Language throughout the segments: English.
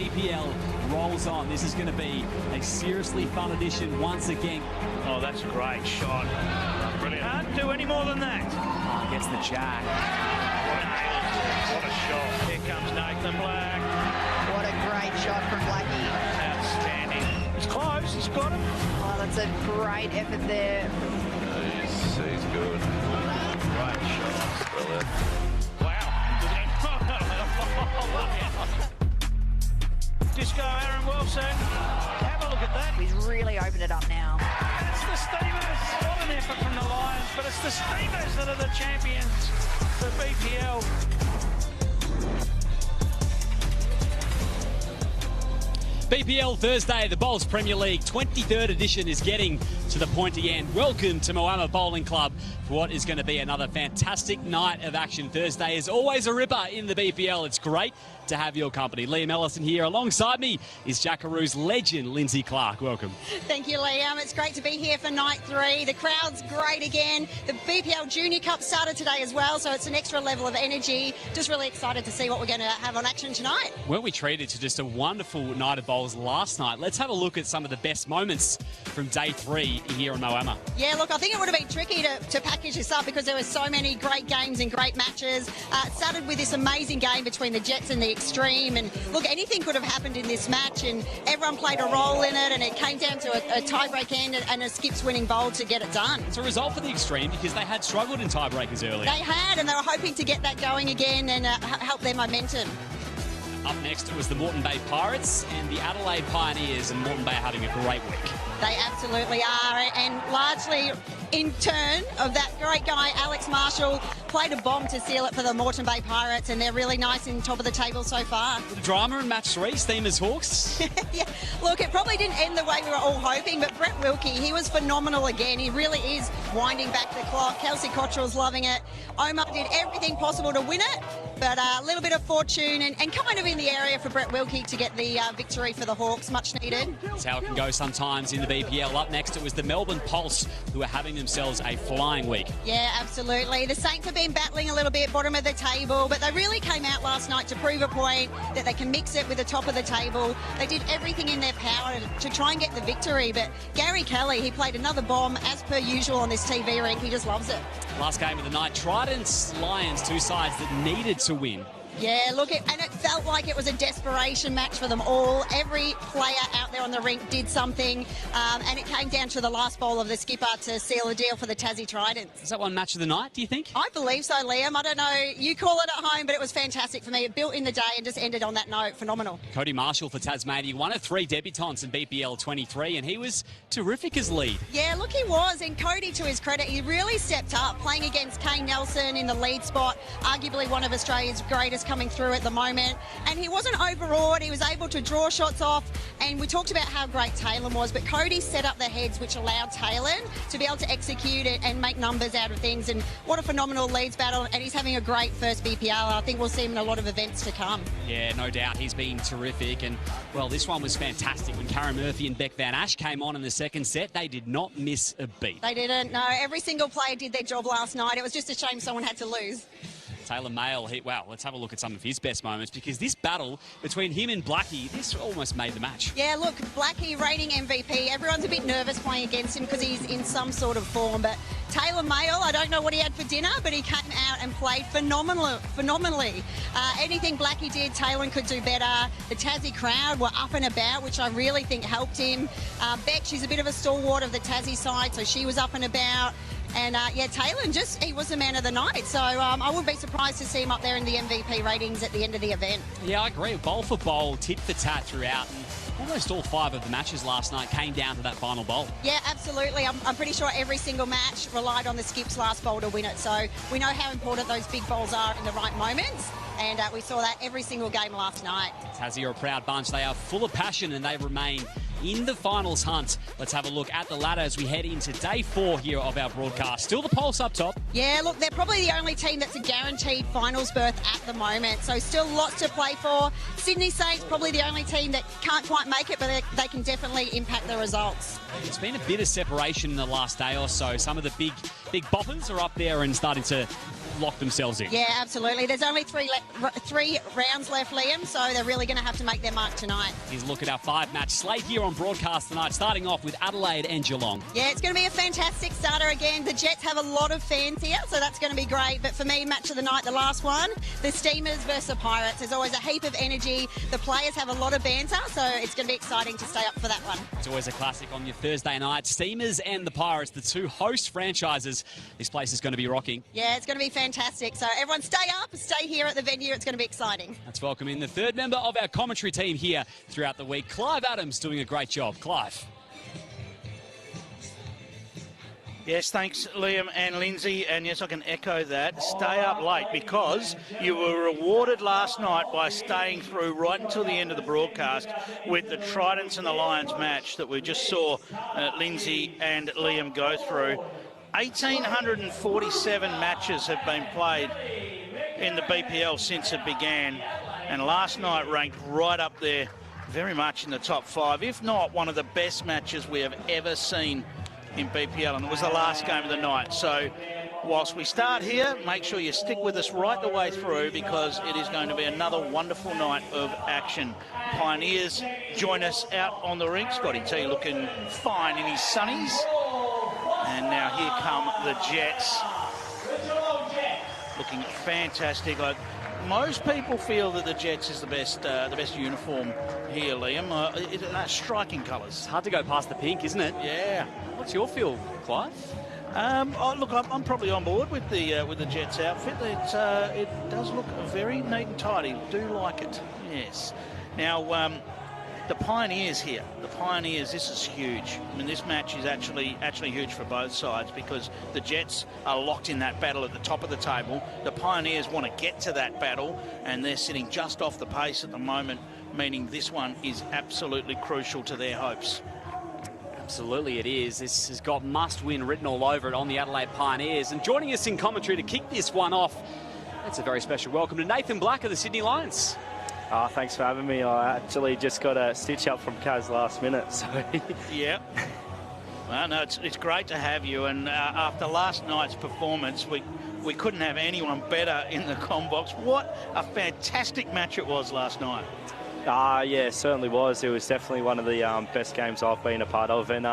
BPL rolls on. This is going to be a seriously fun edition once again. Oh, that's a great shot. Brilliant. Can't do any more than that. Gets the jack. What a shot. Here comes Nathan Black. What a great shot from Blackie. Outstanding. It's close. He's got him. Oh, that's a great effort there. He's good. Great shot. Brilliant. Wow. Disco Aaron Wilson. Have a look at that. He's really opened it up now. It's the Steamers. What an effort from the Lions, but it's the Steamers that are the champions for BPL. BPL Thursday, the Bowls Premier League 23rd edition is getting to the pointy end. Welcome to Moama Bowling Club for what is going to be another fantastic night of action. Thursday is always a ripper in the BPL. It's great to have your company. Liam Ellison here. Alongside me is Jackaroo's legend, Lindsay Clark. Welcome. Thank you, Liam. It's great to be here for night 3. The crowd's great again. The BPL Junior Cup started today as well, so it's an extra level of energy. Just really excited to see what we're going to have on action tonight. Weren't we treated to just a wonderful night of bowls last night? Let's have a look at some of the best moments from day 3 here in Moama. Yeah, look, I think it would have been tricky to package this up because there were so many great games and great matches. It started with this amazing game between the Jets and the Extreme, and look, anything could have happened in this match, and everyone played a role in it, and it came down to a tie-break end and a skips winning bowl to get it done. It's a result for the Extreme because they had struggled in tiebreakers earlier. They had, and they were hoping to get that going again and help their momentum. Up next, it was the Moreton Bay Pirates and the Adelaide Pioneers, and Moreton Bay are having a great week. They absolutely are, and largely in turn of that great guy, Alex Marshall, played a bomb to seal it for the Moreton Bay Pirates, and they're really nice in top of the table so far. The drama in match 3, Steamers Hawks. Yeah, look, it probably didn't end the way we were all hoping, but Brett Wilkie, he was phenomenal again. He really is winding back the clock. Kelsey Cottrell's loving it. Omar did everything possible to win it, but a little bit of fortune and kind of in the area for Brett Wilkie to get the victory for the Hawks, much needed. That's how it can go sometimes in the BPL. Up next, it was the Melbourne Pulse, who are having themselves a flying week. Yeah, absolutely. The Saints have been battling a little bit, bottom of the table, but they really came out last night to prove a point that they can mix it with the top of the table. They did everything in their power to try and get the victory, but Gary Kelly, he played another bomb as per usual on this TV ring. He just loves it. Last game of the night, Tridents, Lions, two sides that needed to win. Yeah, look, and it felt like it was a desperation match for them all. Every player out there on the rink did something, and it came down to the last ball of the skipper to seal the deal for the Tassie Tridents. Is that one match of the night, do you think? I believe so, Liam. I don't know, you call it at home, but it was fantastic for me. It built in the day and just ended on that note. Phenomenal. Cody Marshall for Tasmania, one of 3 debutants in BPL 23, and he was terrific as lead. Yeah, look, he was, and Cody, to his credit, he really stepped up, playing against Kane Nelson in the lead spot, arguably one of Australia's greatest coming through at the moment, and he wasn't overawed. He was able to draw shots off, and we talked about how great Taylor was, but Cody set up the heads which allowed Taylor to be able to execute it and make numbers out of things, and what a phenomenal leads battle, and he's having a great first BPL. I think we'll see him in a lot of events to come. Yeah, no doubt. He's been terrific, and well, this one was fantastic. When Karen Murphy and Beck Van Ash came on in the second set, they did not miss a beat. They didn't, no. Every single player did their job last night. It was just a shame someone had to lose. Taylor Mayle, wow, let's have a look at some of his best moments, because this battle between him and Blackie, this almost made the match. Yeah, look, Blackie, reigning MVP. Everyone's a bit nervous playing against him because he's in some sort of form, but Taylor Mayle, I don't know what he had for dinner, but he came out and played phenomenally. Anything Blackie did, Taylor could do better. The Tassie crowd were up and about, which I really think helped him. Beck, she's a bit of a stalwart of the Tassie side, so she was up and about. And yeah, Taylor, he was the man of the night. So I would be surprised to see him up there in the MVP ratings at the end of the event. Yeah, I agree. Bowl for bowl, tit for tat throughout. And almost all 5 of the matches last night came down to that final bowl. Yeah, absolutely. I'm pretty sure every single match relied on the skip's last bowl to win it. So we know how important those big bowls are in the right moments. And we saw that every single game last night. Tassie are a proud bunch. They are full of passion and they remain in the finals hunt. Let's have a look at the ladder as we head into day 4 here of our broadcast. Still the Pulse up top. Yeah, look, they're probably the only team that's a guaranteed finals berth at the moment. So still lots to play for. Sydney Saints probably the only team that can't quite make it, but they can definitely impact the results. It's been a bit of separation in the last day or so. Some of the big boppers are up there and starting to lock themselves in. Yeah, absolutely. There's only three rounds left, Liam, so they're really going to have to make their mark tonight. Here's a look at our 5-match slate here on broadcast tonight, starting off with Adelaide and Geelong. Yeah, it's going to be a fantastic starter again. The Jets have a lot of fans here, so that's going to be great. But for me, match of the night, the last one, the Steamers versus the Pirates. There's always a heap of energy. The players have a lot of banter, so it's going to be exciting to stay up for that one. It's always a classic on your Thursday night. Steamers and the Pirates, the two host franchises. This place is going to be rocking. Yeah, it's going to be fantastic. So everyone stay up, stay here at the venue. It's going to be exciting. Let's welcome in the third member of our commentary team here throughout the week. Clive Adams doing a great job. Clive. Yes, thanks, Liam and Lindsay. And yes, I can echo that. Stay up late because you were rewarded last night by staying through right until the end of the broadcast with the Tridents and the Lions match that we just saw Lindsay and Liam go through. 1,847 matches have been played in the BPL since it began. And last night ranked right up there, very much in the top 5, if not one of the best matches we have ever seen in BPL, and it was the last game of the night. So whilst we start here, make sure you stick with us right the way through because it is going to be another wonderful night of action. Pioneers join us out on the rink. Scotty T looking fine in his sunnies. And now here come the Jets. Looking fantastic. Like most people feel that the Jets is the best uniform here, Liam. They're striking colours. It's hard to go past the pink, isn't it? Yeah. What's your feel, Clive? Look, I'm probably on board with the Jets outfit. It does look very neat and tidy. Do like it. Yes. Now, the Pioneers here. The Pioneers. This is huge. I mean, this match is actually huge for both sides because the Jets are locked in that battle at the top of the table. The Pioneers want to get to that battle, and they're sitting just off the pace at the moment, meaning this one is absolutely crucial to their hopes. Absolutely it is. This has got must-win written all over it on the Adelaide Pioneers. And joining us in commentary to kick this one off, that's a very special welcome to Nathan Black of the Sydney Lions. Thanks for having me. I actually just got a stitch up from Kaz last minute. So yeah. Well, no, it's great to have you. And after last night's performance, we couldn't have anyone better in the Combox. What a fantastic match it was last night. yeah, it certainly was. It was definitely one of the best games I've been a part of. And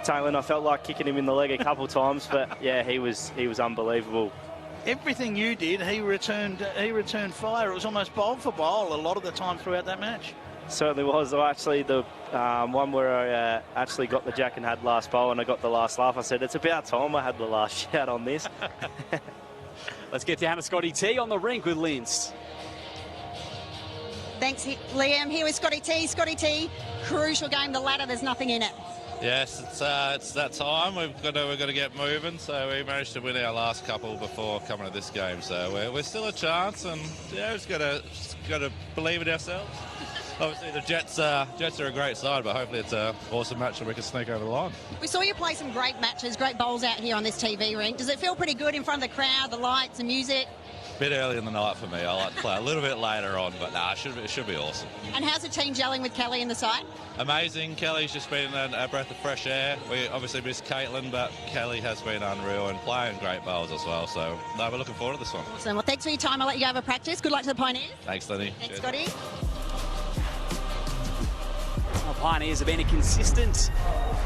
Taylor, I felt like kicking him in the leg a couple of times, but yeah, he was unbelievable. Everything you did, he returned fire. It was almost bowl for bowl a lot of the time throughout that match. Certainly was. Actually, the one where I actually got the jack and had last bowl and I got the last laugh, I said, it's about time I had the last shout on this. Let's get down to Scotty T on the rink with Linz. Thanks, Liam. Here with Scotty T. Scotty T, crucial game, the ladder, there's nothing in it. Yes, it's that time. We've got to get moving. So we managed to win our last couple before coming to this game. So we're still a chance, and yeah, we've got to believe in ourselves. Obviously, the Jets are a great side, but hopefully it's an awesome match and we can sneak over the line. We saw you play some great matches, great bowls out here on this TV rink. Does it feel pretty good in front of the crowd, the lights, the music? Bit early in the night for me. I like to play a little bit later on, but it should be awesome. And how's the team gelling with Kelly in the side? Amazing. Kelly's just been a breath of fresh air. We obviously miss Caitlin, but Kelly has been unreal and playing great bowls as well. So we're looking forward to this one. Awesome. Well, thanks for your time. I'll let you go have a practice. Good luck to the Pioneers. Thanks, Lenny. Thanks, Scotty. Well, Pioneers have been a consistent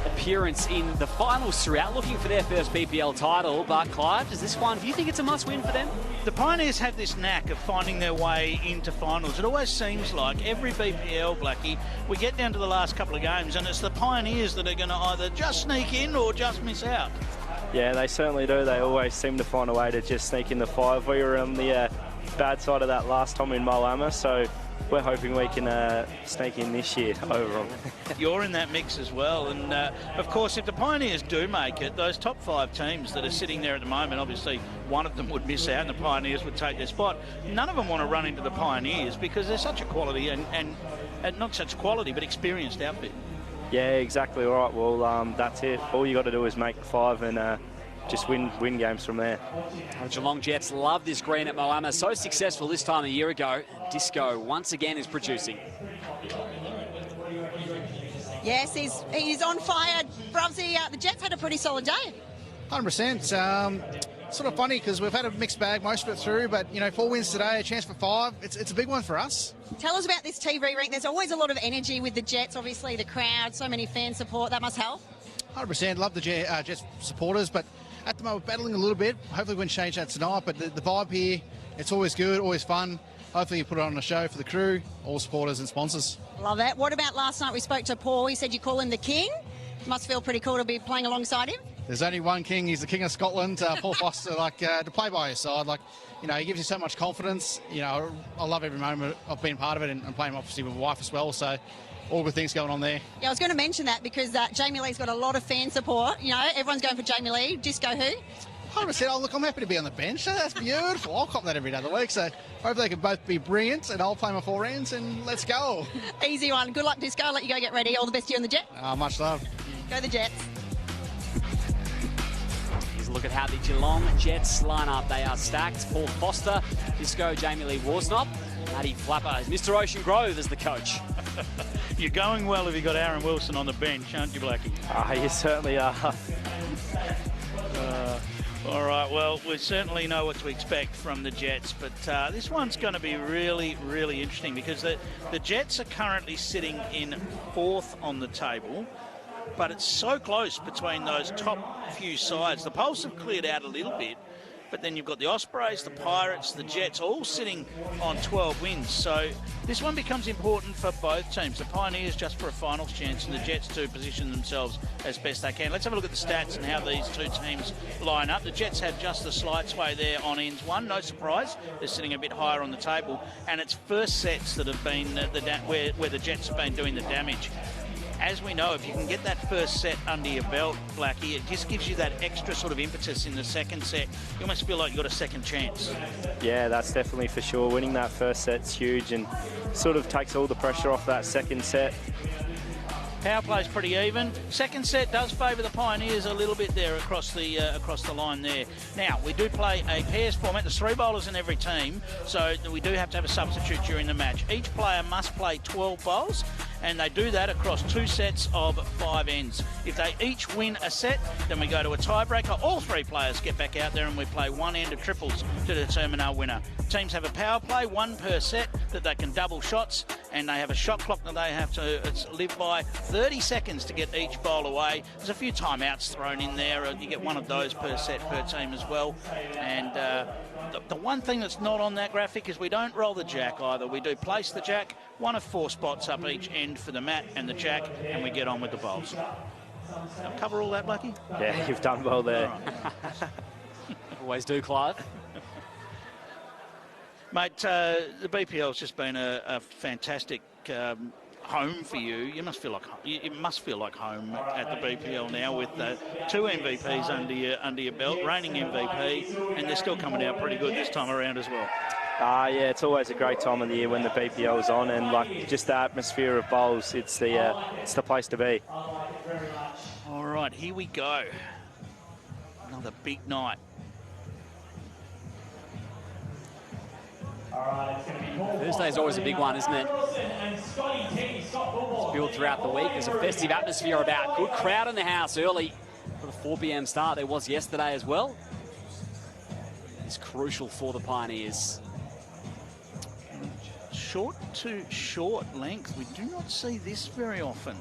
appearance in the finals throughout, looking for their first BPL title. But Clive, does this one, do you think it's a must-win for them? The Pioneers have this knack of finding their way into finals. It always seems like every BPL, Blackie, we get down to the last couple of games and it's the Pioneers that are going to either just sneak in or just miss out. Yeah, they certainly do. They always seem to find a way to just sneak in the 5. We were on the bad side of that last time in Moama, so we're hoping we can sneak in this year over them. You're in that mix as well. And, of course, if the Pioneers do make it, those top 5 teams that are sitting there at the moment, obviously one of them would miss out and the Pioneers would take their spot. None of them want to run into the Pioneers because they're such a quality and not such quality, but experienced outfit. Yeah, exactly right. Well, that's it. All you got to do is make the 5 and just win games from there. The Geelong Jets love this green at Moama. So successful this time a year ago. Disco once again is producing. Yes, he's on fire. Brubsy, the Jets had a pretty solid day. 100%. sort of funny because we've had a mixed bag most of it through, but, 4 wins today, a chance for 5. It's a big one for us. Tell us about this TV ring. There's always a lot of energy with the Jets, obviously the crowd, so many fan support. That must help. 100%. Love the Jets supporters, but at the moment, battling a little bit. Hopefully we can change that tonight, but the vibe here, it's always good, always fun. Hopefully you put it on a show for the crew, all supporters and sponsors. Love that. What about last night? We spoke to Paul. He said you call him the king. Must feel pretty cool to be playing alongside him. There's only one king. He's the king of Scotland. Paul Foster, to play by his side, he gives you so much confidence. I love every moment of being part of it and playing obviously with my wife as well. So all good things going on there. Yeah, I was going to mention that because Jamie Lee's got a lot of fan support. Everyone's going for Jamie Lee. Disco who? 100%. Oh, look, I'm happy to be on the bench. That's beautiful. I'll cop that every day of the week. So hopefully they can both be brilliant and I'll play my 4 rounds and let's go. Easy one. Good luck, Disco. I'll let you go get ready. All the best to you on the Jet. Much love. Go the Jets. Here's a look at how the Geelong Jets line up. They are stacked. Paul Foster, Disco, Jamie Lee Worsnop, Matty Flapper. Mr. Ocean Grove is the coach. You're going well if you've got Aaron Wilson on the bench, aren't you, Blackie? You certainly are. All right, well, we certainly know what to expect from the Jets, but this one's going to be really, really interesting because the Jets are currently sitting in 4th on the table, but it's so close between those top few sides. The polls have cleared out a little bit, but then you've got the Ospreys, the Pirates, the Jets, all sitting on 12 wins. So this one becomes important for both teams. The Pioneers just for a finals chance and the Jets to position themselves as best they can. Let's have a look at the stats and how these two teams line up. The Jets have just the slight sway there on ends 1. No surprise. They're sitting a bit higher on the table. And it's first sets that have been where the Jets have been doing the damage. As we know, if you can get that first set under your belt, Blackie, it just gives you that extra sort of impetus in the second set. You almost feel like you've got a second chance. Yeah, that's definitely for sure. Winning that first set's huge and sort of takes all the pressure off that second set. Power play's pretty even. Second set does favour the Pioneers a little bit there across the line there. Now, we do play a pairs format. There's 3 bowlers in every team, so we do have to have a substitute during the match. Each player must play 12 bowls, and they do that across 2 sets of 5 ends. If they each win a set, then we go to a tiebreaker. All 3 players get back out there and we play 1 end of triples to determine our winner. Teams have a power play, 1 per set, that they can double shots, and they have a shot clock that they have to live by. 30 seconds to get each bowl away. There's a few timeouts thrown in there. You get 1 of those per set per team as well. And the one thing that's not on that graphic is we don't roll the jack either. We do place the jack, 1 of 4 spots up each end for the mat and the jack, and we get on with the bowls. I'll cover all that, Blackie? Yeah, you've done well there. Right. Always do, Clive. Mate, the BPL's just been a fantastic home for you. It must feel like home at the BPL now with 2 MVPs under your belt, reigning MVP, and they're still coming out pretty good this time around as well. Yeah, it's always a great time of the year when the BPL's on, and just the atmosphere of bowls. It's the place to be. All right, here we go. Another big night. Thursday is always a big one, isn't it? It's built throughout the week. There's a festive atmosphere about. Good crowd in the house early for the 4 p.m. start. There was yesterday as well. It's crucial for the Pioneers. Short to short length. We do not see this very often.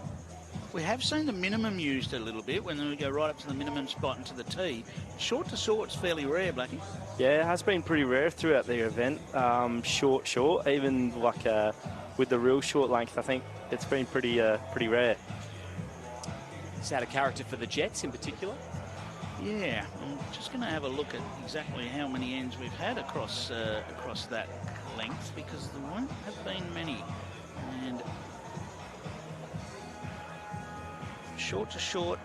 We have seen the minimum used a little bit when we go right up to the minimum spot and to the tee. Short to short's fairly rare, Blackie. Yeah, it has been pretty rare throughout the event. Short, even with the real short length, I think it's been pretty rare. Is that a character for the Jets in particular? Yeah, I'm just going to have a look at exactly how many ends we've had across that length, because there won't have been many. And short to short,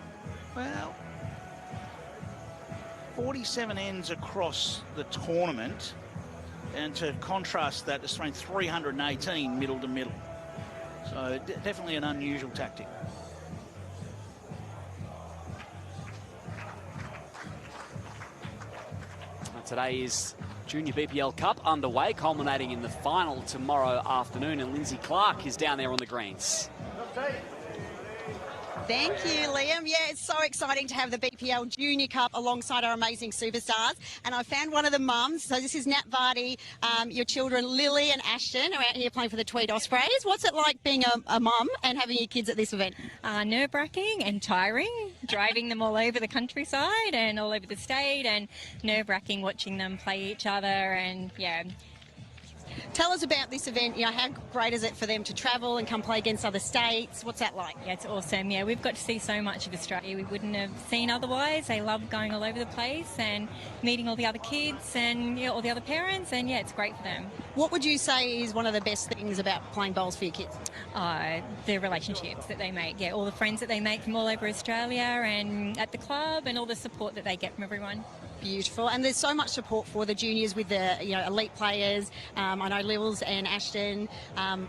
well, 47 ends across the tournament, and to contrast that, there's thrown 318 middle to middle. So definitely an unusual tactic. Today is Junior BPL Cup underway, culminating in the final tomorrow afternoon, and Lindsay Clark is down there on the greens. Thank you, Liam. Yeah, it's so exciting to have the BPL Junior Cup alongside our amazing superstars. And I found one of the mums. So this is Nat Vardy, your children Lily and Ashton are out here playing for the Tweed Ospreys. What's it like being a mum and having your kids at this event? Nerve-wracking and tiring, driving them all over the countryside and all over the state, and nerve-wracking watching them play each other, and yeah. Tell us about this event. You know, how great is it for them to travel and come play against other states? What's that like? Yeah, it's awesome. Yeah, we've got to see so much of Australia we wouldn't have seen otherwise. They love going all over the place and meeting all the other kids and all the other parents, and yeah, it's great for them. What would you say is one of the best things about playing bowls for your kids? The relationships that they make. Yeah, all the friends that they make from all over Australia and at the club, and all the support that they get from everyone. Beautiful. And there's so much support for the juniors with the elite players. I know Lils and Ashton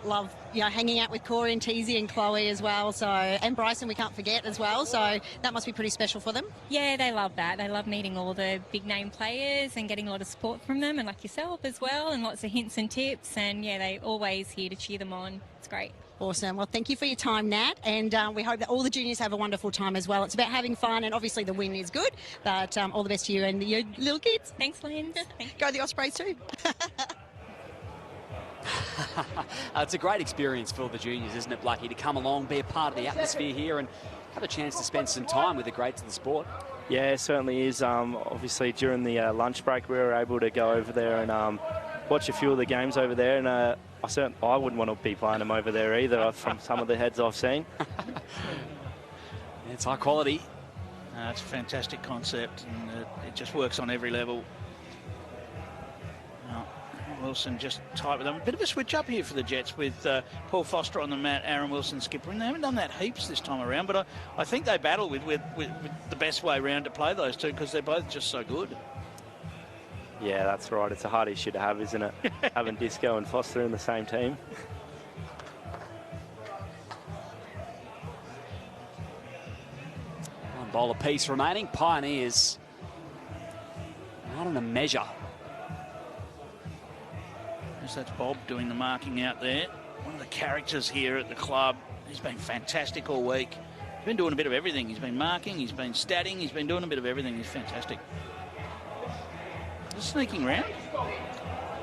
love hanging out with Corey and Teasy and Chloe as well. So, and Bryson we can't forget as well. So that must be pretty special for them. Yeah, they love that. They love meeting all the big name players and getting a lot of support from them, and like yourself as well, and lots of hints and tips. And yeah, they're always here to cheer them on. It's great. Awesome. Well, thank you for your time, Nat, and we hope that all the juniors have a wonderful time as well. It's about having fun, and obviously the win is good, but all the best to you and your little kids. Thanks, Lynn. Go the Ospreys too. It's a great experience for the juniors, isn't it, Blackie, to come along, be a part of the atmosphere here and have a chance to spend some time with the greats of the sport. Yeah, it certainly is. Obviously, during the lunch break, we were able to go over there and watch a few of the games over there, and I wouldn't want to be playing them over there either, from some of the heads I've seen. It's high quality. It's a fantastic concept, and it just works on every level. Wilson just tight with them. A bit of a switch up here for the Jets with Paul Foster on the mat, Aaron Wilson skipper, and they haven't done that heaps this time around, but I think they battle with the best way round to play those two, because they're both just so good. Yeah, that's right. It's a hard issue to have, isn't it? Having Disco and Foster in the same team. One bowl apiece remaining. Pioneers not in a measure. Yes, that's Bob doing the marking out there. One of the characters here at the club. He's been fantastic all week. He's been doing a bit of everything. He's been marking, he's been statting, he's been doing a bit of everything. He's fantastic. Sneaking round.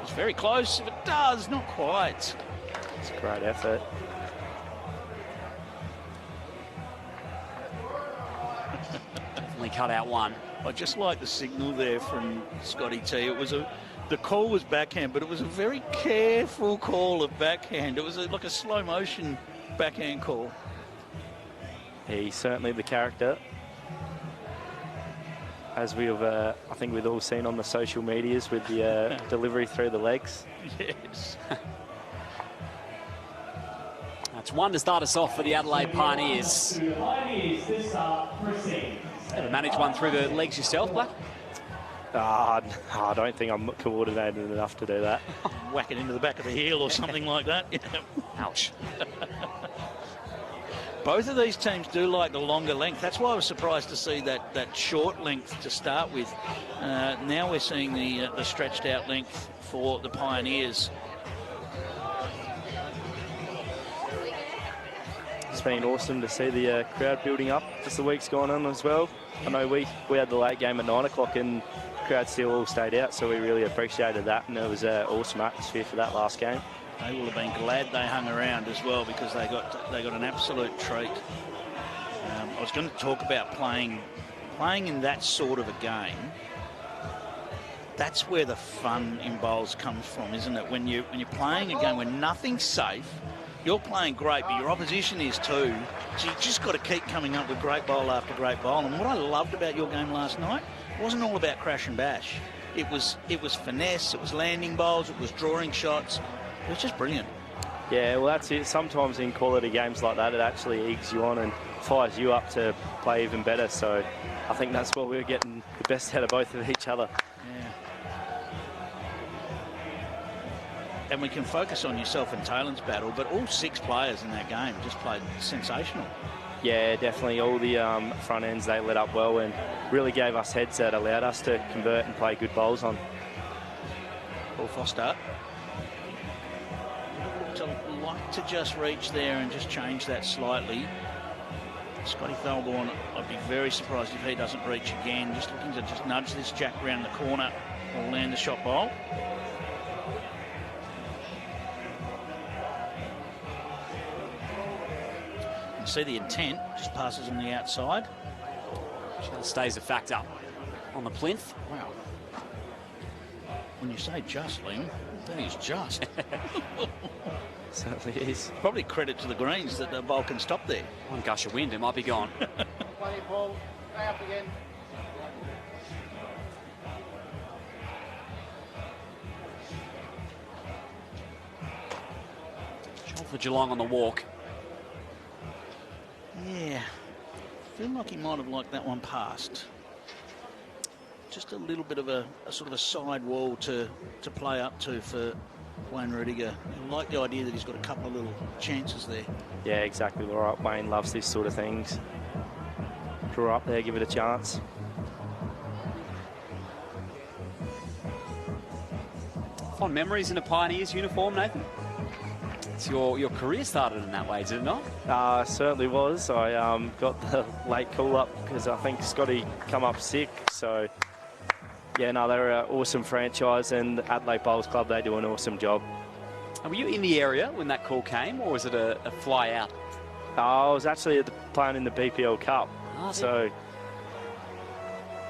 It's very close. If it does, not quite. It's a great effort. Definitely cut out one. I just like the signal there from Scotty T. The call was backhand, but it was a very careful call of backhand. It was like a slow motion backhand call. He's certainly the character. As we've, I think we've all seen on the social medias with the delivery through the legs. Yes. That's one to start us off for the Adelaide Pioneers. Ever managed one through the legs yourself, Black? I don't think I'm coordinated enough to do that. Whack it into the back of the heel or something like that. Ouch. Both of these teams do like the longer length. That's why I was surprised to see that short length to start with. Now we're seeing the stretched out length for the Pioneers. It's been awesome to see the crowd building up as the week's gone on as well. I know we had the late game at 9 o'clock and the crowd still all stayed out, so we really appreciated that, and it was an awesome atmosphere for that last game. They will have been glad they hung around as well, because they got an absolute treat. I was going to talk about playing in that sort of a game. That's where the fun in bowls comes from, isn't it? When you're playing a game where nothing's safe, you're playing great, but your opposition is too. So you just got to keep coming up with great bowl after great bowl. And what I loved about your game last night, it wasn't all about crash and bash. It was finesse, it was landing bowls, it was drawing shots. It was just brilliant. Yeah, well, that's it. Sometimes in quality games like that, it actually eggs you on and fires you up to play even better. So I think that's what we were getting the best out of both of each other. Yeah. And we can focus on yourself and Taylor's battle, but all 6 players in that game just played sensational. Yeah, definitely. All the front ends, they lit up well and really gave us heads that allowed us to convert and play good bowls on. Paul Foster. To like to just reach there and just change that slightly. Scotty Thalborn, I'd be very surprised if he doesn't reach again. Just looking to just nudge this jack around the corner or land the shot bowl. You see the intent, just passes on the outside. Stays a factor on the plinth. Wow. When you say just, Liam, that is just. Certainly is. Probably credit to the greens that the ball can stop there. One gush of wind, it might be gone. Shot for Geelong on the walk. Yeah. Feel like he might have liked that one past. Just a little bit of a sort of a side wall to play up to for Wayne Rudiger. I like the idea that he's got a couple of little chances there. Yeah, exactly right. Wayne loves this sort of things. Draw up there, give it a chance. Fond memories in a Pioneers uniform, Nathan? It's your career started in that way, did it not? Certainly was. I got the late call-up because I think Scotty come up sick. So, yeah, no, they're an awesome franchise, and the Adelaide Bowls Club, they do an awesome job. And were you in the area when that call came, or was it a fly out? I was actually playing in the BPL Cup. So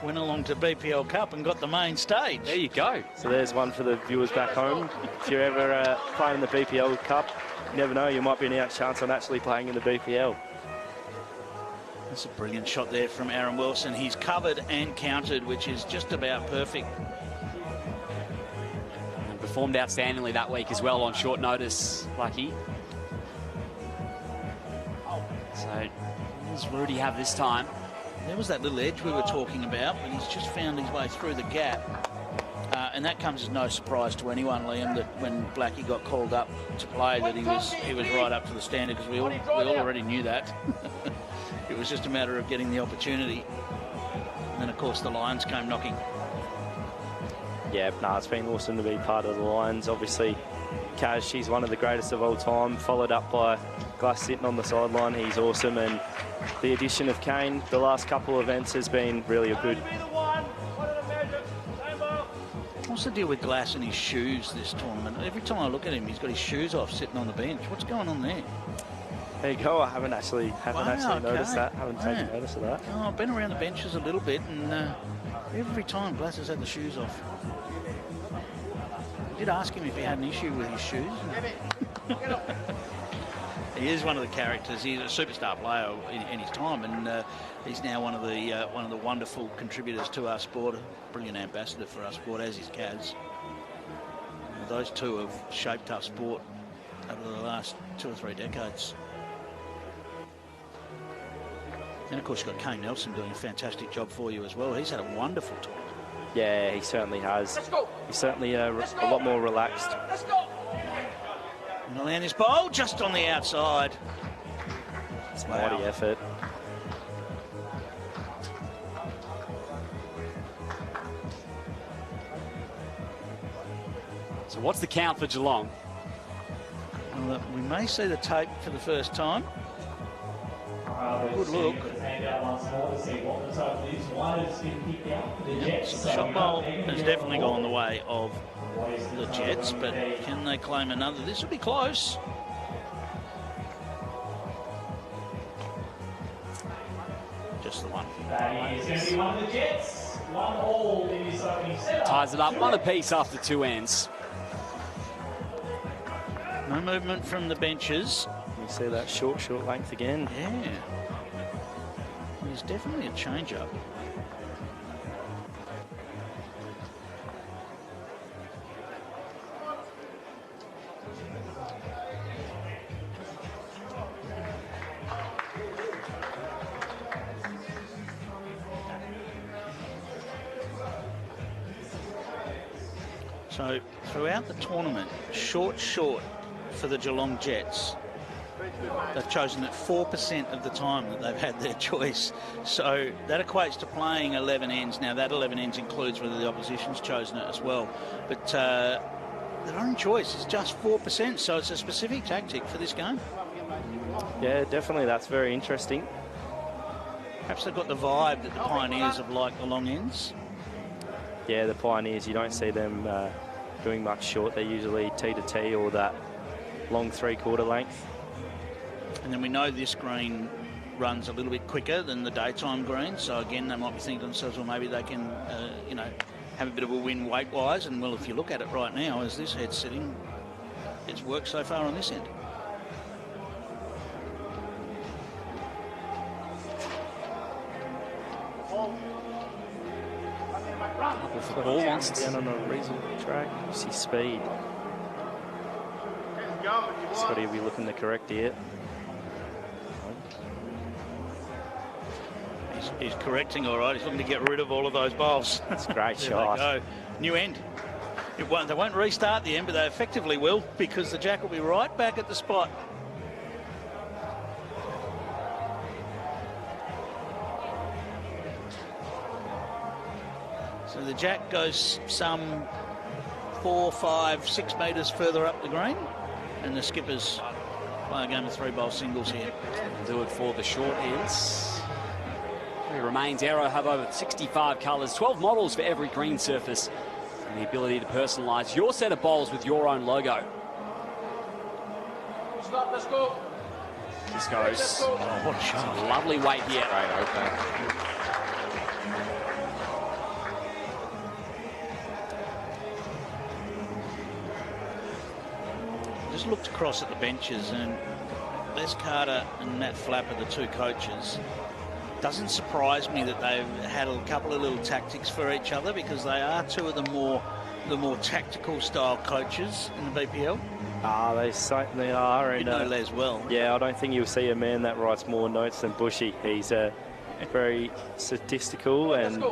went along to BPL Cup and got the main stage. There you go. So there's one for the viewers back home. If you're ever playing in the BPL Cup, you never know, you might be an out chance on actually playing in the BPL. That's a brilliant shot there from Aaron Wilson. He's covered and counted, which is just about perfect. And performed outstandingly that week as well on short notice, Lucky. So, what does Rudy have this time? There was that little edge we were talking about, but he's just found his way through the gap. And that comes as no surprise to anyone, Liam, that when Blackie got called up to play, that he was right up to the standard, because we all already knew that. It was just a matter of getting the opportunity. And then, of course, the Lions came knocking. Yeah, no, it's been awesome to be part of the Lions. Obviously, Kaz, she's one of the greatest of all time, followed up by Glass sitting on the sideline. He's awesome, and the addition of Kane, the last couple of events has been really good. What's the deal with Glass and his shoes this tournament? Every time I look at him, he's got his shoes off sitting on the bench. What's going on there? There you go. I haven't actually noticed that. Haven't taken notice of that. Oh, I've been around the benches a little bit, and every time Glass has had the shoes off. I did ask him if he had an issue with his shoes. He is one of the characters. He's a superstar player in his time, and he's now one of the wonderful contributors to our sport. A brilliant ambassador for our sport, as is Kaz. Those two have shaped our sport over the last 2 or 3 decades. And of course, you've got Kane Nelson doing a fantastic job for you as well. He's had a wonderful tournament. Yeah, he certainly has. He's certainly a lot more relaxed. And land this ball just on the outside. It's a mighty effort. So what's the count for Geelong? Well, we may see the tape for the first time. Good look. So the shot ball has definitely gone the way of the Jets, but can they claim another? This will be close. Just the one. Ties it up, one apiece after 2 ends. No movement from the benches. You see that short length again. Yeah. There's definitely a change-up. So throughout the tournament, short for the Geelong Jets. They've chosen it 4% of the time that they've had their choice. So that equates to playing 11 ends. Now, that 11 ends includes whether the opposition's chosen it as well. But their own choice is just 4%, so it's a specific tactic for this game. Yeah, definitely. That's very interesting. Perhaps they've got the vibe that the Pioneers have liked the long ends. Yeah, the Pioneers, you don't see them doing much short. They're usually T to T or that long 3/4 length. And then we know this green runs a little bit quicker than the daytime green. So again, they might be thinking to themselves, well, maybe they can, you know, have a bit of a win weight-wise. And well, if you look at it right now, as this head's sitting, it's worked so far on this end. The ball wants down on a reasonable track. You see speed. Scotty will be looking to correct here. He's correcting all right. He's looking to get rid of all of those bowls. That's a great There shot. they go. New end. They won't restart the end, but they effectively will, because the jack will be right back at the spot. So the jack goes some 4, 5, 6 metres further up the green, and the skippers play a game of 3-bowl singles here. Do it for the short ends. It remains Aero have over 65 colours, 12 models for every green surface, and the ability to personalise your set of bowls with your own logo. Stop, let's go. This goes. Oh, what a shot. Lovely weight here. Great opener. Just looked across at the benches, and Les Carter and Matt Flapper, the two coaches, doesn't surprise me that they've had a couple of little tactics for each other, because they are two of the more tactical style coaches in the BPL. They certainly are. You And, know Les well. yeah, I don't think you'll see a man that writes more notes than Bushy. He's very statistical and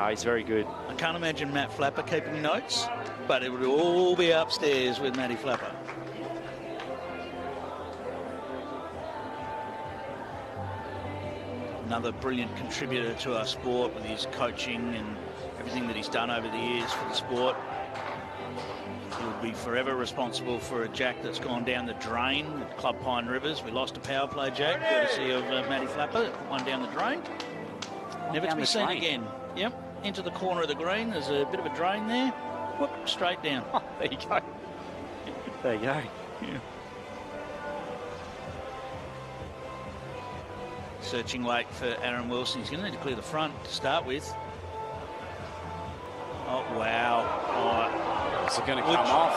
he's very good. I can't imagine Matt Flapper keeping notes, but it would all be upstairs with Matty Flapper. Another brilliant contributor to our sport with his coaching and everything that he's done over the years for the sport. He'll be forever responsible for a jack that's gone down the drain at Club Pine Rivers. We lost a power play jack, courtesy of Matty Flapper, one down the drain. Never to be seen again. Yep, into the corner of the green. There's a bit of a drain there. Whoop, straight down. Oh, there you go. There you go. Yeah. Searching late for Aaron Wilson. He's going to need to clear the front to start with. Oh, wow. Oh, Is it going to come off?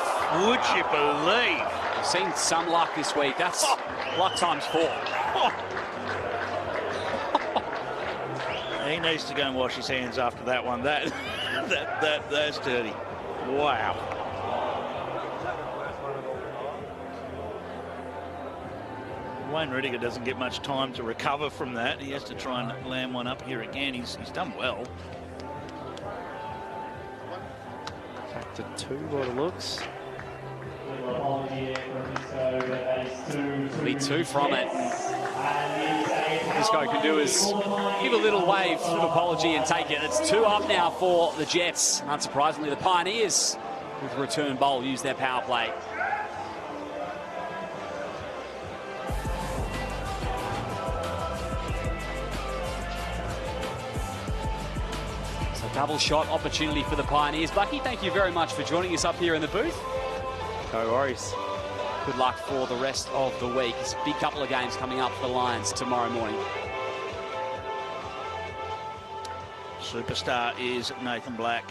Would you believe? I've seen some luck this week. That's luck times 4. He needs to go and wash his hands after that one. That's dirty. Wow. Wayne Rudiger doesn't get much time to recover from that. He has to try and land one up here again. He's done well. Back to 2 by the looks. It'll be 2 from it. All this guy can do is give a little wave of apology and take it. It's 2 up now for the Jets. Unsurprisingly, the Pioneers, with return bowl, use their power play. So double shot opportunity for the Pioneers. Bucky, thank you very much for joining us up here in the booth. No worries. Good luck for the rest of the week. It's a big couple of games coming up for the Lions tomorrow morning. Superstar is Nathan Black.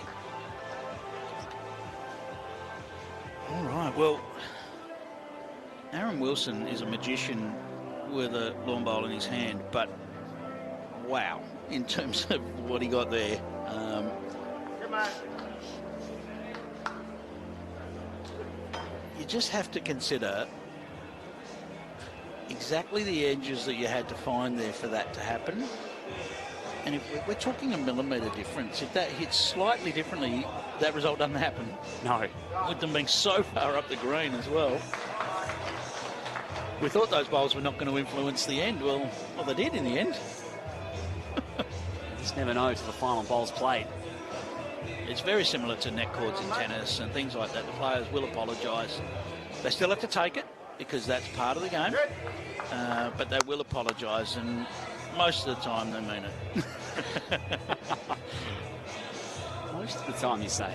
All right, well, Aaron Wilson is a magician with a lawn bowl in his hand, but wow, in terms of what he got there. You just have to consider exactly the edges that you had to find there for that to happen. And if we're talking a millimetre difference, if that hits slightly differently, that result doesn't happen. No. With them being so far up the green as well. We thought those bowls were not going to influence the end. Well, they did in the end. You just never know till the final bowl's played. It's very similar to net cords in tennis and things like that. The players will apologise. They still have to take it because that's part of the game, but they will apologise. And Most of the time, they mean it. Most of the time, you say.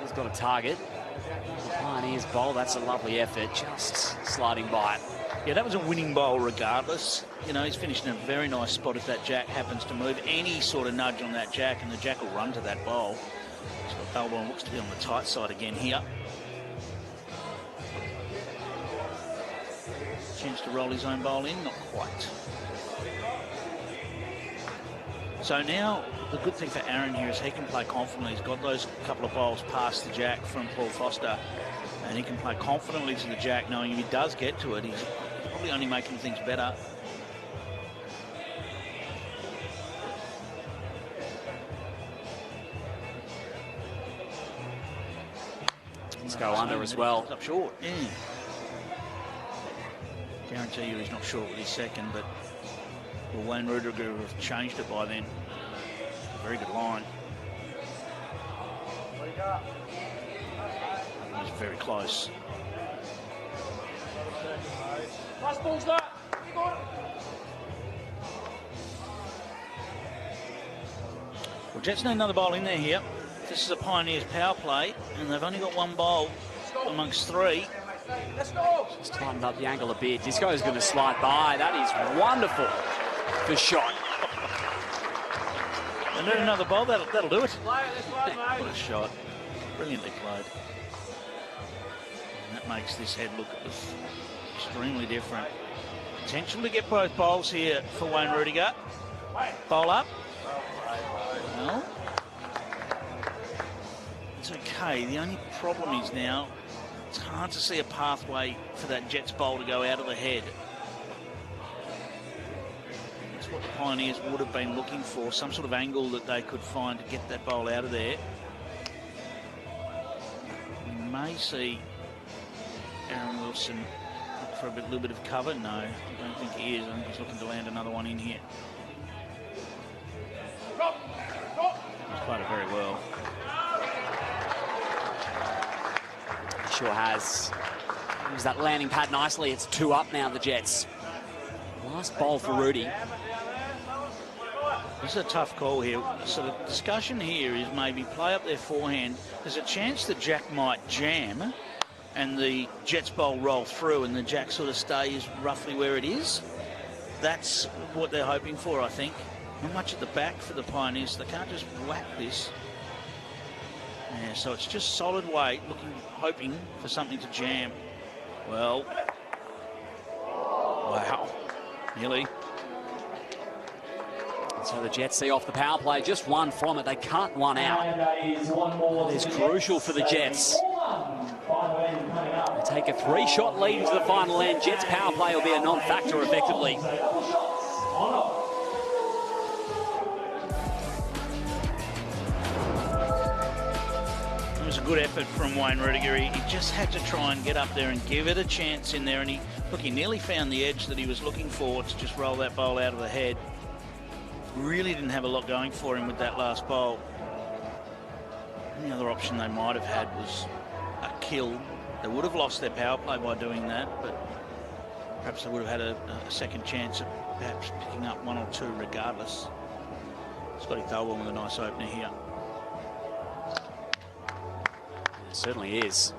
He's got a target. Pioneers bowl, that's a lovely effort, just sliding by it. Yeah, that was a winning bowl regardless. You know, he's finished in a very nice spot if that jack happens to move. Any sort of nudge on that jack and the jack will run to that bowl. So Melbourne looks to be on the tight side again here. Chance to roll his own bowl in, not quite. So now, the good thing for Aaron here is he can play confidently. He's got those couple of bowls past the jack from Paul Foster, and he can play confidently to the jack, knowing if he does get to it, he's probably only making things better. Let's go under as well. Up short. Yeah. Guarantee you he's not short with his second, but will Wayne Rudiger have changed it by then? Very good line. He's very close. Nice ball's that. Well, Jets need another bowl in there here. This is a Pioneers power play, and they've only got one bowl amongst three. Just tightened up the angle a bit. Disco's going to slide by. That is wonderful for shot. They need another bowl. That'll do it. What a shot. Brilliantly played. And that makes this head look extremely different. Potential to get both bowls here for Wayne Rudiger. Bowl up. Well, it's okay. The only problem is now it's hard to see a pathway for that Jets bowl to go out of the head. That's what the Pioneers would have been looking for, some sort of angle that they could find to get that bowl out of there. We may see Aaron Wilson look for a little bit of cover. No, I don't think he is. I think he's looking to land another one in here. He's played it very well. Sure has. Use that landing pad nicely. It's 2 up now, the Jets. Last bowl for Rudy. This is a tough call here. So the discussion here is maybe play up their forehand. There's a chance that Jack might jam and the Jets bowl roll through and the Jack sort of stays roughly where it is. That's what they're hoping for, I think. Not much at the back for the Pioneers. They can't just whack this. Yeah, so it's just solid weight, hoping for something to jam. Well, wow, nearly. So the Jets see off the power play, just one from it. They cut one out. That is crucial for the Jets. They take a 3-shot lead into the final end. Jets power play will be a non-factor effectively. It was a good effort from Wayne Rudiger. He just had to try and get up there and give it a chance in there. And he nearly found the edge that he was looking for to just roll that bowl out of the head. Really didn't have a lot going for him with that last bowl. The other option they might have had was a kill. They would have lost their power play by doing that, but perhaps they would have had a second chance at perhaps picking up 1 or 2 regardless. Scotty Thelwell with a nice opener here. It certainly is.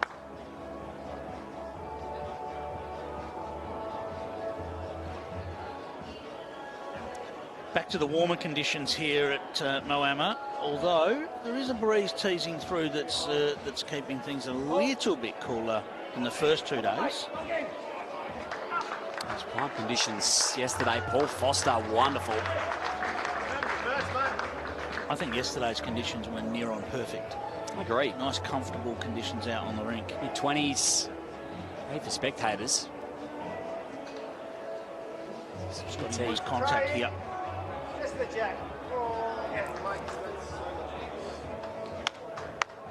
Back to the warmer conditions here at Moama, although there is a breeze teasing through that's keeping things a little bit cooler than the first 2 days. Those prime conditions yesterday, Paul Foster, wonderful. I think yesterday's conditions were near on perfect. I agree. Nice, comfortable conditions out on the rink. Mid-20s, great for spectators. Scotty was contact here.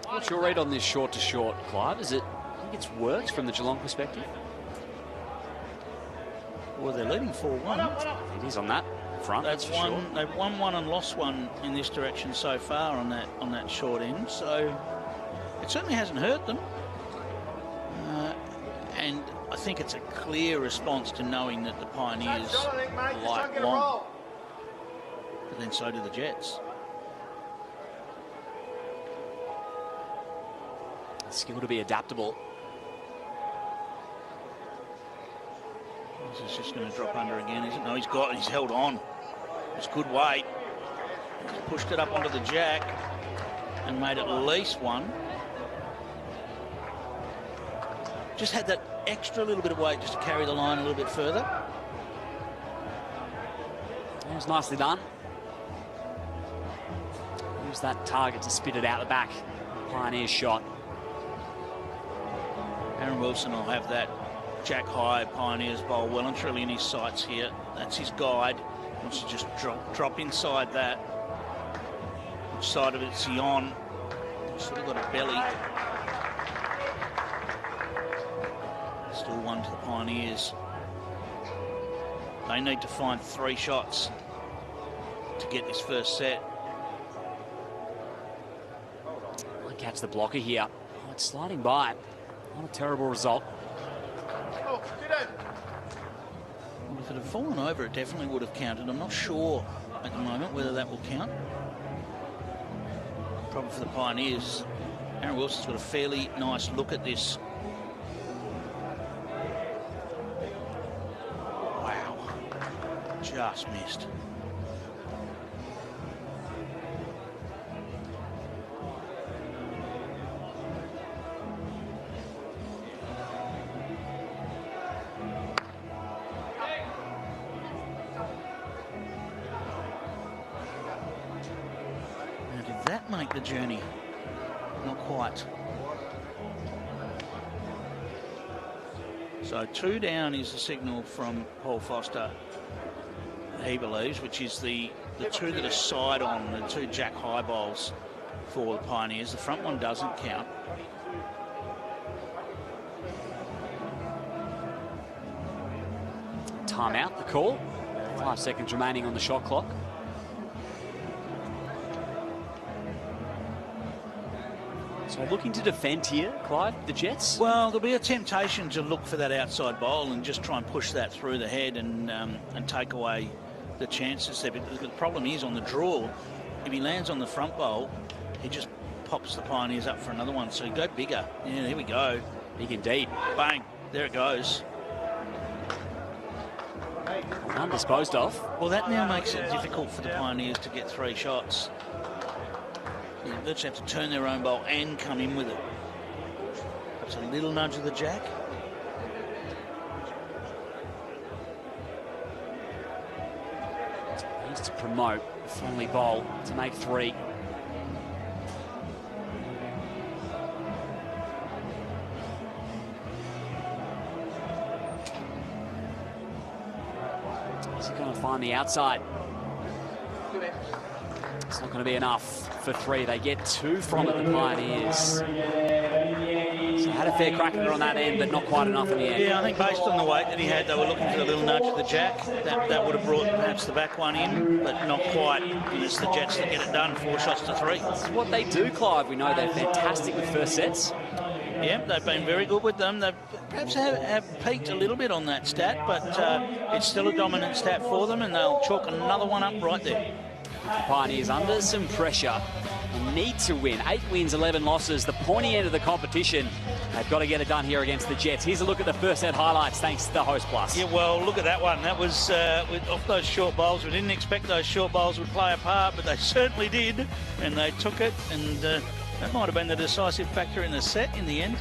What's your read on this short-to-short, Clive? Is it? I think it's worked from the Geelong perspective. Well, they're leading 4-1. It is on that front. They've won 1 and lost 1 in this direction so far on that short end. So it certainly hasn't hurt them. And I think it's a clear response to knowing that the Pioneers like long. But then so do the Jets. Skill to be adaptable. This is just going to drop under again, isn't it? No, he's held on. It's good weight. He's pushed it up onto the jack and made at least one. Just had that extra little bit of weight just to carry the line a little bit further. That was nicely done. Use that target to spit it out the back. Pioneers shot. Aaron Wilson will have that jack high Pioneers bowl well and truly in his sights here. That's his guide. Wants to just drop inside that. Which side of it's he on? Sort of got a belly. Still one to the Pioneers. They need to find 3 shots to get this first set. Might catch the blocker here. Oh, it's sliding by. Not a terrible result. Well, if it had fallen over, it definitely would have counted. I'm not sure at the moment whether that will count. Problem for the Pioneers. Aaron Wilson's got a fairly nice look at this. Wow. Just missed. Make the journey. Not quite. So 2 down is the signal from Paul Foster, he believes, which is the 2 that are side on, the 2 jack high bowls for the Pioneers. The front one doesn't count. Timeout, the call. 5 seconds remaining on the shot clock. So looking to defend here, Clive, the Jets? Well, there'll be a temptation to look for that outside bowl and just try and push that through the head and take away the chances there. But the problem is on the draw, if he lands on the front bowl, he just pops the Pioneers up for another one. So go bigger. Yeah, there we go. Big indeed. Bang. There it goes. Undisposed of. Well, that now makes it difficult for the Pioneers to get 3 shots. They virtually have to turn their own bowl and come in with it. Perhaps a little nudge of the jack. Needs to promote a friendly bowl to make 3. Is he going to find the outside? It's not going to be enough for 3. They get 2 from it, the Pioneers. So had a fair crack at it on that end, but not quite enough in the end. Yeah, I think based on the weight that he had, they were looking for a little nudge of the jack. That would have brought perhaps the back one in, but not quite. And it's the Jets that get it done, 4 shots to 3. This is what they do, Clive. We know they're fantastic with first sets. Yeah, they've been very good with them. They perhaps have peaked a little bit on that stat, but it's still a dominant stat for them, and they'll chalk another one up right there. The Pioneers under some pressure and need to win. 8 wins, 11 losses. The pointy end of the competition. They've got to get it done here against the Jets. Here's a look at the first set highlights thanks to the Host Plus. Yeah, well, look at that one. That was off those short bowls. We didn't expect those short bowls would play a part, but they certainly did. And they took it, and that might have been the decisive factor in the set in the end.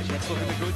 Jets looking good.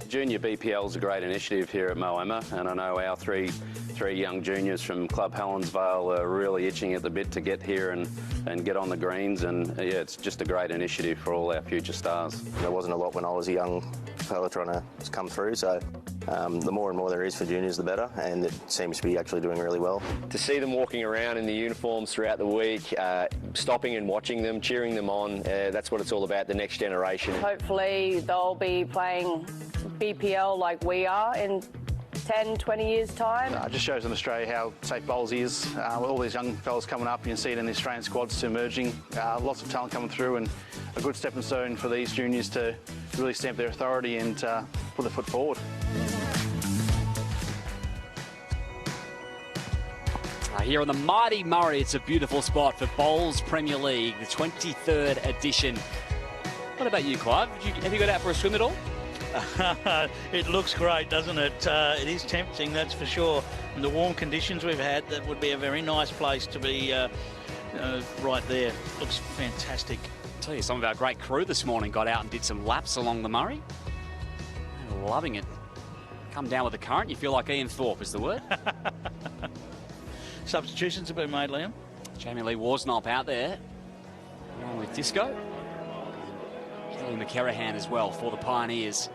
Junior BPL is a great initiative here at Moama, and I know our three young juniors from Club Helensvale are really itching at the bit to get here and get on the greens, and yeah, it's just a great initiative for all our future stars. There wasn't a lot when I was a young fella trying to come through, so the more and more there is for juniors, the better, and it seems to be actually doing really well. To see them walking around in the uniforms throughout the week, stopping and watching them, cheering them on, that's what it's all about, the next generation. Hopefully they'll be playing BPL like we are in 10, 20 years' time. It just shows in Australia how safe bowls is. With all these young fellas coming up, you can see it in the Australian squads emerging. Lots of talent coming through, and a good stepping stone for these juniors to really stamp their authority and put their foot forward. Here on the mighty Murray, it's a beautiful spot for Bowls Premier League, the 23rd edition. What about you, Clive? Have you got out for a swim at all? It looks great, doesn't it? It is tempting, that's for sure. And the warm conditions we've had, that would be a very nice place to be right there. Looks fantastic. I'll tell you, some of our great crew this morning got out and did some laps along the Murray. They're loving it. Come down with the current, you feel like Ian Thorpe is the word. Substitutions have been made, Liam. Jamie Lee Worsnop out there, along with Disco. Kelly McCarahan as well for the Pioneers.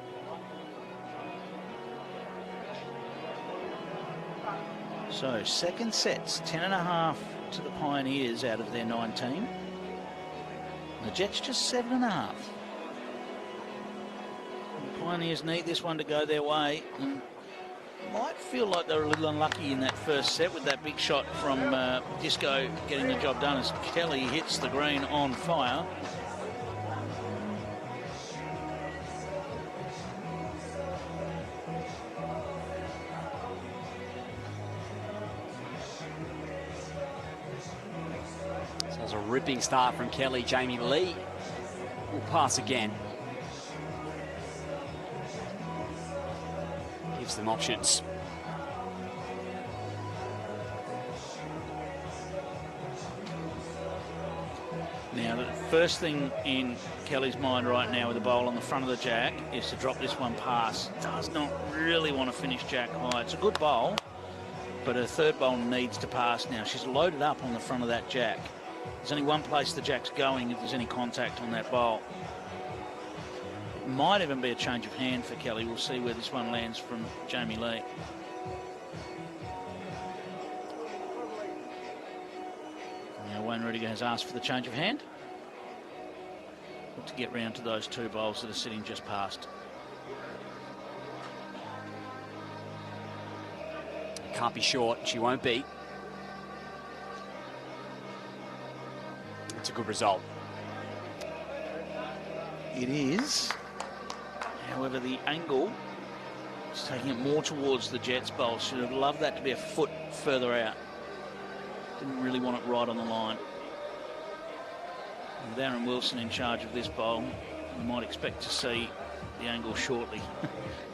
So, second sets, 10.5 to the Pioneers out of their 19. The Jets just 7.5. The Pioneers need this one to go their way. Might feel like they were a little unlucky in that first set with that big shot from Disco getting the job done as Kelly hits the green on fire. So it's a ripping start from Kelly. Jamie Lee will pass again. Gives them options. Now, the first thing in Kelly's mind right now with the bowl on the front of the jack is to drop this one past. Does not really want to finish jack high. It's a good bowl, but her third bowl needs to pass now. She's loaded up on the front of that jack. There's only one place the jack's going if there's any contact on that bowl. Might even be a change of hand for Kelly. We'll see where this one lands from Jamie Lee. Now Wayne Rudiger has asked for the change of hand. Look to get round to those two bowls that are sitting just past. Can't be short. She won't be. It's a good result. It is. However, the angle is taking it more towards the Jets bowl. Should have loved that to be a foot further out. Didn't really want it right on the line. With Aaron Wilson in charge of this bowl, you might expect to see the angle shortly.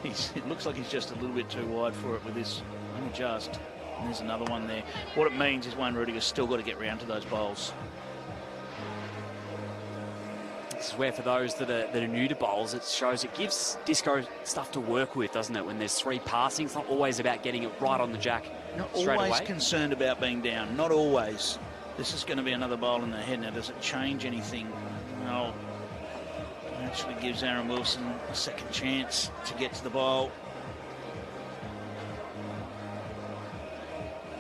It looks like he's just a little bit too wide for it with this, only just. And there's another one there. What it means is Wayne Rudiger's still got to get round to those bowls. This is where, for those that are new to bowls, it shows it gives Disco stuff to work with, doesn't it? When there's three passing, it's not always about getting it right on the jack. Not straight always away. Concerned about being down. Not always. This is going to be another bowl in the head. Now, does it change anything? No. It actually gives Aaron Wilson a second chance to get to the bowl.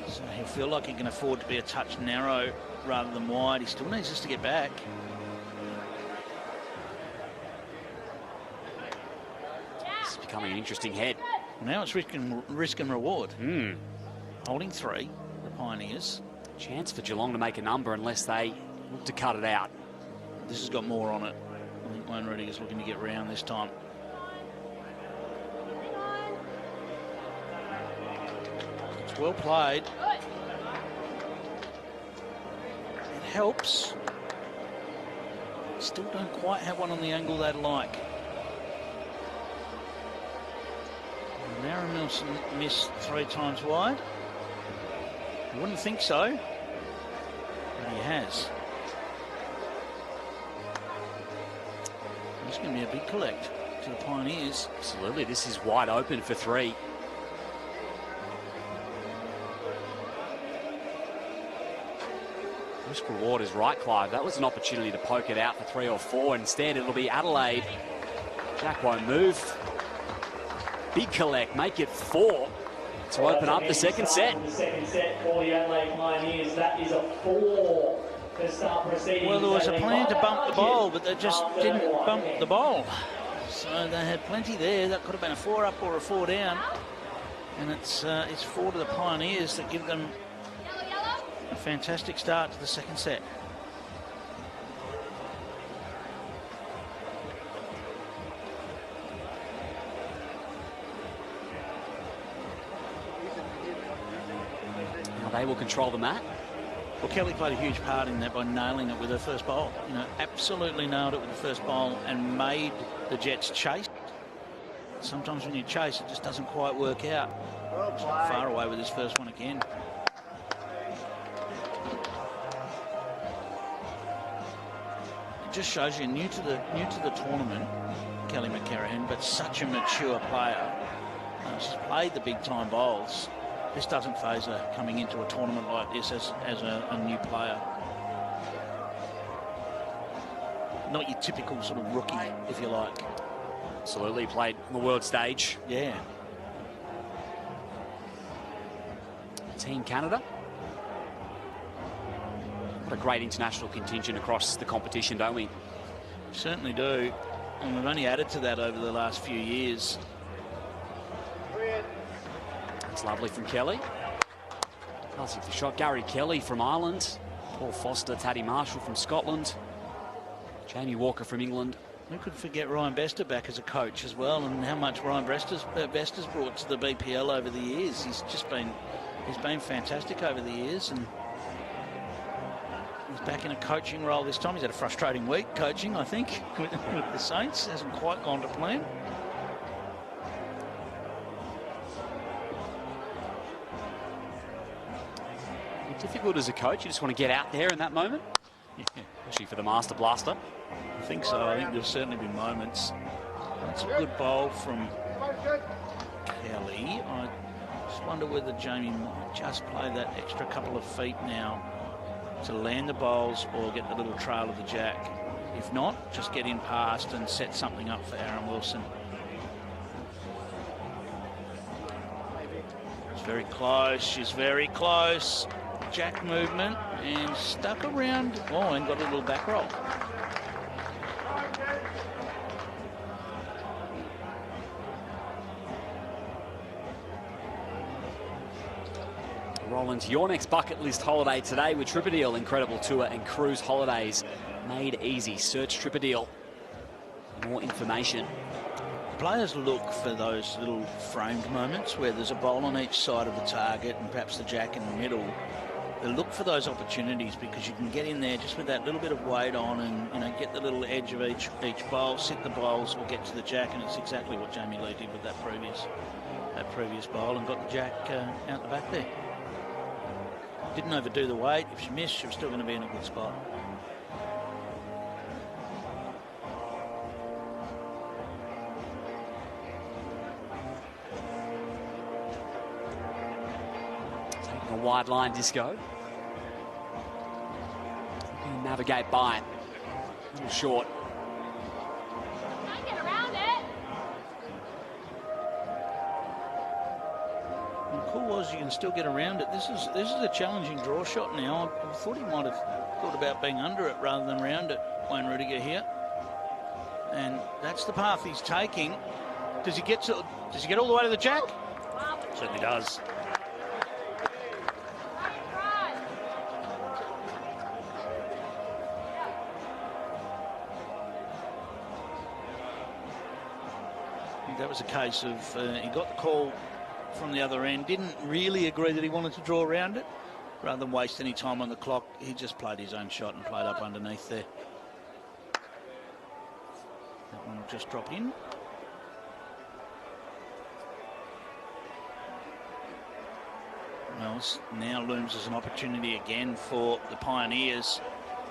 So he'll feel like he can afford to be a touch narrow rather than wide. He still needs us to get back. It's becoming an interesting head. Now it's risk and reward. Holding 3, the Pioneers. Chance for Geelong to make a number unless they look to cut it out. This has got more on it. I think Wayne Rudiger's looking to get round this time. It's well played. It helps. Still don't quite have one on the angle they'd like. And Aaron Wilson missed 3 times wide. I wouldn't think so. But he has. It's going to be a big collect to to the Pioneers. Absolutely, this is wide open for 3. Risk reward is right, Clive. That was an opportunity to poke it out for 3 or 4. Instead, it'll be Adelaide. Jack won't move. Big collect, make it 4 to open up the second set. The second set for the Adelaide Pioneers, that is a 4 to start proceedings. Well, there was a plan to bump the bowl, but they just didn't bump the bowl. So they had plenty there. That could have been a 4 up or a 4 down. And it's 4 to the Pioneers that give them a fantastic start to the second set. Now they will control the mat. Well, Kelly played a huge part in that by nailing it with her first bowl. You know, absolutely nailed it with the first bowl and made the Jets chase. Sometimes when you chase, it just doesn't quite work out. He's far away with his first one again. It just shows you new to the tournament, Kelly McCarrahan, but such a mature player. She's played the big time bowls. This doesn't phase her coming into a tournament like this as a new player. Not your typical sort of rookie, if you like. Absolutely, played on the world stage. Yeah. Team Canada. What a great international contingent across the competition, don't we? Certainly do. And we've only added to that over the last few years. It's lovely from Kelly. Passing the shot. Gary Kelly from Ireland. Paul Foster, Taddy Marshall from Scotland. Jamie Walker from England. We could forget Ryan Bester back as a coach as well, and how much Ryan Bester's brought to the BPL over the years. He's been fantastic over the years, and he's back in a coaching role this time. He's had a frustrating week coaching, I think, with the Saints. Hasn't quite gone to plan. Difficult as a coach. You just want to get out there in that moment. Yeah, especially for the Master Blaster. I think so. I think there'll certainly be moments. That's a good bowl from Kelly. I just wonder whether Jamie might just play that extra couple of feet now to land the bowls or get the little trail of the jack. If not, just get in past and set something up for Aaron Wilson. It's very close. She's very close. Jack movement and stuck around. Oh, and got a little back roll. Rollins, your next bucket list holiday today with Tripadil. Incredible tour and cruise holidays made easy. Search Tripadil for more information. Players look for those little framed moments where there's a bowl on each side of the target and perhaps the jack in the middle. They look for those opportunities because you can get in there just with that little bit of weight on and get the little edge of each bowl, sit the bowls or get to the jack, and it's exactly what Jamie Lee did with that previous bowl and got the jack out the back there. Didn't overdo the weight. If she missed, she was still going to be in a good spot. Taking a wide line disco. Navigate by it. A little short. Can't get around it. And the cool was you can still get around it. This is a challenging draw shot now. I thought he might have thought about being under it rather than around it, Wayne Rudiger here. And that's the path he's taking. Does he get all the way to the jack? Certainly does. That was a case of he got the call from the other end, didn't really agree that he wanted to draw around it. Rather than waste any time on the clock, he just played his own shot and played up underneath there. That one will just drop in. Well, this now looms as an opportunity again for the Pioneers.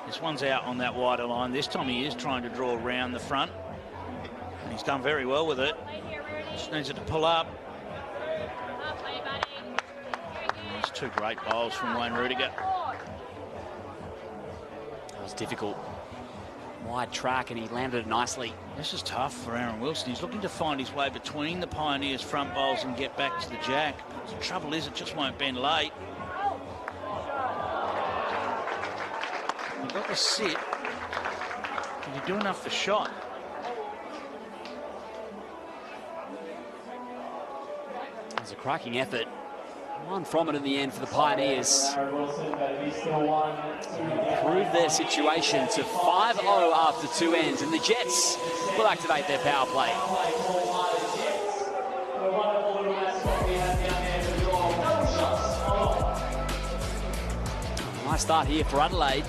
This one's out on that wider line. This time he is trying to draw around the front. He's done very well with it. Just needs it to pull up. There's two great bowls from Wayne Rudiger. That was difficult. Wide track, and he landed it nicely. This is tough for Aaron Wilson. He's looking to find his way between the Pioneers' front bowls and get back to the jack. But the trouble is, it just won't bend late. You've got to sit. Can you do enough for shot? It was a cracking effort. One from it in the end for the Pioneers. Improve their situation to 5-0 after 2 ends, and the Jets will activate their power play. Nice start here for Adelaide.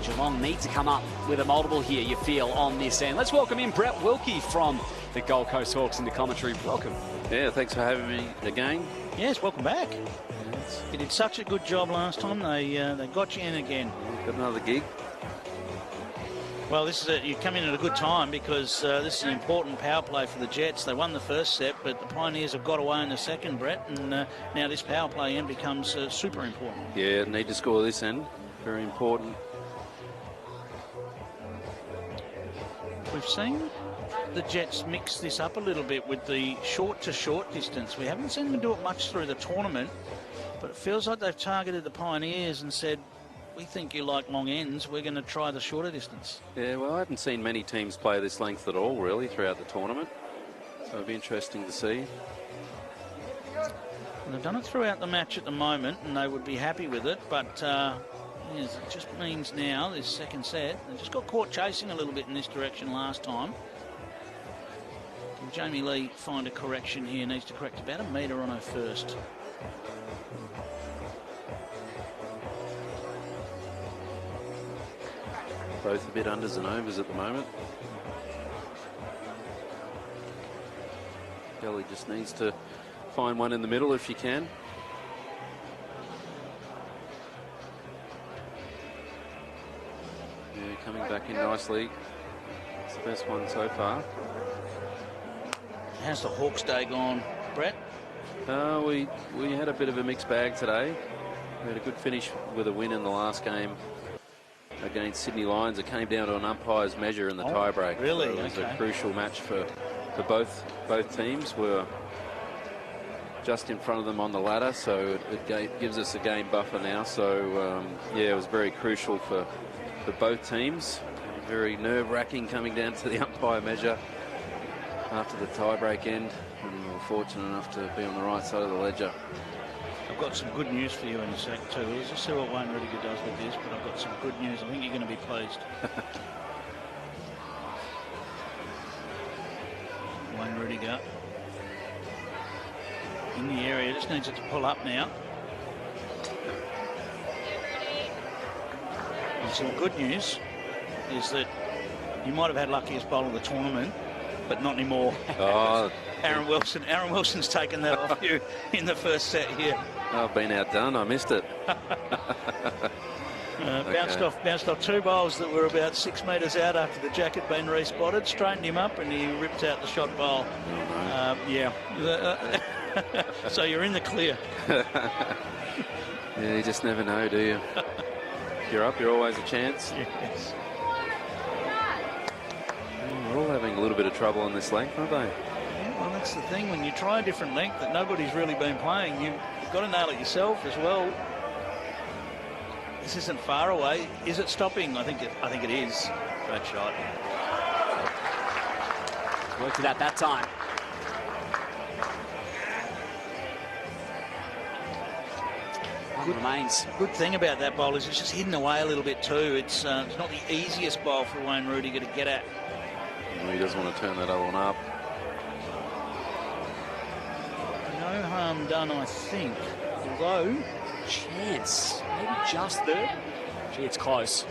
Geelong need to come up with a multiple here, you feel, on this end. Let's welcome in Brett Wilkie from the Gold Coast Hawks into commentary. Welcome. Yeah, thanks for having me again. Yes, welcome back. You did such a good job last time. They got you in again. Got another gig. Well, this is you come in at a good time because this is an important power play for the Jets. They won the first set, but the Pioneers have got away in the second, Brett, and now this power play end becomes super important. Yeah, need to score this end. Very important. We've seen the Jets mix this up a little bit with the short-to-short distance. We haven't seen them do it much through the tournament, but it feels like they've targeted the Pioneers and said, we think you like long ends, we're going to try the shorter distance. Yeah, well, I haven't seen many teams play this length at all, really, throughout the tournament. So it'll be interesting to see. And they've done it throughout the match at the moment, and they would be happy with it, but yes, it just means now, this second set, they just got caught chasing a little bit in this direction last time. Can Jamie Lee find a correction here? Needs to correct about a metre on her first. Both a bit unders and overs at the moment. Kelly just needs to find one in the middle if she can. Yeah, coming back in nicely. It's the best one so far. How's the Hawks day gone, Brett? We had a bit of a mixed bag today. We had a good finish with a win in the last game against Sydney Lions. It came down to an umpire's measure in the tiebreak. Really? So it was a crucial match for both teams. We're just in front of them on the ladder, so it gives us a game buffer now. So yeah, it was very crucial for both teams. Very nerve-wracking coming down to the umpire measure after the tiebreak end, and we were fortunate enough to be on the right side of the ledger. I've got some good news for you in a sec too. Let's just see what Wayne Rudiger does with this, but I've got some good news. I think you're going to be pleased. Wayne Rudiger in the area, just needs it to pull up now. And some good news is that you might have had luckiest bowl of the tournament, but not anymore. Oh. Aaron Wilson's taken that off you in the first set here. I've been outdone. I missed it. Bounced off two bowls that were about 6 metres out after the jack had been respotted, straightened him up, and he ripped out the shot bowl. Yeah. So you're in the clear. Yeah, you just never know, do you? If you're up, you're always a chance. Yes. We're all having a little bit of trouble on this length, aren't they? Yeah, well, that's the thing. When you try a different length that nobody's really been playing, you've got to nail it yourself as well. This isn't far away. Is it stopping? I think it is. Great shot. Worked it out that time. Good remains. Good thing about that bowl is it's just hidden away a little bit too. It's not the easiest bowl for Wayne Rudiger to get at. He doesn't want to turn that other one up. No harm done, I think. Although, chance, maybe just there. Gee, it's close.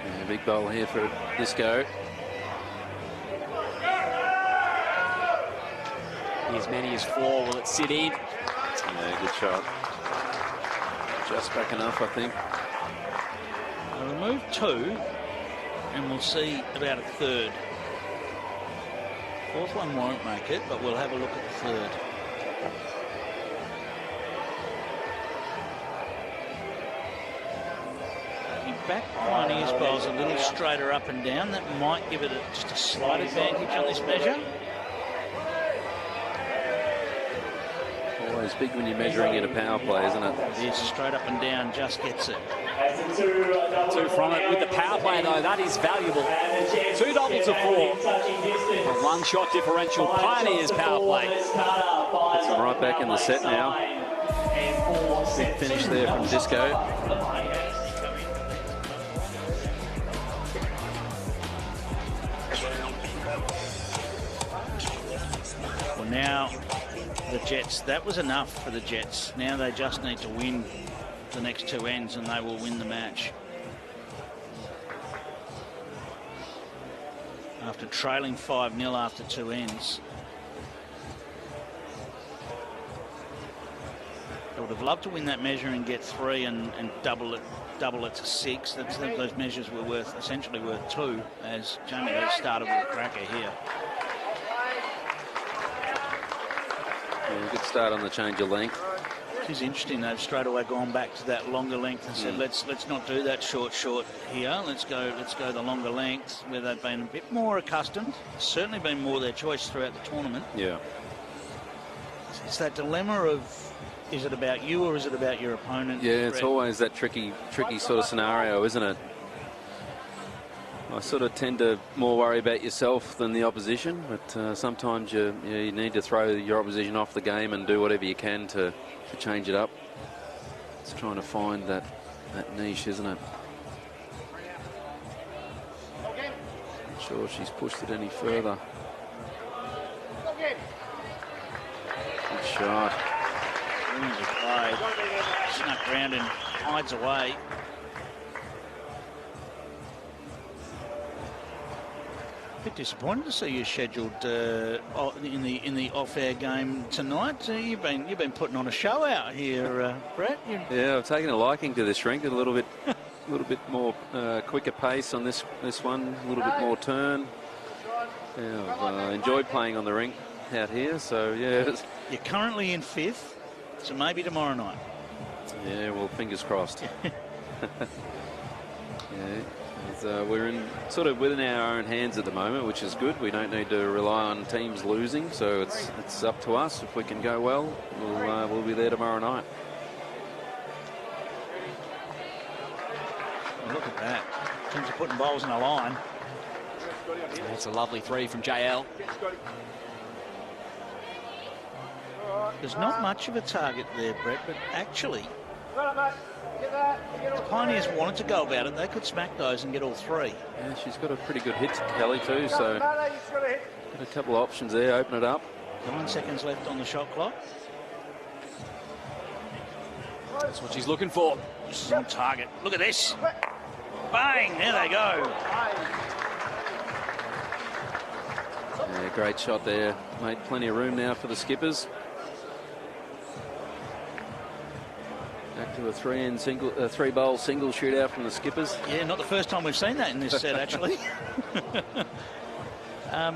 Yeah, big bowl here for Disco. As many as 4. Will it sit in? Yeah, good shot. Just back enough, I think. I'll remove 2, and we'll see about a third. Fourth one won't make it, but we'll have a look at the third. Back Pioneers bowls a little straighter up and down. That might give it just a slight advantage on this measure. Always big when you're measuring in a power play, isn't it? Yes, straight up and down, just gets it. 2 from it. With the power play, though, that is valuable. 2 doubles to 4. A 1-shot differential. Pioneers power play. Puts them right back in the set now. Big finish there from Disco. Well, now the Jets, that was enough for the Jets. Now they just need to win the next 2 ends and they will win the match. After trailing 5-0 after 2 ends. They would have loved to win that measure and get 3 and double it to 6. Those measures were essentially worth 2, as Jamie Lee started with a cracker here. Yeah, good start on the change of length. It is interesting. They've straight away gone back to that longer length and said, let's not do that short here. Let's go the longer length, where they've been a bit more accustomed. Certainly been more their choice throughout the tournament. Yeah. It's that dilemma of, is it about you or is it about your opponent? Yeah, it's always that tricky sort of scenario, isn't it? I sort of tend to more worry about yourself than the opposition, but sometimes you need to throw your opposition off the game and do whatever you can to change it up. It's trying to find that niche, isn't it? Not sure if she's pushed it any further. Good shot. Brilliantly played. Snuck round and hides away. A bit disappointed to see you scheduled in the off-air game tonight. You've been putting on a show out here, Brett. Yeah, I've taken a liking to this rink. A little bit more quicker pace on this one. A little bit more turn. Yeah, I've enjoyed playing on the rink out here. So yeah, you're currently in 5th, so maybe tomorrow night. Yeah, well, fingers crossed. Yeah. We're sort of within our own hands at the moment, which is good. We don't need to rely on teams losing, so it's up to us. If we can go well, we'll be there tomorrow night. Well, look at that. In terms of putting bowls in a line. That's a lovely 3 from JL. There's not much of a target there, Brett, but actually, the Pioneers wanted to go about it. They could smack those and get all 3. Yeah, she's got a pretty good hit to Kelly too, so got a couple of options there. Open it up. 9 seconds left on the shot clock. That's what she's looking for. This is on target. Look at this. Bang! There they go. Yeah, great shot there. Made plenty of room now for the skippers. Back to a 3-bowl single shootout from the skippers. Yeah, not the first time we've seen that in this set, actually. A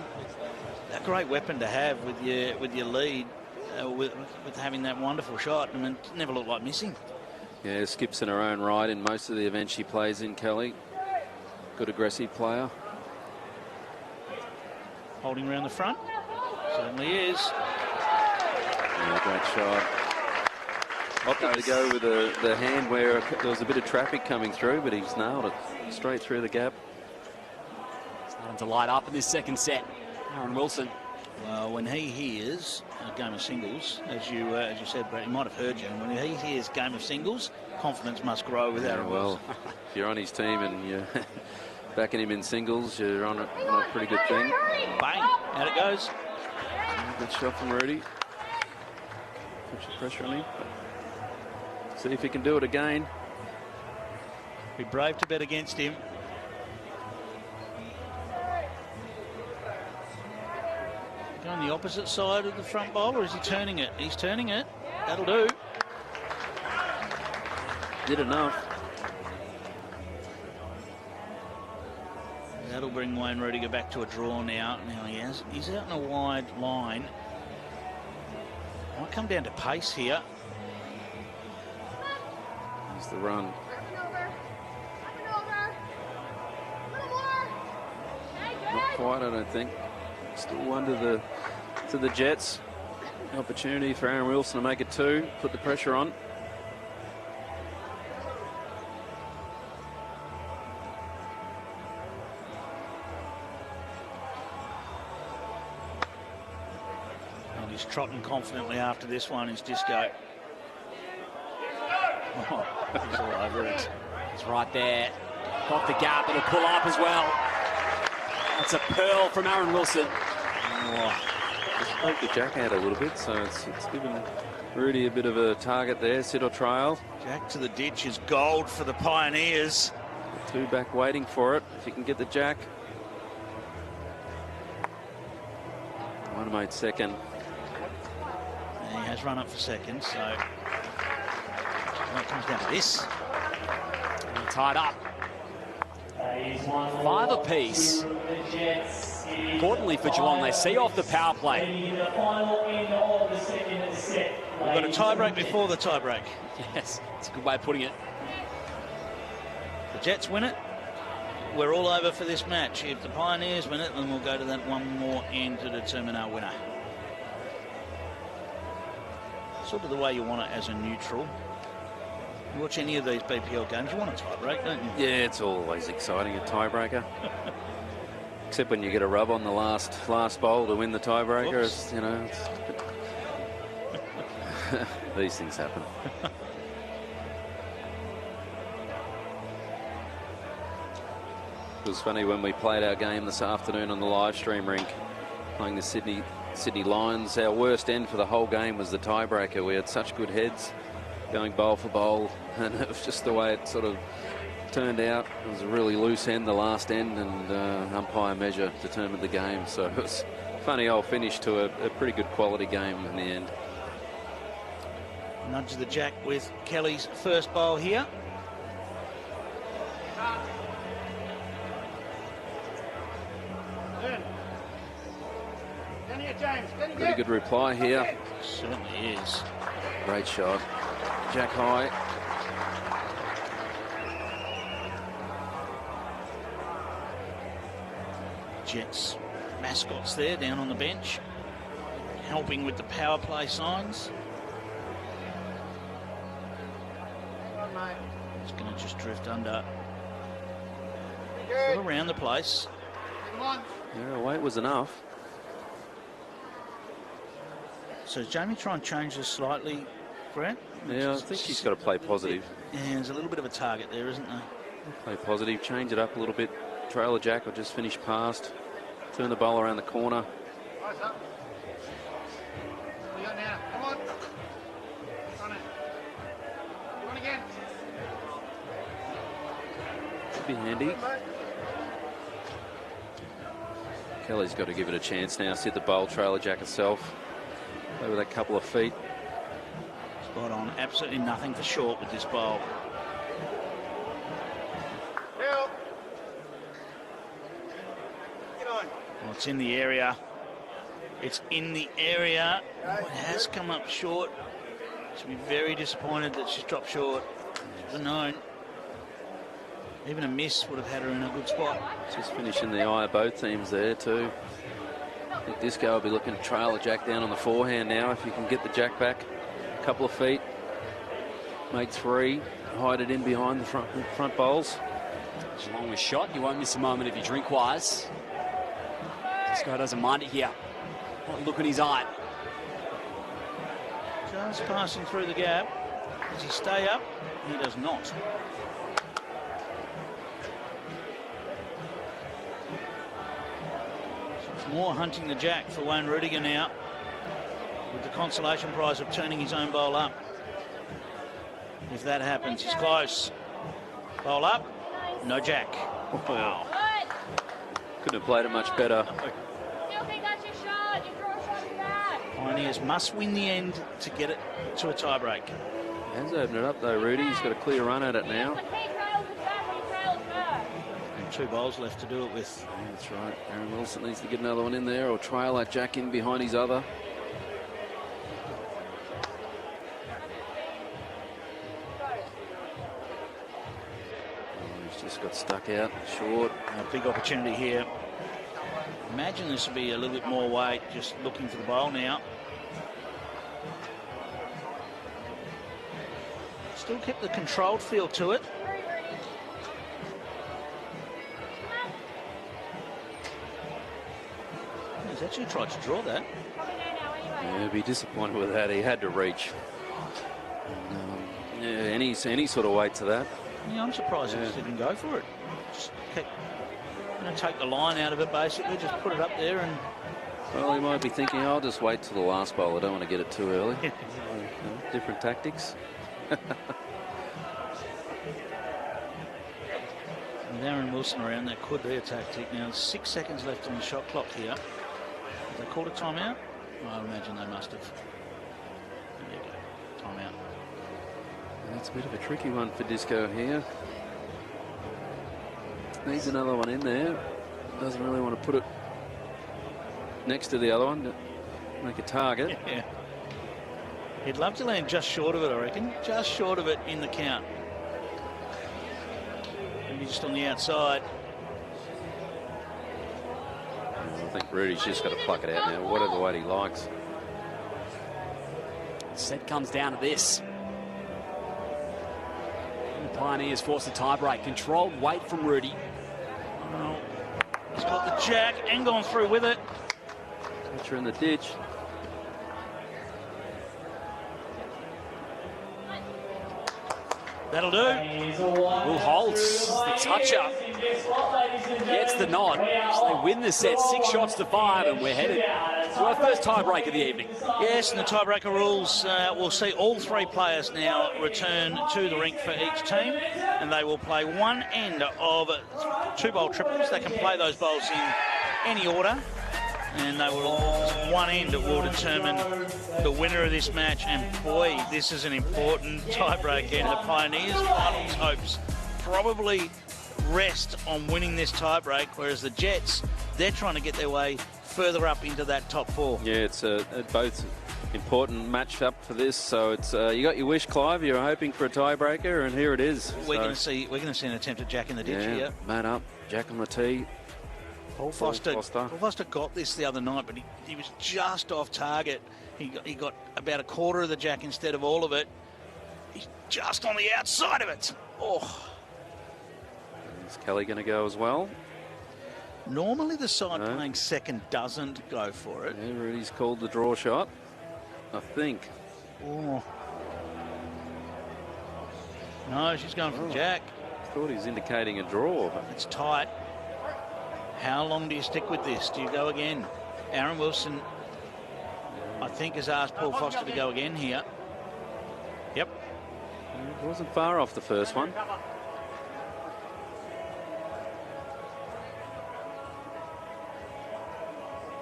great weapon to have with your lead, with having that wonderful shot. I mean, it never looked like missing. Yeah, skips in her own right in most of the events she plays in, Kelly. Good aggressive player. Holding around the front. Certainly is. Yeah, great shot. Opted to go with the hand where there was a bit of traffic coming through, but he's nailed it straight through the gap. Starting to light up in this second set. Aaron Wilson. Well, when he hears a game of singles, as you said, Brett, he might have heard you. And when he hears game of singles, confidence must grow with Aaron Wilson. Well, if you're on his team and you're backing him in singles, you're on a pretty good thing. Bang! Out it goes. Good shot from Rudy. Put your pressure on him. See if he can do it again. Be brave to bet against him. Go on the opposite side of the front bowl, or is he turning it? He's turning it. That'll do. did enough. That'll bring Wayne Rudiger back to a draw now. Now he's out in a wide line. Might come down to pace here. Here's the run. Not quite, I don't think. Still one to the Jets. Opportunity for Aaron Wilson to make it 2. Put the pressure on. And he's trotting confidently after this one, is Disco. Oh, he's all over it. He's right there. Got the gap, it'll pull up as well. That's a pearl from Aaron Wilson. Oh, just broke the jack out a little bit, so it's given Rudy a bit of a target there. Sit or trail. Jack to the ditch is gold for the Pioneers. 2 back waiting for it. If you can get the jack. One made second. And he has run up for second, so when it comes down to this. And tied up. 5 apiece. Importantly for Geelong, they see off the power play. We've got a tie break before the tie break. Yes, it's a good way of putting it. The Jets win it. We're all over for this match. If the Pioneers win it, then we'll go to that one more end to determine our winner. Sort of the way you want it as a neutral. You watch any of these BPL games, you want a tie break, don't you? Yeah, it's always exciting, a tiebreaker. Except when you get a rub on the last bowl to win the tiebreaker. You know, these things happen. It was funny when we played our game this afternoon on the live stream rink, playing the Sydney Lions. Our worst end for the whole game was the tiebreaker. We had such good heads going bowl for bowl, and it was just the way it sort of turned out. It was a really loose end, the last end, and umpire measure determined the game. So it was a funny old finish to a pretty good quality game in the end. Nudge the jack with Kelly's first bowl here. Pretty good reply here. Certainly is. Great shot. Jack high. Jets mascots there down on the bench, helping with the power play signs. It's going to just drift under. All around the place. Yeah, weight was enough. So does Jamie try and change this slightly, Brent? Yeah, I think she's got to play positive. Yeah, there's a little bit of a target there, isn't there? Play positive, change it up a little bit. Trailer jack or just finish past. Turn the bowl around the corner. Could be handy. Kelly's got to give it a chance now. Sit the bowl, trailer jack herself. Play with that couple of feet. Spot on. Absolutely nothing for short with this bowl. Well, it's in the area. It's in the area. Oh, it has come up short. She'll be very disappointed that she's dropped short. Should have known. Even a miss would have had her in a good spot. Just finishing the eye of both teams there too. I think Disco will be looking to trail a jack down on the forehand now. If you can get the jack back a couple of feet, make 3, hide it in behind the front bowls. Geelong was shot. You won't miss a moment if you drink wise. Disco doesn't mind it here. Look in his eye. Just passing through the gap. Does he stay up? He does not. It's more hunting the jack for Wayne Rudiger now, with the consolation prize of turning his own bowl up. If that happens, he's close. Bowl up, no jack. Wow. Couldn't have played it much better. Still think that's your shot. You throw a shot in that. Pioneers must win the end to get it to a tiebreak. He has opened it up though, Rudy. He's got a clear run at it now. And 2 bowls left to do it with. Yeah, that's right. Aaron Wilson needs to get another one in there or trail that Jack in behind his other. He's just got stuck out short. A big opportunity here. Imagine this would be a little bit more weight, just looking for the bowl now. Still kept the controlled feel to it. He's actually tried to draw that. Yeah, be disappointed with that. He had to reach. And, yeah, any sort of weight to that. Yeah, I'm surprised he just didn't go for it. Just kept, take the line out of it, basically. Just put it up there and... Well, he might be thinking, I'll just wait till the last bowl. I don't want to get it too early. Different tactics. With Aaron Wilson around, that could be a tactic. Now, 6 seconds left on the shot clock here. Have they called a timeout? I imagine they must have. There you go. Timeout. That's a bit of a tricky one for Disco here. Needs another one in there. Doesn't really want to put it next to the other one to make a target. Yeah. He'd love to land just short of it, I reckon. Just short of it in the count. Maybe just on the outside. I think Rudy's just got to pluck it out now, whatever weight he likes. Set comes down to this. The Pioneers force a tie-break. Controlled weight from Rudy. Oh, he's got the jack and gone through with it. Catcher in the ditch. That'll do. Will Holtz, the touch-up, gets the nod. So they win the set, 6 shots to 5, and we're headed to our first tie-break of the evening. Yes, and the tiebreaker rules will see all 3 players now return to the rink for each team, and they will play one end of 2 bowl triples. They can play those bowls in any order, and they will one end will determine the winner of this match. And boy, this is an important tiebreak here. The Pioneers' finals hopes probably rest on winning this tiebreak, whereas the Jets, they're trying to get their way further up into that top 4. Yeah, it's both important match up for this. So it's you got your wish, Clive. You're hoping for a tiebreaker, and here it is. We're going to see an attempt at Jack in the ditch here. Man up, Jack on the tee. Paul Foster got this the other night, but he was just off target. He got about a quarter of the jack instead of all of it. He's just on the outside of it. Oh. Is Kelly going to go as well? Normally the side playing second doesn't go for it. Yeah, Rudy's called the draw shot, I think. Oh. No, she's going for Jack. I thought he was indicating a draw. But it's tight. How long do you stick with this? Do you go again? Aaron Wilson, I think, has asked Paul Foster to go again here. Yep. It wasn't far off the first one.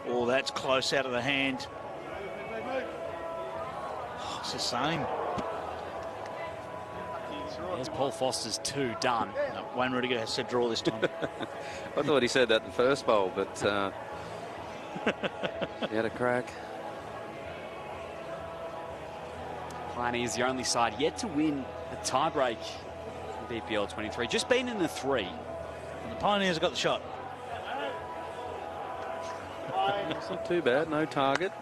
Oh, that's close out of the hand. Oh, it's the same. There's Paul Foster's 2 done. No, Wayne Rudiger has said draw this time. I thought he said that in the first bowl, but he had a crack. Pioneers the only side yet to win a tiebreak in BPL 23. Just been in the 3. And the Pioneers have got the shot. It's not too bad, no target.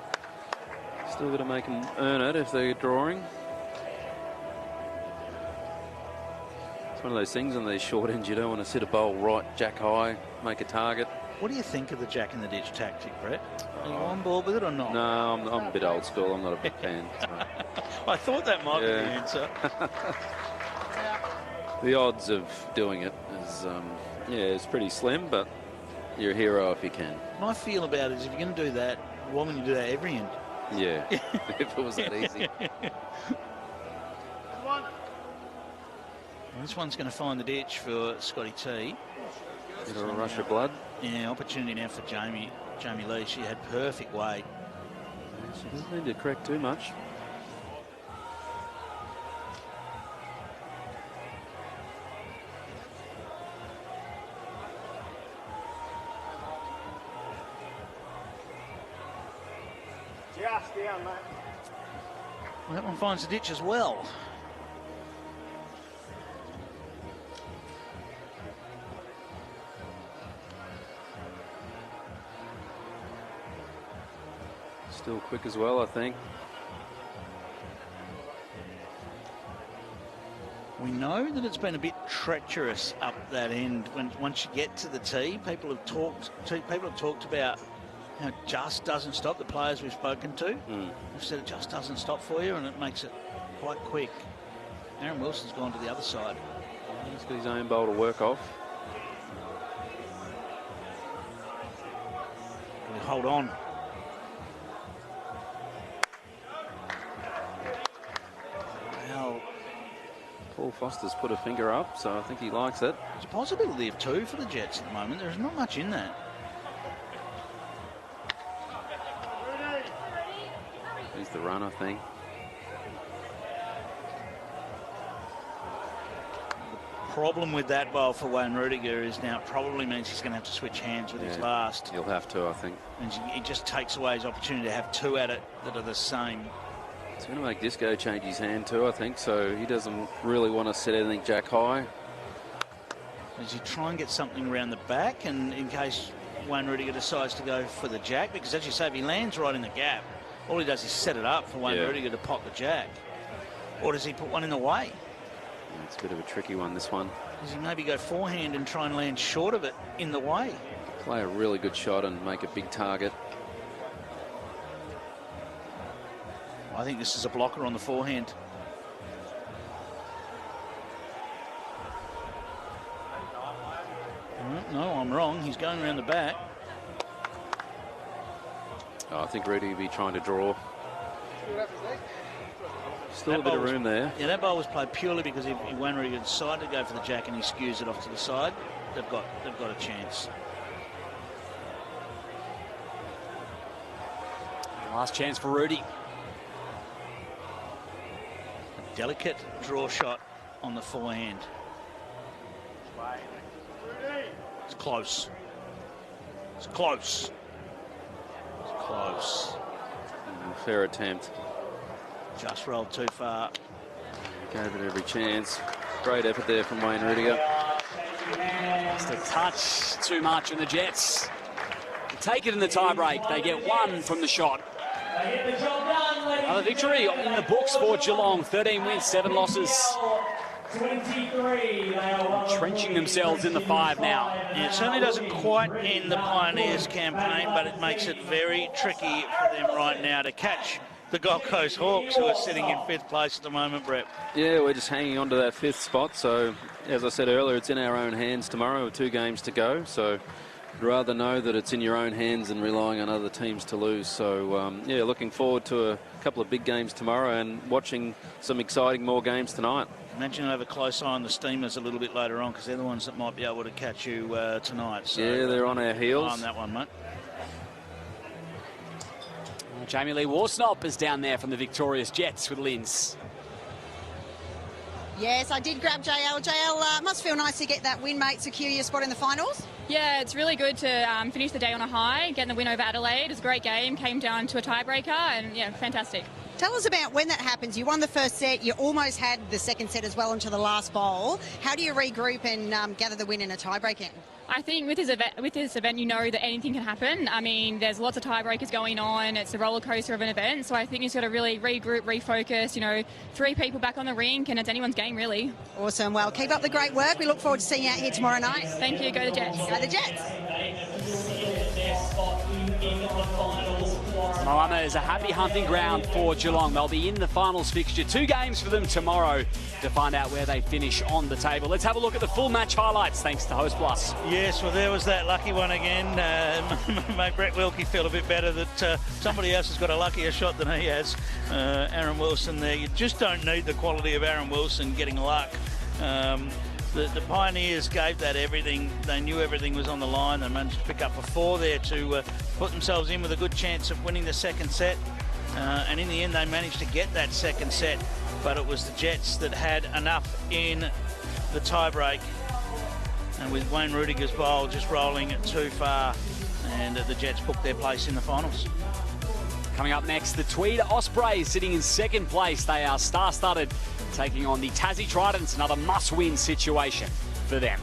Still got to make them earn it if they're drawing. It's one of those things on these short ends, you don't want to sit a bowl right jack high, make a target. What do you think of the jack in the ditch tactic, Brett? Are you on board with it or not? No, I'm a bit old school. I'm not a big fan. So. I thought that might be the answer. The odds of doing it is, it's pretty slim, but you're a hero if you can. My feel about it is if you're going to do that, why wouldn't you do that every end? Yeah, if it was that easy. This one's going to find the ditch for Scotty T. Bit of a rush of blood. Yeah, opportunity now for Jamie Lee. She had perfect weight. She doesn't need to correct too much. Well, that one finds the ditch as well. Still quick as well, I think. We know that it's been a bit treacherous up that end. Once you get to the tee, people have talked about how it just doesn't stop. The players we've spoken to have said it just doesn't stop for you, and it makes it quite quick. Aaron Wilson's gone to the other side. He's got his own bowl to work off. We'll hold on. Well, Paul Foster's put a finger up, so I think he likes it. there's a possibility of 2 for the Jets at the moment. There's not much in that. He's the run, I think. Problem with that bowl for Wayne Rudiger is now it probably means he's going to have to switch hands with his last. He'll have to, I think. And it just takes away his opportunity to have 2 at it that are the same. He's going to make Disco change his hand too, I think, so he doesn't really want to set anything jack high. Does he try and get something around the back, and in case Wayne Rudiger decides to go for the jack? Because as you say, if he lands right in the gap, all he does is set it up for Wayne Rudiger to pot the jack. Or does he put one in the way? It's a bit of a tricky one, this one. Does he maybe go forehand and try and land short of it in the way? Play a really good shot and make a big target. I think this is a blocker on the forehand. No, I'm wrong. He's going around the back. Oh, I think Rudy will be trying to draw. Still a bit of room there. Yeah, that ball was played purely because if Wayne Rudiger decided to go for the jack and he skews it off to the side, they've got a chance. Last chance for Rudy. A delicate draw shot on the forehand. It's close. It's close. It's close. Fair attempt. Just rolled too far. Gave it every chance. Great effort there from Wayne Rudiger. Just a touch too much in the Jets. Take it in the tie-break. They get 1 from the shot. Another victory in the books for Geelong. 13 wins, 7 losses. 23. Entrenching themselves in the 5 now. Yeah, it certainly doesn't quite end the Pioneers campaign, but it makes it very tricky for them right now to catch the Gold Coast Hawks, who are sitting in 5th place at the moment, Brett. Yeah, we're just hanging on to that 5th spot. So, as I said earlier, it's in our own hands tomorrow with 2 games to go. So, I'd rather know that it's in your own hands than relying on other teams to lose. So, yeah, looking forward to a couple of big games tomorrow and watching some exciting more games tonight. Imagine you'll have a close eye on the Steamers a little bit later on, because they're the ones that might be able to catch you tonight. So, yeah, they're on our heels. On that one, mate. Jamie Lee Warsnop is down there from the victorious Jets with Linz. Yes, I did grab JL. JL, must feel nice to get that win, mate, secure your spot in the finals. Yeah, it's really good to finish the day on a high, getting the win over Adelaide. It was a great game, came down to a tiebreaker, and yeah, fantastic. Tell us about when that happens. You won the first set, you almost had the second set as well into the last bowl. How do you regroup and gather the win in a tiebreaking? I think with this event, you know that anything can happen. I mean, there's lots of tiebreakers going on. It's a roller coaster of an event. So I think you sort of really regroup, refocus, you know, 3 people back on the rink, and it's anyone's game, really. Awesome. Well, keep up the great work. We look forward to seeing you out here tomorrow night. Thank you. Go the Jets. Go the Jets. Moama is a happy hunting ground for Geelong. They'll be in the finals fixture. 2 games for them tomorrow to find out where they finish on the table. Let's have a look at the full match highlights thanks to Host Plus. Yes, well, there was that lucky one again. Made Brett Wilkie feel a bit better that somebody else has got a luckier shot than he has. Aaron Wilson there. You just don't need the quality of Aaron Wilson getting luck. The Pioneers gave that everything. They knew everything was on the line. They managed to pick up a 4 there to put themselves in with a good chance of winning the second set. And in the end, they managed to get that second set. But it was the Jets that had enough in the tiebreak. And with Wayne Rudiger's bowl just rolling it too far, and the Jets booked their place in the finals. Coming up next, the Tweed Ospreys sitting in second place. They are star-studded, taking on the Tassie Tridents, another must-win situation for them.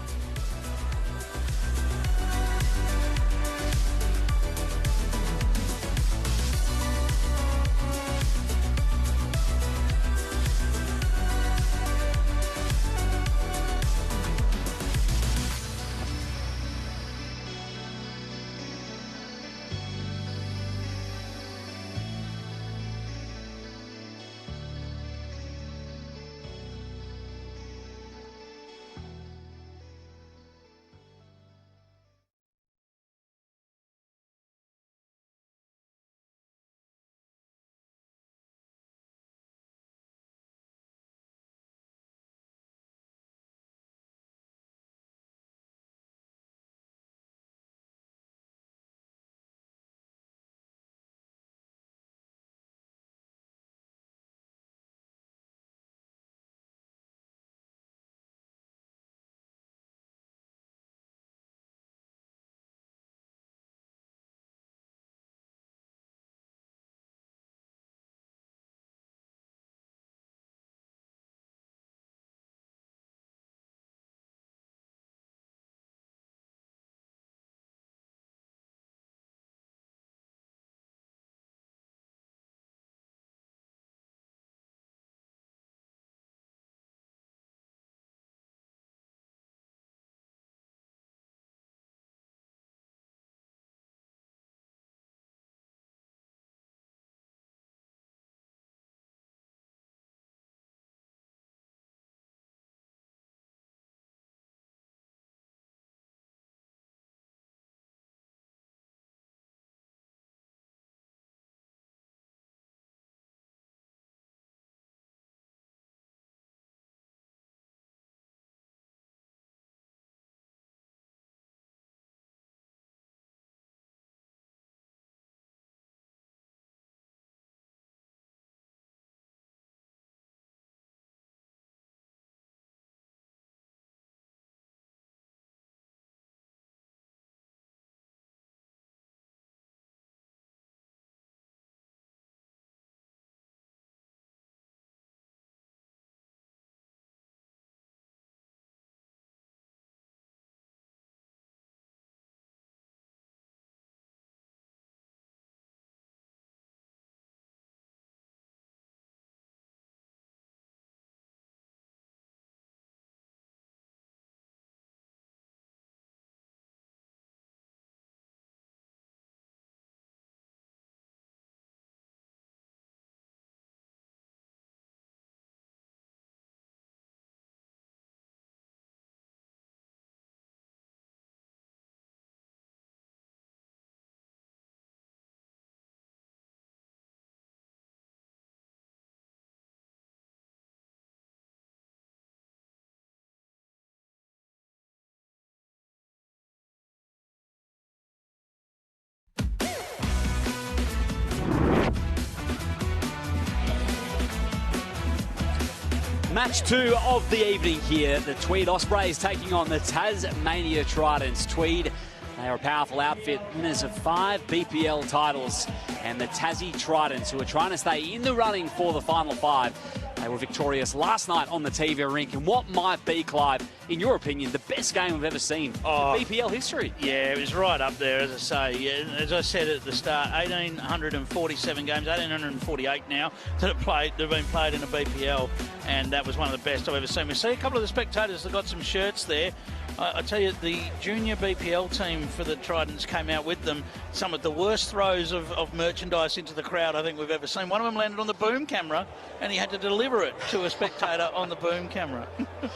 Match 2 of the evening here. The Tweed Ospreys taking on the Tasmania Tridents. Tweed, they are a powerful outfit, winners of 5 BPL titles. And the Tassie Tridents, who are trying to stay in the running for the final 5. They were victorious last night on the TV rink. And what might be, Clive, in your opinion, the best game we've ever seen in BPL history? Yeah, it was right up there, as I say. Yeah, as I said at the start, 1,847 games, 1,848 now that have been played in a BPL, and that was one of the best I've ever seen. We see a couple of the spectators that got some shirts there. I tell you, the junior BPL team for the Tridents came out with them. Some of the worst throws of merchandise into the crowd I think we've ever seen. One of them landed on the boom camera, and he had to deliver it to a spectator on the boom camera.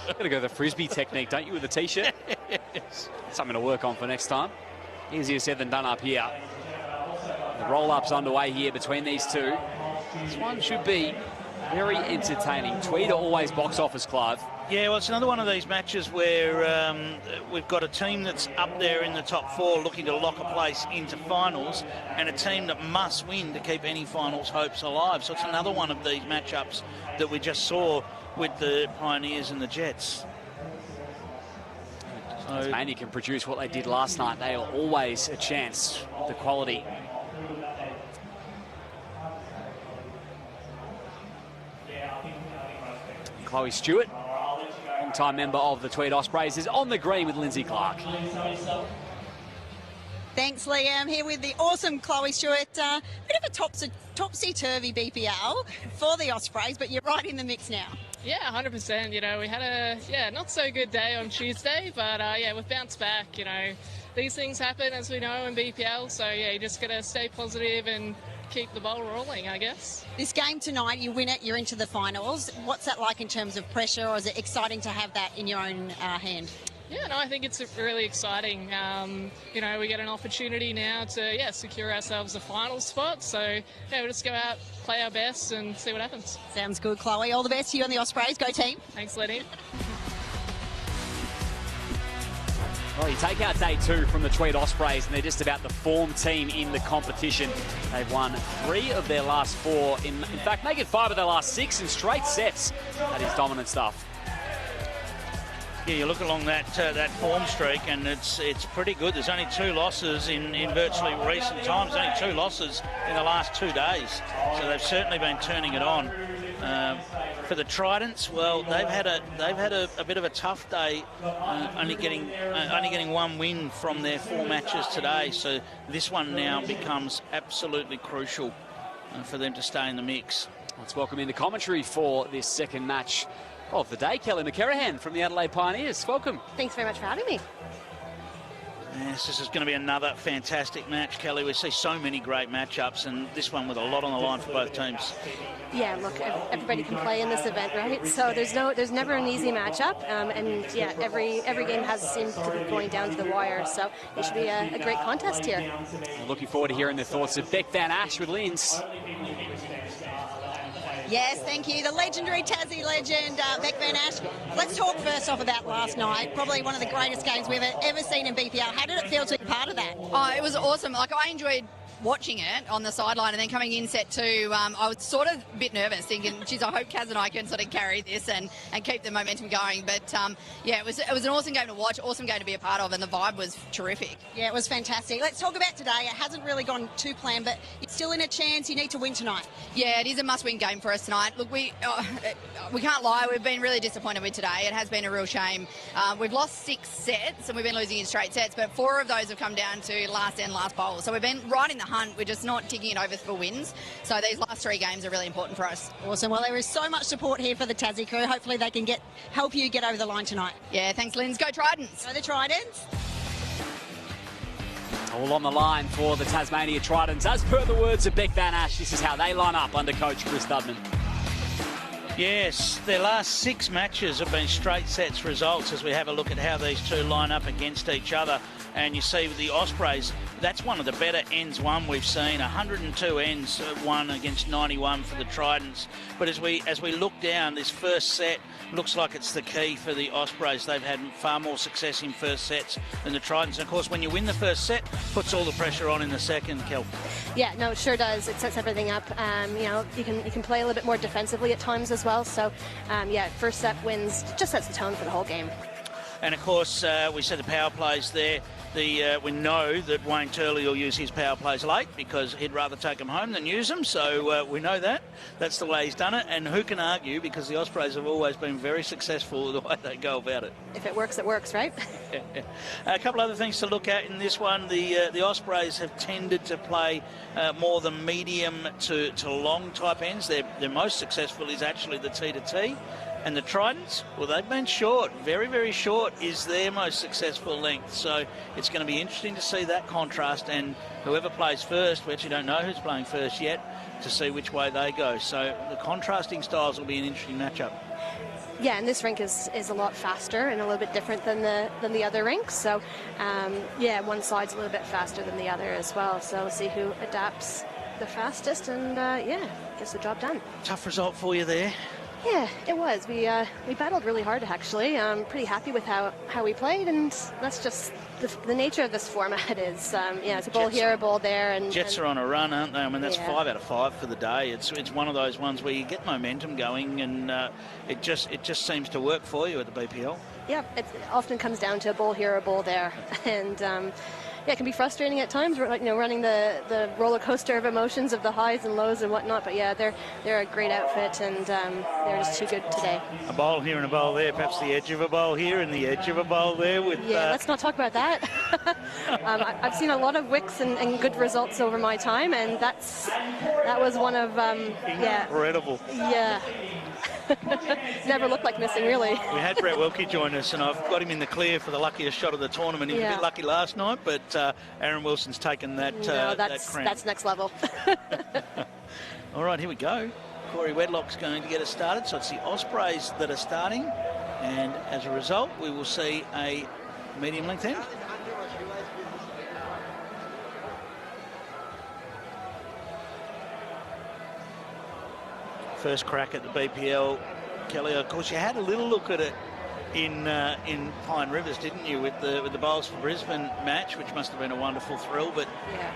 Got to go the Frisbee technique, don't you, with the T-shirt? Yes. Something to work on for next time. Easier said than done up here. The roll-up's underway here between these two. This one should be very entertaining. Tweed are always box office, Clive. Yeah, well, it's another one of these matches where we've got a team that's up there in the top 4 looking to lock a place into finals, and a team that must win to keep any finals hopes alive. So it's another one of these matchups that we just saw with the Pioneers and the Jets. Tasmania can produce what they did last night. They are always a chance, the quality. Chloe Stewart, long-time member of the Tweed Ospreys, is on the green with Lindsay Clark. Thanks, Liam. Here with the awesome Chloe Stewart. Bit of a topsy-turvy BPL for the Ospreys, but you're right in the mix now. Yeah, 100%. You know, we had a not so good day on Tuesday, but yeah, we've bounced back. You know, these things happen, as we know, in BPL. So yeah, you just got to stay positive and keep the ball rolling, I guess. This game tonight, you win it, you're into the finals. What's that like in terms of pressure, or is it exciting to have that in your own hand? Yeah, no, I think it's really exciting. You know, we get an opportunity now to, secure ourselves a final spot. So, yeah, we'll just go out, play our best and see what happens. Sounds good, Chloe. All the best to you and the Ospreys. Go team. Thanks, Lenny. Well, you take out day 2 from the Tweed Ospreys, and they're just about the form team in the competition. They've won 3 of their last 4. In fact, make it 5 of their last 6 in straight sets. That is dominant stuff. Yeah, you look along that form streak, and it's pretty good. There's only 2 losses in virtually recent times. Only 2 losses in the last 2 days. So they've certainly been turning it on. For the Tridents, well, they've had a bit of a tough day, only getting 1 win from their 4 matches today. So this one now becomes absolutely crucial for them to stay in the mix. Let's welcome in the commentary for this second match of the day, Kelly McCarahan from the Adelaide Pioneers. Welcome. Thanks very much for having me. Yes, this is going to be another fantastic match, Kelly. We see so many great matchups, and this one with a lot on the line for both teams. Yeah, look, everybody can play in this event, right? So there's never an easy matchup, and yeah, every game has seemed to be going down to the wire. So it should be a great contest here. Looking forward to hearing the thoughts of Beck Van Ash with Linz. Yes, thank you. The legendary Tassie legend, Beck Van Ash. Let's talk first off about last night. Probably one of the greatest games we've ever seen in BPL. How did it feel to be part of that? Oh, it was awesome. Like, I enjoyed watching it on the sideline, and then coming in set 2, I was sort of a bit nervous, thinking, geez, I hope Kaz and I can sort of carry this and keep the momentum going. But yeah, it was an awesome game to watch, awesome game to be a part of, and the vibe was terrific. Yeah, it was fantastic. Let's talk about today. It hasn't really gone to plan, but it's still in a chance. You need to win tonight. Yeah, it is a must-win game for us tonight. Look, we can't lie. We've been really disappointed with today. It has been a real shame. We've lost 6 sets, and we've been losing in straight sets, but 4 of those have come down to last end, last bowl. So we've been right in the hunt. We're just not ticking it over for wins. So these last 3 games are really important for us. Awesome. Well, there is so much support here for the Tassie crew. Hopefully they can help you get over the line tonight. Yeah, thanks, Linz. Go Tridents. Go the Tridents. All on the line for the Tasmania Tridents. As per the words of Beck Van Ash, this is how they line up under coach Chris Dudman. Yes, their last 6 matches have been straight sets results as we have a look at how these 2 line up against each other. And you see with the Ospreys, that's one of the better ends won we've seen. 102 ends won against 91 for the Tridents. But as we look down, this first set looks like it's the key for the Ospreys. They've had far more success in first sets than the Tridents. And of course, when you win the first set, puts all the pressure on in the second, Kel. Yeah, no, it sure does. It sets everything up. You know, you can play a little bit more defensively at times as well. So, yeah, first set wins just sets the tone for the whole game. And of course, we said the power plays there. We know that Wayne Turley will use his power plays late because he'd rather take them home than use them. So we know that. That's the way he's done it. And who can argue, because the Ospreys have always been very successful with the way they go about it. If it works, right? Yeah. A couple other things to look at in this one. The Ospreys have tended to play more the medium to long type ends. Their most successful is actually the T2T. And the Tridents, well, they've been short. Very, very short is their most successful length. So it's going to be interesting to see that contrast. And whoever plays first, we actually don't know who's playing first yet, to see which way they go. So the contrasting styles will be an interesting matchup. Yeah, and this rink is a lot faster and a little bit different than the other rinks. So, yeah, one side's a little bit faster than the other as well. So we'll see who adapts the fastest and, yeah, gets the job done. Tough result for you there. Yeah, it was. We battled really hard, actually. I'm pretty happy with how we played, and that's just the nature of this format is, yeah, it's a ball here, a ball there. And Jets are on a run, aren't they? I mean, that's 5 out of 5 for the day. It's one of those ones where you get momentum going, and it just seems to work for you at the BPL. Yeah, it often comes down to a ball here, a ball there, and it can be frustrating at times. We're running the roller coaster of emotions of the highs and lows and whatnot. But yeah, they're a great outfit, and they're just too good today. A bowl here and a bowl there, perhaps the edge of a bowl here and the edge of a bowl there. With let's not talk about that. I've seen a lot of wicks and good results over my time, and that was one of incredible. Yeah. Never looked like missing, really. We had Brett Wilkie join us, and I've got him in the clear for the luckiest shot of the tournament. He was a bit lucky last night, but Aaron Wilson's taken that. That crown. That's next level. All right, here we go. Corey Wedlock's going to get us started, so it's the Ospreys that are starting, and as a result, we will see a medium length end. First crack at the BPL, Kelly. Of course, you had a little look at it in Pine Rivers, didn't you, with the Bowls for Brisbane match, which must have been a wonderful thrill. But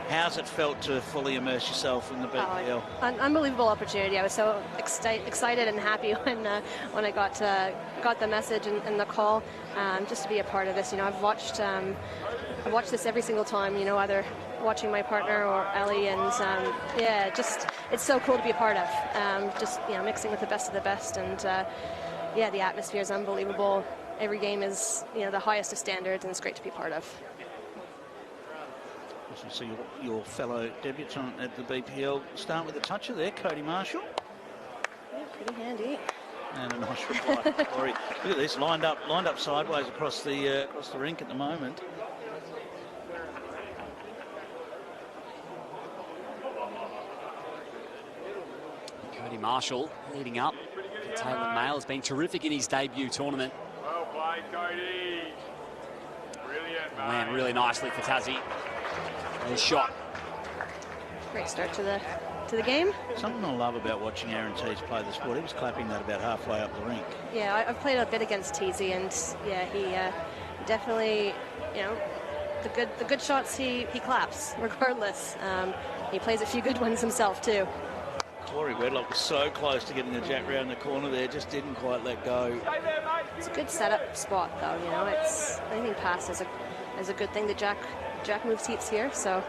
how's it felt to fully immerse yourself in the BPL? An unbelievable opportunity. I was so excited and happy when I got the message and the call, just to be a part of this. I've watched this every single time. Either watching my partner or Ellie, and just it's so cool to be a part of. Mixing with the best of the best, and the atmosphere is unbelievable. Every game is the highest of standards, and it's great to be part of. So your fellow debutant at the BPL start with a toucher there, Cody Marshall. Yeah, pretty handy. And a nice reply from Corey. Look at this, lined up sideways across the rink at the moment. Cody Marshall leading up. Taylor Mail has been terrific in his debut tournament. Well played, Cody. Brilliant, man. Ran really nicely for Tassie. His shot. Great start to the game. Something I love about watching Aaron Tees play the sport, he was clapping that about halfway up the rink. Yeah, I've played a bit against Teesy, and he definitely, the good shots he claps regardless. He plays a few good ones himself too. Corey Wedlock was so close to getting the jack round the corner there, just didn't quite let go. It's a good setup spot though. It's anything past is a good thing. The jack moves heaps here, so.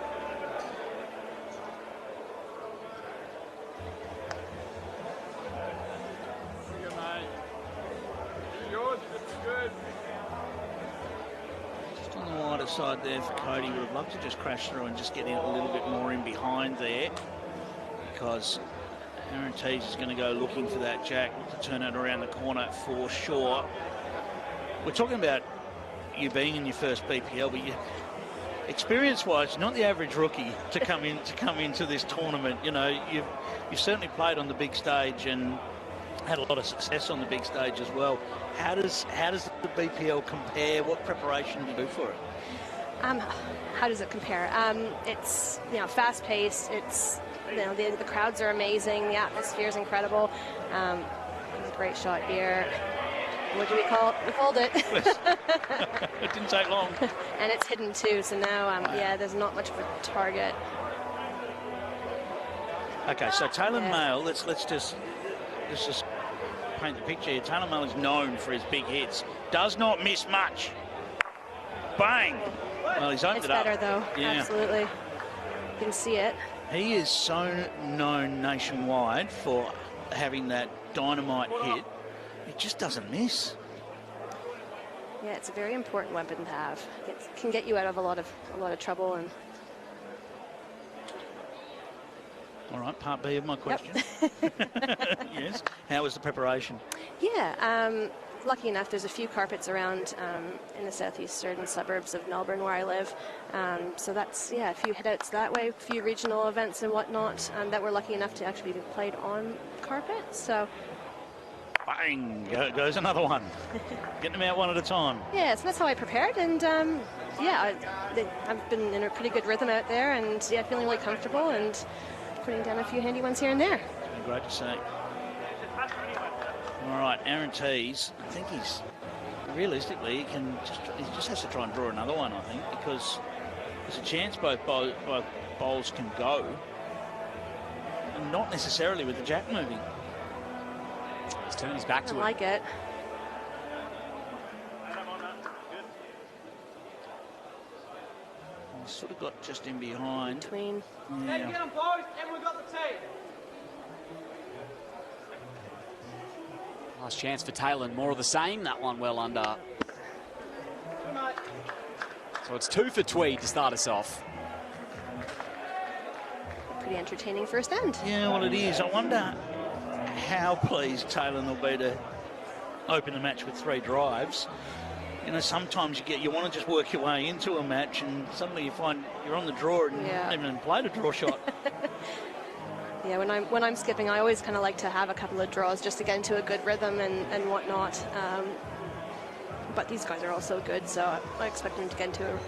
Just on the wider side there for Cody. Would have loved to just crash through and just get in a little bit more in behind there, because Aaron Tees is going to go looking for that jack, to turn it around the corner for sure. We're talking about you being in your first BPL, but experience-wise, you're not the average rookie to come into this tournament. You've certainly played on the big stage and had a lot of success on the big stage as well. How does the BPL compare? What preparation do you do for it? How does it compare? It's fast-paced. It's the crowds are amazing. The atmosphere is incredible. It's a great shot here. What do we call it? We called it. It didn't take long. And it's hidden too. So now, there's not much of a target. Okay, so Taylor Mail. Let's just paint the picture here. Taylor Mail is known for his big hits. Does not miss much. Bang! Well, he's opened it up. It's better though. Yeah. Absolutely. You can see it. He is so known nationwide for having that dynamite hit. It just doesn't miss. Yeah, it's a very important weapon to have. It can get you out of a lot of trouble. And all right, part B of my question. Yep. Yes. How was the preparation? Yeah. Lucky enough, there's a few carpets around in the southeastern suburbs of Melbourne where I live. So that's, a few hitouts that way, a few regional events and whatnot that we're lucky enough to actually be played on carpet. So. Bang! Goes another one. Getting them out one at a time. Yeah, so that's how I prepared. And, I've been in a pretty good rhythm out there and, feeling really comfortable and putting down a few handy ones here and there. It's been great to see. All right, Aaron Tees, I think realistically, he just has to try and draw another one, I think, because there's a chance both bowls can go, and not necessarily with the jack moving. He's turned his back to it. I like it. He's sort of got just in behind. Between. Yeah. Get them both. Everyone got the tee. Last chance for Taylor. More of the same. That one well under. So it's 2 for Tweed to start us off. Pretty entertaining first end. Yeah, well, it is. I wonder how pleased Taylor will be to open the match with 3 drives. You know, sometimes you want to just work your way into a match, and suddenly you find you're on the draw and you haven't even played a draw shot. Yeah, when I'm skipping, I always kind of like to have a couple of draws just to get into a good rhythm and whatnot. But these guys are all so good, so I expect them to get into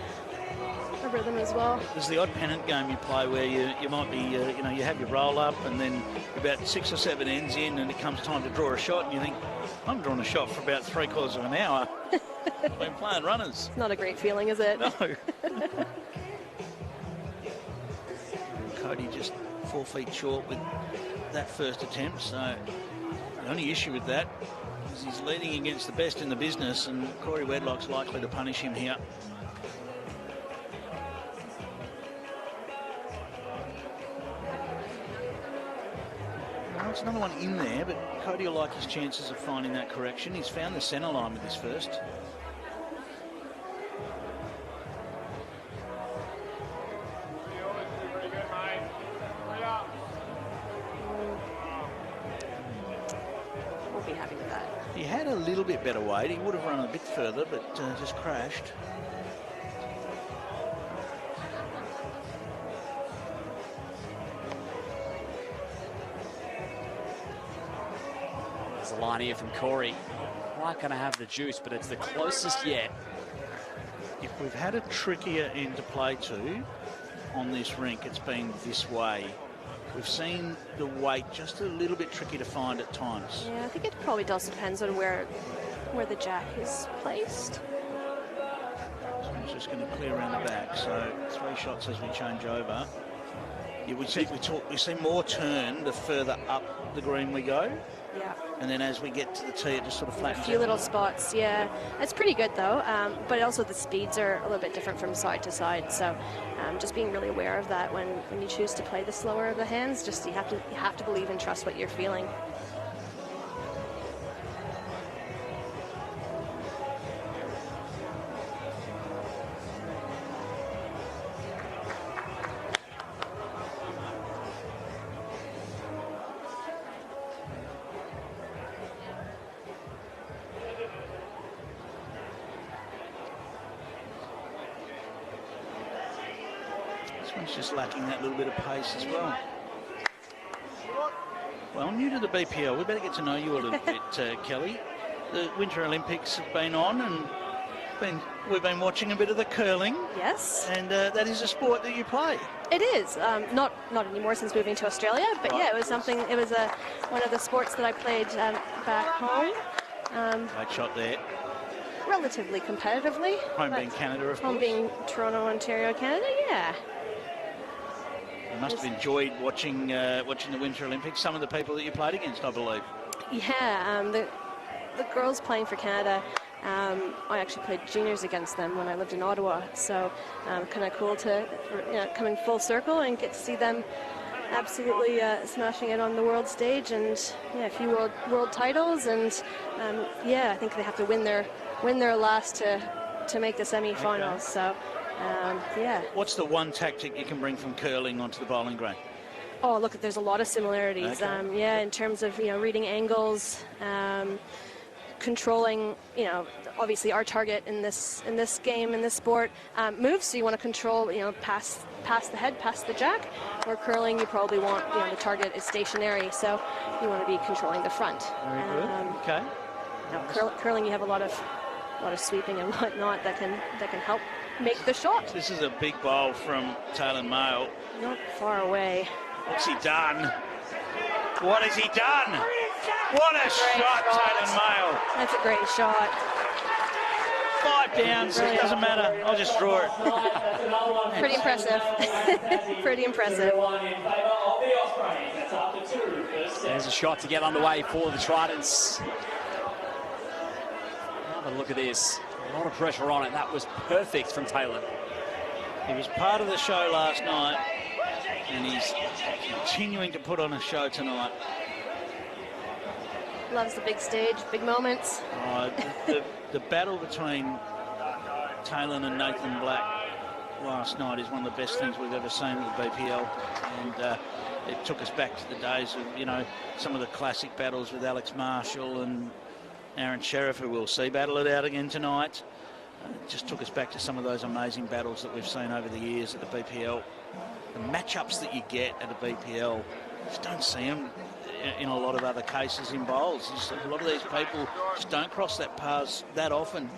a rhythm as well. There's the odd pennant game you play where you might be, you know, you have your roll up and then about 6 or 7 ends in and it comes time to draw a shot and you think, I'm drawing a shot for about 3/4 of an hour. I've been playing runners. Not a great feeling, is it? No. Cody just 4 feet short with that first attempt, so the only issue with that is he's leading against the best in the business and Corey Wedlock's likely to punish him here. There's another one in there, but Cody will like his chances of finding that correction. He's found the centre line with his first. Won't be happy with that. He had a little bit better weight. He would have run a bit further, but just crashed. There's a line here from Corey. Not going to have the juice, but it's the closest yet. If we've had a trickier end to play to on this rink, it's been this way. We've seen the weight just a little bit tricky to find at times. Yeah, I think it probably does depends on where the jack is placed. So he's just going to clear around the back. So 3 shots as we change over. Yeah, we see more turn the further up the green we go. Yeah. And then as we get to the tee, it just sort of flattens A few little spots, yeah. It's pretty good though, but also the speeds are a little bit different from side to side. So just being really aware of that when you choose to play the slower of the hands. Just you have to believe and trust what you're feeling. Just lacking that little bit of pace as well. Well, new to the BPL, we better get to know you a little bit, Kelly. The Winter Olympics have been on and we've been watching a bit of the curling. Yes. And that is a sport that you play. It is. Not anymore since moving to Australia, but Right. yeah, it was something. It was one of the sports that I played back home. Great shot there. Relatively competitively. Home being Canada, of Home course. being Toronto, Ontario, Canada. Yeah. You must have enjoyed watching the Winter Olympics. Some of the people that you played against, I believe. Yeah. The girls playing for Canada. I actually played juniors against them when I lived in Ottawa. So kind of cool to coming full circle and get to see them absolutely smashing it on the world stage, and a few world titles, and I think they have to win their last to make the semi-finals. Okay. So yeah. What's the one tactic you can bring from curling onto the bowling green? Oh, look, there's a lot of similarities. Okay. In terms of reading angles, controlling. Obviously our target in this game, in this sport, moves. So you want to control. Past the head, past the jack. Where curling, you probably want the target is stationary, so you want to be controlling the front. Very good. Okay. Curling, you have a lot of sweeping and whatnot that can help make the shot. This is a big bowl from Taylor Mayo. Not far away. What's he done? What has he done? What a shot, Taylor Mayo. That's a great shot. 5 downs, it doesn't matter. I'll just draw it. Pretty impressive. Pretty impressive. There's a shot to get underway for the Tridents. Have a look at this. A lot of pressure on it. That was perfect from Taylor. He was part of the show last night, and he's continuing to put on a show tonight. Loves the big stage, big moments. The battle between Taylor and Nathan Black last night is one of the best things we've ever seen with the BPL, and it took us back to the days of, you know, some of the classic battles with Alex Marshall and Aaron Sheriff, who we'll see battle it out again tonight. It just took us back to some of those amazing battles that we've seen over the years at the BPL. The matchups that you get at the BPL, just don't see them in a lot of other cases in bowls. Just, a lot of these people just don't cross that paths that often,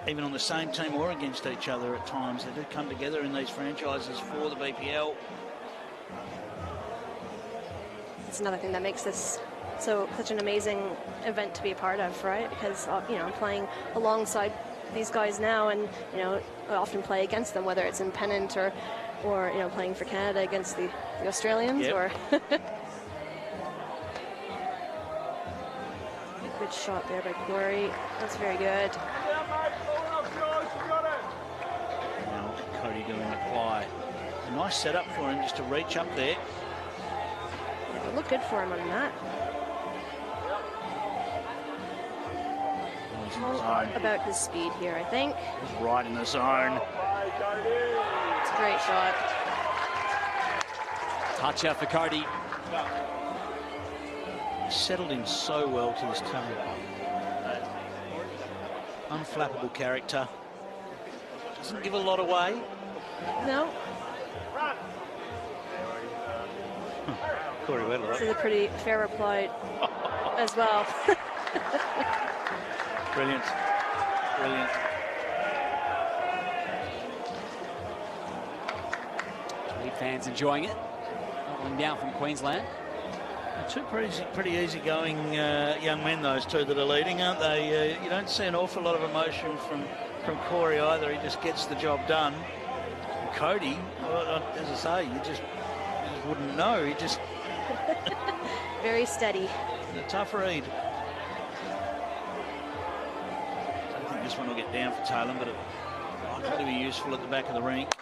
even on the same team or against each other at times. They do come together in these franchises for the BPL. It's another thing that makes this such an amazing event to be a part of, right? Because you know, I'm playing alongside these guys now, and you know, I often play against them, whether it's in pennant or you know, playing for Canada against the Australians. Yep. Or good shot there by Corey. That's very good. Now Cody doing the ply. A nice setup for him just to reach up there. Yeah, it looked good for him on that. He's in the zone. About his speed here, I think. He's right in the zone. It's a great shot. Touch out for Cody. He settled in so well to his toe. Unflappable character. Doesn't give a lot away. No. Corey Weddle. This is a pretty fair reply as well. Brilliant. Brilliant. Tweed fans enjoying it. Travelling down from Queensland. Two pretty easygoing young men, those two that are leading, aren't they? You don't see an awful lot of emotion from Corey either. He just gets the job done. And Cody, well, as I say, you just wouldn't know. He just very steady. A tough read. I don't think this one will get down for Taylor, but it's likely to be useful at the back of the rink.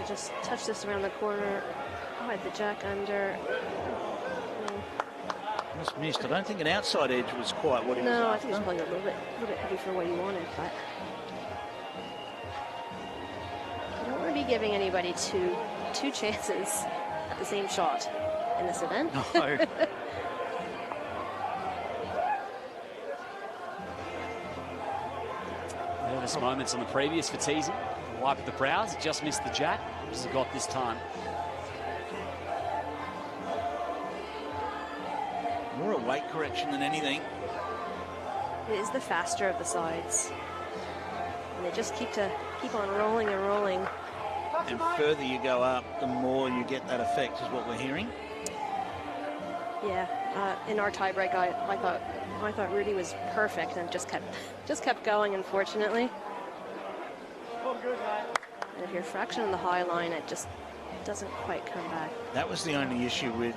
Just touch this around the corner. Oh, I had the jack under. Just missed. I don't think an outside edge was quite what he was after. No, I think it was probably a little bit heavy for what he wanted, but you don't want to be giving anybody two chances at the same shot in this event. No. Nervous moments on the previous for teasing. Wipe at the brows, just missed the jack. Just got this time. More a weight correction than anything. It is the faster of the sides, and they just keep on rolling and rolling. And further you go up, the more you get that effect, is what we're hearing. Yeah, in our tiebreak, I thought Rudy was perfect and just kept going. Unfortunately. And if you're a fraction on the high line, it just doesn't quite come back. That was the only issue with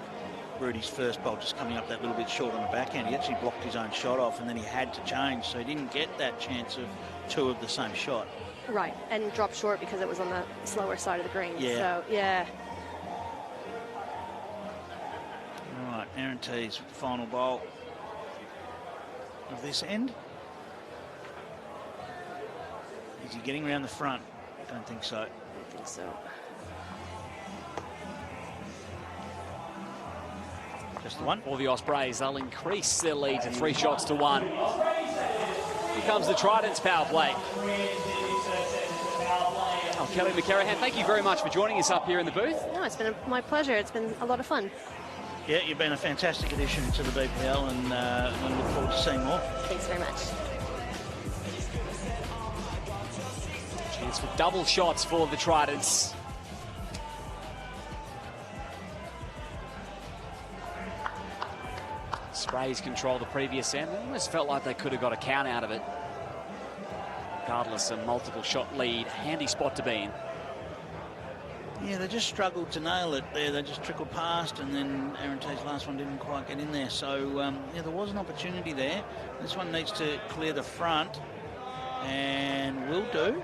Rudy's first bowl, just coming up that little bit short on the backhand. He actually blocked his own shot off, and then he had to change, so he didn't get that chance of two of the same shot. Right, and dropped short because it was on the slower side of the green. Yeah. So, yeah. All right, Aaron T's final bowl of this end. Is he getting around the front? I don't think so. I don't think so. Just the one. For the Ospreys, they'll increase their lead to 3 shots to 1. Here comes the Tridents power play. Oh, Kelly McCarahan, thank you very much for joining us up here in the booth. No, it's been my pleasure. It's been a lot of fun. Yeah, you've been a fantastic addition to the BPL, and we look forward to seeing more. Thanks very much. Chance for double shots for the Tridents. Sprays control the previous end. Almost felt like they could have got a count out of it. Regardless, a multiple shot lead. Handy spot to be in. Yeah, they just struggled to nail it there. They just trickled past, and then Aaron T's last one didn't quite get in there. So, yeah, there was an opportunity there. This one needs to clear the front, and will do.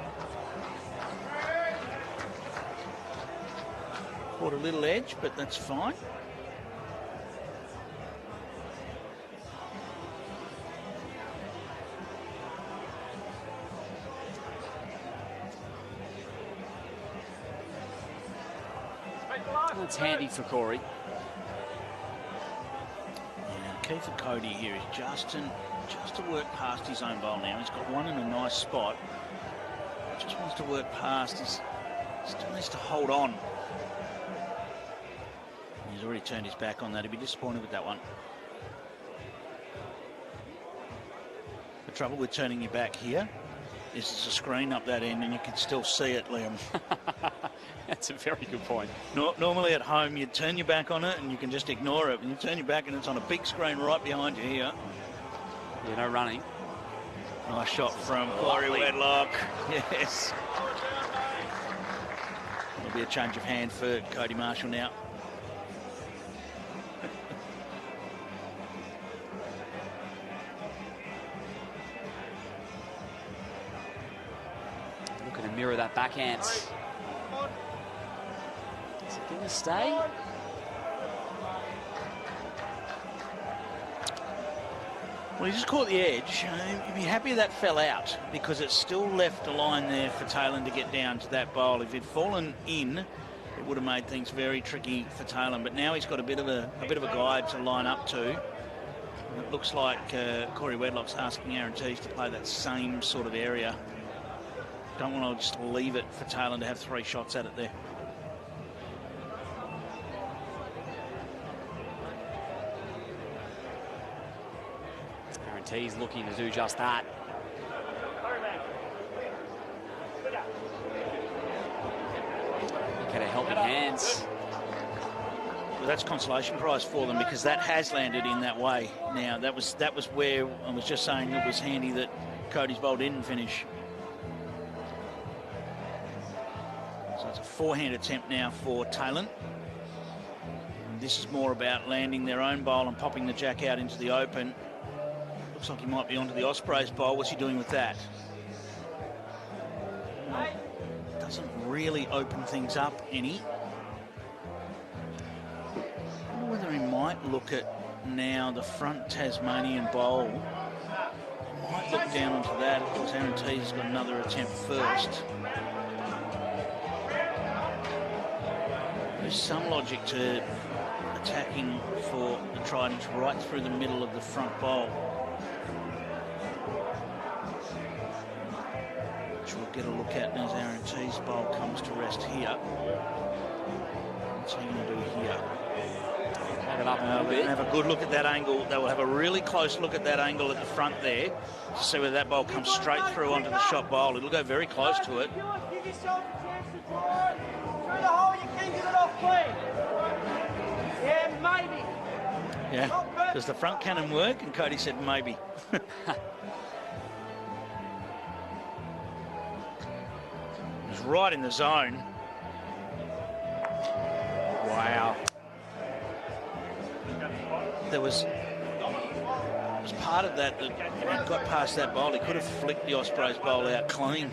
Caught a little edge, but that's fine. That's handy for Corey. Yeah, key for Cody here is just to work past his own bowl now. He's got one in a nice spot. Just wants to work past. He still needs to hold on. He's already turned his back on that. He'd be disappointed with that one. The trouble with turning your back here is there's a screen up that end and you can still see it, Liam. That's a very good point. Normally at home, you turn your back on it and you can just ignore it. And you turn your back and it's on a big screen right behind you here. Yeah, no running. Nice shot from Corey Wedlock. Yes. There'll be a change of hand for Cody Marshall now. Looking to mirror that backhand. Is it going to stay? Well, he just caught the edge. You'd be happy that fell out because it still left a line there for Taylor to get down to that bowl. If it'd fallen in, it would have made things very tricky for Taylor. But now he's got a bit of a guide to line up to. And it looks like Corey Wedlock's asking Aaron Tees to play that same sort of area. Don't want to just leave it for Taylor to have 3 shots at it there. He's looking to do just that. Look at a helping hands. Well, that's consolation prize for them because that has landed in that way. Now that was where I was just saying it was handy that Cody's bowl didn't finish. So it's a 4-hand attempt now for Taylor. This is more about landing their own bowl and popping the jack out into the open. Looks like he might be onto the Ospreys bowl. What's he doing with that? Doesn't really open things up any. I wonder whether he might look at now the front Tasmanian bowl. Might look down onto that. Of course, Aaron Tees has got another attempt first. There's some logic to attacking for the Tridents right through the middle of the front bowl. We'll get a look at as Aaron Tees' bowl comes to rest here. What's he going to do here? Have it up a little bit. Have a good look at that angle. They will have a really close look at that angle at the front there to see whether that bowl comes straight through onto the shot bowl. It'll go very close to it. Give yourself a chance to drive. Through the hole, you can get it off clean. Yeah, maybe. Yeah. Does the front cannon work? And Cody said maybe. Right in the zone. Wow. There was part of that if he got past that bowl, he could have flicked the Ospreys bowl out clean.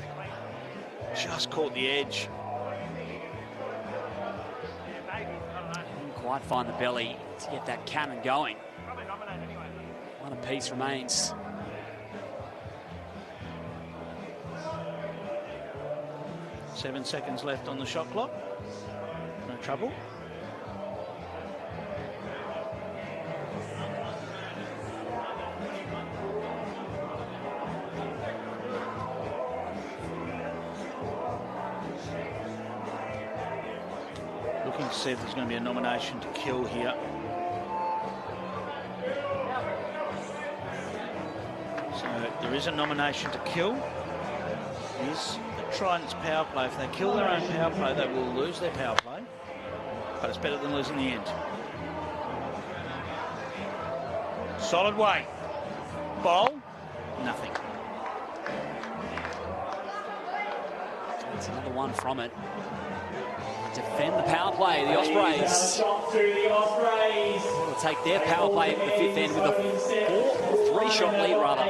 Just caught the edge. Didn't quite find the belly to get that cannon going. One apiece remains. 7 seconds left on the shot clock. No trouble. Looking to see if there's going to be a nomination to kill here. So there is a nomination to kill. It is Tridents power play. If they kill their own power play, they will lose their power play. But it's better than losing the end. Solid weight. Bowl. Nothing. It's another one from it. Defend the power play, the Ospreys. Will take their power play at the fifth end with a 3-shot lead, rather.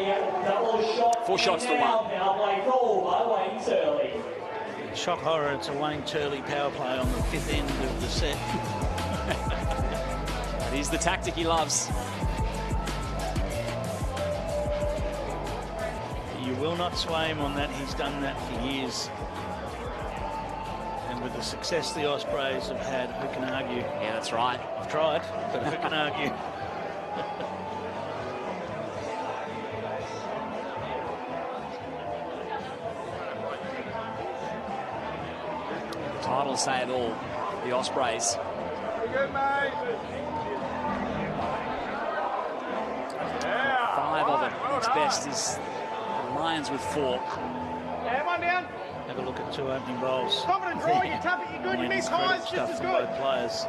4 shots to 1. Shock horror, it's a Wayne Turley power play on the fifth end of the set. That is the tactic he loves. You will not sway him on that. He's done that for years. And with the success the Ospreys have had, who can argue? Yeah, that's right. I've tried, but who can argue? The titles say it all. The Ospreys. Very good, mate. 5 of it. Next best is the Lions with 4. Yeah, one down. Have a look at 2 opening bowls. Stop it and draw, you tap it, you're good, you miss highs, just as good. Both players.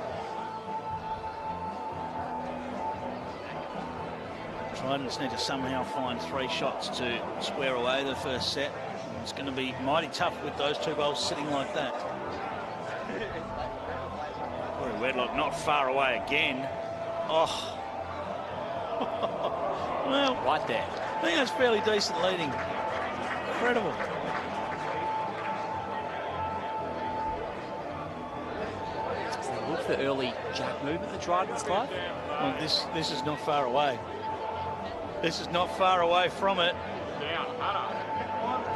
Tridents need to somehow find 3 shots to square away the first set. It's going to be mighty tough with those 2 bowls sitting like that. Corey Wedlock not far away again. Oh. Well, right there. I think that's fairly decent leading. Incredible. Look for early jack movement, the Tridents, Clive. Well, this is not far away. This is not far away from it.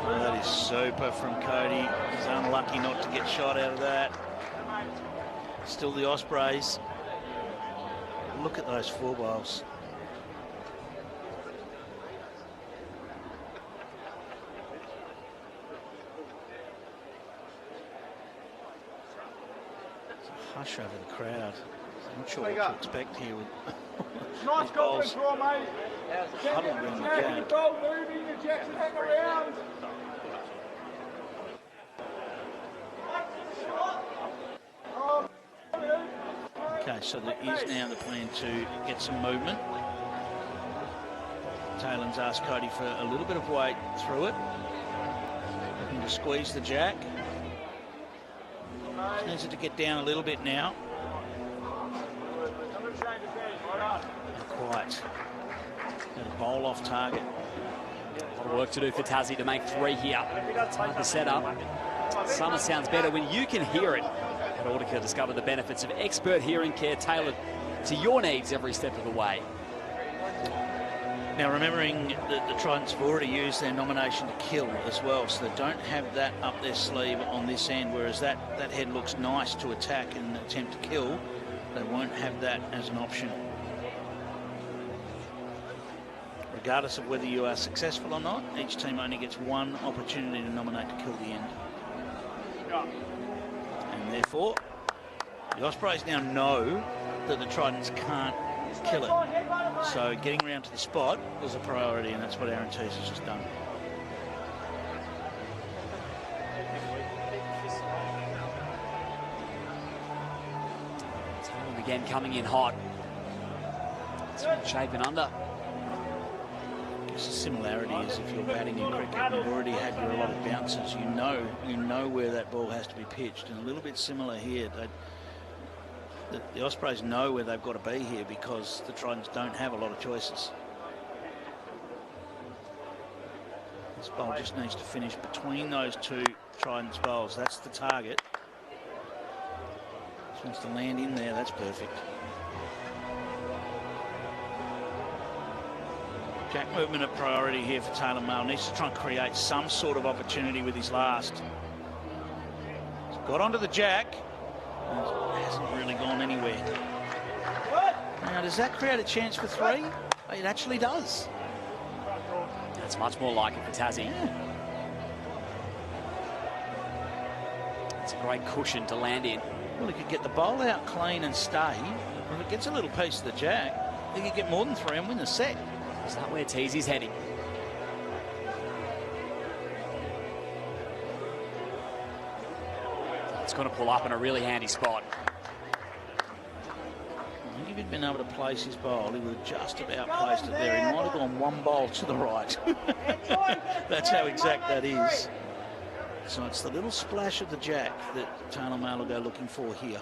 Oh, that is super from Cody. He's unlucky not to get shot out of that. Still the Ospreys. Look at those 4 bowls. Hush over the crowd. I'm not sure what to expect here with Nice confidence draw, mate. huddled around the jack. Goal moving, the Jackson hang around. Okay, so there is now the plan to get some movement. Taylor's asked Cody for a little bit of weight through it. Looking to squeeze the jack. Just needs it to get down a little bit now. Not quite. Got a bowl off target. A lot of work to do for Tassie to make 3 here. Time to set up. Summer sounds better when you can hear it. At Audica, discover the benefits of expert hearing care tailored to your needs every step of the way. Now, remembering that the Tridents have already used their nomination to kill as well, so they don't have that up their sleeve on this end, whereas that head looks nice to attack and attempt to kill. They won't have that as an option. Regardless of whether you are successful or not, each team only gets 1 opportunity to nominate to kill the end. And therefore, the Ospreys now know that the Tridents can't kill it. So getting around to the spot was a priority, and that's what Aaron Teese has just done. Taylor again coming in hot. It's been shaping under. The similarity is if you're batting in cricket, you've already had your allotted bounces. You know where that ball has to be pitched, and a little bit similar here. The Ospreys know where they've got to be here because the Tridents don't have a lot of choices. This bowl just needs to finish between those 2 Tridents bowls. That's the target. Just wants to land in there. That's perfect. Jack movement a priority here for Taylor Mail. Needs to try and create some sort of opportunity with his last. He's got onto the jack. Hasn't really gone anywhere. Now, does that create a chance for 3? It actually does. That's much more like it for Tassie. Yeah. It's a great cushion to land in. Well, he could get the bowl out clean and stay. If it gets a little piece of the jack, he could get more than 3 and win the set. Is that where Teesy's heading? It's going to pull up in a really handy spot. I think if he'd been able to place his bowl, he would have just about placed it there. He might have gone 1 bowl to the right. That's how exact that is. So it's the little splash of the jack that Taylor Mail will go looking for here.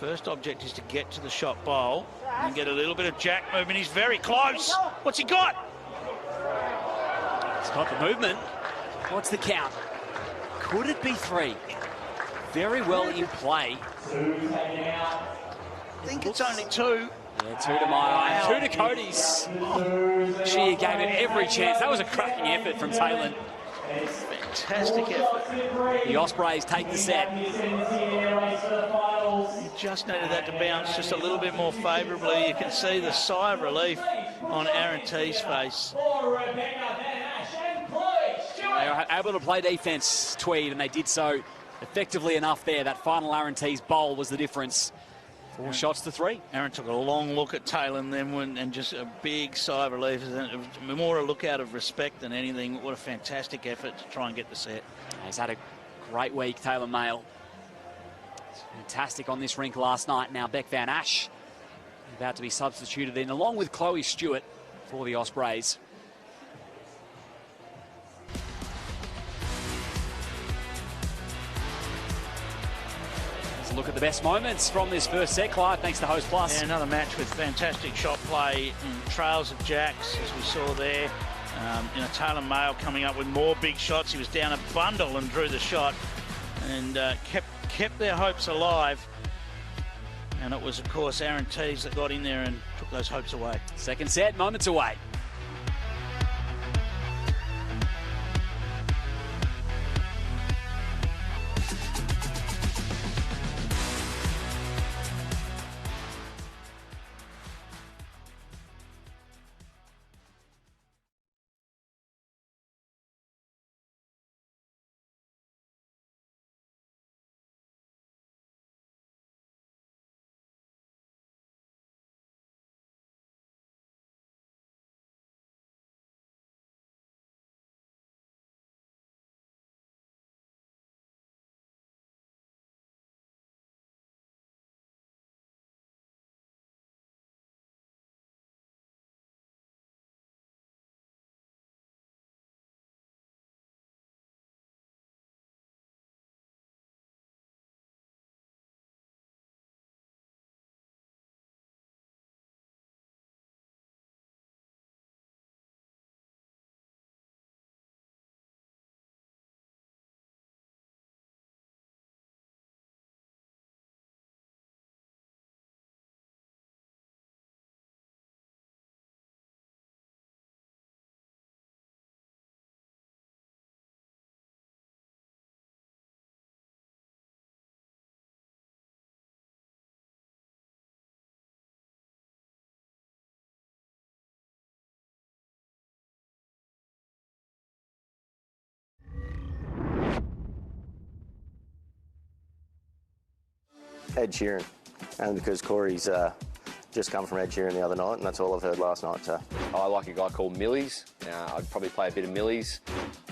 First object is to get to the shot bowl and get a little bit of jack movement. He's very close. What's he got? It's got the movement. What's the count? Could it be 3? Very well in play. I think it's only 2. Yeah, 2 to my eye. 2 to Cody's. She gave it every chance. That was a cracking effort from Taylor. Fantastic effort. The Ospreys take the set. You just needed that to bounce just a little bit more favourably. You can see the sigh of relief on Aaron T's face. They were able to play defence, Tweed, and they did so effectively enough there. That final Aaron T's bowl was the difference. 4 shots to 3. Aaron took a long look at Taylor and just a big sigh of relief. It was more a look out of respect than anything. What a fantastic effort to try and get the set. He's had a great week, Taylor Mail. Fantastic on this rink last night. Now Beck Van Ash about to be substituted in, along with Chloe Stewart for the Ospreys. Look at the best moments from this first set, Clive, thanks to Host Plus. Yeah, another match with fantastic shot play and trails of jacks, as we saw there. Taylor Mail coming up with more big shots. He was down a bundle and drew the shot and kept their hopes alive. And it was, of course, Aaron Tees that got in there and took those hopes away. Second set, moments away. Ed Sheeran, and because Corey's just come from Ed Sheeran the other night, and that's all I've heard last night. So. I like a guy called Millies. I'd probably play a bit of Millies,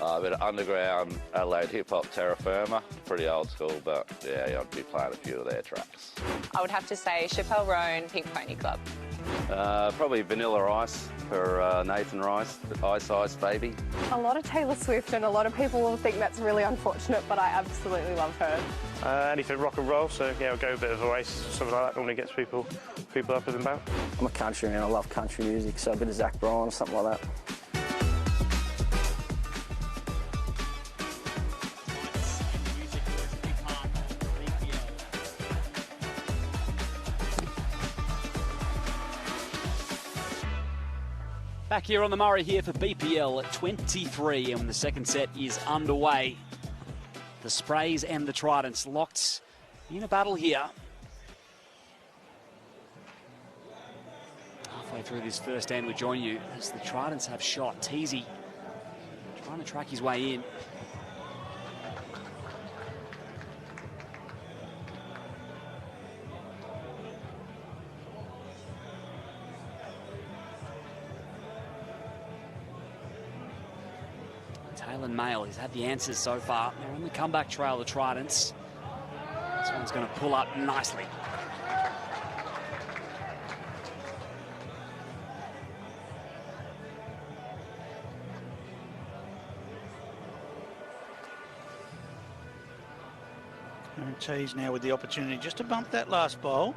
a bit of underground Adelaide hip-hop terra firma. Pretty old school, but yeah, I'd be playing a few of their tracks. I would have to say Chappelle Roan, Pink Pony Club. Probably Vanilla Ice for Nathan Rice, Ice Ice Baby. A lot of Taylor Swift, and a lot of people will think that's really unfortunate, but I absolutely love her. Anything rock and roll, so yeah, I'll go a bit of Oasis or something like that. Normally gets people up and about. I'm a country man, I love country music, so a bit of Zach Bryan or something like that. Back here on the Murray here for BPL 23, and when the second set is underway, the Sprays and the Tridents locked in a battle here. Halfway through this first end, we join you as the Tridents have shot. Teasy trying to track his way in. Taylor Mail, he's had the answers so far. They're on the comeback trail, the Tridents. This one's going to pull up nicely. And Tees now with the opportunity just to bump that last bowl.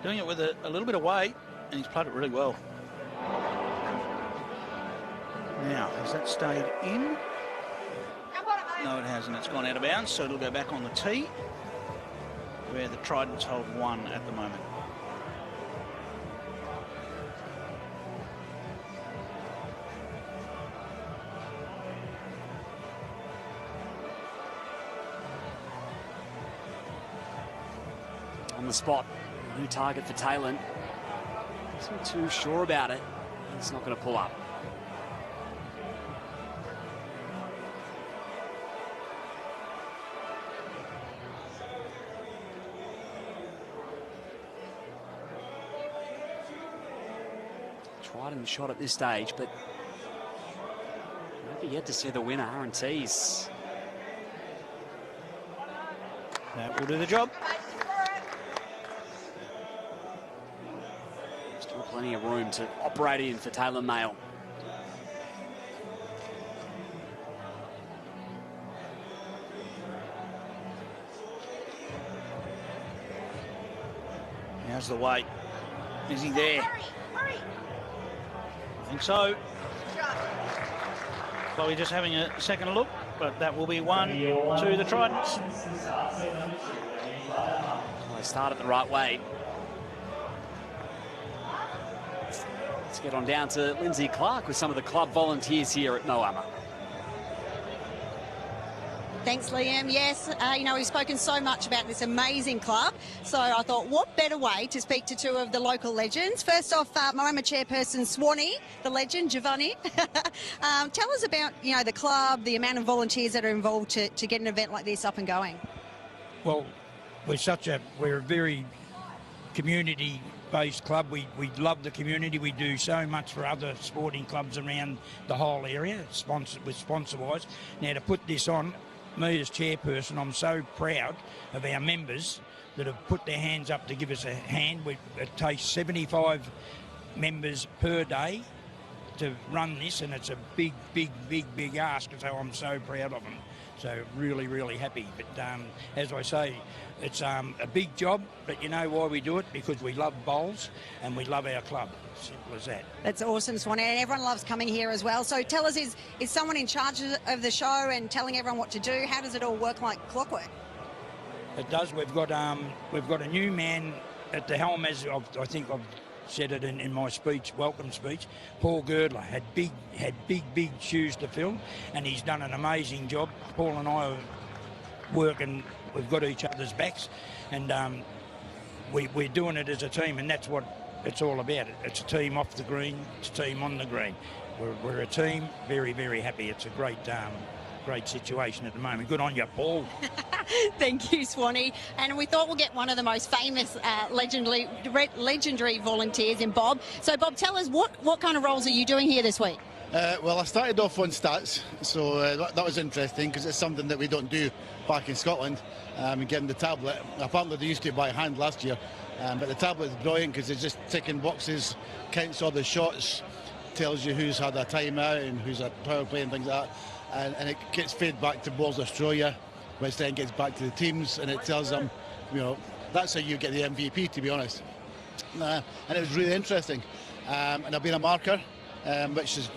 Doing it with a little bit of weight, and he's played it really well. Now, has that stayed in? No, it hasn't. It's gone out of bounds, so it'll go back on the tee, where the Tridents hold 1 at the moment. On the spot, new target for Taylor. Not too sure about it. He's not going to pull up. Trident shot at this stage, but maybe yet to see the winner. R&T's. That will do the job. Still plenty of room to operate in for Taylor Mail. How's the weight? Is he there? I think so. Chloe just having a second look, but that will be 1 to the Tridents. They started the right way. Let's get on down to Lindsay Clark with some of the club volunteers here at Moama. Thanks, Liam. Yes, you know, we've spoken so much about this amazing club, so I thought, what better way to speak to 2 of the local legends. First off, Moama chairperson Swanee, the legend, Giovanni. Tell us about, you know, the club, the amount of volunteers that are involved to get an event like this up and going. Well, we're a very community-based club. We love the community. We do so much for other sporting clubs around the whole area, sponsor-wise. Now, to put this on, me as chairperson, I'm so proud of our members that have put their hands up to give us a hand. It takes 75 members per day to run this, and it's a big ask, so I'm so proud of them. So really, really happy. But as I say, it's a big job, but you know why we do it? Because we love bowls and we love our club. Simple as that. That's awesome, Swanee, and everyone loves coming here as well. So tell us, is someone in charge of the show and telling everyone what to do? How does it all work like clockwork? It does. We've got a new man at the helm, as I think I've said it in my speech, welcome speech. Paul Girdler had big shoes to fill, and he's done an amazing job. Paul and I are working. We've got each other's backs, and we're doing it as a team, and that's what it's all about. It's a team off the green, it's a team on the green. We're a team, very, very happy. It's a great situation at the moment. Good on you, Paul. Thank you, Swanee. And we thought we'll get one of the most famous legendary volunteers in Bob. So, Bob, tell us, what kind of roles are you doing here this week? Well, I started off on stats, so that was interesting because it's something that we don't do back in Scotland. Getting the tablet, apparently they used to by hand last year, but the tablet is brilliant because it's just ticking boxes, counts all the shots, tells you who's had a timeout and who's had power play and things like that, and it gets fed back to Balls Australia, which then gets back to the teams, and it tells them, you know, that's how you get the MVP, to be honest. And it was really interesting, and I've been a marker, which is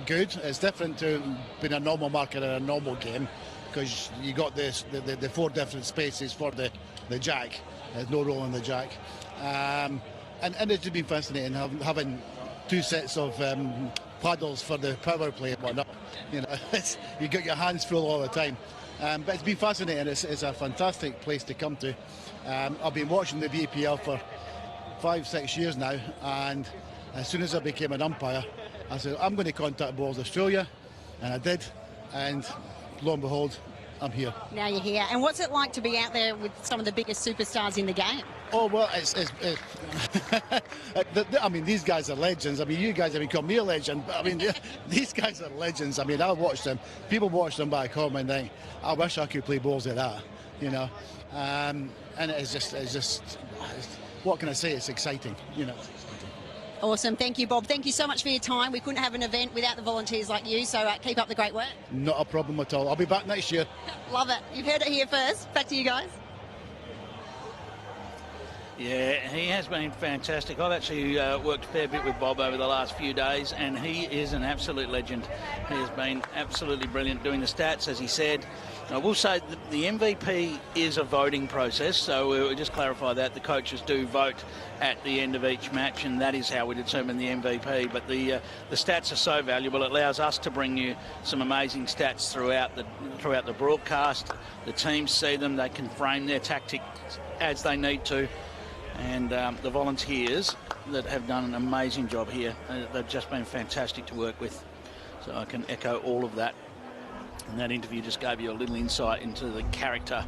good. It's different to being a normal marker in a normal game because you got the 4 different spaces for the jack. There's no roll on the jack, and it's just been fascinating having 2 sets of paddles for the power play and whatnot. You know, you got your hands full all the time. But it's been fascinating. It's a fantastic place to come to. I've been watching the BPL for 5-6 years now, and as soon as I became an umpire, I said, I'm going to contact Balls Australia, and I did, and lo and behold, I'm here. Now you're here. And what's it like to be out there with some of the biggest superstars in the game? Oh, well, it's I mean, these guys are legends. I mean, you guys have become me a legend, but I mean, these guys are legends. I mean, I watch them. People watch them back home and think, I wish I could play balls like that, you know. And it's just, what can I say? It's exciting, you know. Awesome. Thank you, Bob. Thank you so much for your time. We couldn't have an event without the volunteers like you, so keep up the great work. Not a problem at all. I'll be back next year. Love it. You've heard it here first. Back to you guys. Yeah, he has been fantastic. I've actually worked a fair bit with Bob over the last few days, and he is an absolute legend. He has been absolutely brilliant doing the stats, as he said. I will say that the MVP is a voting process, so we'll just clarify that. The coaches do vote at the end of each match, and that is how we determine the MVP. But the stats are so valuable. It allows us to bring you some amazing stats throughout the broadcast. The teams see them. They can frame their tactics as they need to. And the volunteers that have done an amazing job here, they've just been fantastic to work with. So I can echo all of that. And that interview just gave you a little insight into the character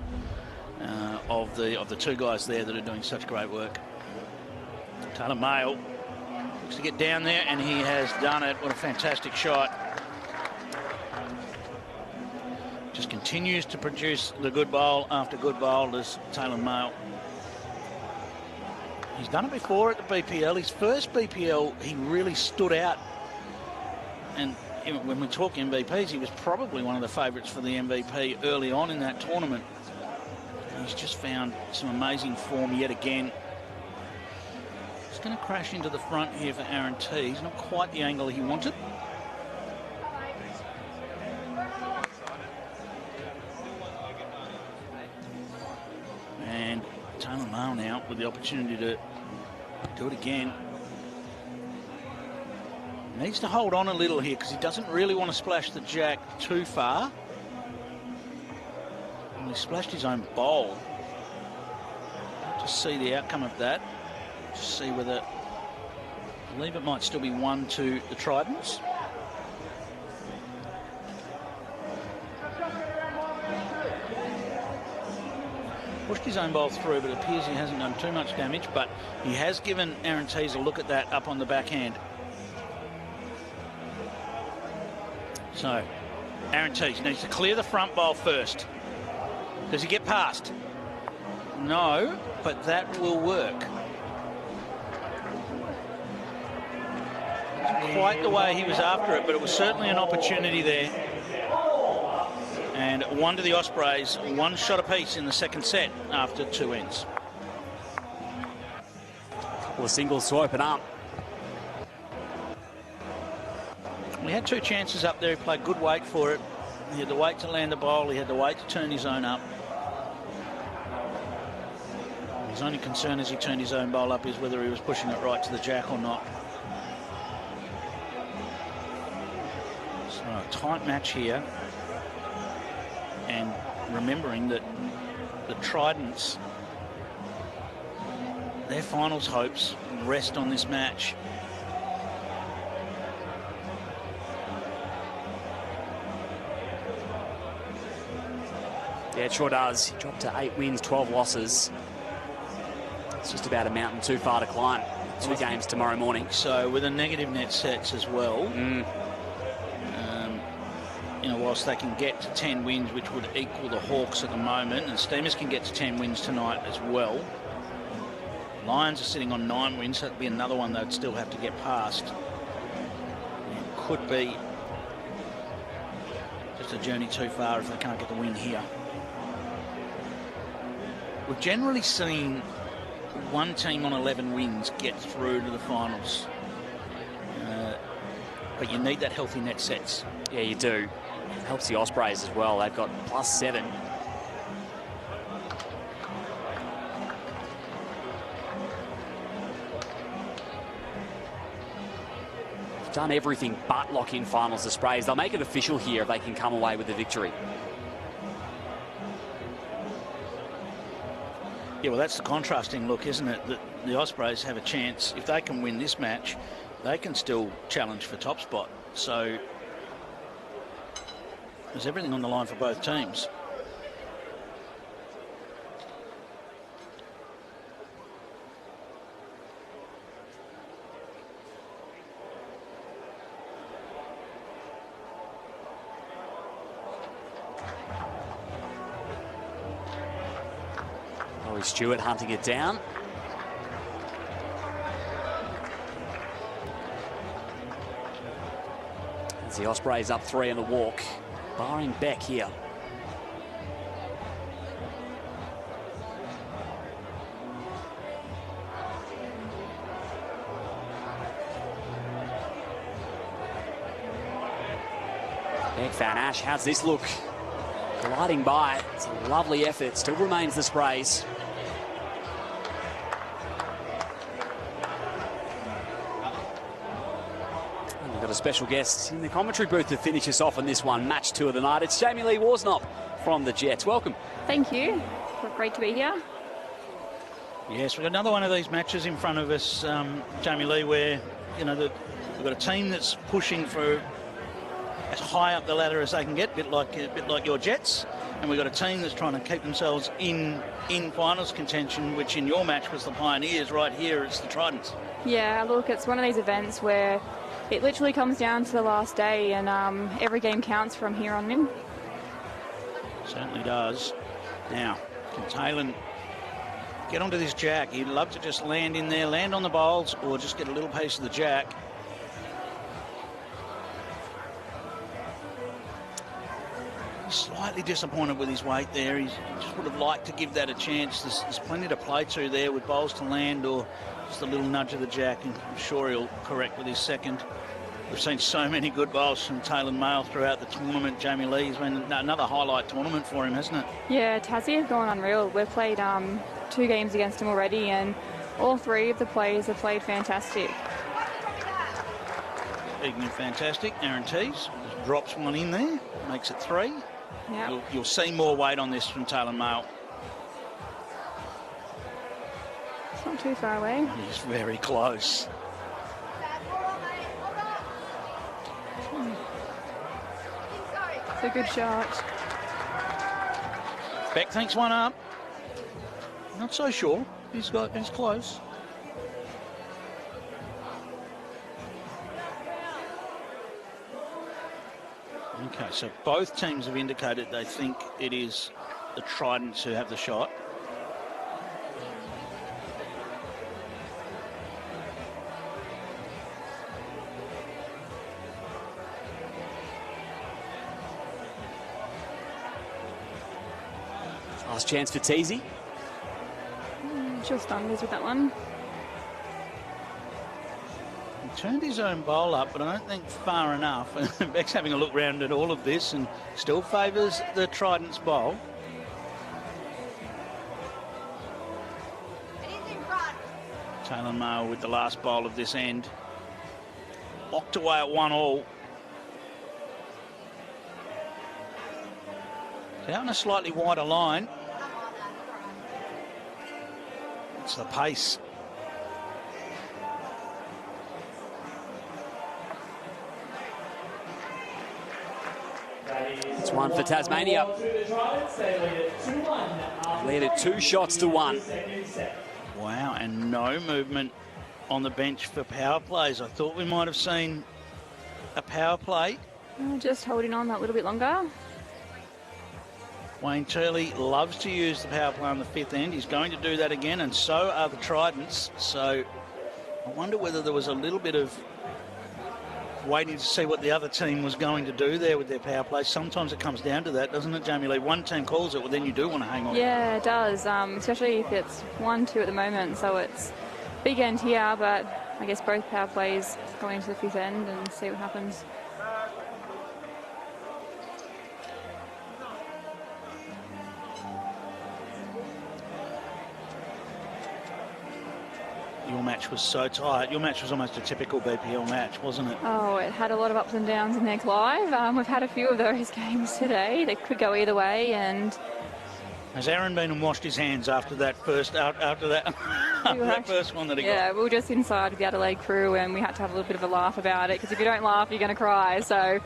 of the two guys there that are doing such great work. Taylor Mayle looks to get down there, and he has done it. What a fantastic shot. Just continues to produce the good bowl after good bowl as Taylor Mayle. He's done it before at the BPL. His first BPL, he really stood out. And when we talk MVPs, he was probably one of the favourites for the MVP early on in that tournament. He's just found some amazing form yet again. He's going to crash into the front here for Aaron T. He's not quite the angle he wanted. And Taylor Mayle now with the opportunity to do it again. Needs to hold on a little here because he doesn't really want to splash the jack too far. And he splashed his own bowl. Just see the outcome of that. Just see whether, I believe it might still be 1 to the Tridents. Pushed his own bowl through, but it appears he hasn't done too much damage, but he has given Aaron Tees a look at that up on the backhand. So, Aaron Tees needs to clear the front bowl first. Does he get past? No, but that will work. Not quite the way he was after it, but it was certainly an opportunity there. And 1 to the Ospreys, 1 shot apiece in the second set after 2 ends. Couple of singles to open up. We had 2 chances up there. He played good weight for it. He had the weight to land the bowl. He had the weight to turn his own up. His only concern as he turned his own bowl up is whether he was pushing it right to the jack or not. So a tight match here. And remembering that the Tridents, their finals hopes rest on this match. Yeah, it sure does. He dropped to 8 wins, 12 losses. It's just about a mountain too far to climb. 2 games tomorrow morning. So with a negative net sets as well. You know, whilst they can get to 10 wins, which would equal the Hawks at the moment, and Steamers can get to 10 wins tonight as well. Lions are sitting on 9 wins, so that'd be another one they'd still have to get past. It could be just a journey too far if they can't get the win here. We've generally seen 1 team on 11 wins get through to the finals. But you need that healthy net sets. Yeah, you do. It helps the Ospreys as well. They've got +7. They've done everything but lock in finals, the Sprays. They'll make it official here if they can come away with the victory. Yeah, well, that's the contrasting look, isn't it? That the Ospreys have a chance. If they can win this match, they can still challenge for top spot. So there's everything on the line for both teams. Stewart hunting it down. As the Ospreys up 3 on the walk, barring Beck here. Beck, Van Ash, how's this look? Gliding by, it's a lovely effort, still remains the Sprays. We've got a special guest in the commentary booth to finish us off on this one, match 2 of the night. It's Jamie Lee Worsnop from the Jets. Welcome. Thank you. Great to be here. Yes, we've got another one of these matches in front of us, Jamie Lee, where, you know, we've got a team that's pushing for as high up the ladder as they can get, a bit like your Jets, and we've got a team that's trying to keep themselves in finals contention, which in your match was the Pioneers. Right here, it's the Tridents. Yeah, look, it's one of these events where it literally comes down to the last day, and every game counts from here on in. Certainly does. Now, can Talon get onto this jack? He'd love to just land in there, land on the bowls, or just get a little piece of the jack. Slightly disappointed with his weight there. He just would have liked to give that a chance. There's plenty to play to there with bowls to land or just a little nudge of the jack, and I'm sure he'll correct with his second. We've seen so many good bowls from Talon Mail throughout the tournament. Jamie Lee's been another highlight tournament for him, hasn't it? Yeah, Tassie has gone unreal. We've played 2 games against him already, and all 3 of the players have played fantastic. Speaking of fantastic, Aaron Tees drops one in there, makes it 3. Yep. You'll see more weight on this from Talon Mail. It's not too far away. He's very close. It's a good shot. Beck thinks one up. Not so sure. He's close. Okay, so both teams have indicated they think it is the Tridents who have the shot. Last chance for Teasy. Just unders with that one. He turned his own bowl up, but I don't think far enough. Beck's having a look round at all of this and still favours the Tridents bowl. Talon Mail with the last bowl of this end. Locked away at 1-all. Out on a slightly wider line. It's the pace. It's one for Tasmania. Lead at 2 shots to 1. Wow, and no movement on the bench for power plays. I thought we might have seen a power play. Just holding on that little bit longer. Wayne Turley loves to use the power play on the 5th end. He's going to do that again, and so are the Tridents. So I wonder whether there was a little bit of waiting to see what the other team was going to do there with their power play. Sometimes it comes down to that, doesn't it, Jamie Lee? One team calls it, well, then you do want to hang on. Yeah, it does, especially if it's 1-2 at the moment. So it's big end here, but I guess both power plays going into the 5th end and see what happens. Your match was so tight. Your match was almost a typical BPL match, wasn't it? Oh, it had a lot of ups and downs in there, Clive. We've had a few of those games today. They could go either way, and has Aaron been and washed his hands after that first first one that he got? Yeah, we were just inside with the Adelaide crew, and we had to have a little bit of a laugh about it, because if you don't laugh, you're going to cry. So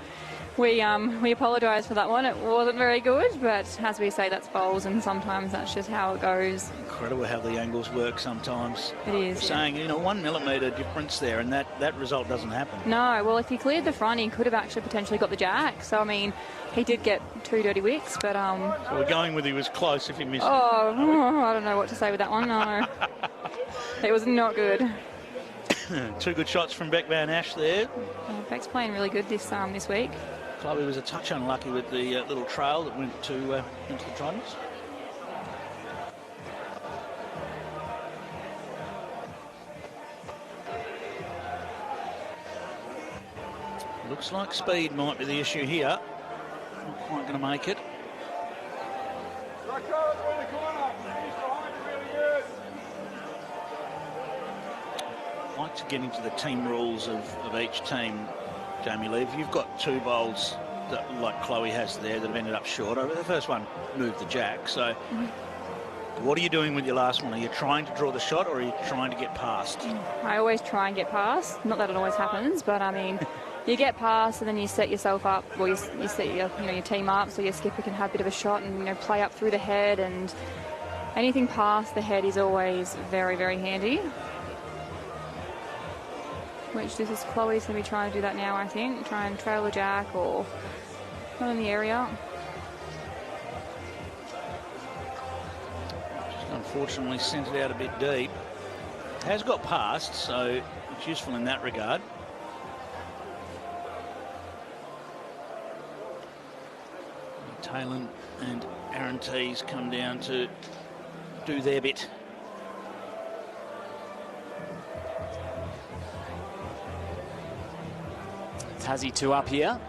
we apologise for that one. It wasn't very good, but as we say, that's bowls, and sometimes that's just how it goes. Incredible how the angles work sometimes. It is. Saying, you know, 1 millimetre difference there, and that result doesn't happen. No, well, if he cleared the front, he could have actually potentially got the jack. So, I mean, he did get 2 dirty wicks, but So we're going with he was close if he missed. Oh, I don't know what to say with that one. No, it was not good. Two good shots from Beck Van Ash there. Beck's playing really good this week. Chloe was a touch unlucky with the little trail that went to into the Tridents. Looks like speed might be the issue here. Not quite going to make it. I'd like to get into the team rules of each team, Jamie Lee. If you've got two bowls that, like Chloe has there, that have ended up short. The first one moved the jack. So what are you doing with your last one? Are you trying to draw the shot, or are you trying to get past? I always try and get past. Not that it always happens, but I mean, you get past and then you set yourself up, or you set your team up so your skipper can have a bit of a shot and play up through the head, and anything past the head is always very, very handy. Which this is Chloe's going to be trying to do that now, I think. Try and trail a jack or not in the area. Just unfortunately sent it out a bit deep. Has got past, so it's useful in that regard. Taylor and Aaron Tees come down to do their bit. Tassie 2 up here.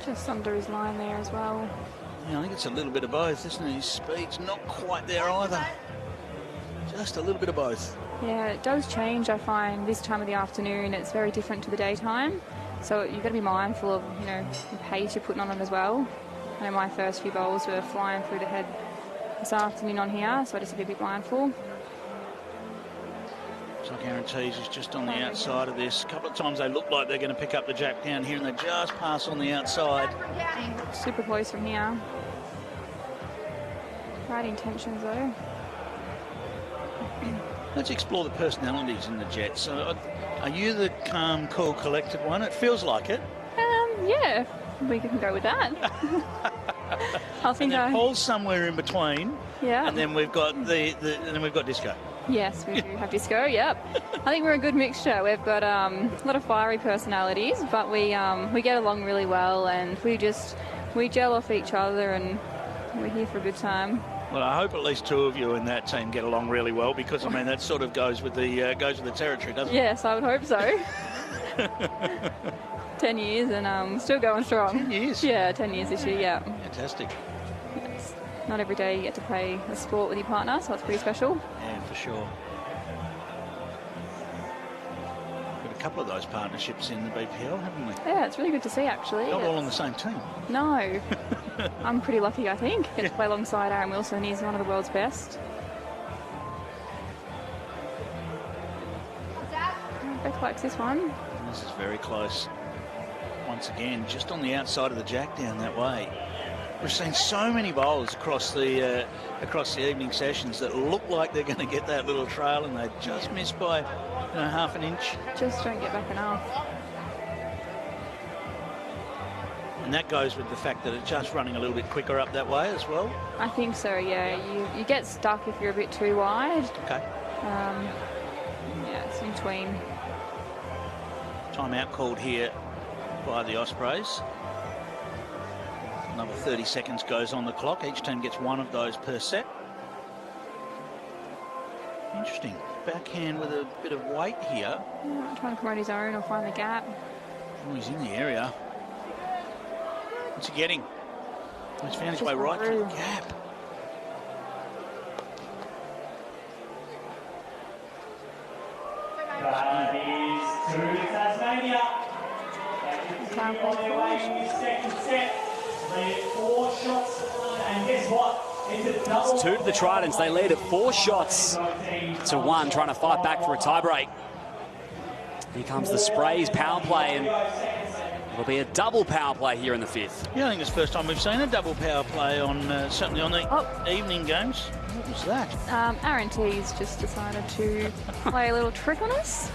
Just under his line there as well. Yeah, I think it's a little bit of both, isn't it? His speed's not quite there either. Just a little bit of both. Yeah, it does change, I find, this time of the afternoon. It's very different to the daytime. So you've got to be mindful of, the pace you're putting on it as well. I know my first few bowls were flying through the head this afternoon on here, so I just have to be a bit mindful. Looks like Aaron Tees is just on the outside of this. A couple of times they look like they're going to pick up the jack down here, and they just pass on the outside. Super close from here. Right intentions though. Let's explore the personalities in the Jets. So, are you the calm, cool, collected one? It feels like it. Yeah, we can go with that. I think Paul's somewhere in between. Yeah. And then we've got and then we've got Disco. Yes, we do have Disco. Yep. I think we're a good mixture. We've got a lot of fiery personalities, but we get along really well, and we gel off each other, and we're here for a good time. Well, I hope at least two of you in that team get along really well, because I mean that sort of goes with the territory, doesn't it? Yes, I would hope so. 10 years and still going strong. 10 years? Yeah, 10 years this year, yeah. Fantastic. Yes. Not every day you get to play a sport with your partner, so it's pretty special. Yeah, for sure. Got a couple of those partnerships in the BPL, haven't we? Yeah, it's really good to see, actually. Not all on the same team. No. I'm pretty lucky, I think. Get to play alongside Aaron Wilson. He's one of the world's best. Beck likes this one. This is very close. Once again, just on the outside of the jack down that way. We've seen so many bowlers across the evening sessions that look like they're going to get that little trail, and they just miss by half an inch. Just don't get back enough. And that goes with the fact that it's just running a little bit quicker up that way as well. I think so, yeah. You get stuck if you're a bit too wide. Okay. Yeah, it's in between. Timeout called here by the Ospreys. Another 30 seconds goes on the clock. Each team gets one of those per set. Interesting. Backhand with a bit of weight here. Yeah, trying to promote his own or find the gap. Oh, he's in the area. What's he getting? He's found his way right through the gap. That is to Tasmania. On their way in the second set. Lead at 4 shots. And guess what? It's 2 to the Tridents. They lead at 4 shots to 1, trying to fight back for a tiebreak. Here comes the Sprays power play, and It'll be a double power play here in the 5th. Yeah, I think it's the first time we've seen a double power play on certainly on the evening games. What was that? Aaron T's just decided to play a little trick on us.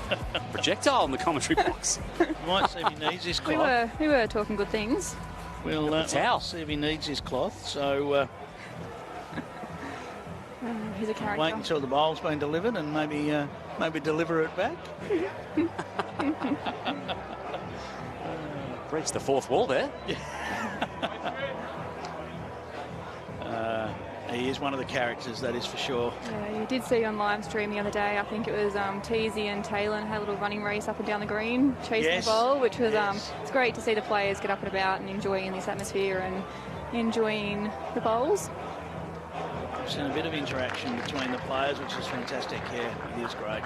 Projectile in the commentary box. Might see if he needs his cloth. We were talking good things. We'll see if he needs his cloth. So he's a character. wait until the bowl's been delivered and maybe deliver it back. Breached the 4th wall there. He is one of the characters, that is for sure. Yeah, you did see on live stream the other day, I think it was Teasy and Taylor had a little running race up and down the green, chasing the ball, which was it's great to see the players get up and about and enjoying this atmosphere and enjoying the bowls. I've seen a bit of interaction between the players, which is fantastic. Yeah, it is great.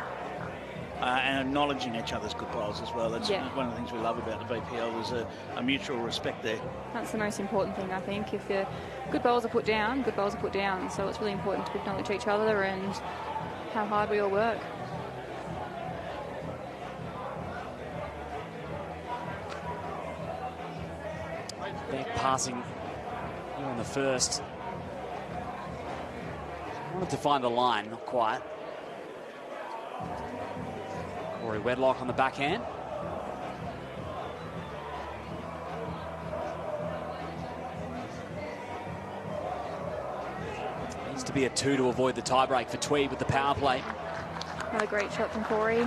And acknowledging each other's good bowls as well. That's one of the things we love about the BPL is a mutual respect there. That's the most important thing, I think. If good bowls are put down, good bowls are put down. So it's really important to acknowledge each other and how hard we all work. Back passing here on the first. Wanted to find the line, not quite. Corey Wedlock on the backhand. Needs to be a 2 to avoid the tiebreak for Tweed with the power play. Another great shot from Corey.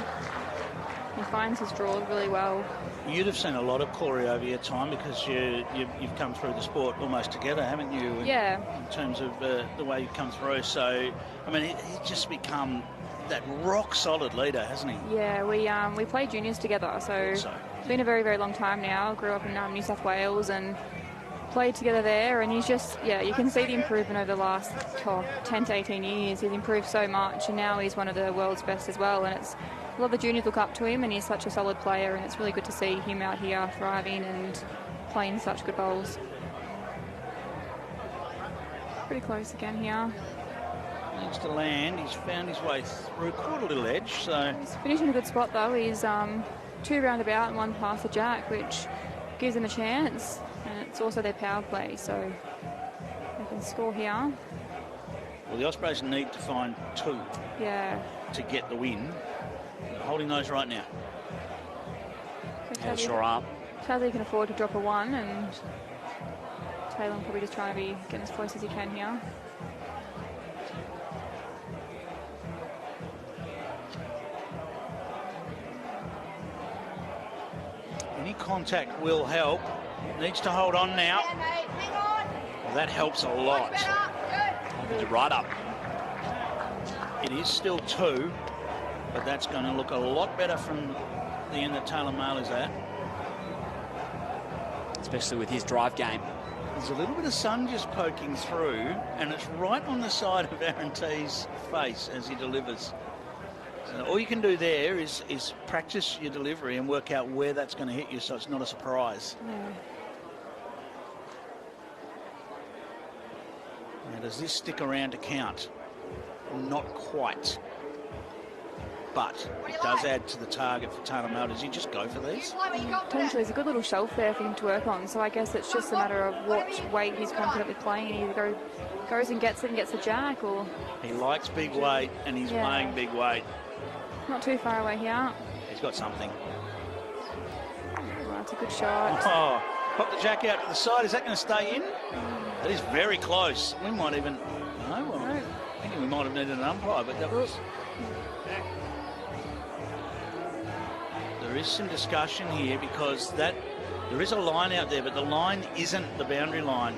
He finds his draws really well. You'd have seen a lot of Corey over your time because you've come through the sport almost together, haven't you? In terms of the way you've come through. So, I mean, he's just become that rock-solid leader, hasn't he? Yeah, we played juniors together, so it's been a very, very long time now. Grew up in New South Wales and played together there, and he's just, you can see the improvement over the last 10 to 18 years. He's improved so much, and now he's one of the world's best as well, and it's a lot of the juniors look up to him, and he's such a solid player, and it's really good to see him out here thriving and playing such good bowls. Pretty close again here. Needs to land. He's found his way through, caught a little edge. So he's finishing a good spot though. He's 2 roundabout and 1 past the jack, which gives him a chance. And it's also their power play, so they can score here. Well, the Ospreys need to find 2 to get the win. They're holding those right now. Yeah, sure are. Chazzy can afford to drop a 1, and Taylor probably just trying to be getting as close as he can here. Any contact will help. Needs to hold on now. Well, that helps a lot. Right up. It is still 2, but that's going to look a lot better from the end that Taylor Mail is at. Especially with his drive game. There's a little bit of sun just poking through, and it's right on the side of Aaron T's face as he delivers. All you can do there is practice your delivery and work out where that's going to hit you so it's not a surprise. Now, does this stick around to count? Not quite. But it does add to the target for Taylor Mail. Does he just go for these? Potentially, there's a good little shelf there for him to work on. So I guess it's just a matter of what weight he's confident with playing. He either goes and gets it and gets the jack, or... He likes big weight, and he's playing big weight. Not too far away here. He's got something. Well, that's a good shot. Oh, pop the jack out to the side. Is that going to stay in? That is very close. We might even... No, well, I think we might have needed an umpire, but that was... There is some discussion here because there is a line out there, but the line isn't the boundary line.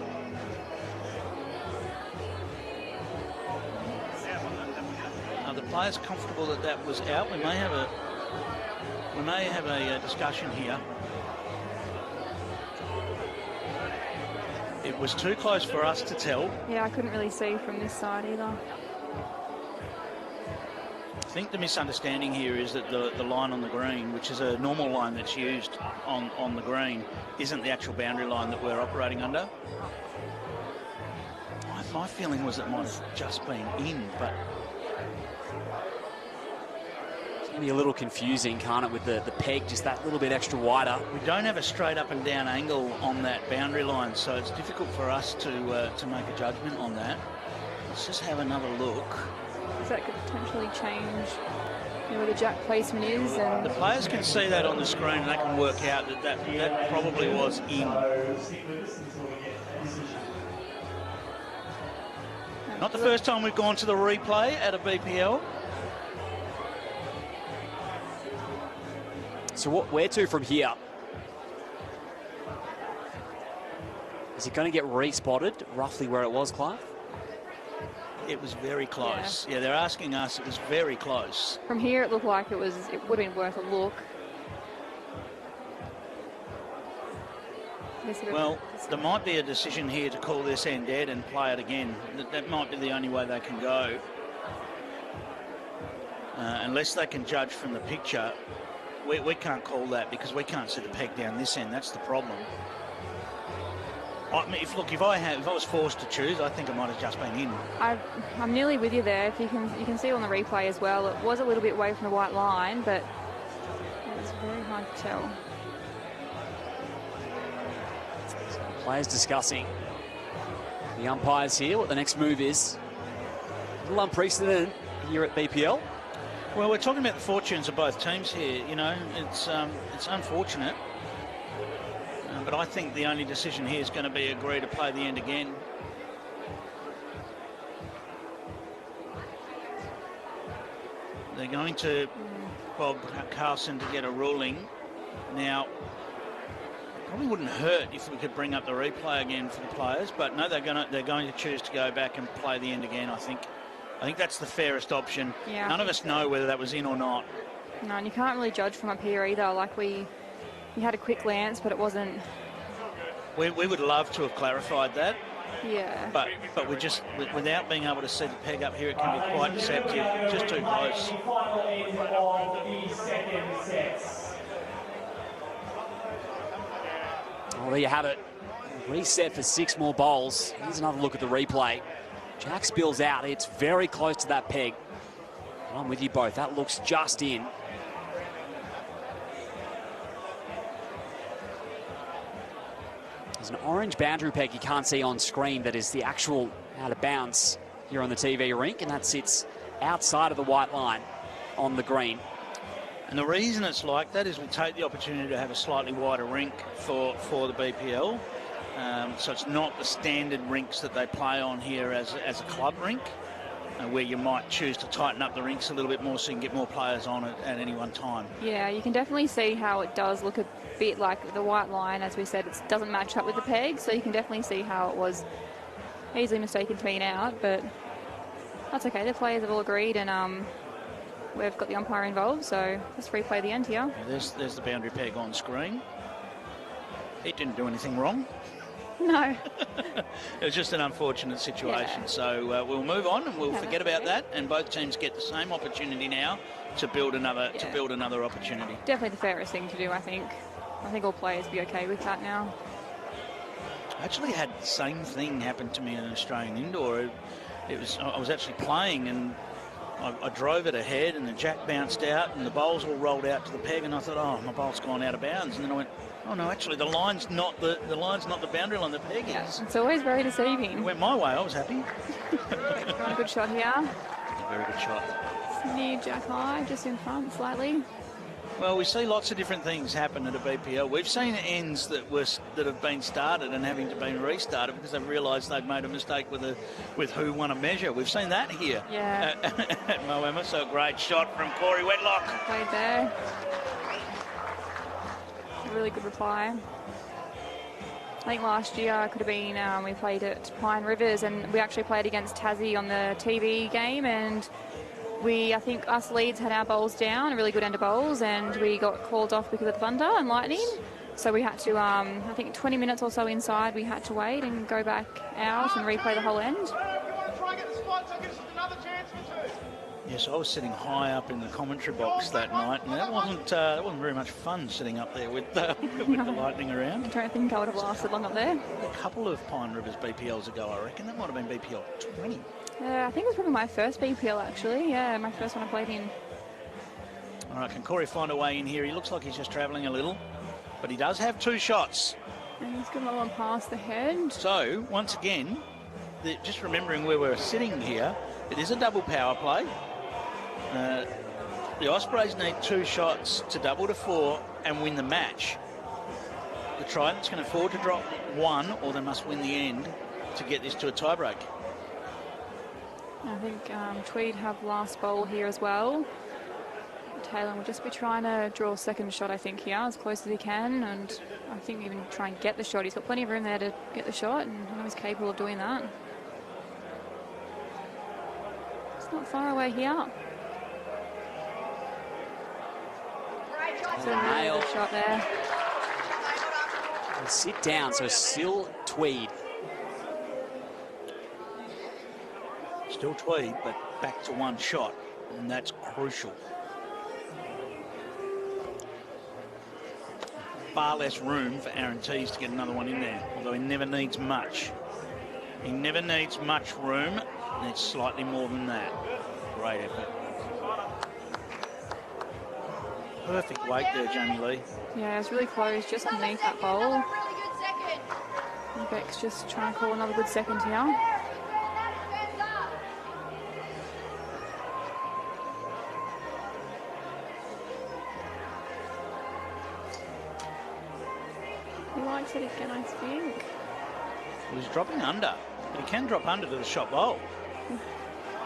Are the players comfortable that that was out? We may have a discussion here. It was too close for us to tell. Yeah, I couldn't really see from this side either. I think the misunderstanding here is that the line on the green, which is a normal line that's used on the green, isn't the actual boundary line that we're operating under. My feeling was it might have just been in, but Can be a little confusing, can't it, with the peg just that little bit extra wider. We don't have a straight up and down angle on that boundary line, so it's difficult for us to make a judgment on that. Let's just have another look. So that could potentially change where the jack placement is. And the players can see that on the screen and they can work out that probably was in. Not the first time we've gone to the replay at a BPL. So where to from here? Is it going to get re-spotted roughly where it was, Clive? It was very close. Yeah, they're asking us. It was very close. From here, it looked like it would have been worth a look. Well, there might be a decision here to call this end dead and play it again. That might be the only way they can go. Unless they can judge from the picture, we can't call that because we can't see the peg down this end. That's the problem. I mean, if I was forced to choose, I think it might have just been in. I'm nearly with you there. If you can see on the replay as well, it was a little bit away from the white line, but it was very hard to tell. Players discussing the umpires here, what the next move is. A little unprecedented here at BPL. Well, we're talking about the fortunes of both teams here. You know, it's unfortunate. But I think the only decision here is going to be agree to play the end again. They're going to Bob Carlson to get a ruling. Now, probably wouldn't hurt if we could bring up the replay again for the players, but no, they're going to choose to go back and play the end again. I think that's the fairest option. Yeah, none of us know whether that was in or not. No, and you can't really judge from up here either. Like we had a quick glance, but it wasn't. We would love to have clarified that. Yeah. But we just, without being able to see the peg up here, it can be quite deceptive. Just too close. Well, there you have it. Reset for 6 more bowls. Here's another look at the replay. Jack spills out. It's very close to that peg. And I'm with you both. That looks just in. There's an orange boundary peg you can't see on screen that is the actual out of bounds here on the TV rink, and that sits outside of the white line on the green. And the reason it's like that is we take the opportunity to have a slightly wider rink for the BPL. So it's not the standard rinks that they play on here as a club rink, where you might choose to tighten up the rinks a little bit more so you can get more players on it at any one time. Yeah, you can definitely see how it does look a bit like the white line. As we said, it doesn't match up with the peg, so you can definitely see how it was easily mistaken to being out, but that's okay. The players have all agreed, and we've got the umpire involved, so let's replay the end here. Yeah, there's the boundary peg on screen. He didn't do anything wrong. No. It was just an unfortunate situation. Yeah. So we'll move on and we'll forget about that, and both teams get the same opportunity now to build another opportunity. Definitely the fairest thing to do, I think. I think all players will be okay with that now. I actually had the same thing happen to me in an Australian indoor. I was actually playing and I drove it ahead and the jack bounced out and the bowls all rolled out to the peg, and I thought, oh, my bowl's gone out of bounds. And then I went, oh no, actually the line's not the boundary line, the peg is. It's always very deceiving. It went my way, I was happy. Got a good shot here. Very good shot. It's near jack high, just in front slightly. Well, we see lots of different things happen at a BPL. We've seen ends that have been started and having to be restarted because they've realised they've made a mistake with who won a measure. We've seen that here at Moama. So a great shot from Corey Wetlock. Played there. A really good reply. I think last year could have been we played at Pine Rivers, and we actually played against Tassie on the TV game, and I think us Leeds had our bowls down, a really good end of bowls, and we got called off because of thunder and lightning. So we had to, I think 20 minutes or so inside, we had to wait and go back out and replay the whole end. Yes, I was sitting high up in the commentary box that night, and that wasn't very much fun sitting up there with the lightning around. I don't think I would have lasted long up there. A couple of Pine Rivers BPLs ago, I reckon. That might have been BPL 20. I think it was probably my first BPL, actually. Yeah, my first one I played in. All right, can Corey find a way in here? He looks like he's just travelling a little, but he does have 2 shots. And he's got another one past the head. So, once again, just remembering where we're sitting here, it is a double power play. The Ospreys need 2 shots to double to 4 and win the match. The Tridents can afford to drop 1, or they must win the end to get this to a tiebreak. I think Tweed have last bowl here as well. Taylor will just be trying to draw a second shot, I think, here, as close as he can, and I think even try and get the shot. He's got plenty of room there to get the shot, and I know he's capable of doing that. It's not far away here. It's a really good shot there. And sit down, so still Tweed. Still Tweed, but back to 1 shot, and that's crucial. Far less room for Aaron Tees to get another one in there, although he never needs much. He never needs much room, and it's slightly more than that. Great effort. Perfect weight there, Jamie Lee. Yeah, it's really close, just underneath that bowl. Beck's just trying to call another good second here. He likes it again, I think. Well, he's dropping under, but he can drop under to the shot bowl.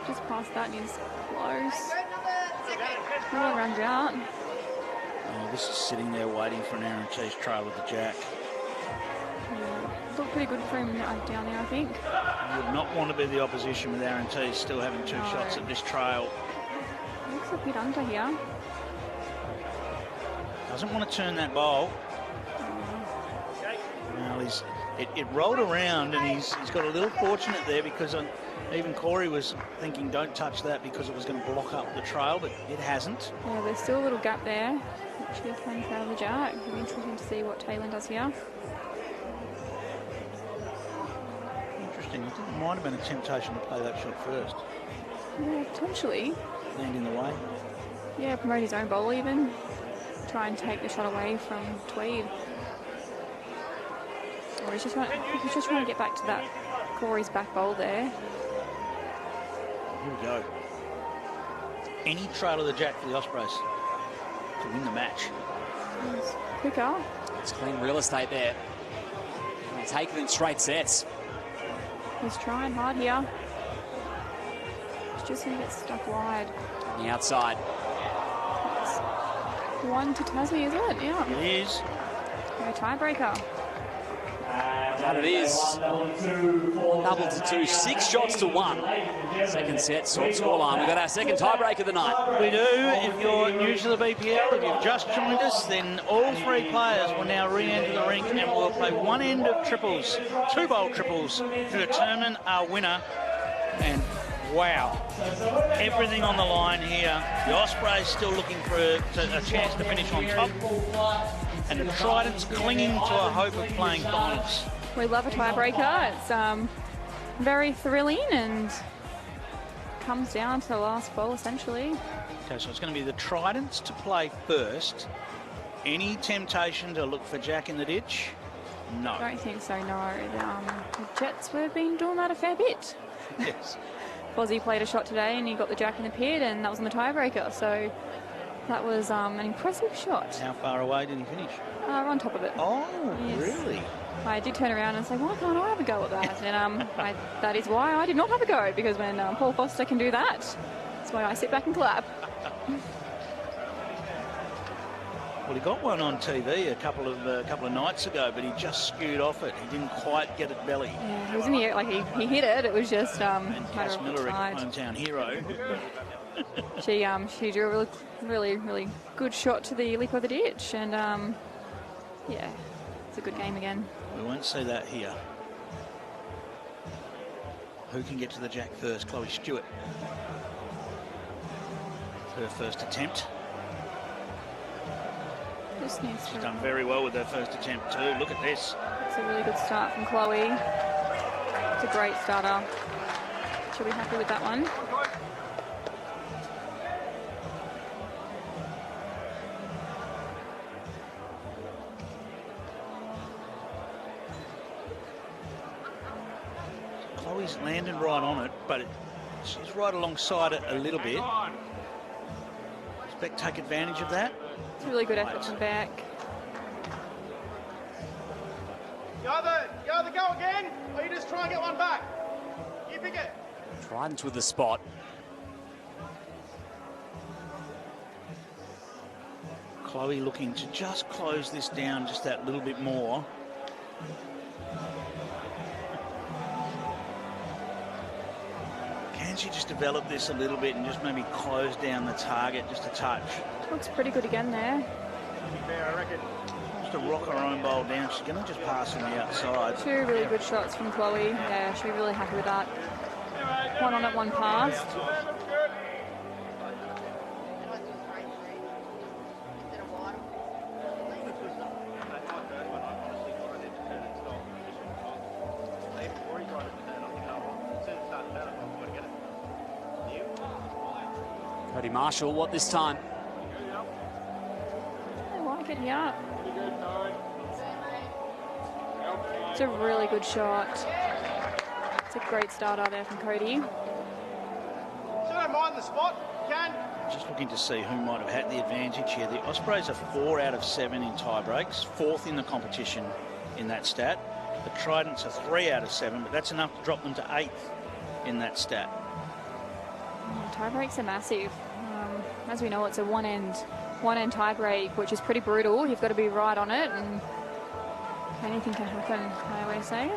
Just past that, and he's close. Really runs out. Oh, this is sitting there waiting for an Aaron Tees trail with the jack. Yeah, looked pretty good for him down there, I think. You would not want to be the opposition with Aaron Tees still having 2 shots at this trail. Looks a bit under here. Doesn't want to turn that bowl. Well, it rolled around, and he's got a little fortunate there, because even Corey was thinking don't touch that because it was going to block up the trail, but it hasn't. Yeah, there's still a little gap there, which he can trail the jack. It'll be interesting to see what Taylor does here. Interesting. I think it might have been a temptation to play that shot first. Yeah, potentially. Land in the way. Yeah, promote his own bowl even. Try and take the shot away from Tweed. Or he's just trying to get back to that Corey's back bowl there. Here we go. Any trail of the jack for the Ospreys to win the match. It's quicker. It's clean real estate there. He'll take it in straight sets. He's trying hard here. He's just going to get stuck wide. On the outside. It's 1 to Tassie, isn't it? Yeah. It is. No tiebreaker. That it is. Double to 2, 6 shots to 1. Second set, scoreline. We've got our second tiebreak of the night. We do. If you're new to the BPL, if you've just joined us, then all 3 players will now re-enter the rink, and we'll play 1 end of triples, 2 bowl triples, to determine our winner. And wow, everything on the line here. The Ospreys still looking for a chance to finish on top, and the Tridents clinging to a hope of playing finals. We love a tiebreaker. It's very thrilling and comes down to the last ball, essentially. Okay, so it's going to be the Tridents to play first. Any temptation to look for Jack in the ditch? No. I don't think so, no. The Jets have been doing that a fair bit. Yes. Fozzie played a shot today and he got the jack in the pit, and that was on the tiebreaker. So that was an impressive shot. How far away did he finish? On top of it. Oh, yes. Really? I did turn around and say, why can't I have a go at that? And that is why I did not have a go, because when Paul Foster can do that, that's why I sit back and clap. Well, he got one on TV a couple of nights ago, but he just skewed off it. He didn't quite get it belly. Yeah, he was in the air, like he hit it. It was just and Cass Miller, hometown hero. She drew a really good shot to the lip of the ditch, and yeah, it's a good game again. We won't see that here. Who can get to the jack first? Chloe Stewart. Her first attempt. She's done very well with her first attempt too. Look at this. It's a really good start from Chloe. It's a great starter. She'll be happy with that one. Chloe's landing right on it, but she's right alongside it a little bit. Expect take advantage of that. It's a really good effort from back. You either go again, or you just try and get one back. You pick it. Tridents with the spot. Chloe looking to just close this down just that little bit more. Can she just develop this a little bit and just maybe close down the target just a touch? Looks pretty good again there. Fair, I reckon. Wants to rock her own bowl down. She's going to just pass on the outside. Two really good shots from Chloe. Yeah, she'll be really happy with that. One on it, one past. Cody Marshall, what this time? I like it, yeah. It's a really good shot. It's a great start out there from Cody. So don't mind the spot, can. Just looking to see who might have had the advantage here. The Ospreys are 4 out of 7 in tie breaks, 4th in the competition in that stat. The Tridents are 3 out of 7, but that's enough to drop them to 8th in that stat. Tie breaks are massive. As we know, it's a one-end tie break, which is pretty brutal. You've got to be right on it, and anything can happen, I always say.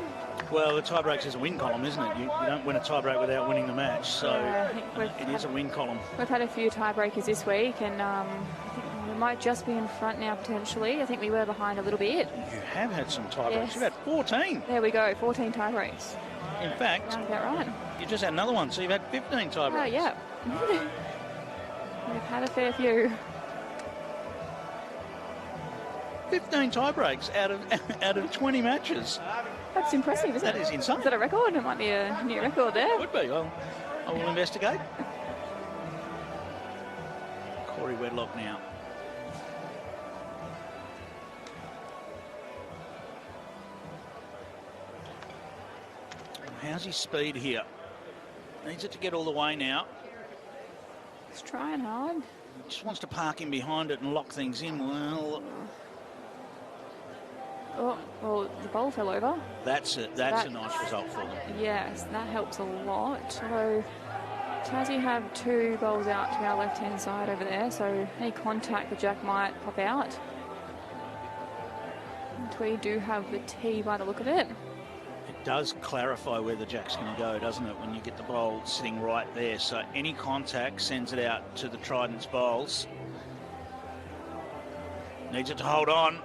Well, the tie breaks is a win column, isn't it? You don't win a tie break without winning the match, so it is a win column. We've had a few tie breakers this week, and I think we might just be in front now, potentially. I think we were behind a little bit. You have had some tie breaks. You've had 14. There we go, 14 tie breaks. In fact, sounds about right. You just had another one, so you've had 15 tie breaks. Oh, yeah. We've had a fair few. 15 tie breaks out of 20 matches. That's impressive, isn't it? That is insane. Is that a record? It might be a new record there. Would be. Well, I will investigate. Corey Wedlock now. How's his speed here? Needs it to get all the way now. He's trying hard. He just wants to park in behind it and lock things in. Well, well, the bowl fell over. That's it. That's a nice result for them. Yes, that helps a lot. So Tassie have 2 bowls out to our left-hand side over there. So any contact, the jack might pop out. And Tweed do have the tee by the look of it. It does clarify where the jack's going to go, doesn't it, when you get the bowl sitting right there. So any contact sends it out to the Tridents bowls. Needs it to hold on.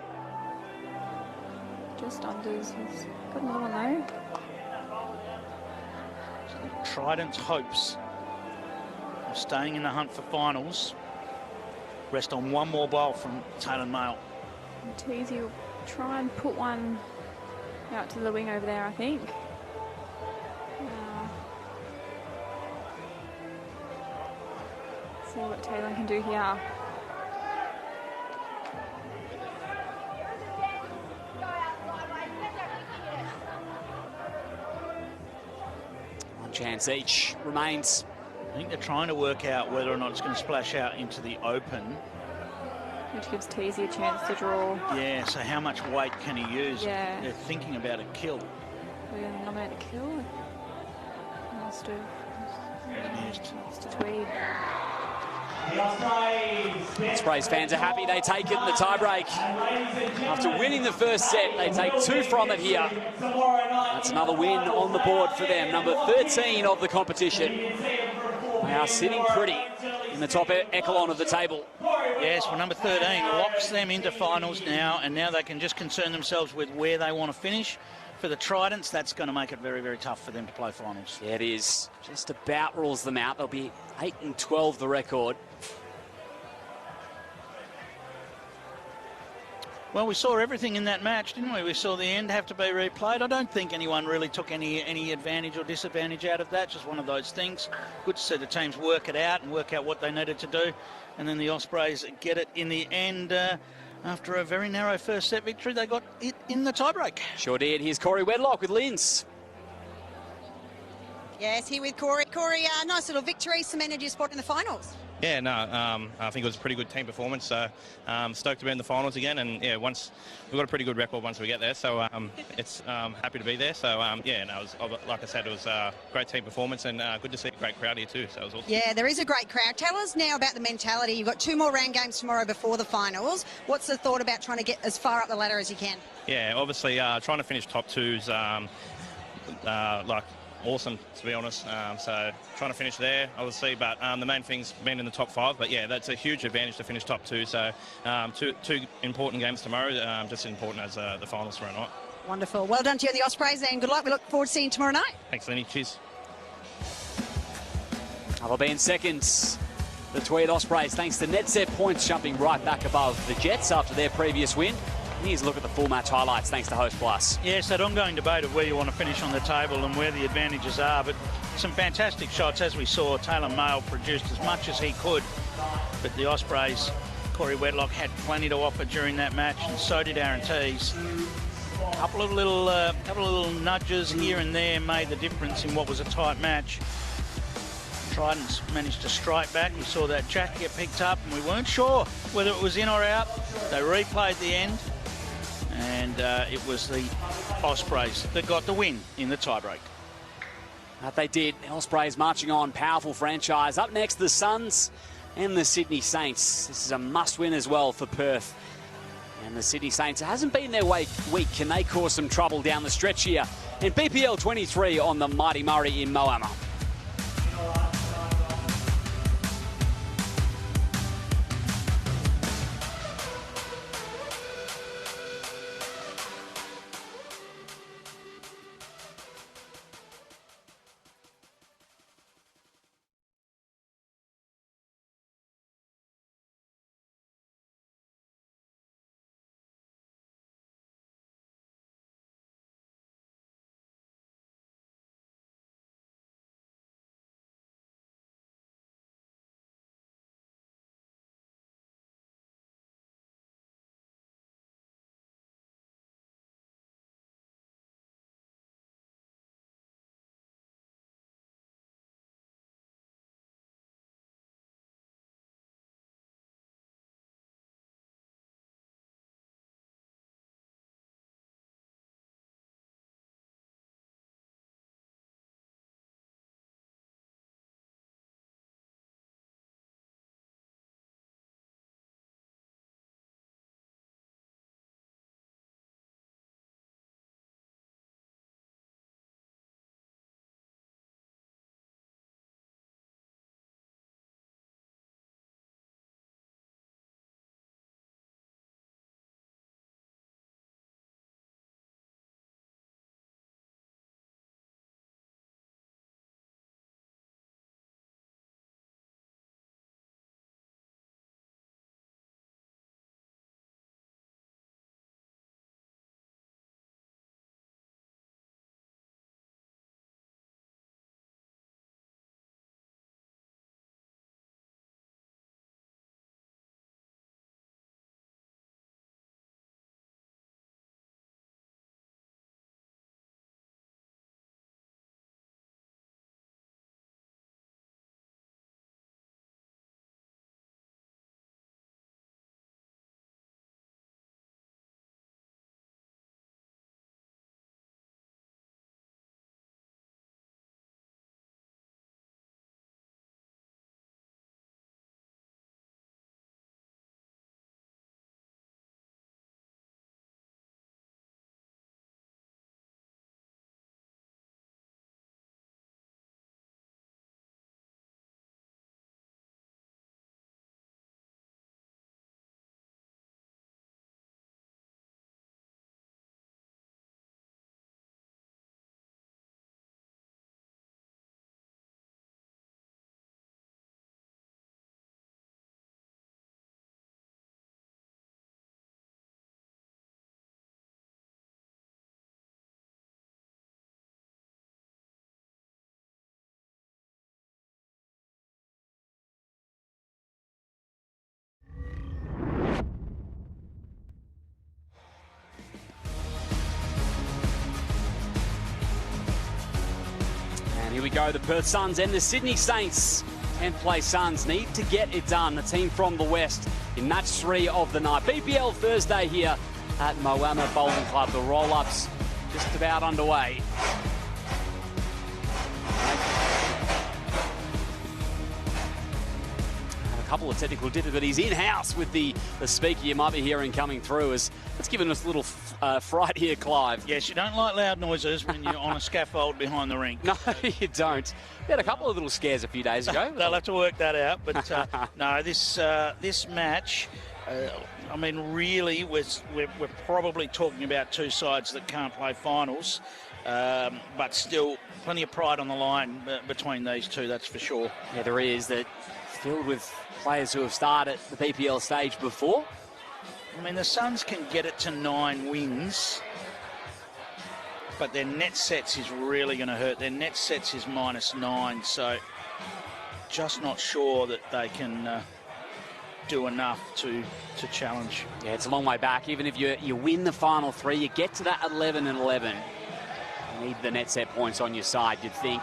Just unders. He's got another one though. So the Tridents' hopes of staying in the hunt for finals rest on one more bowl from Taylor Mail. Teasy will try and put one out to the wing over there, I think. See what Taylor can do here. One chance each remains. I think they're trying to work out whether or not it's going to splash out into the open. Which gives Teasy a chance to draw. Yeah, so how much weight can he use? Yeah. They're thinking about a kill. We're going to nominate a kill. Must have used to Tweed. Ospreys fans are happy they take it in the tie-break. After winning the first set, they take 2 from it here. That's another win on the board for them. Number 13 of the competition. They are sitting pretty in the top echelon of the table. Yes, well, number 13 locks them into finals now, and now they can just concern themselves with where they want to finish. For the Tridents, that's going to make it very, very tough for them to play finals. Yeah, it is. Just about rules them out. They'll be 8-12 the record. Well, we saw everything in that match, didn't we? We saw the end have to be replayed. I don't think anyone really took any advantage or disadvantage out of that. Just one of those things. Good to see the teams work it out and work out what they needed to do. And then the Ospreys get it in the end. After a very narrow first set victory, they got it in the tiebreak. Sure did. Here's Corey Wedlock with Linz. Yes, here with Corey. Corey, nice little victory, cemented your spot in the finals. Yeah, no, I think it was a pretty good team performance. So stoked to be in the finals again, and yeah, once we've got a pretty good record once we get there. So it's happy to be there. So yeah, no, it was, like I said, it was a great team performance, and good to see a great crowd here too. So it was awesome. Yeah, there is a great crowd. Tell us now about the mentality. You've got 2 more round games tomorrow before the finals. What's the thought about trying to get as far up the ladder as you can? Yeah, obviously trying to finish top 2's like awesome, to be honest. So trying to finish there, obviously, but the main thing's been in the top 5. But yeah, that's a huge advantage to finish top 2. So two important games tomorrow, just as important as the finals tomorrow night. Wonderful. Well done to you and the Ospreys, and good luck. We look forward to seeing you tomorrow night. Thanks, Lenny. Cheers. They'll be in seconds. The Tweed Ospreys, thanks to net set points, jumping right back above the Jets after their previous win. And here's a look at the full match highlights, thanks to Host Plus. Yes, that ongoing debate of where you want to finish on the table and where the advantages are, but some fantastic shots, as we saw. Taylor Mayle produced as much as he could, but the Ospreys, Corey Wedlock, had plenty to offer during that match, and so did Aaron Tees. A couple of little nudges here and there made the difference in what was a tight match. Tridents managed to strike back. We saw that jack get picked up, and we weren't sure whether it was in or out. They replayed the end, and it was the Ospreys that got the win in the tiebreak. That they did. The Ospreys marching on, powerful franchise. Up next, the Suns and the Sydney Saints. This is a must-win as well for Perth. And the Sydney Saints, it hasn't been their week. Can they cause some trouble down the stretch here? In BPL 23 on the Mighty Murray in Moama. Here we go, the Perth Suns and the Sydney Saints. 10th place Suns need to get it done. The team from the West in match 3 of the night. BPL Thursday here at Moama Bowling Club. The roll-ups just about underway. A couple of technical difficulties in-house with the speaker you might be hearing coming through. It's given us a little fright here, Clive. Yes, you don't like loud noises when you're on a scaffold behind the ring. No, you don't. We had a couple of little scares a few days ago. They'll have to work that out. But no, this match, I mean, really, we're probably talking about two sides that can't play finals, but still plenty of pride on the line between these two, that's for sure. Yeah, there is. That filled with players who have started the BPL stage before. I mean, the Suns can get it to 9 wins, but their net sets is really going to hurt. Their net sets is -9, so just not sure that they can do enough to challenge. Yeah, it's a long way back. Even if you win the final 3, you get to that 11 and 11. You need the net set points on your side, you'd think.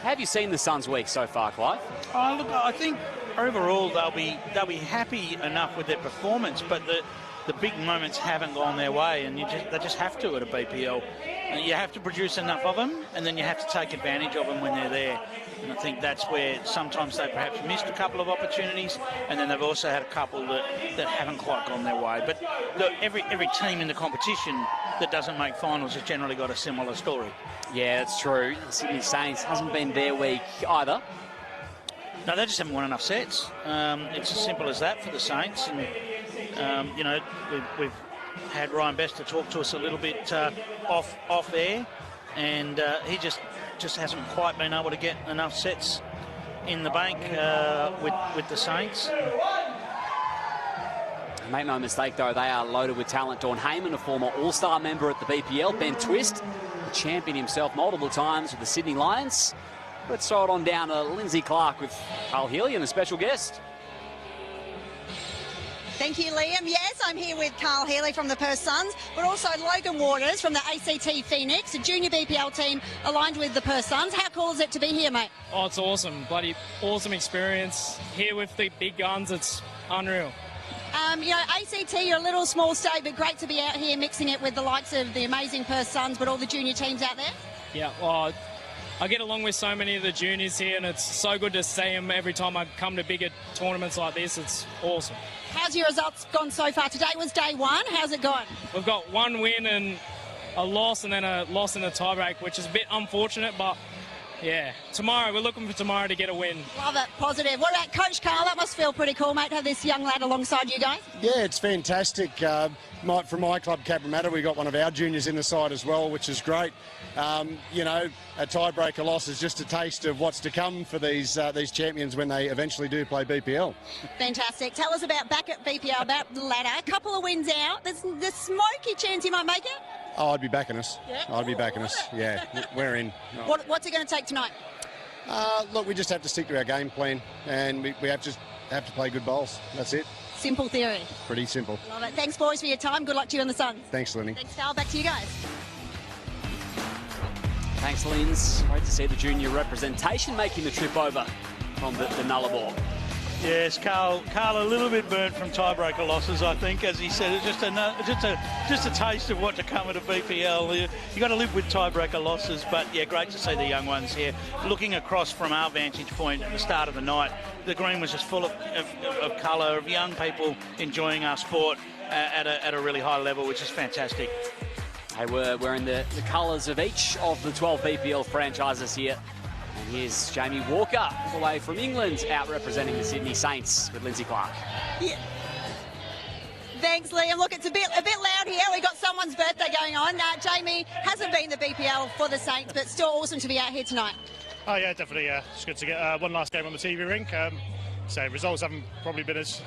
Have you seen the Suns' week so far, Clive? Oh, look, I think overall they'll be happy enough with their performance, but the big moments haven't gone their way, and they just have to at a BPL. And you have to produce enough of them, and then you have to take advantage of them when they're there. And I think that's where sometimes they perhaps missed a couple of opportunities, and then they've also had a couple that haven't quite gone their way. But look, every team in the competition that doesn't make finals has generally got a similar story. Yeah, that's true. The Sydney Saints hasn't been their week either. No, they just haven't won enough sets. It's as simple as that for the Saints. And, you know, we've had Ryan Bester talk to us a little bit off air, and he just hasn't quite been able to get enough sets in the bank with the Saints. Make no mistake, though, they are loaded with talent. Dawn Heyman, a former All-Star member at the BPL. Ben Twist, the champion himself multiple times with the Sydney Lions. Let's throw it on down to Lindsay Clark with Carl Healy and a special guest. Thank you, Liam. Yes, I'm here with Carl Healy from the Perth Suns, but also Logan Waters from the ACT Phoenix, a junior BPL team aligned with the Perth Suns. How cool is it to be here, mate? Oh, it's awesome. Bloody awesome experience. Here with the big guns, it's unreal. You know, ACT, you're a little small state, but great to be out here mixing it with the likes of the amazing Perth Suns, but all the junior teams out there. Yeah, well, I get along with so many of the juniors here, and it's so good to see them every time I come to bigger tournaments like this. It's awesome. How's your results gone so far? Today was day 1. How's it gone? We've got 1 win and a loss, and then a loss in the tiebreak, which is a bit unfortunate, but yeah, tomorrow, we're looking for tomorrow to get a win. Love it, positive. What about Coach Carl? That must feel pretty cool, mate, to have this young lad alongside you guys. Yeah, it's fantastic. From my club, Cabramatta, we got one of our juniors in the side as well, which is great. You know, a tiebreaker loss is just a taste of what's to come for these champions when they eventually do play BPL. Fantastic. Tell us about back at BPL, about the ladder. A couple of wins out. There's the smoky chance you might make it. Oh, I'd be backing us. Yeah. I'd be backing us. Yeah, we're in. What's it going to take tonight? Look, we just have to stick to our game plan, and we have to play good bowls. That's it. Simple theory. Pretty simple. Love it. Thanks, boys, for your time. Good luck to you and the Suns. Thanks, Lenny. Thanks, Carl. Back to you guys. Thanks, Linz. Great to see the junior representation making the trip over from the Nullarbor. Yes, Carl a little bit burnt from tiebreaker losses, I think, as he said. It's just a taste of what to come at a BPL. You got to live with tiebreaker losses, but yeah, great to see the young ones here. Looking across from our vantage point at the start of the night, the green was just full of colour, of young people enjoying our sport at a really high level, which is fantastic. They were wearing the colours of each of the 12 BPL franchises here. And here's Jamie Walker, all the way from England, out representing the Sydney Saints with Lindsay Clark. Yeah. Thanks, Liam. Look, it's a bit loud here. We've got someone's birthday going on. Jamie hasn't been the BPL for the Saints, but still awesome to be out here tonight. Oh, yeah, definitely. It's good to get one last game on the TV rink. So results haven't probably been as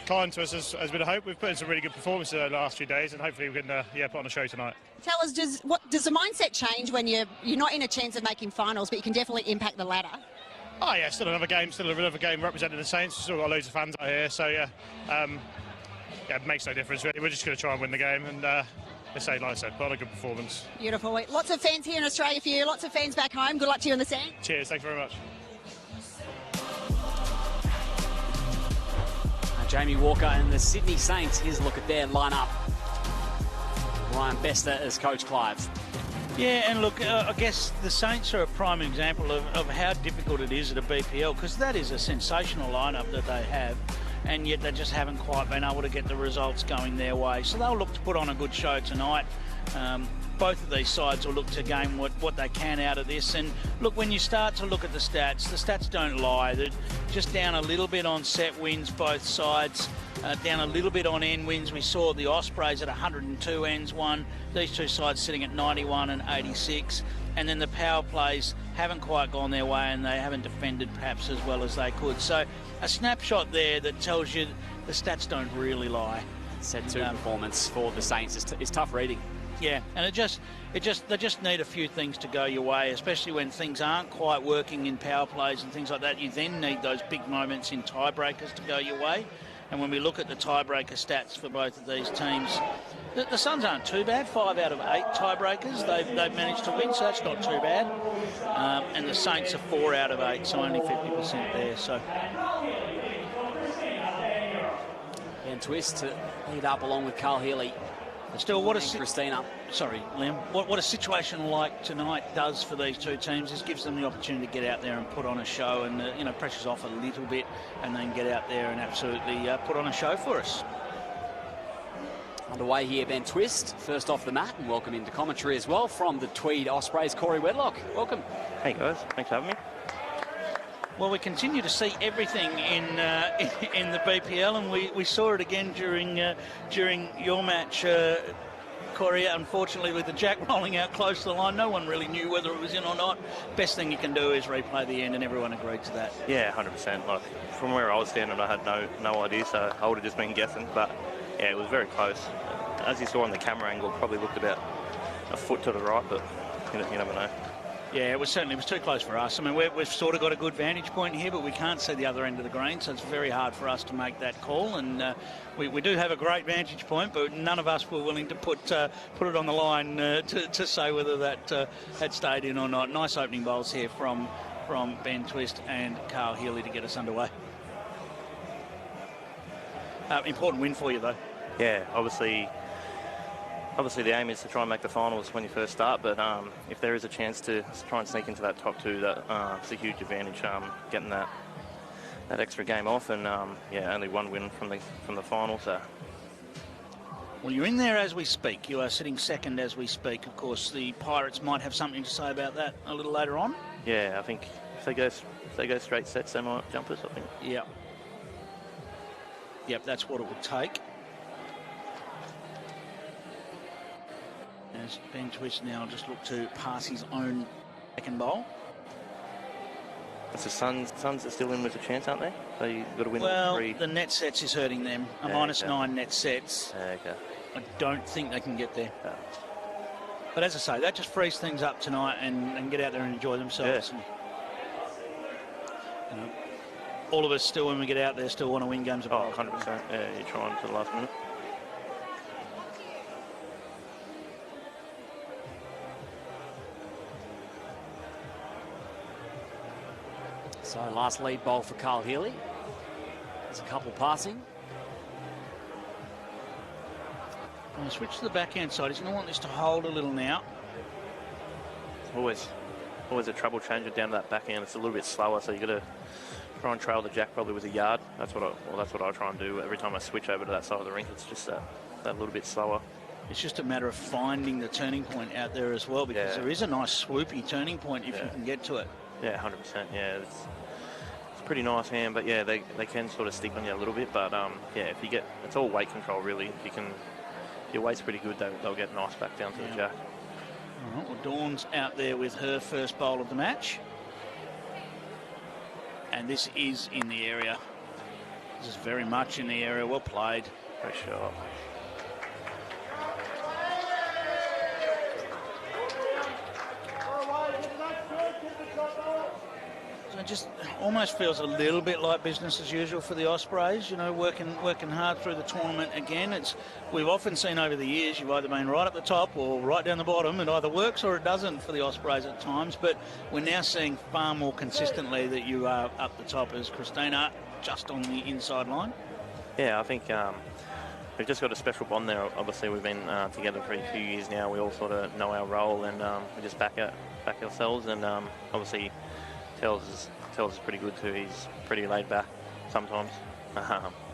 kind to us as we'd hope. We've put in some really good performances the last few days, and hopefully we can put on a show tonight. Tell us, does the mindset change when you're not in a chance of making finals, but you can definitely impact the ladder? Oh yeah, still another game representing the Saints. We've still got loads of fans out here, so yeah, it makes no difference really. We're just going to try and win the game, and let's say, like I said, put on a good performance. Beautiful. Lots of fans here in Australia for you, lots of fans back home. Good luck to you in the stand. Cheers, thank you very much. Jamie Walker and the Sydney Saints. Here's a look at their lineup. Ryan Bester as Coach Clive. Yeah, and look, I guess the Saints are a prime example of how difficult it is at a BPL, because that is a sensational lineup that they have, and yet they just haven't quite been able to get the results going their way. So they'll look to put on a good show tonight. Both of these sides will look to gain what they can out of this. And look, when you start to look at the stats don't lie. They're just down a little bit on set wins, both sides. Down a little bit on end wins. We saw the Ospreys at 102 ends won. These two sides sitting at 91 and 86. And then the power plays haven't quite gone their way, and they haven't defended perhaps as well as they could. So a snapshot there that tells you the stats don't really lie. Set 2 performance for the Saints is tough reading. Yeah, and they just need a few things to go your way, especially when things aren't quite working in power plays and things like that. You then need those big moments in tiebreakers to go your way. And when we look at the tiebreaker stats for both of these teams, the Suns aren't too bad. 5 out of 8 tiebreakers they've managed to win, so that's not too bad. And the Saints are 4 out of 8, so only 50% there. So Ben Twist to lead up along with Carl Healy. Still, what Christina. Sorry, Liam. What a situation like tonight does for these two teams is gives them the opportunity to get out there and put on a show, and pressure's off a little bit, and then get out there and absolutely put on a show for us. Underway here, Ben Twist, first off the mat, and welcome into commentary as well from the Tweed Ospreys, Corey Wedlock. Welcome. Hey guys, thanks for having me. Well, we continue to see everything in the BPL, and we saw it again during your match, Corey. Unfortunately, with the jack rolling out close to the line, no one really knew whether it was in or not. Best thing you can do is replay the end, and everyone agreed to that. Yeah, 100%. Like, from where I was standing, I had no idea, so I would have just been guessing. But yeah, it was very close. As you saw on the camera angle, it probably looked about a foot to the right, but you never know. Yeah, it was too close for us. I mean, we've sort of got a good vantage point here, but we can't see the other end of the green, so it's very hard for us to make that call. And we do have a great vantage point, but none of us were willing to put it on the line to say whether that had stayed in or not. Nice opening bowls here from Ben Twist and Carl Healy to get us underway. Important win for you, though. Yeah, obviously the aim is to try and make the finals when you first start, but if there is a chance to try and sneak into that top 2, it's a huge advantage, getting that extra game off, and only one win from the final. So, well, you're in there as we speak. You are sitting second as we speak. Of course, the Pirates might have something to say about that a little later on. Yeah, I think if they go straight sets, they might jump us, I think. Yep, that's what it would take. As Ben Twist now just look to pass his own second bowl. That's the Suns are still in with a chance, aren't they? So you've got to win 3. Well, the net sets is hurting them. A -9 net sets. Okay. I don't think they can get there. But as I say, that just frees things up tonight and get out there and enjoy themselves. And, all of us still, when we get out there, still want to win games of bowls. 100%. Yeah, you're trying to the last minute. So last lead bowl for Carl Healy. There's a couple passing. I'm going to switch to the backhand side. He's going to want this to hold a little now. Always a trouble changer down to that backhand. It's a little bit slower, so you got to try and trail the jack probably with a yard. That's what I try and do every time I switch over to that side of the rink. It's just that little bit slower. It's just a matter of finding the turning point out there as well, because there is a nice swoopy turning point if you can get to it. Yeah, 100%. Yeah, it's a pretty nice hand, but yeah, they can sort of stick on you a little bit. But if you get, it's all weight control really. If your weight's pretty good, they'll get nice back down to the jack. All right, well, Dawn's out there with her first bowl of the match. And this is in the area. This is very much in the area. Well played. Very sharp. So it just almost feels a little bit like business as usual for the Ospreys. You know, working hard through the tournament again. We've often seen over the years you've either been right up the top or right down the bottom. It either works or it doesn't for the Ospreys at times. But we're now seeing far more consistently that you are up the top as Christina just on the inside line. Yeah, I think we've just got a special bond there. Obviously, we've been together for a few years now. We all sort of know our role, and we just back ourselves. And obviously, Tells is pretty good too. He's pretty laid back sometimes,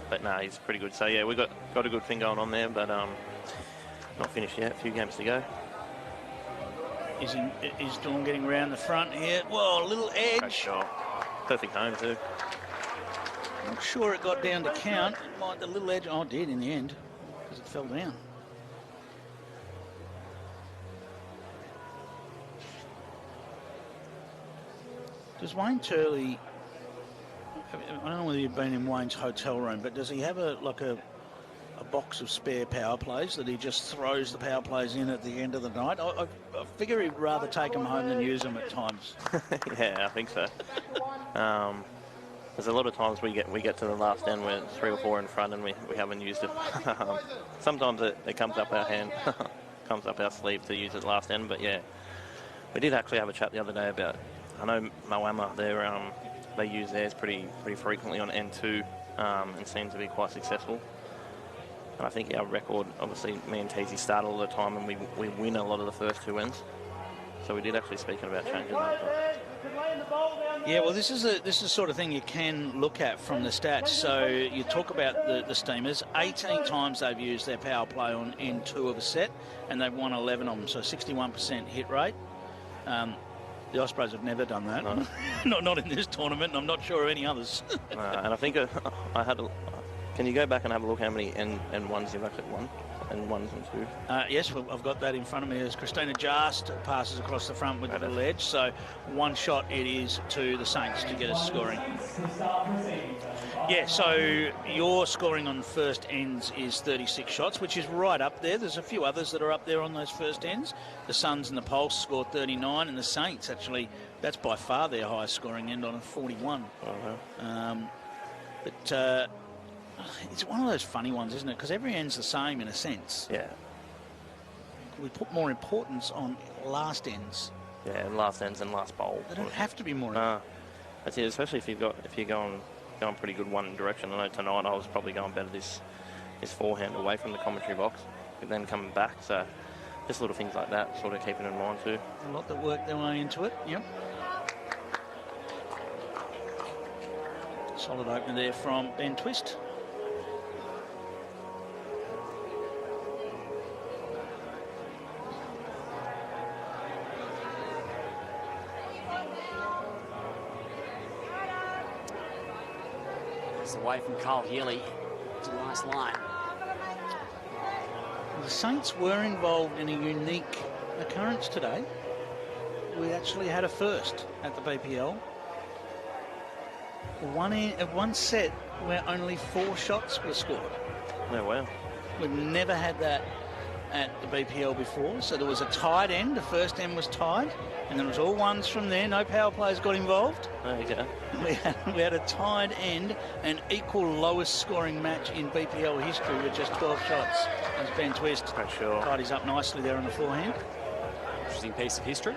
but no, he's pretty good. So yeah, we've got a good thing going on there, but not finished yet. A few games to go. Is Dawn getting around the front here? Whoa, a little edge. Great shot. Perfect home too. Not sure it got down to count. It might, the little edge. Oh, it did in the end because it fell down. Does Wayne Turley, I don't know whether you've been in Wayne's hotel room, but does he have a box of spare power plays that he just throws the power plays in at the end of the night? I figure he'd rather take them home than use them at times. Yeah, I think so. There's a lot of times we get to the last end where 3 or 4 in front and we haven't used it. Sometimes it comes up our hand, comes up our sleeve to use it last end, but yeah. We did actually have a chat the other day about, I know Moama, they use theirs pretty frequently on N2 and seem to be quite successful. And I think our record, obviously, me and Teasy start all the time and we win a lot of the first 2 ends. So we did actually speak about changing that. Yeah, well, this is the sort of thing you can look at from the stats. So you talk about the Steamers. 18 times they've used their power play on N2 of a set, and they've won 11 of them, so 61% hit rate. The Ospreys have never done that. No. not in this tournament, and I'm not sure of any others. And I think can you go back and have a look how many N1s you've actually won? And 1s and 2. Yes, I've got that in front of me as Christina just passes across the front with the little edge. So 1 shot it is to the Saints to get us scoring. Yeah, so your scoring on first ends is 36 shots, which is right up there. There's a few others that are up there on those first ends. The Suns and the Pulse scored 39, and the Saints actually, that's by far their highest scoring end on a 41. But it's one of those funny ones, isn't it? Because every end's the same in a sense. Yeah. We put more importance on last ends. Yeah, and last ends and last bowl. They don't have to be more important. That's it, especially if you're going pretty good one direction. I know tonight I was probably going better this forehand away from the commentary box, but then coming back. So just little things like that, sort of keeping in mind too. A lot that work their way into it. Yep. Solid opener there from Ben Twist. Away from Carl Healy. It's a nice line. The Saints were involved in a unique occurrence today. We actually had a first at the BPL. One set where only 4 shots were scored. Oh, wow. We've never had that at the BPL before. So there was a tied end. The first end was tied. And then it was all ones from there. No power plays got involved. There you go. We had a tied end, an equal lowest scoring match in BPL history with just 12 shots. As Ben Twist tied his up nicely there on the forehand. Interesting piece of history.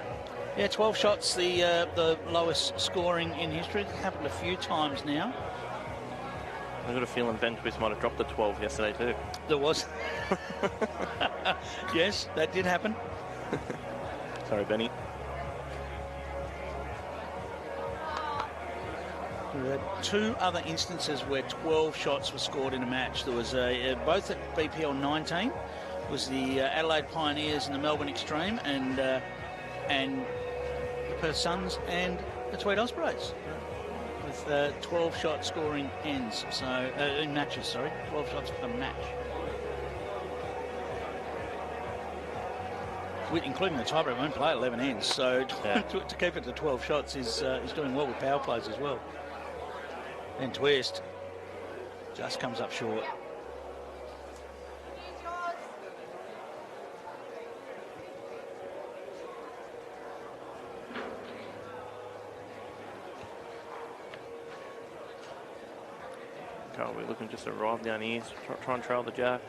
Yeah, 12 shots, the lowest scoring in history. It's happened a few times now. I've got a feeling Ben Twist might have dropped the 12 yesterday too. There was. Yes, that did happen. Sorry, Benny. We had 2 other instances where 12 shots were scored in a match. There was both at BPL 19. Was the Adelaide Pioneers and the Melbourne Extreme, and the Perth Suns and the Tweed Ospreys, with 12 shot scoring ends. So in matches, sorry, 12 shots per match. Including the tiebreak, won't play 11 ends. So to keep it to 12 shots is doing well with power plays as well. And Twist just comes up short. Carl, we're looking just to arrive down here, try and trail the jack.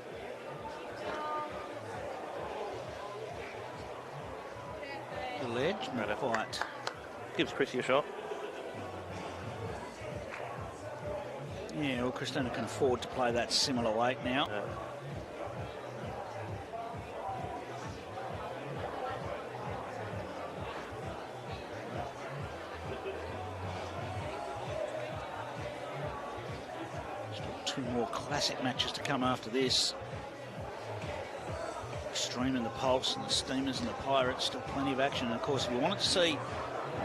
The ledge, not quite. Gives Chrissy a shot. Yeah, well, Christina can afford to play that similar weight now. Still 2 more classic matches to come after this. Extreme and the Pulse and the Steamers and the Pirates, still plenty of action. And of course, if you wanted to see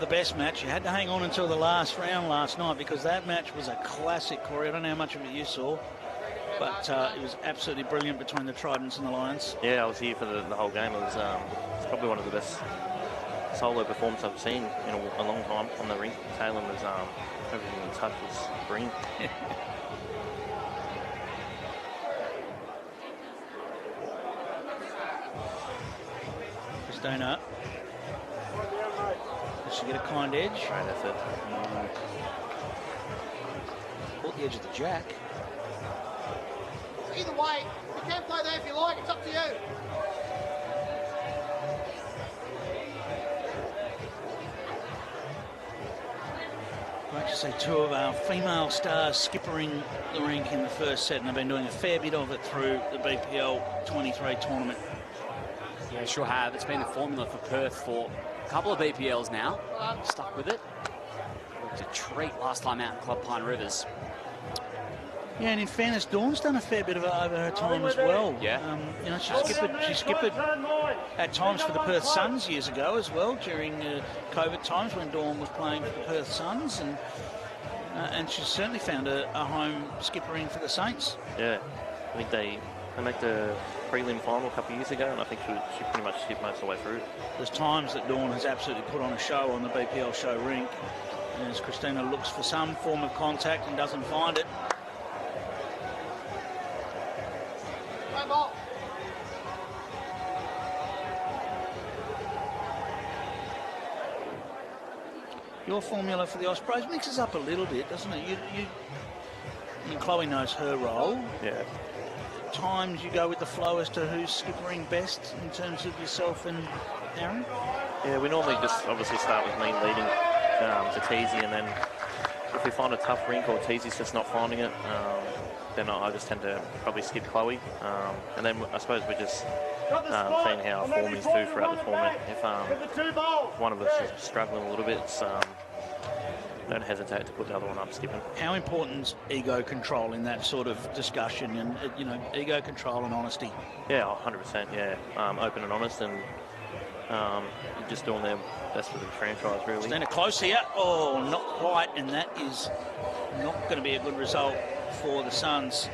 the best match, you had to hang on until the last round last night, because that match was a classic, Corey. I don't know how much of it you saw, but it was absolutely brilliant between the Tridents and the Lions. Yeah, I was here for the whole game. It was it's probably one of the best solo performances I've seen in a long time on the rink. Taylor was everything he touched was green. Christina. Does she get a kind edge? Great effort. Caught the edge of the jack. Either way, you can play there if you like. It's up to you. Great to see 2 of our female stars skippering the rink in the first set, and they've been doing a fair bit of it through the BPL 23 tournament. Yeah, sure have. It's been the formula for Perth for a couple of BPLs now. Stuck with it. It was a treat last time out in Club Pine Rivers. Yeah, and in fairness, Dawn's done a fair bit of it over her time as well. Yeah. You know, she skippered at times for the Perth Suns years ago as well, during COVID times when Dawn was playing for the Perth Suns, and she's certainly found a home skippering for the Saints. Yeah, I think they made the prelim final a couple of years ago, and I think she pretty much skipped most of the way through. There's times that Dawn has absolutely put on a show on the BPL show rink, as Christina looks for some form of contact and doesn't find it. Your formula for the Ospreys mixes up a little bit, doesn't it? I mean, Chloe knows her role. Yeah. At times you go with the flow as to who's skippering best in terms of yourself and Aaron? Yeah, we normally just obviously start with me leading to Teasy, and then if we find a tough rink or Teasy's just not finding it, then I just tend to probably skip Chloe. And then I suppose we're just seeing how our form is too throughout the tournament. If one of us is struggling a little bit, don't hesitate to put the other one up skipping. How important is ego control in that sort of discussion, and ego control and honesty? Yeah, 100%. Yeah, open and honest, and just doing their best for the franchise, really. Christina close here. Oh, not quite, and that is not going to be a good result for the Suns.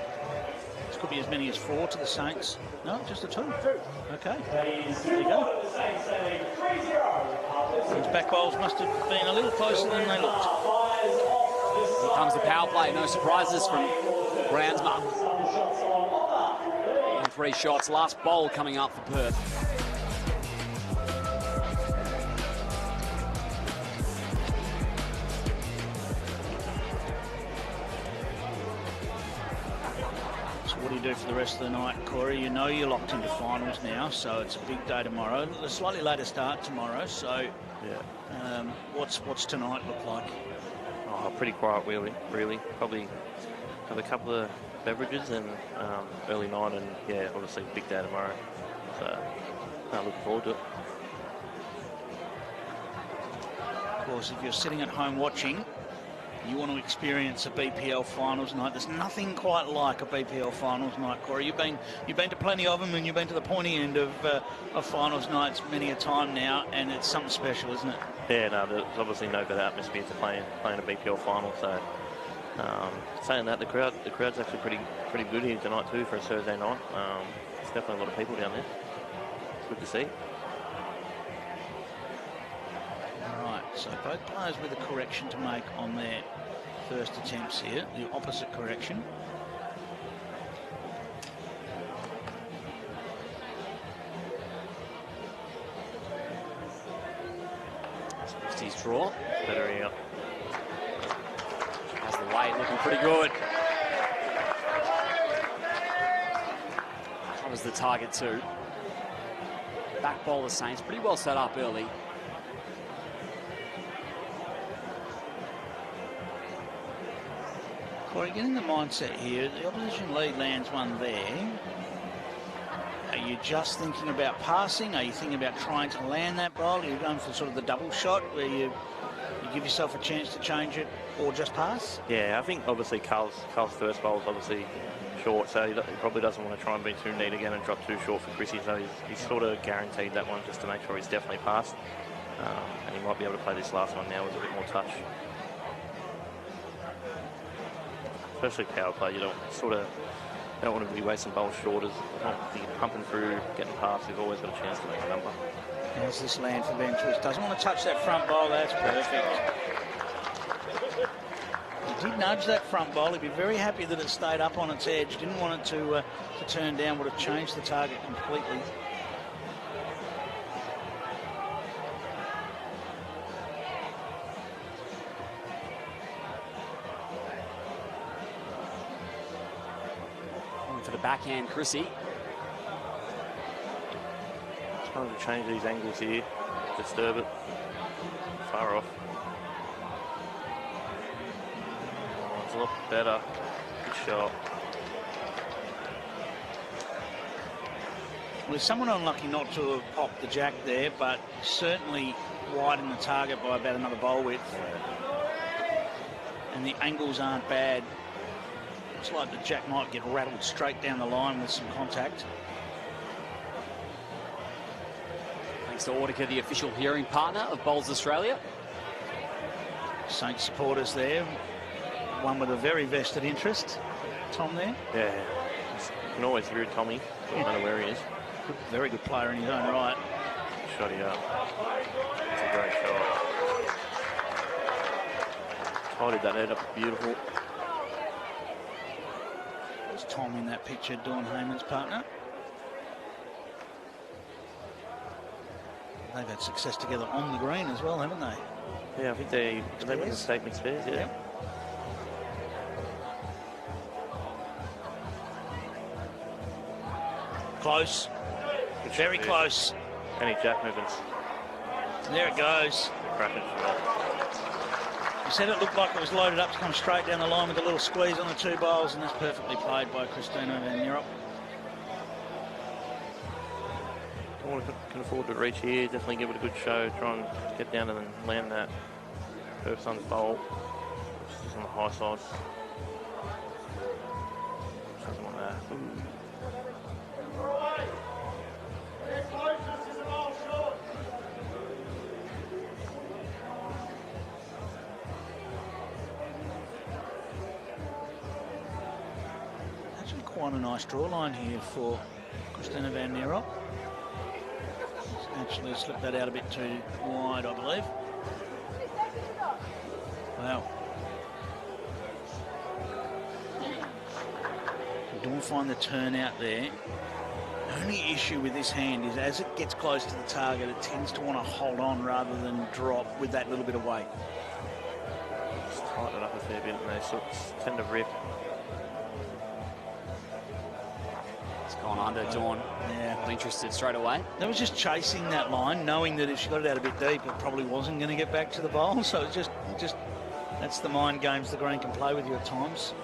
This could be as many as 4 to the Saints. No, just a 2. Okay, there you go. These back bowls must have been a little closer than they looked. Here comes the power play. No surprises from Brandsma. 3 shots. Last bowl coming up for Perth. What do you do for the rest of the night, Corey? You know you're locked into finals now, so it's a big day tomorrow. A slightly later start tomorrow, so yeah. What's tonight look like? Oh, pretty quiet, really. Probably have a couple of beverages and early night, and yeah, obviously big day tomorrow. So I'm looking forward to it. Of course, if you're sitting at home watching, you want to experience a BPL finals night. There's nothing quite like a BPL finals night, Corey. You've been to plenty of them, and you've been to the pointy end of finals nights many a time now, and it's something special, isn't it? Yeah, no, there's obviously no better atmosphere to playing a BPL final. So saying that, the crowd's actually pretty good here tonight too for a Thursday night. There's definitely a lot of people down there. It's good to see. So both players with a correction to make on their first attempts here, the opposite correction. Christie's draw. Bettering up. Has the weight looking pretty good. the target too. Back bowler Saints, pretty well set up early. Corey, get in the mindset here. The opposition lead lands one there. Are you just thinking about passing? Are you thinking about trying to land that bowl? Are you going for sort of the double shot where you give yourself a chance to change it or just pass? Yeah, I think obviously Carl's first bowl is obviously short, so he probably doesn't want to try and be too neat again and drop too short for Chrissy, so he's sort of guaranteed that one just to make sure he's definitely passed. And he might be able to play this last one now with a bit more touch. Especially power play, you don't want to be wasting bowls short. As you're pumping through, getting past, you've always got a chance to make a number. How's this land for Ventures? Doesn't want to touch that front bowl. That's perfect. He did nudge that front bowl. He'd be very happy that it stayed up on its edge. Didn't want it to turn down. Would have changed the target completely. For the backhand, Chrissy. Trying to change these angles here, disturb it. Far off. Oh, it's a lot better. Good shot. Well, someone unlucky not to have popped the jack there, but certainly widened the target by about another bowl width. And the angles aren't bad. Looks like the jack might get rattled straight down the line with some contact. Thanks to Audica, the official hearing partner of Bowls Australia. Saints supporters there. One with a very vested interest. Tom there. Yeah, you can always hear Tommy, no matter where he is. Very good player in his own right. Shot he up. It's a great shot. Tidied that head up beautiful. There's Tom in that picture, Dawn Heyman's partner. They've had success together on the green as well, haven't they? Yeah, I think they win the state mixed pairs, yeah. Yep. Close. Very close. Any jack movements. There it goes. Cracking shot. You said it looked like it was loaded up to come straight down the line with a little squeeze on the two bowls, and that's perfectly played by Christina Van Nierop. Can afford to reach here, definitely give it a good show, try and get down and then land that Perth Suns bowl, which is on the high side. Doesn't want that. Actually quite a nice draw line here for Christina Van Nierop. Actually slipped that out a bit too wide, I believe. Wow. Don't find the turn out there. Only issue with this hand is as it gets close to the target, it tends to want to hold on rather than drop with that little bit of weight. Just tighten it up a fair bit and they sort of tend to rip. It's gone under Dawn. Yeah. Not interested straight away. They was just chasing that line, knowing that if she got it out a bit deep, it probably wasn't going to get back to the bowl. So it's just that's the mind games the green can play with you at times.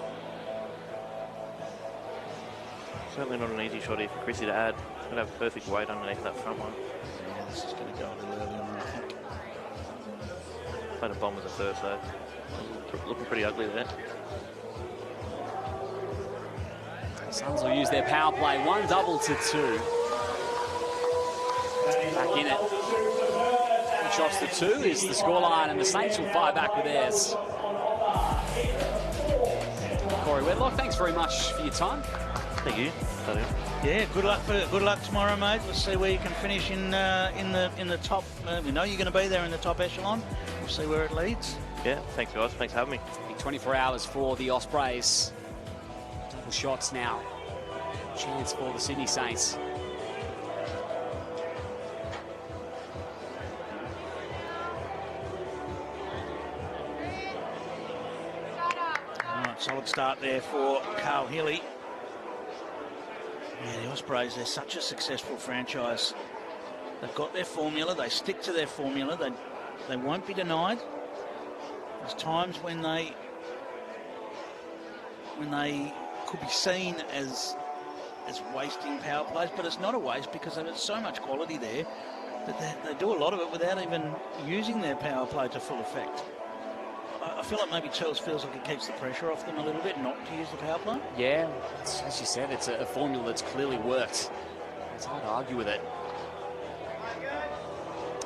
Certainly not an easy shot here for Chrissy to add. It's going to have perfect weight underneath that front one. Yeah, this is going to go a little early on, I think. Played a bomb as a first though. Looking pretty ugly there. Suns will use their power play. 1 double to 2. Back in it. 2 shots to 2 is the scoreline, and the Saints will fire back with theirs. Corey Wedlock, thanks very much for your time. Thank you. Yeah, good luck tomorrow, mate. We'll see where you can finish in the top. We know you're going to be there in the top echelon. We'll see where it leads. Yeah, thanks guys. Thanks for having me. Big 24 hours for the Ospreys. Double shots now. Chance for the Sydney Saints. All right, solid start there for Carl Healy. Yeah, the Ospreys, they're such a successful franchise. They've got their formula. They stick to their formula. They won't be denied. There's times when they could be seen as wasting power plays, but it's not a waste because there's so much quality there that they do a lot of it without even using their power play to full effect. I feel like maybe Charles feels like it keeps the pressure off them a little bit not to use the power play. Yeah, as you said, it's a formula that's clearly worked. It's hard to argue with it.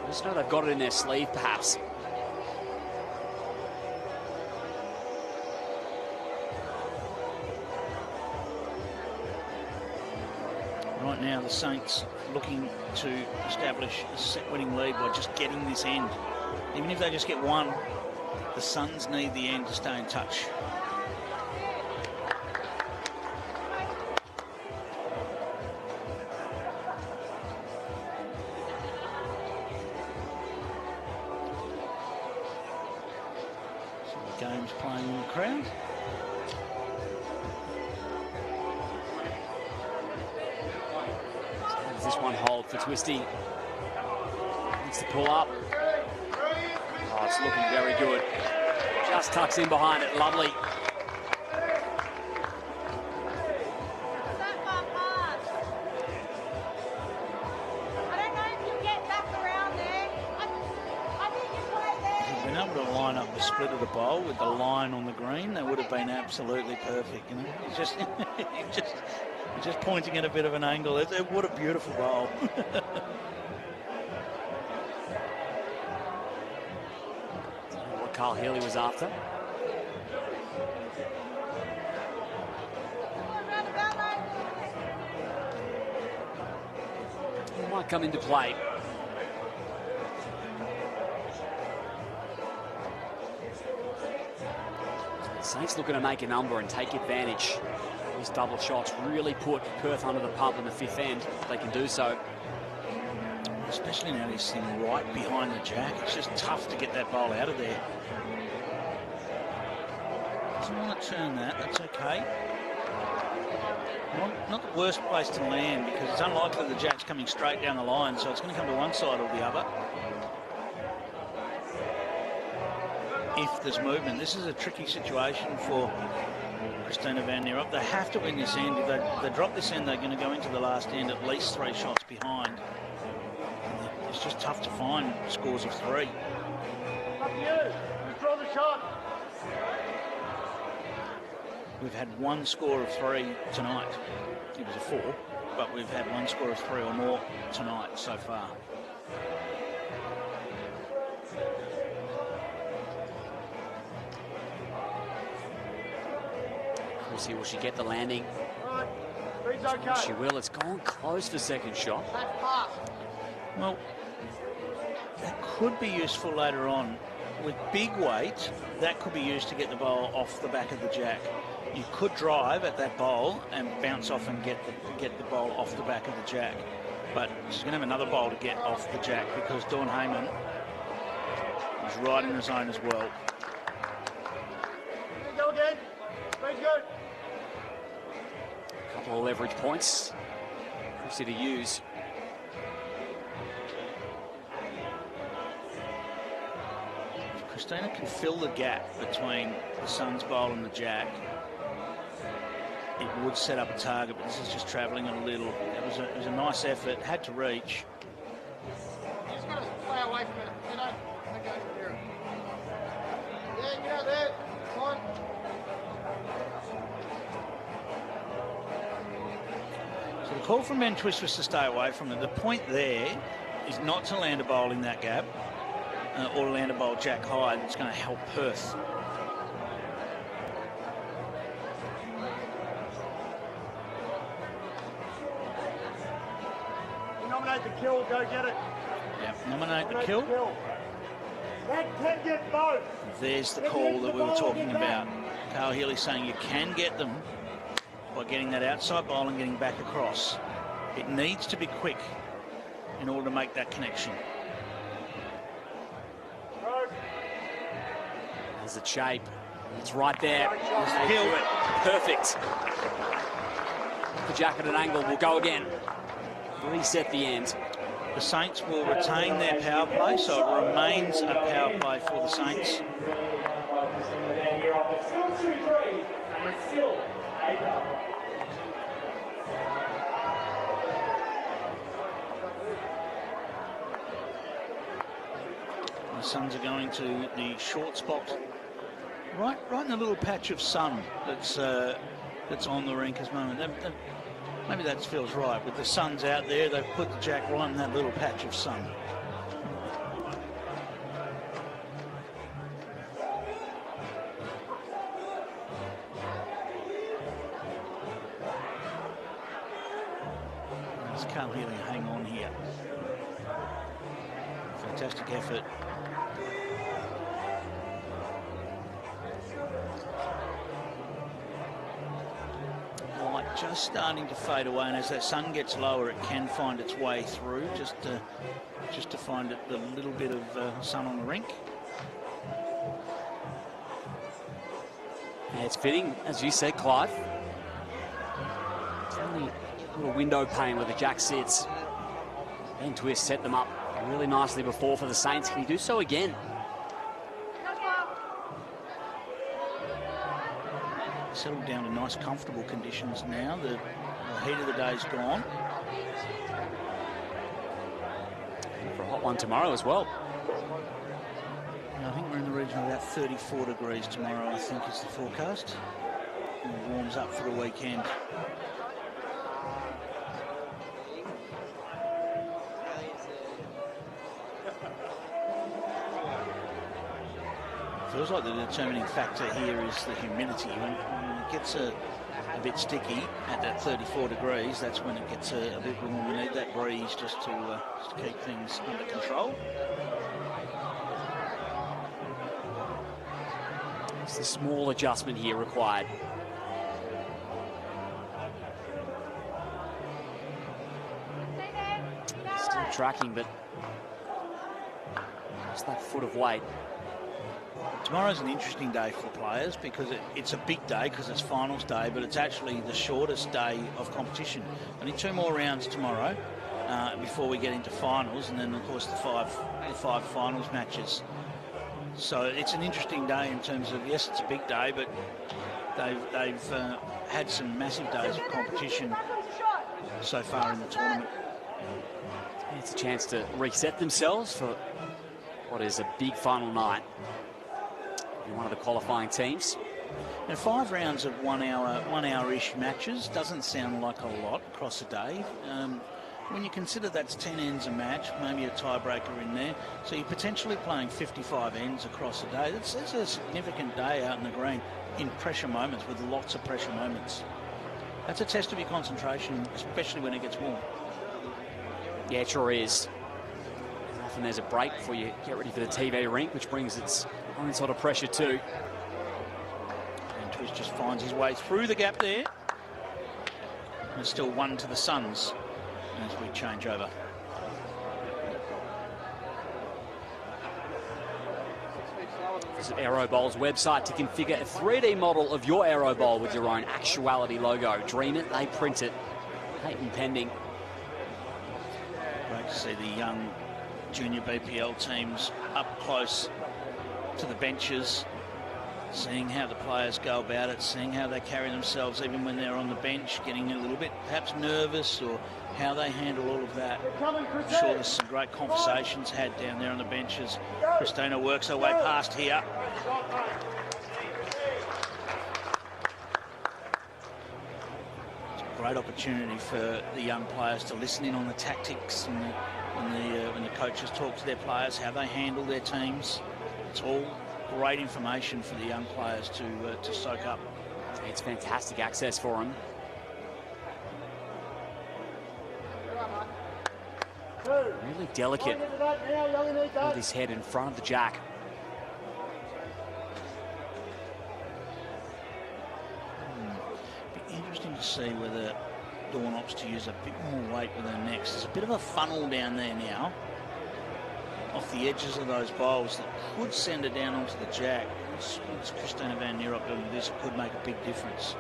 I just know they've got it in their sleeve, perhaps. Right now, the Saints looking to establish a set-winning lead by just getting this end. Even if they just get one, the Suns need the end to stay in touch. So the game's playing in the crowd. This one hold for Twisty. Needs to pull up. Oh, it's looking very good. Just tucks in behind it. Lovely. If they'd been able to line up the split of the bowl with the line on the green, they would have been absolutely perfect. You know, it's just, just pointing at a bit of an angle. What a beautiful bowl. What Carl Healy was after. It might come into play. Saints looking to make a number and take advantage. These double shots really put Perth under the pump in the fifth end. They can do so. Especially now he's sitting right behind the jack. It's just tough to get that bowl out of there. Doesn't want to turn that. That's okay. Not the worst place to land because it's unlikely the jack's coming straight down the line, so it's going to come to one side or the other. If there's movement, this is a tricky situation for Christina Van Neerup. They have to win this end. If they drop this end, they're going to go into the last end at least 3 shots behind. It's just tough to find scores of 3. Up to you. Just draw the shot. We've had 1 score of 3 tonight. It was a 4, but we've had 1 score of 3 or more tonight so far. We'll see, will she get the landing? Right. Speed's okay. She will. It's gone close for second shot. That's past. Well, that could be useful later on. With big weight, that could be used to get the bowl off the back of the jack. You could drive at that bowl and bounce off and get the bowl off the back of the jack. But she's going to have another bowl to get off the jack because Dawn Heyman is right in the zone as well. Go again. Speed's good. A couple of leverage points. Chrissy to use. If Christina can fill the gap between the Suns bowl and the jack, it would set up a target, but this is just travelling a little. It was a nice effort, had to reach. You just got to play away from it. You don't go near it. Yeah, get out there. Come on. So the call from Ben Twist was to stay away from it. The point there is not to land a bowl in that gap or land a bowl jack high. It's going to help Perth. Nominate the kill, go get it. Yeah, nominate the kill. That can get both. There's the call that we were talking about. Carl Healy saying you can get them by getting that outside bowl and getting back across. It needs to be quick in order to make that connection. There's the shape. It's right there. There's the kill. Perfect. The Jack at an angle will go again. Reset the end. The Saints will retain their power play, so it remains a power play for the Saints. The Suns are going to the short spot, right in the little patch of sun that's on the rink at the moment. Maybe that feels right. With the Suns out there, they've put the Jack right in that little patch of sun. Just can't really hang on here. Fantastic effort. Light just starting to fade away, and as that sun gets lower, it can find its way through, just to find it the little bit of sun on the rink. And it's fitting, as you said, Clive. It's only a little window pane where the Jack sits. And Twist set them up really nicely before for the Saints. Can he do so again? Settled down to nice, comfortable conditions now. The heat of the day's gone. And for a hot one tomorrow as well. I think we're in the region of about 34 degrees tomorrow, I think is the forecast. And it warms up for the weekend. Feels like the determining factor here is the humidity. When it gets a bit sticky at that 34 degrees, that's when it gets a bit warm. We need that breeze just to keep things under control. It's a small adjustment here required. Still tracking, but just that foot of weight. Tomorrow's an interesting day for players because it's a big day because it's finals day, but it's actually the shortest day of competition. Only 2 more rounds tomorrow before we get into finals, and then of course the five finals matches. So it's an interesting day in terms of, yes, it's a big day, but they've had some massive days of competition so far in the tournament. It's a chance to reset themselves for what is a big final night. You're one of the qualifying teams. Now, 5 rounds of 1 hour-ish matches doesn't sound like a lot across a day. When you consider that's 10 ends a match, maybe a tiebreaker in there, so you're potentially playing 55 ends across a day. That's a significant day out in the green in pressure moments, with lots of pressure moments. That's a test of your concentration, especially when it gets warm. Yeah, it sure is. Often there's a break before you get ready for the TV rink, which brings its own sort of pressure too. And Twist just finds his way through the gap there. And it's still 1 to the Suns as we change over. Visit Aerobowl's website to configure a 3D model of your Aerobowl with your own Actuality logo. Dream it, they print it. Patent pending. Great to see the young junior BPL teams up close to the benches, seeing how the players go about it, seeing how they carry themselves even when they're on the bench, getting a little bit perhaps nervous, or how they handle all of that. I'm sure there's some great conversations had down there on the benches. Christina works her way past here. It's a great opportunity for the young players to listen in on the tactics and when the coaches talk to their players, how they handle their teams. It's all great information for the young players to soak up. It's fantastic access for them. Really delicate. Hold his head in front of the Jack. Be interesting to see whether Dawn opts to use a bit more weight with her next. There's a bit of a funnel down there now, off the edges of those bowls, that could send her down onto the Jack. Once Christina Van Nierop doing this, it could make a big difference.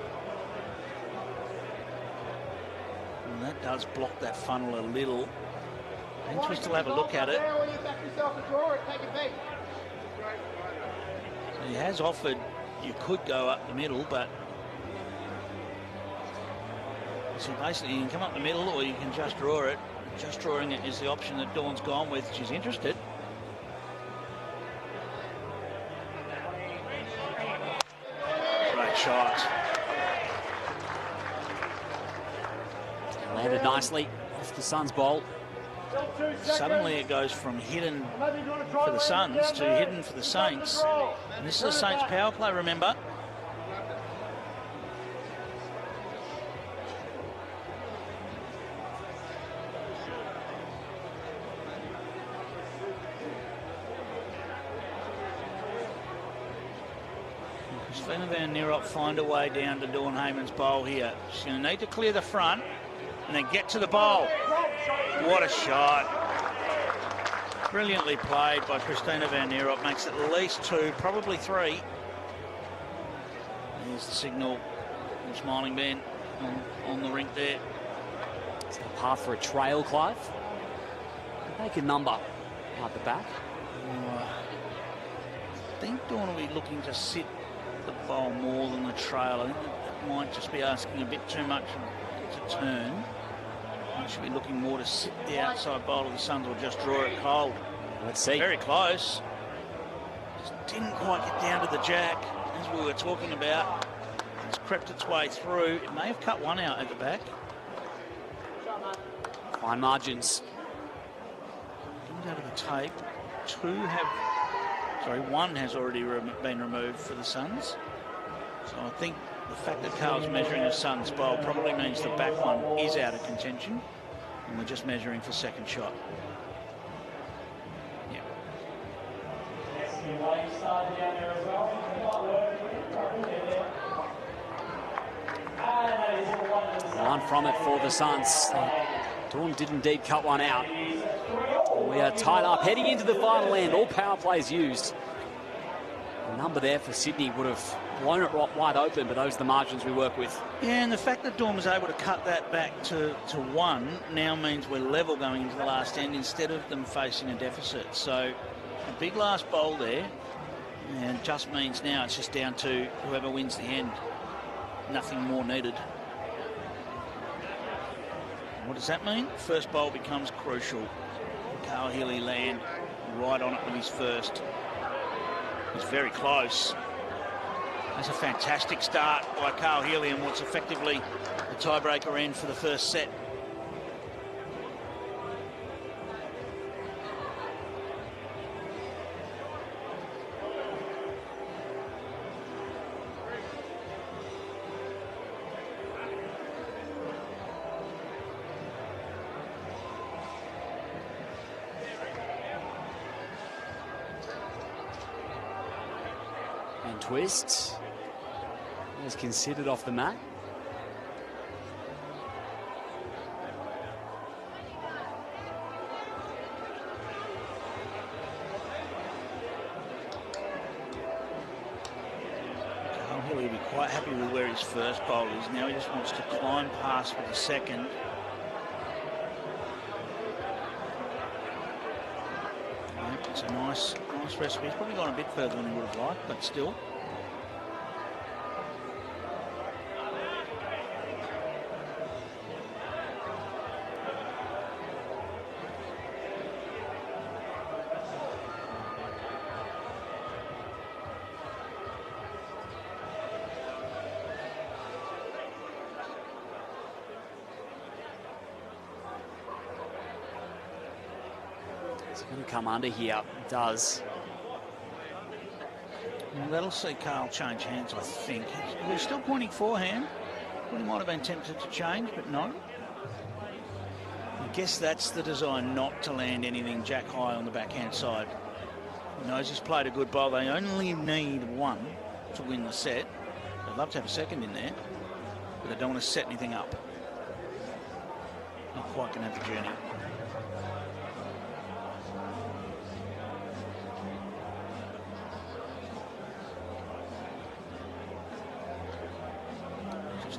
And that does block that funnel a little. And we still have a look at it. So he has offered you could go up the middle, but so basically you can come up the middle or you can just draw it. Just drawing it is the option that Dawn's gone with. She's interested. Great shot. Landed nicely off the Suns' bowl. Suddenly it goes from hidden for the Suns to hidden for the Saints. And this is a Saints power play, remember. Christina Van Nierop find a way down to Dawn Heyman's bowl here. She's going to need to clear the front and then get to the bowl. What a shot. Brilliantly played by Christina Van Nierop. Makes at least 2, probably 3. Here's the signal from Smiling Ben on the rink there. It's a path for a trail, Clive. Make a number out the back. I think Dawn will be looking to sit the bowl more than the trail. I think that might just be asking a bit too much to turn. I should be looking more to sit the outside bowl of the Suns or just draw it cold. Let's see. Very close. Just didn't quite get down to the jack, as we were talking about. It's crept its way through. It may have cut one out at the back. Fine margins. Looking down to the tape. 1 has already been removed for the Suns. So I think the fact that Carl's measuring a Suns bowl probably means the back one is out of contention. And we're just measuring for second shot. Yeah. One from it for the Suns. Dawn did indeed cut one out. We are tied up, heading into the final end. All power plays used. The number there for Sydney would have blown it wide open, but those are the margins we work with. Yeah, and the fact that Dawn was able to cut that back to 1 now means we're level going into the last end instead of them facing a deficit. So a big last bowl there, and it just means now it's just down to whoever wins the end. Nothing more needed. What does that mean? First bowl becomes crucial. Carl Healy land right on it with his first. He's very close. That's a fantastic start by Carl Healy and what's effectively the tiebreaker end for the first set. Twist is considered off the mat. Carl Healy will be quite happy with where his first bowl is. Now he just wants to climb past with the second. It's a nice recipe. He's probably gone a bit further than he would have liked, but still. It's going to come under here. It does. Well, that'll see Carl change hands, I think. We're still pointing forehand. Well, he might have been tempted to change, but no. I guess that's the design, not to land anything jack high on the backhand side. He knows he's played a good bowl. They only need 1 to win the set. They'd love to have a second in there, but they don't want to set anything up. Not quite going to have the journey.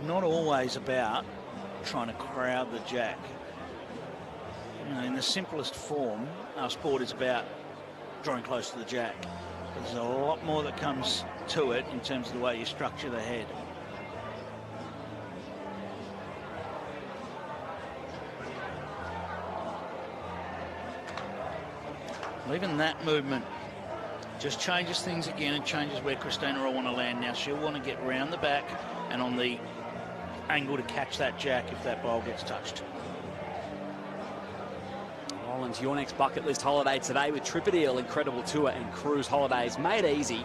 Not always about trying to crowd the jack. You know, in the simplest form, our sport is about drawing close to the jack. There's a lot more that comes to it in terms of the way you structure the head. Even that movement just changes things again and changes where Christina will want to land. Now she'll want to get round the back and on the angle to catch that jack if that bowl gets touched. Rollins, your next bucket list holiday today with Tripadil Incredible Tour and Cruise Holidays. Made easy.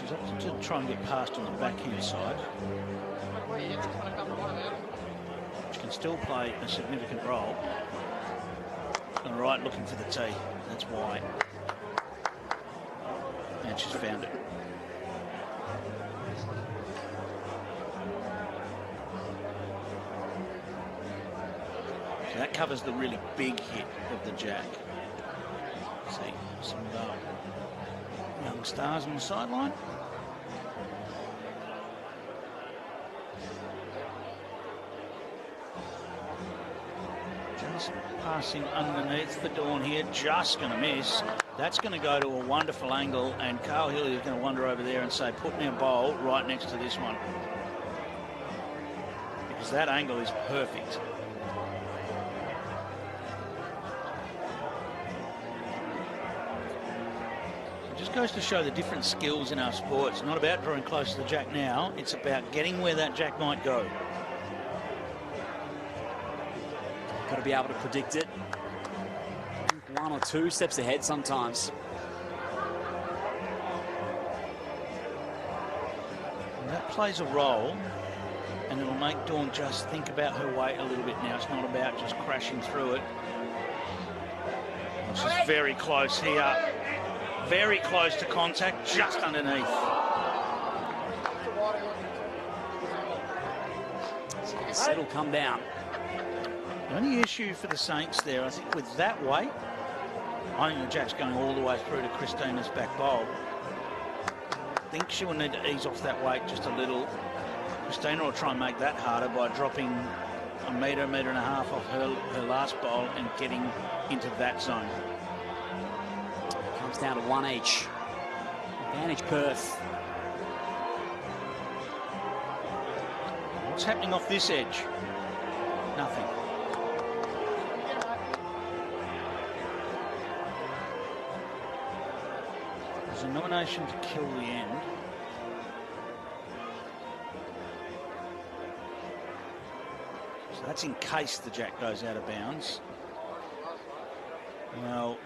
She's opted to try and get past on the backhand side. She can still play a significant role. On the right, looking for the tee. That's why. And she's found it. So that covers the really big hit of the jack. See some young stars on the sideline. Just passing underneath the Dawn here, just going to miss. That's going to go to a wonderful angle, and Carl Hillier is going to wander over there and say, put me a bowl right next to this one. Because that angle is perfect. It just goes to show the different skills in our sport. It's not about drawing close to the jack now, it's about getting where that jack might go. Got to be able to predict it. 1 or 2 steps ahead sometimes. And that plays a role, and it'll make Dawn just think about her weight a little bit now. It's not about just crashing through it. She's very close here. Very close to contact, just underneath. It'll come down. The only issue for the Saints there, I think, with that weight, I think the jack's going all the way through to Christina's back bowl. I think she will need to ease off that weight just a little. Christina will try and make that harder by dropping a metre and a half off her last bowl and getting into that zone. Comes down to 1 each. Advantage Perth. What's happening off this edge? Nothing. There's a nomination to kill the end. So that's in case the jack goes out of bounds. Well,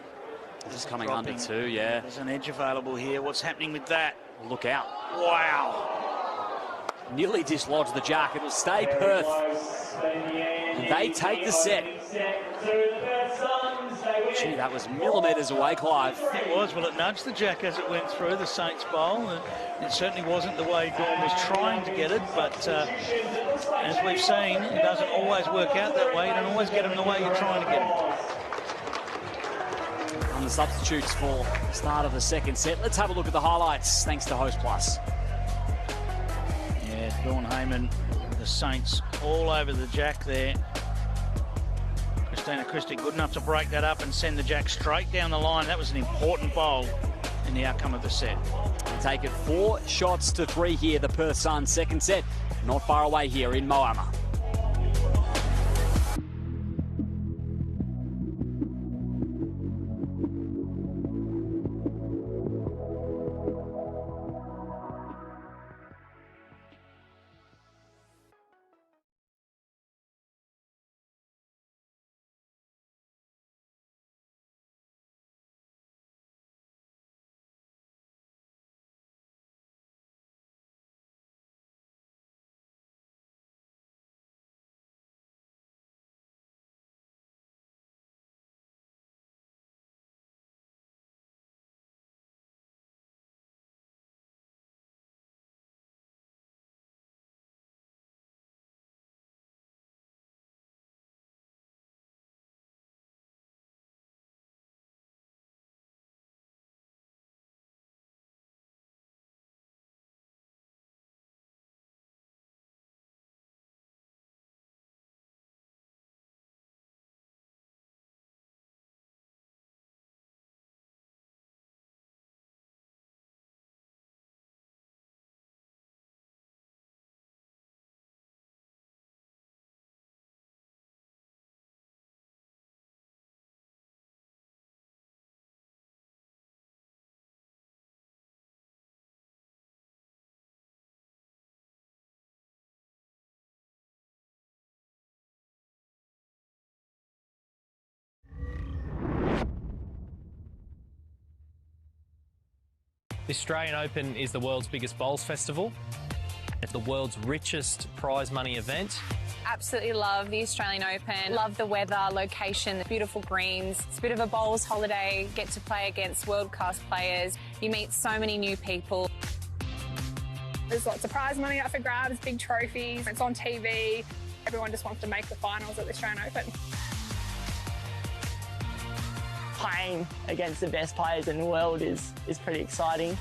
this is coming under too, yeah. There's an edge available here. What's happening with that? Look out. Wow. Nearly dislodged the jack. It'll stay Perth. And they take the set. Gee, that was millimetres away, Clive. It was. Well, it nudged the jack as it went through the Saints bowl. It certainly wasn't the way Dawn was trying to get it, but as we've seen, it doesn't always work out that way. You don't always get them the way you're trying to get them. And the substitutes for the start of the second set. Let's have a look at the highlights, thanks to Host Plus. Yeah, Dawn Heyman, the Saints all over the jack there. Christina Christie good enough to break that up and send the jack straight down the line. That was an important bowl in the outcome of the set. Take it 4 shots to 3 here, the Perth Suns second set. Not far away here in Moama. The Australian Open is the world's biggest bowls festival. It's the world's richest prize money event. Absolutely love the Australian Open. Love the weather, location, the beautiful greens. It's a bit of a bowls holiday. Get to play against world-class players. You meet so many new people. There's lots of prize money up for grabs, big trophies. It's on TV. Everyone just wants to make the finals at the Australian Open. Playing against the best players in the world is pretty exciting.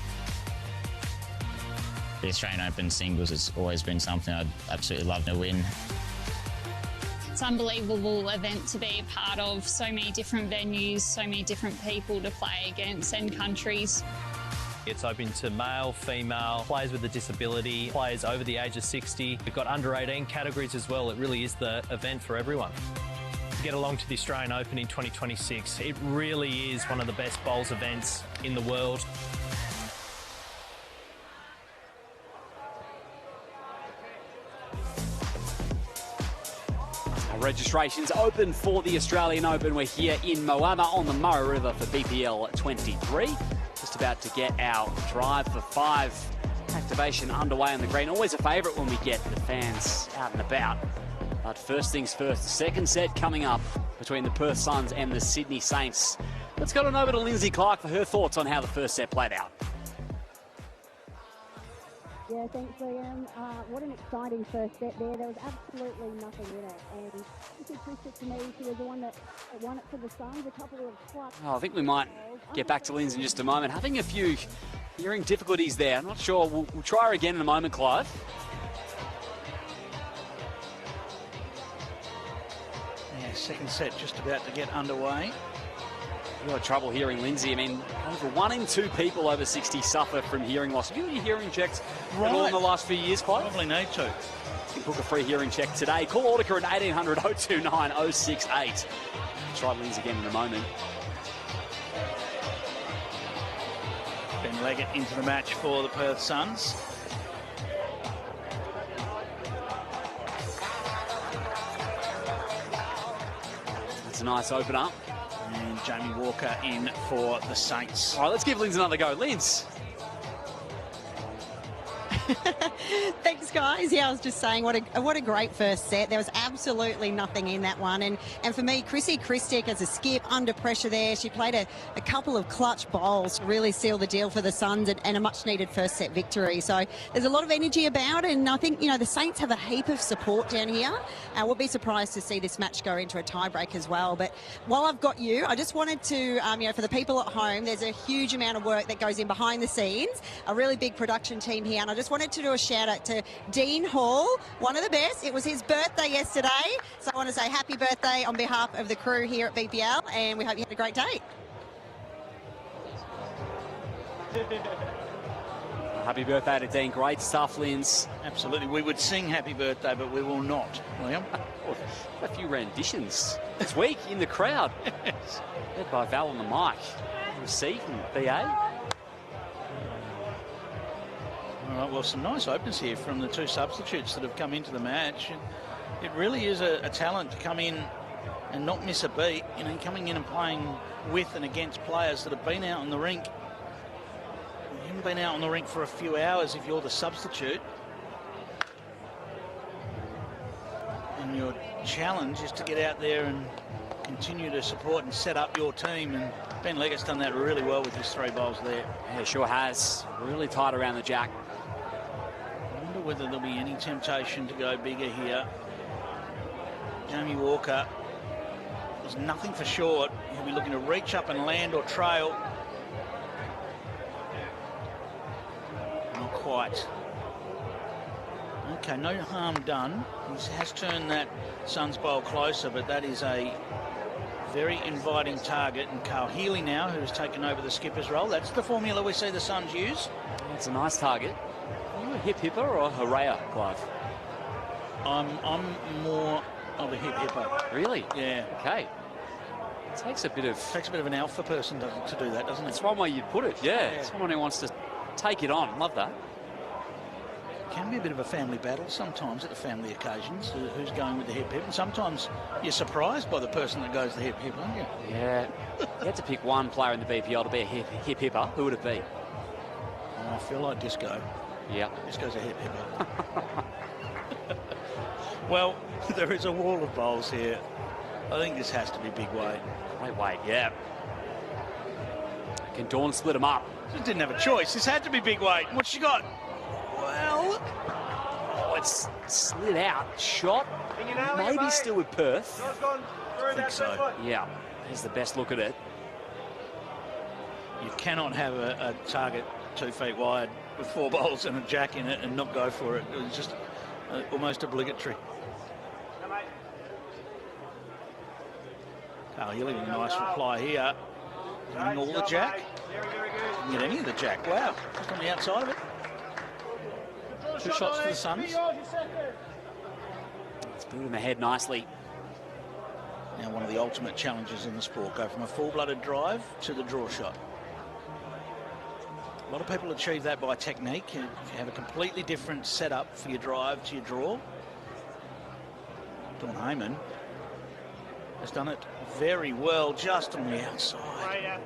The Australian Open singles has always been something I'd absolutely love to win. It's an unbelievable event to be a part of. So many different venues, so many different people to play against and countries. It's open to male, female, players with a disability, players over the age of 60. We've got under 18 categories as well. It really is the event for everyone. To get along to the Australian Open in 2026, it really is one of the best bowls events in the world. Registration's open for the Australian Open. We're here in Moama on the Murray River for BPL 23. Just about to get our Drive for 5 activation underway on the green. Always a favourite when we get the fans out and about. But first things first, the second set coming up between the Perth Suns and the Sydney Saints. Let's go on over to Lindsay Clark for her thoughts on how the first set played out. Yeah, thanks, Liam. What an exciting first set there. There was absolutely nothing in it. And Christic, to me, she was the one that won it for the Suns. A couple of clutch. Oh, I think we might get back to Lindsay in just a moment. Having a few hearing difficulties there. I'm not sure. We'll try her again in a moment, Clive. Yeah, second set just about to get underway. You've got trouble hearing Lindsay. I mean, over 1 in 2 people over 60 suffer from hearing loss. Have you had your hearing checked at all in the last few years, Clive? Probably need to. You can book a free hearing check today. Call Audica at 1800 029 068. Try Lindsay again in a moment. Ben Leggett into the match for the Perth Suns. That's a nice opener. And Jamie Walker in for the Saints. All right, let's give Linz another go. Linz. Thanks, guys. Yeah, I was just saying, what a great first set. There was absolutely nothing in that one. And for me, Chrissy Christic as a skip under pressure there. She played a couple of clutch bowls to really seal the deal for the Suns and a much-needed first set victory. So there's a lot of energy about, and I think, the Saints have a heap of support down here. We'll be surprised to see this match go into a tie-break as well. But while I've got you, I just wanted to, for the people at home, there's a huge amount of work that goes in behind the scenes, a really big production team here, and I just wanted to do a shout out to Dean Hall, one of the best. It was his birthday yesterday, so I want to say happy birthday on behalf of the crew here at BPL, and we hope you had a great day. Happy birthday to Dean. Great stuff, Linz. Absolutely. We would sing happy birthday, but we will not, William. A few renditions this week in the crowd. Yes. Led by Val on the mic. C from BA. All right, well, some nice opens here from the 2 substitutes that have come into the match. It really is a talent to come in and not miss a beat, coming in and playing with and against players that have been out on the rink. You haven't been out on the rink for a few hours if you're the substitute. And your challenge is to get out there and continue to support and set up your team, and Ben Leggett's done that really well with his 3 bowls there. Yeah, sure has. Really tight around the jack. I wonder whether there'll be any temptation to go bigger here. Jamie Walker was nothing for short. He'll be looking to reach up and land or trail. Not quite. Okay, no harm done. He has turned that Suns bowl closer, but that is a very inviting target. And Carl Healy now, who's taken over the skipper's role. That's the formula we see the Suns use. It's a nice target. Are you a hip-hipper or a hoorayer, Clive? I'm more of a hip-hipper. Really? Yeah. Okay. It takes a bit of an alpha person to do that, doesn't it? That's one way you'd put it, yeah. Someone who wants to take it on. Love that. Can be a bit of a family battle sometimes at the family occasions, who's going with the hip-hip, and sometimes you're surprised by the person that goes the hip-hip, aren't you? Yeah. You had to pick one player in the BPL to be a hip-hipper. Who would it be? I feel like disco. Yeah. Disco's a hip hipper. Well, there is a wall of bowls here. I think this has to be big weight. Great weight, yeah. Can Dawn split them up? Just didn't have a choice. This had to be big weight. What's she got? Well, oh, it's slid out. Shot. Maybe still with Perth. I think so. Yeah. Here's the best look at it. You cannot have a target 2 feet wide with 4 bowls and a jack in it and not go for it. It was just almost obligatory. Carl Healy with a nice reply here. Getting all the jack. Didn't get any of the jack. Wow. Just on the outside of it. 2 shots for the Suns. It's moving ahead nicely. Now one of the ultimate challenges in the sport. Go from a full-blooded drive to the draw shot. A lot of people achieve that by technique. You have a completely different setup for your drive to your draw. Dawn Heyman has done it very well just on the outside.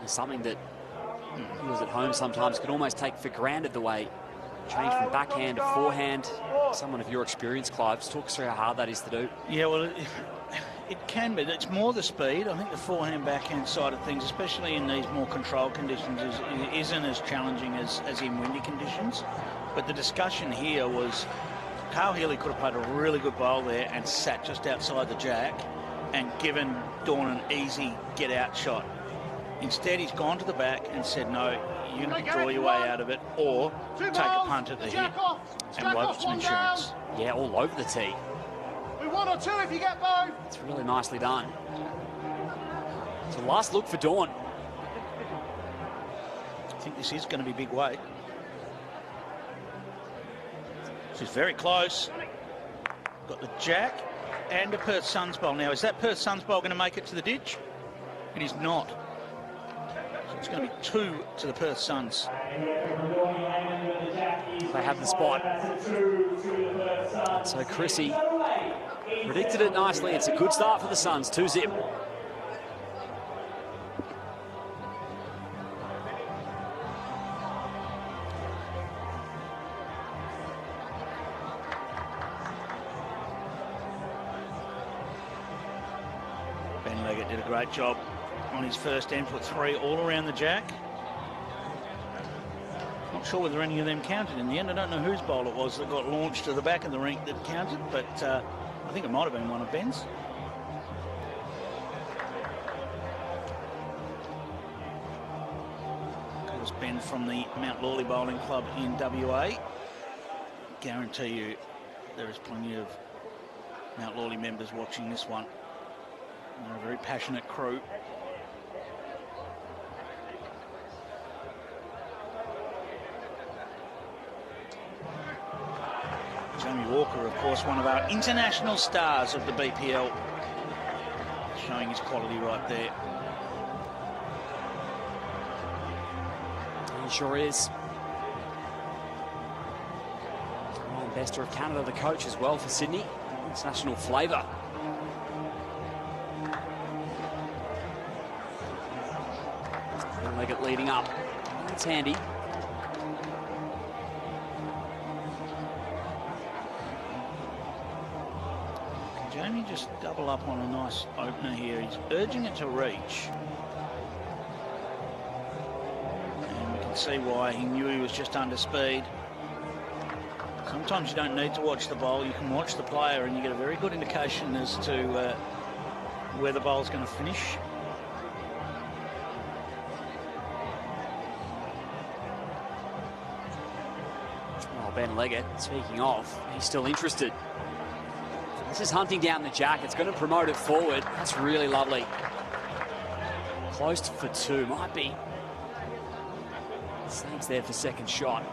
Something that viewers at home sometimes can almost take for granted, the way change from backhand to forehand. Someone of your experience, Clive, talk us through how hard that is to do. Yeah, well, it can be. It's more the speed. I think the forehand backhand side of things, especially in these more controlled conditions, isn't as challenging as in windy conditions. But the discussion here was Carl Healy could have played a really good bowl there and sat just outside the jack and given Dawn an easy get-out shot. Instead, he's gone to the back and said, no, you can draw your way out of it or take a punt at the hit and blow some insurance. Yeah, all over the tee. We 1 or 2 if you get both. It's really nicely done. So last look for Dawn. I think this is going to be big weight. She's very close. Got the jack and a Perth Suns bowl. Now, is that Perth Suns bowl going to make it to the ditch? It is not. So it's going to be 2 to the Perth Suns. They have the spot. So Chrissy predicted it nicely. It's a good start for the Suns. 2-zip. Ben Leggett did a great job on his first end, put 3 all around the jack. Not sure whether any of them counted in the end. I don't know whose bowl it was that got launched to the back of the rink that counted, but I think it might have been one of Ben's. That was Ben from the Mount Lawley Bowling Club in WA. Guarantee you there is plenty of Mount Lawley members watching this one. They're a very passionate crew. Jamie Walker, of course, one of our international stars of the BPL, showing his quality right there. He sure is. Ryan Bester of Canada, the coach as well for Sydney. International flavour. Leggett leading up. That's handy. Can Jamie just double up on a nice opener here? He's urging it to reach. And we can see why he knew he was just under speed. Sometimes you don't need to watch the bowl. You can watch the player and you get a very good indication as to where the bowl's going to finish. Ben Leggett, speaking of, he's still interested. This is hunting down the jack. It's going to promote it forward. That's really lovely. Close for 2. Might be. Snags there for second shot.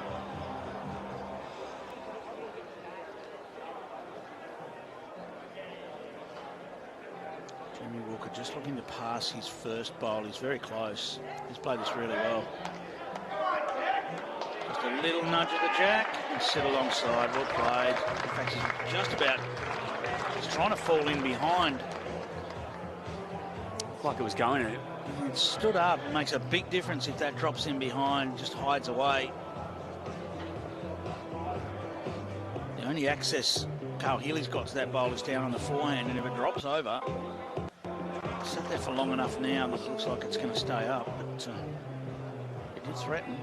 Jamie Walker just looking to pass his first bowl. He's very close. He's played this really well. Just a little nudge of the jack and sit alongside. Well played. In fact, he's just about, he's trying to fall in behind. Looked like it was going to. It stood up. It makes a big difference if that drops in behind, just hides away. The only access Carl Healy's got to that bowl is down on the forehand, and if it drops over, it's sat there for long enough now, and it looks like it's going to stay up, but it did threaten.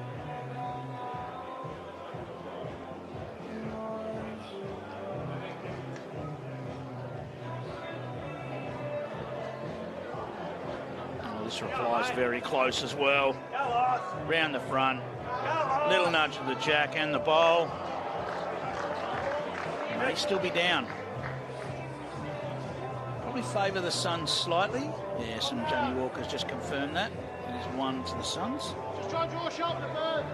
This reply's very close as well. Round the front. Little nudge to the jack and the bowl. May still be down. Probably favour the Suns slightly. Yes, and Jamie Walker's just confirmed that. It is 1 to the Suns. Just try and draw a shot with the bird.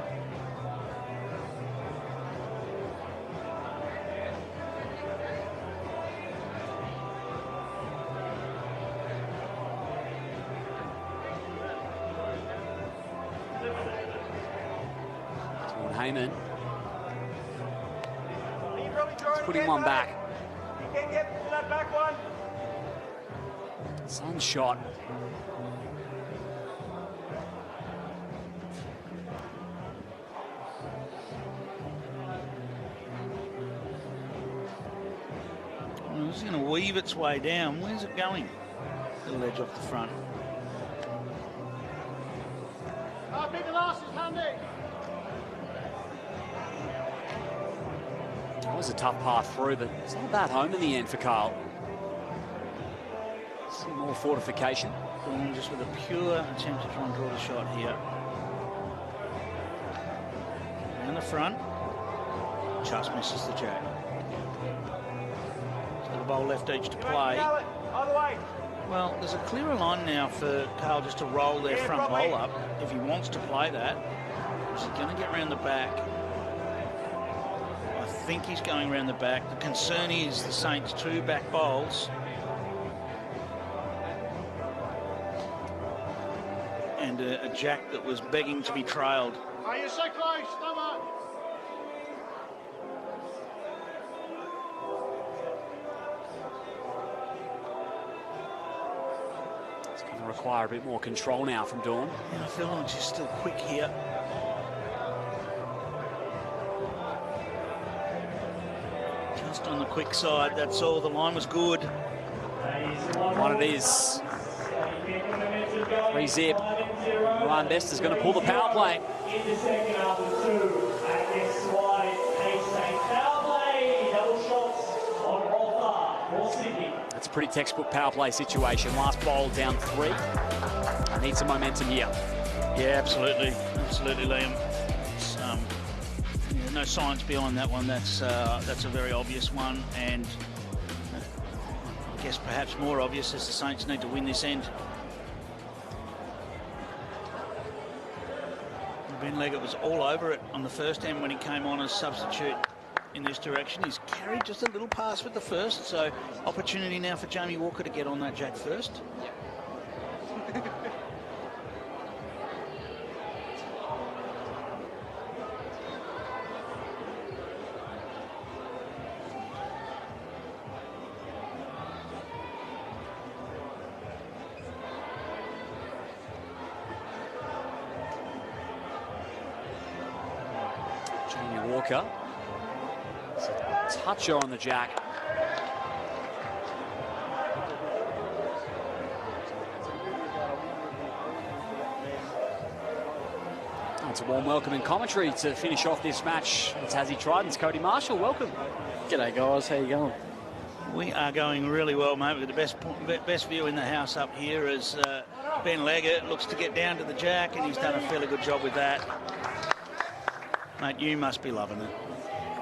Heyman. He's putting one back. You can get to that back one. Sun shot. Well, it's going to weave its way down. Where's it going? Little edge off the front. I think the last is handy. That was a tough path through, but it's not a bad home in the end for Carl. Some more fortification. Dawn just with a pure attempt to try and draw the shot here. In the front, just misses the jack. So the bowl left each to play. Well, there's a clearer line now for Carl just to roll their front bowl up if he wants to play that. He's going to get around the back. I think he's going around the back. The concern is the Saints' 2 back bowls. And a jack that was begging to be trailed. Oh, you're so close, come on. It's going to require a bit more control now from Dawn. Yeah, I feel like she's still quick here. Just on the quick side, that's all. The line was good. One it is. 3-zip. Ryan Best is going to pull the power play. Into second after 2. And this wide, power play, double shots on Alpha for Sydney. That's a pretty textbook power play situation. Last bowl down 3. Need some momentum here. Yeah, absolutely. Absolutely, Liam. It's, no science behind that one. That's a very obvious one. And I guess perhaps more obvious is the Saints need to win this end. Ben Leggett was all over it on the first end when he came on as substitute in this direction. He's carried just a little pass with the first, so opportunity now for Jamie Walker to get on that jack first. Walker. It's a toucher on the jack. It's a warm welcome and commentary to finish off this match. It's Tassie Tridents. Cody Marshall, welcome. G'day guys, how you going? We are going really well, mate. We've got the best view in the house up here as Ben Leggett looks to get down to the jack, and he's done a fairly good job with that. Mate, you must be loving it.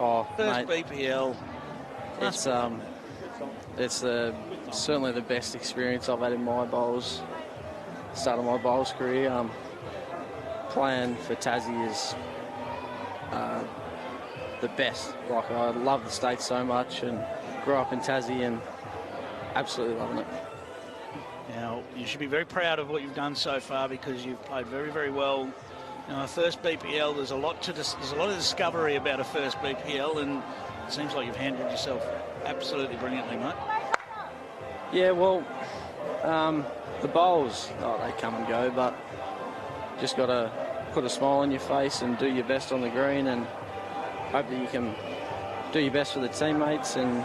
Oh, First mate, BPL. It's certainly the best experience I've had in my bowls. Start of my bowls career. Playing for Tassie is the best. Like, I love the state so much and grew up in Tassie and absolutely loving it. Now, you should be very proud of what you've done so far because you've played very, very well. Now, a first BPL, there's a lot of discovery about a first BPL, and it seems like you've handled yourself absolutely brilliantly, mate. Yeah, well, The bowls, they come and go, but just got to put a smile on your face and do your best on the green and hope that you can do your best for the teammates and,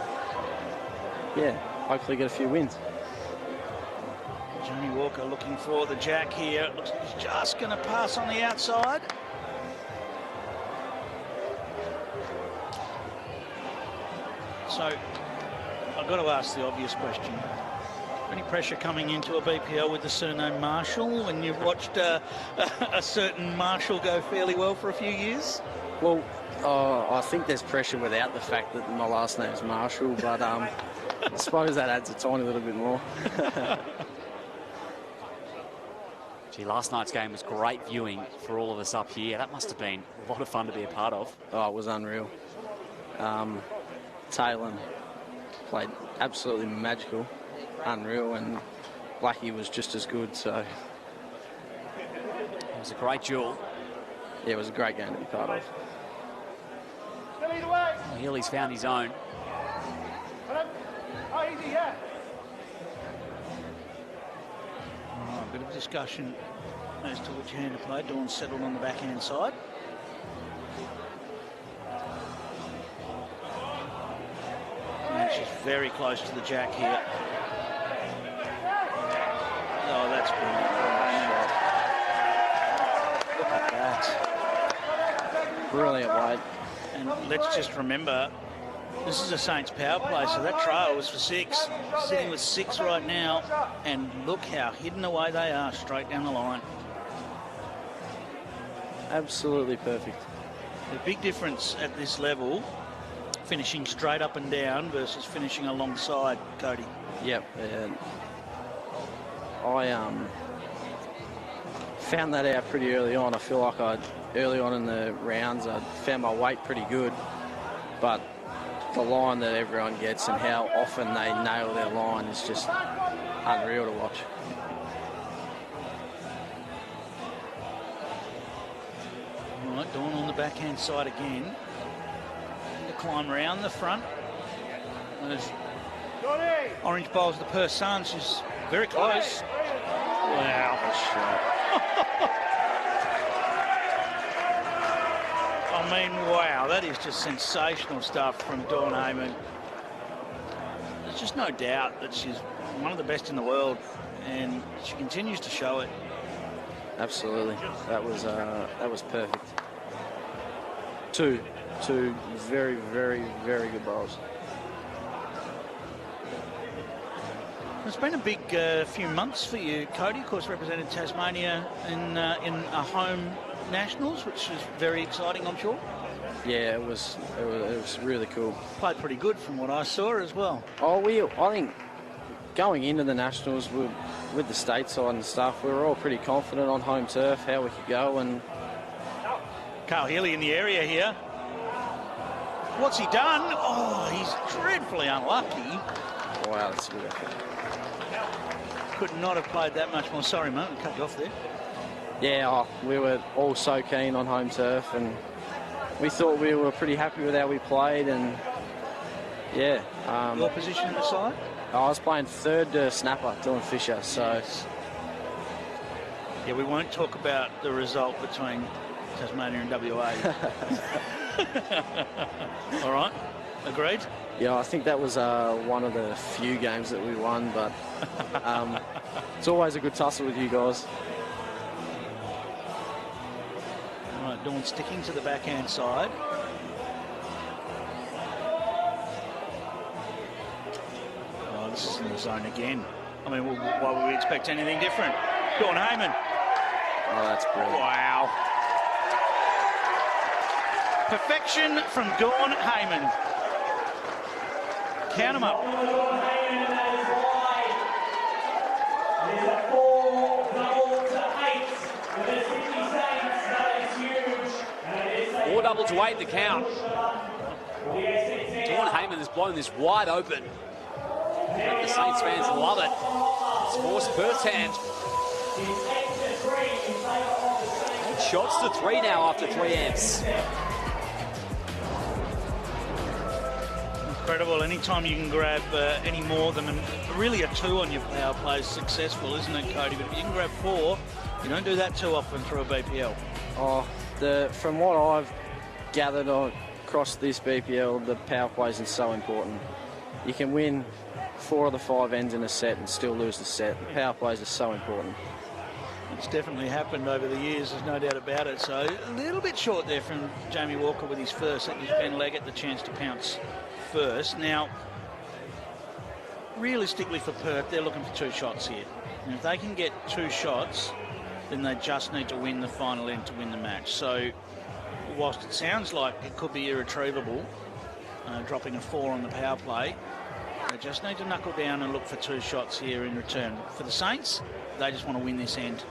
yeah, hopefully get a few wins. Johnny Walker looking for the jack here. Looks like he's just going to pass on the outside. So, I've got to ask the obvious question. Any pressure coming into a BPL with the surname Marshall when you've watched a certain Marshall go fairly well for a few years? Well, I think there's pressure without the fact that my last name is Marshall, but I suppose that adds a tiny little bit more. Gee, last night's game was great viewing for all of us up here. That must have been a lot of fun to be a part of. Oh, it was unreal. Taylor played absolutely magical, unreal, and Blackie was just as good, so... It was a great duel. Yeah, it was a great game to be part of. Well, Healy's found his own. A bit of discussion as to which hand to play. Dawn settled on the backhand side. And she's very close to the jack here. Oh, that's brilliant. Look at that. Brilliant, Wade. And let's just remember, this is a Saints power play, so that trail was for 6. Sitting with 6 right now, and look how hidden away they are straight down the line. Absolutely perfect. The big difference at this level, finishing straight up and down versus finishing alongside, Cody. Yep. I found that out pretty early on. I feel like early on in the rounds, I found my weight pretty good, but the line that everyone gets and how often they nail their line is just unreal to watch. All right, Dawn on the backhand side again. To climb around the front. There's Orange bowls the Perth Suns, who's very close. Wow. I mean, wow, that is just sensational stuff from Dawn Heyman. There's just no doubt that she's one of the best in the world, and she continues to show it. Absolutely, that was perfect. Two very, very, very good bowls. It's been a big few months for you, Cody. Of course, represented Tasmania in a home nationals, which is very exciting, I'm sure. Yeah, it was really cool. Played pretty good from what I saw as well. Oh, I think going into the nationals with the stateside and stuff, we were all pretty confident on home turf how we could go. And Carl Healy in the area here. What's he done? Oh, he's dreadfully unlucky. Wow, that's a good effort. Could not have played that much more. Sorry, mate, we cut you off there. Yeah, we were all so keen on home turf, and we thought we were pretty happy with how we played. And yeah, your position in the side? I was playing third snapper, Dylan Fisher. So yeah, we won't talk about the result between Tasmania and WA. All right, agreed. Yeah, I think that was one of the few games that we won, but it's always a good tussle with you guys. All right, Dawn sticking to the backhand side. Oh, this is in the zone again. I mean, why would we expect anything different? Dawn Heyman. Oh, that's brilliant. Wow. Perfection from Dawn Heyman. Count them up. 4 double to 8 the count. Dawn Heyman has blown this wide open. The Saints fans love it. It's forced Perth's hand. 8 shots to 3 now after 3 amps. incredible. Anytime you can grab any more than really a 2 on your power play is successful, isn't it, Cody? But if you can grab 4, you don't do that too often through a BPL. Oh, from what I've gathered across this BPL, the power plays is so important. You can win 4 of the 5 ends in a set and still lose the set. The power plays are so important. It's definitely happened over the years, there's no doubt about it. So a little bit short there from Jamie Walker with his first. That gives Ben Leggett the chance to pounce first. Now, realistically for Perth, they're looking for 2 shots here. And if they can get 2 shots, then they just need to win the final end to win the match. So whilst it sounds like it could be irretrievable, dropping a 4 on the power play, they just need to knuckle down and look for 2 shots here in return. For the Saints, they just want to win this end.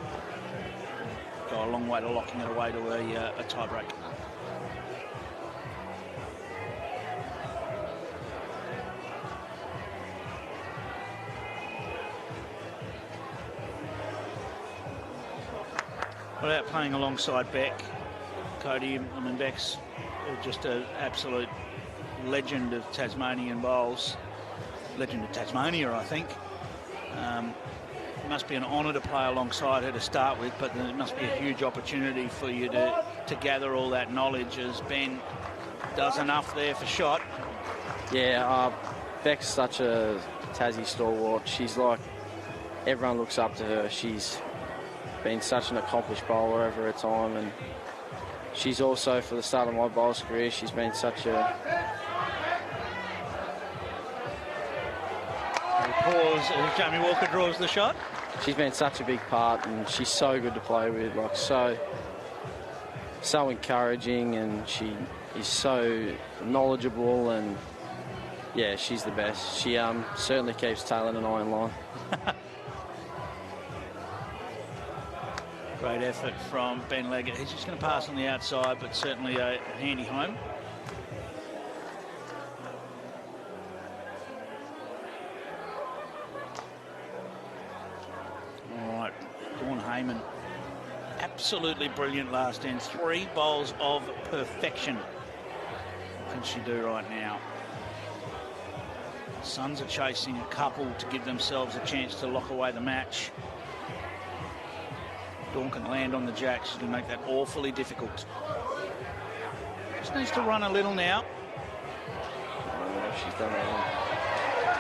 Go a long way to locking it away to a tie-break. Without playing alongside Beck, Cody, I mean, Beck's just an absolute legend of Tasmanian bowls. Legend of Tasmania, I think. It must be an honour to play alongside her to start with, but it must be a huge opportunity for you to gather all that knowledge as Ben does enough there for shot. Yeah, Beck's such a Tassie stalwart. She's like, everyone looks up to her. She's been such an accomplished bowler over her time, and she's also, for the start of my bowler's career, she's been such a... Pause as Jamie Walker draws the shot. She's been such a big part, and she's so good to play with, like so encouraging, and she is so knowledgeable, and yeah, she's the best. She certainly keeps Taylor and I in line. Great effort from Ben Leggett. He's just going to pass on the outside, but certainly a handy home. All right, Dawn Heyman. Absolutely brilliant last end. 3 bowls of perfection. What can she do right now? Suns are chasing a couple to give themselves a chance to lock away the match. Dawn can land on the jack. She's going to make that awfully difficult. Just needs to run a little now. Oh, she's done that.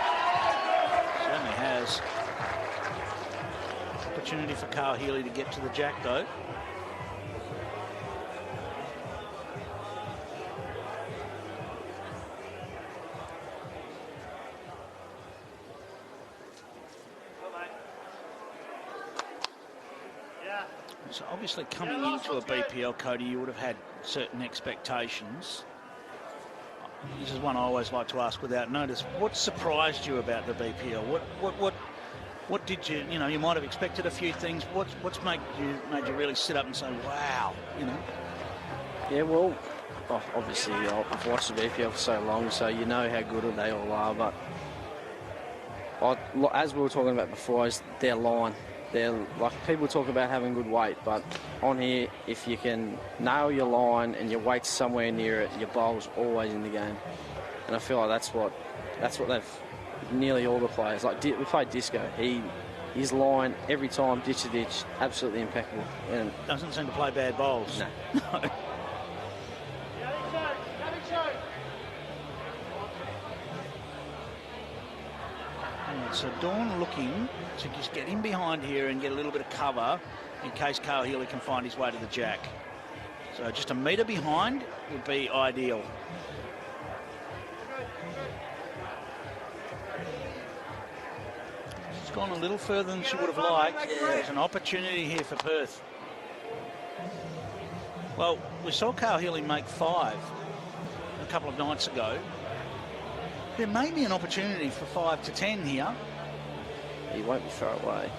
Certainly has. Opportunity for Carl Healy to get to the jack, though. So obviously coming into a BPL, Cody, you would have had certain expectations. This is one I always like to ask without notice. What surprised you about the BPL? What did you, you might have expected a few things. What's made you really sit up and say, wow, Yeah, well, obviously I've watched the BPL for so long, so you know how good they all are, but as we were talking about before, is their line. They're like, people talk about having good weight, but on here, if you can nail your line and your weight's somewhere near it, your bowl's always in the game. And I feel like that's what they've nearly all the players. Like we played Disco, his line every time, ditch to ditch, absolutely impeccable. And doesn't seem to play bad bowls. No. So Dawn looking to just get in behind here and get a little bit of cover in case Carl Healy can find his way to the jack. So just a metre behind would be ideal. She's gone a little further than she would have liked. There's an opportunity here for Perth. Well, we saw Carl Healy make 5 a couple of nights ago. There may be an opportunity for 5 to 10 here. He won't be far away.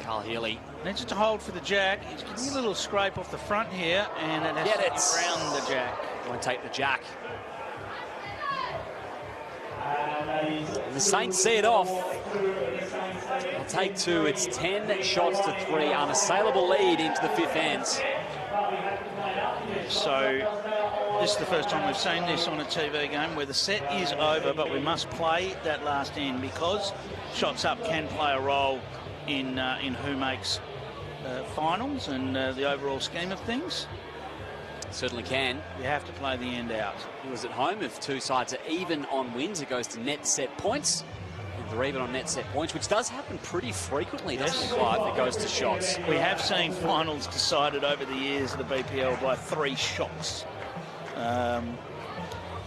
Carl Healy needs to hold for the jack. He's giving a little scrape off the front here, and it has to be around the jack. Go and take the jack. The Saints see it off. They'll take two. It's 10 shots to 3. Unassailable lead into the fifth ends. So this is the first time we've seen this on a TV game where the set is over, but we must play that last end because shots up can play a role in who makes finals and the overall scheme of things. Certainly can. You have to play the end out. It was at home. If two sides are even on wins, it goes to net set points. If they're even on net set points, which does happen pretty frequently, doesn't it, Clive? It goes to shots. We have seen finals decided over the years of the BPL by 3 shots.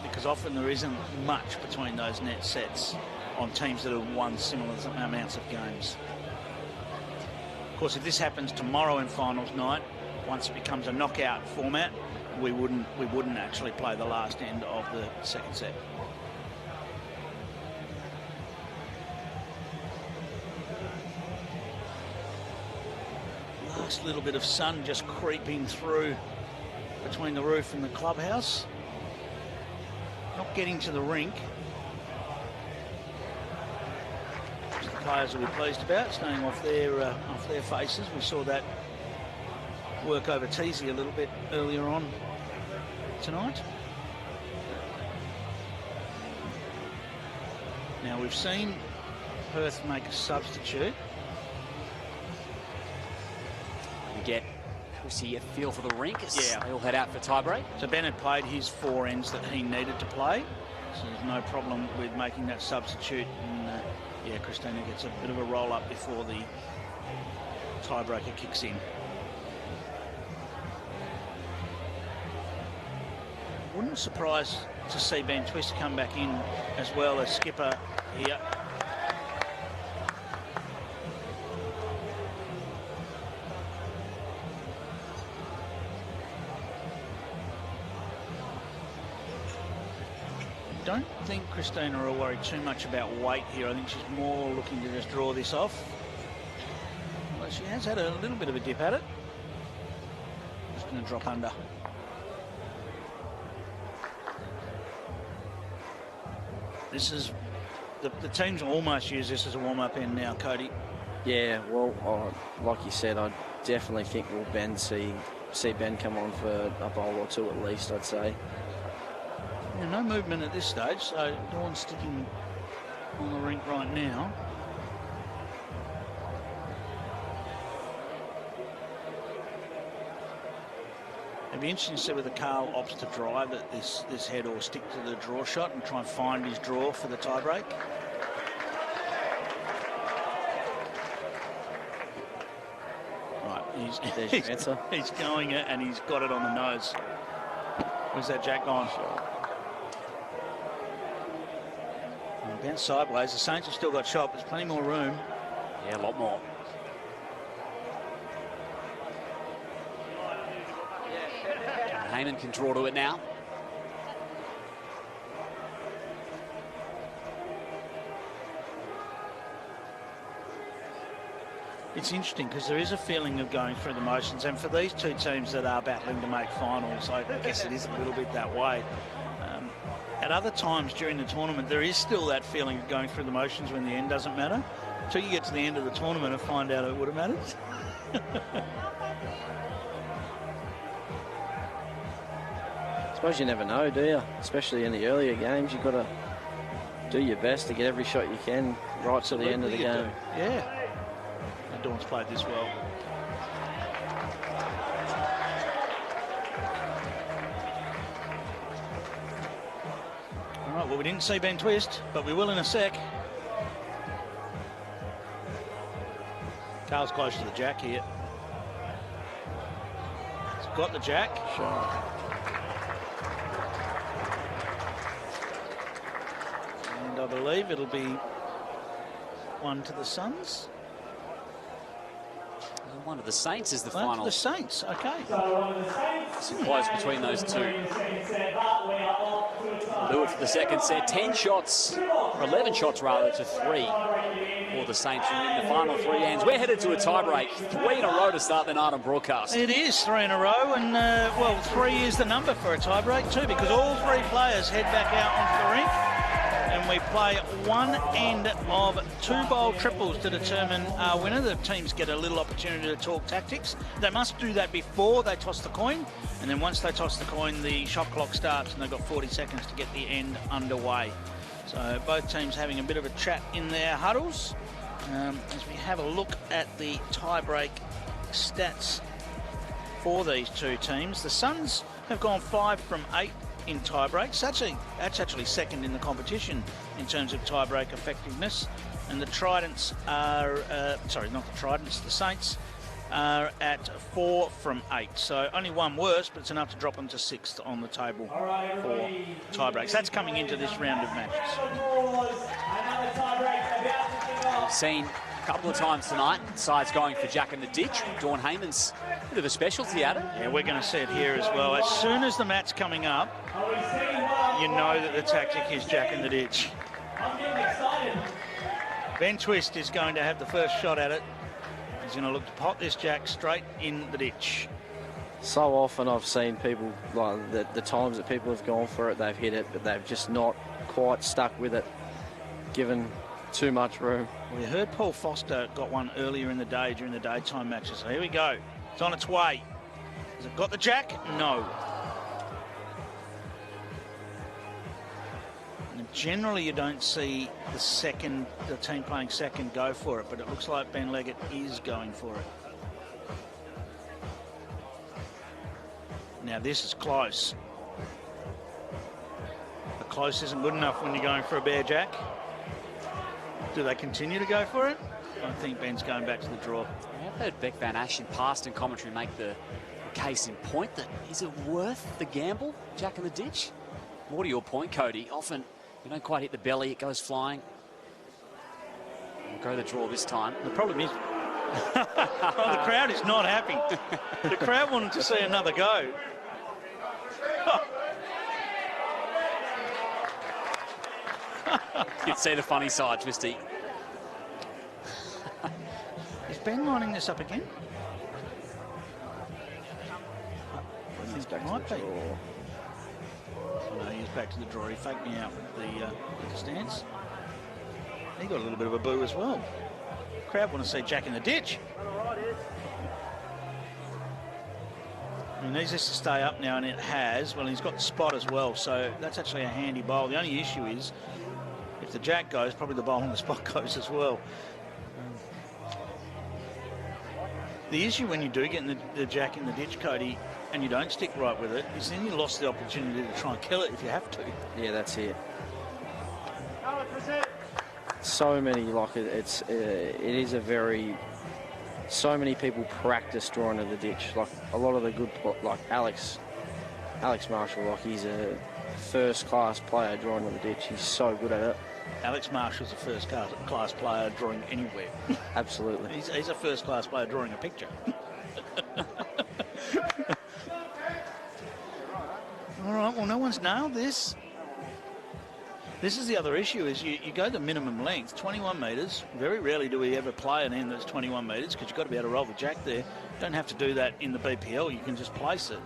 Because often there isn't much between those net sets on teams that have won similar amounts of games. Of course, if this happens tomorrow in finals night, once it becomes a knockout format, we wouldn't actually play the last end of the second set. Last little bit of sun just creeping through between the roof and the clubhouse. Not getting to the rink. Which the players will be pleased about, staying off their faces. We saw that work over Teasy a little bit earlier on tonight. Now we've seen Perth make a substitute. We get Chrissy a feel for the rink. Yeah. They all head out for tiebreak. So Ben had played his 4 ends that he needed to play. So there's no problem with making that substitute. And yeah, Christina gets a bit of a roll up before the tiebreaker kicks in. Wouldn't surprise to see Ben Twist come back in as well as skipper here. I don't think Christina will worry too much about weight here. I think she's more looking to just draw this off. Well, she has had a little bit of a dip at it. Just going to drop under. This is the teams almost use this as a warm-up end now, Cody. Yeah, well, like you said, I definitely think we'll see Ben come on for a bowl or 2 at least, I'd say. Yeah, no movement at this stage, so Dawn's sticking on the rink right now. It'd be interesting to see whether Carl opts to drive at this head or stick to the draw shot and try and find his draw for the tiebreak. Right, he's going it and he's got it on the nose. Where's that jack gone? Bounce sideways. The Saints have still got shot. There's plenty more room. Yeah, a lot more. Heyman can draw to it now. It's interesting because there is a feeling of going through the motions, and for these two teams that are battling to make finals, I guess it is a little bit that way. At other times during the tournament, there is still that feeling of going through the motions when the end doesn't matter. Until you get to the end of the tournament and find out it would have mattered. I suppose you never know, do you? Especially in the earlier games, you've got to do your best to get every shot you can right to the end of the game. Yeah. And Dawn's played this well. All right, well, we didn't see Ben Twist, but we will in a sec. Carl's close to the jack here. He's got the jack. Sure. And I believe it'll be one to the Suns. One of the Saints is the One final. to the Saints, okay. It's close between those two. Do it for the second set. 10 shots, or 11 shots rather, to 3 for the Saints in the final 3 ends. We're headed to a tiebreak. 3 in a row to start the night on broadcast. It is 3 in a row, and well, 3 is the number for a tiebreak too, because all 3 players head back out onto the rink, and and we play one end of 2 bowl triples to determine our winner. The teams get a little opportunity to talk tactics. They must do that before they toss the coin, and then once they toss the coin, the shot clock starts, and they've got 40 seconds to get the end underway. So both teams having a bit of a chat in their huddles. As we have a look at the tie-break stats for these two teams, the Suns have gone 5 from 8 in tie-breaks. That's actually second in the competition in terms of tie-break effectiveness. And the Tridents are, sorry, not the Tridents, the Saints are at 4 from 8. So only one worse, but it's enough to drop them to 6th on the table for tie-breaks. That's coming into this round of matches. We've seen a couple of times tonight, sides going for Jack in the ditch. Dawn Heyman's a bit of a specialty at it. Yeah, we're going to see it here as well. As soon as the mat's coming up, you know that the tactic is Jack in the ditch. Ben Twist is going to have the first shot at it. He's going to look to pot this Jack straight in the ditch. So often I've seen people, like the times that people have gone for it, they've hit it, but they've just not quite stuck with it, given too much room. We heard Paul Foster got one earlier in the day during the daytime matches. So here we go. It's on its way. Has it got the Jack? No. And generally you don't see the team playing second go for it, but it looks like Ben Leggett is going for it. Now this is close. But close isn't good enough when you're going for a bare Jack. Do they continue to go for it? I think Ben's going back to the draw. I've heard Beck Van Ash in past in commentary make the case in point that is it worth the gamble, Jack in the ditch? More to your point, Cody, often you don't quite hit the belly, it goes flying. We'll go the draw this time. The problem is, well, the crowd is not happy. The crowd wanted to see another go. You can see the funny side, Twisty. Is Ben lining this up again? He's back might to the be. draw. Oh, no, he's back to the draw. He faked me out with the stance. He got a little bit of a boo as well. Crowd want to see Jack in the ditch. He needs this to stay up now, and it has. Well, he's got the spot as well, so that's actually a handy bowl. The only issue is, if the Jack goes, probably the bowl on the spot goes as well. The issue when you do get the Jack in the ditch, Cody, and you don't stick right with it, is then you lost the opportunity to try and kill it if you have to. Yeah, that's it. So many, like it is a very, so many people practice drawing to the ditch. Like a lot of the good, like Alex Marshall, like he's a first-class player drawing to the ditch. He's so good at it. Alex Marshall's a first-class player drawing anywhere. Absolutely. He's a first-class player drawing a picture. All right, well, no one's nailed this. This is the other issue, is you go the minimum length, 21 metres. Very rarely do we ever play an end that's 21 metres, because you've got to be able to roll the Jack there. You don't have to do that in the BPL. You can just place it.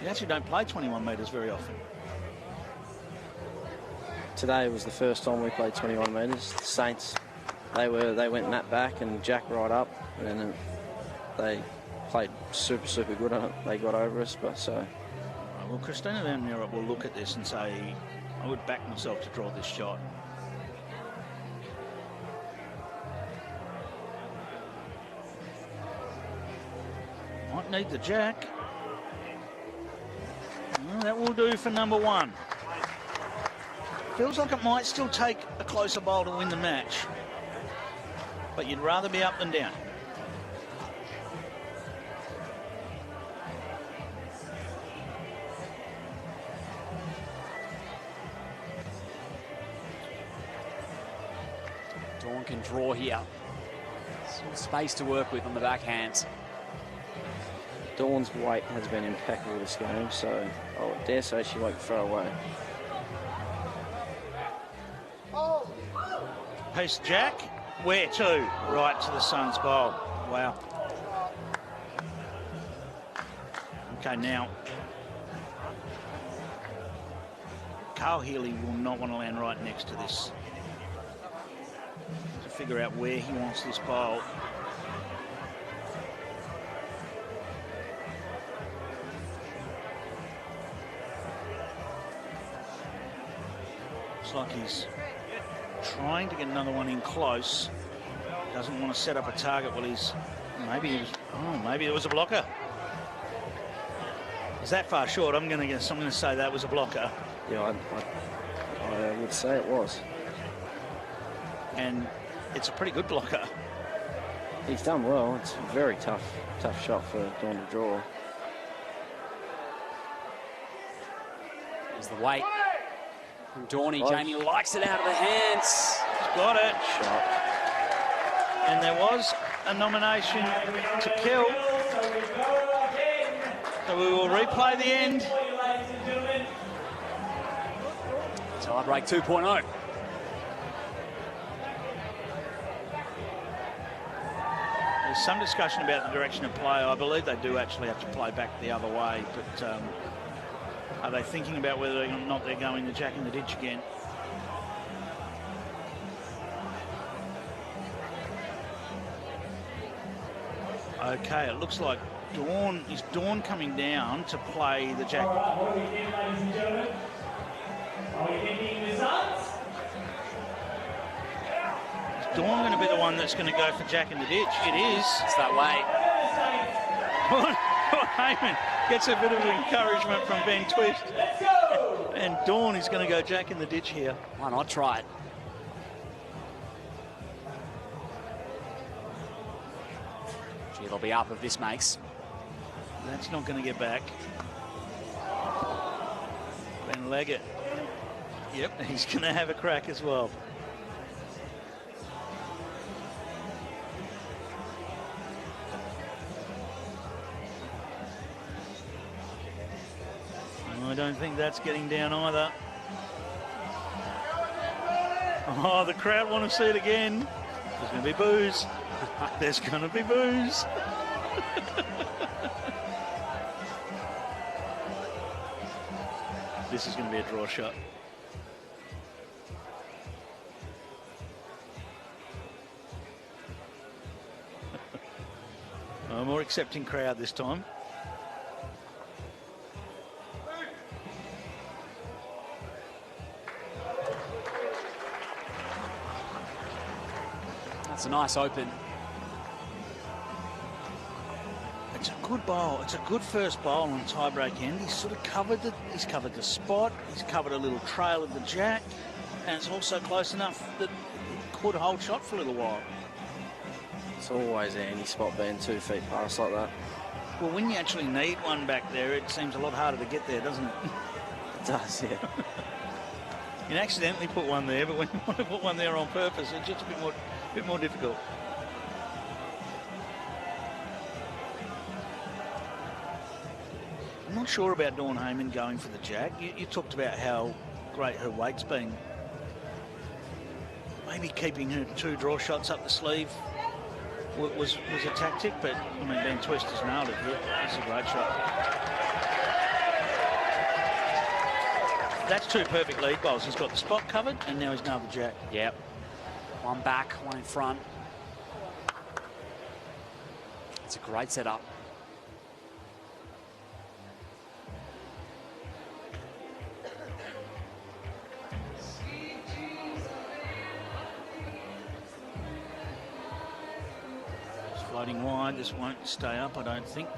You actually don't play 21 metres very often. Today was the first time we played 21 metres. The Saints, they went mat back and Jack right up, and then they played super good on it. They got over us, but so. Well, Christina Van Meuren will look at this and say, I would back myself to draw this shot. Might need the Jack. Well, that will do for number one. Feels like it might still take a closer bowl to win the match, but you'd rather be up than down. Dawn can draw here. Some space to work with on the backhand. Dawn's weight has been impeccable this game, so I dare say she won't throw away. Piece Jack, where to? Right to the Suns bowl. Wow. Okay, now Carl Healy will not want to land right next to this. To figure out where he wants this bowl. Looks like he's trying to get another one in close. Doesn't want to set up a target. Well, maybe it was a blocker. Is that far short? I'm going to say that was a blocker. Yeah, I would say it was. And it's a pretty good blocker. He's done well. It's a very tough shot for Dawn to draw. There's the weight from Dawny. Jamie likes it out of the hands. He's got it. Shot. And there was a nomination to kill. So we will replay the end. Tiebreak 2.0. There's some discussion about the direction of play. I believe they do actually have to play back the other way, but are they thinking about whether or not they're going to jack in the ditch again? Okay, it looks like Dawn coming down to play the jack. What do we think, ladies and gentlemen? Are we thinking results? Is Dawn going to be the one that's going to go for jack in the ditch? It is. It's that way. Heyman gets a bit of encouragement from Ben Tweed. Let's go! And Dawn is going to go jack in the ditch here. Why not try it? Gee, they'll be up if this makes. That's not going to get back. Ben Leggett. Yep, he's going to have a crack as well. I don't think that's getting down either. Oh, the crowd want to see it again. There's going to be boos. There's going to be boos. This is going to be a draw shot. A more accepting crowd this time. That's a nice open. It's a good bowl. It's a good first bowl on tiebreak end. He's sort of covered he's covered the spot. He's covered a little trail of the jack, and it's also close enough that it could hold shot for a little while. It's always any spot being 2 feet past like that. Well, when you actually need one back there, it seems a lot harder to get there, doesn't it? It does, yeah. You can accidentally put one there, but when you want to put one there on purpose, it's just a bit more difficult. I'm not sure about Dawn Heyman going for the jack. You talked about how great her weight's been. Maybe keeping her 2 draw shots up the sleeve was a tactic, but I mean, Ben Twist has nailed it here. That's a great shot. That's 2 perfect lead bowls. He's got the spot covered, and now he's nailed the jack. Yep. One back, one in front. It's a great setup. Floating wide, this won't stay up, I don't think.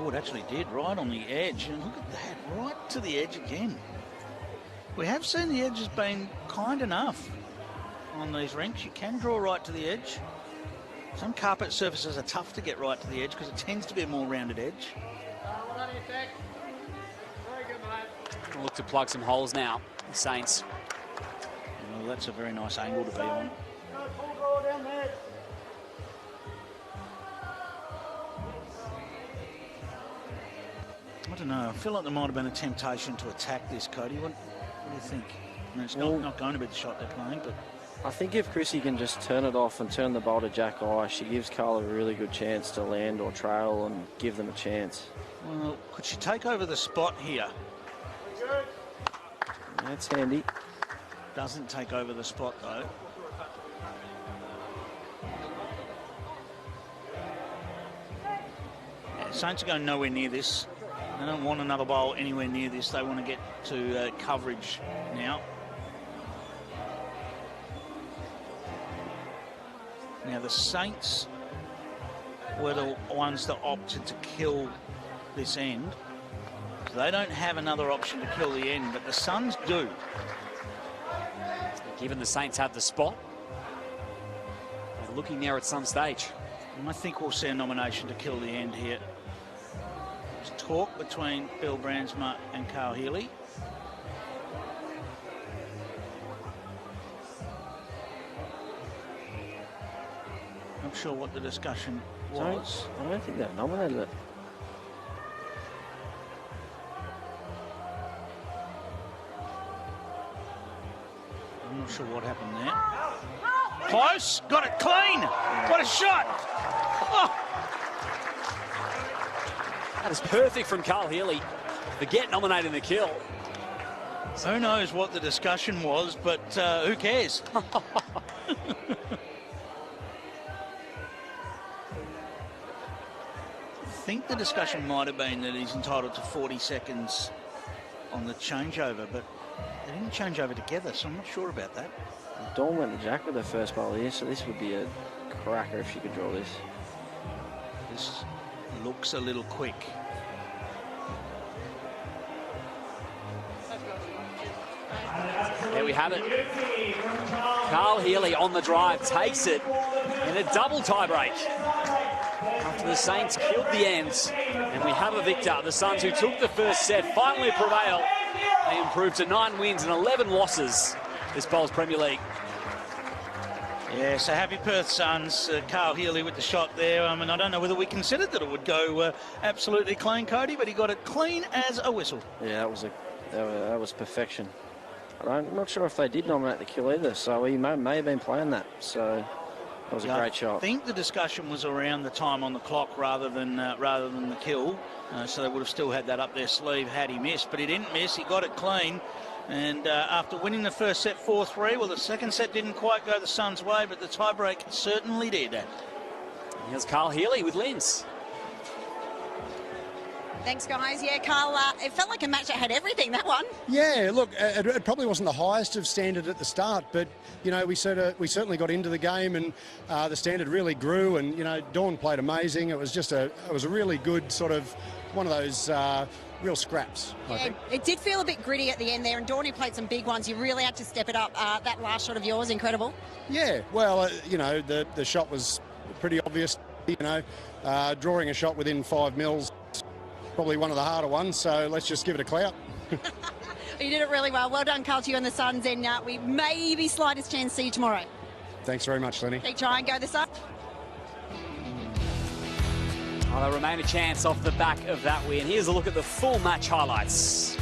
Oh, it actually did, right on the edge. And look at that, right to the edge again. We have seen the edges being kind enough on these rinks. You can draw right to the edge. Some carpet surfaces are tough to get right to the edge because it tends to be a more rounded edge. We'll look to plug some holes now, the Saints. Well, that's a very nice angle to be on. I don't know. I feel like there might have been a temptation to attack this, Cody. What do you think? I mean, it's not going to be the shot they're playing, but I think if Chrissy can just turn it off and turn the bowl to Jack Eye, she gives Carl a really good chance to land or trail and give them a chance. Well, could she take over the spot here? That's handy. Doesn't take over the spot, though. Yeah, Saints are going nowhere near this. They don't want another bowl anywhere near this. They want to get to coverage now. Now, the Saints were the ones that opted to kill this end. So they don't have another option to kill the end, but the Suns do. Given the Saints have the spot, they're looking there at some stage. And I think we'll see a nomination to kill the end here. There's talk between Bill Brandsma and Carl Healy. Not sure what the discussion was. I don't think they nominated it. I'm not sure what happened there. Close, got it clean. What a shot. Oh. That is perfect from Carl Healy. Forget nominating the kill. Who knows what the discussion was, but who cares? I think the discussion might have been that he's entitled to 40 seconds on the changeover, but they didn't change over together, so I'm not sure about that. Dawn went to Jack with her first bowl here, so this would be a cracker if she could draw this. This looks a little quick. There we have it. Carl Healy on the drive, takes it in a double tiebreak. After the Saints killed the ends, and we have a victor. The Suns, who took the first set, finally prevail. They improved to 9 wins and 11 losses this Bowls Premier League. Yeah, so happy Perth Suns. Carl Healy with the shot there. I mean, I don't know whether we considered that it would go absolutely clean, Cody, but he got it clean as a whistle. Yeah, that was perfection. I'm not sure if they did nominate the kill either, so he may have been playing that. So that was a great shot. I think the discussion was around the time on the clock rather than the kill. So they would have still had that up their sleeve had he missed, but he didn't miss. He got it clean. And after winning the first set 4-3, well, the second set didn't quite go the Suns' way, but the tiebreak certainly did. Here's Carl Healy with Linz. Thanks, guys. Yeah, Carl, it felt like a match that had everything, that one. Yeah, look, it probably wasn't the highest of standard at the start, but, you know, we certainly got into the game and the standard really grew and, you know, Dawn played amazing. It was just a really good sort of one of those real scraps, I think. It did feel a bit gritty at the end there, and Dawny played some big ones. You really had to step it up. That last shot of yours, incredible. Yeah, well, you know, the shot was pretty obvious, you know, drawing a shot within 5 mils, probably one of the harder ones, so let's just give it a clout. You did it really well. Well done, Carl, to you and the Suns, and we maybe slightest chance to see you tomorrow. Thanks very much, Lenny. Keep trying, go the Suns. Well, they remain a chance off the back of that win. Here's a look at the full match highlights.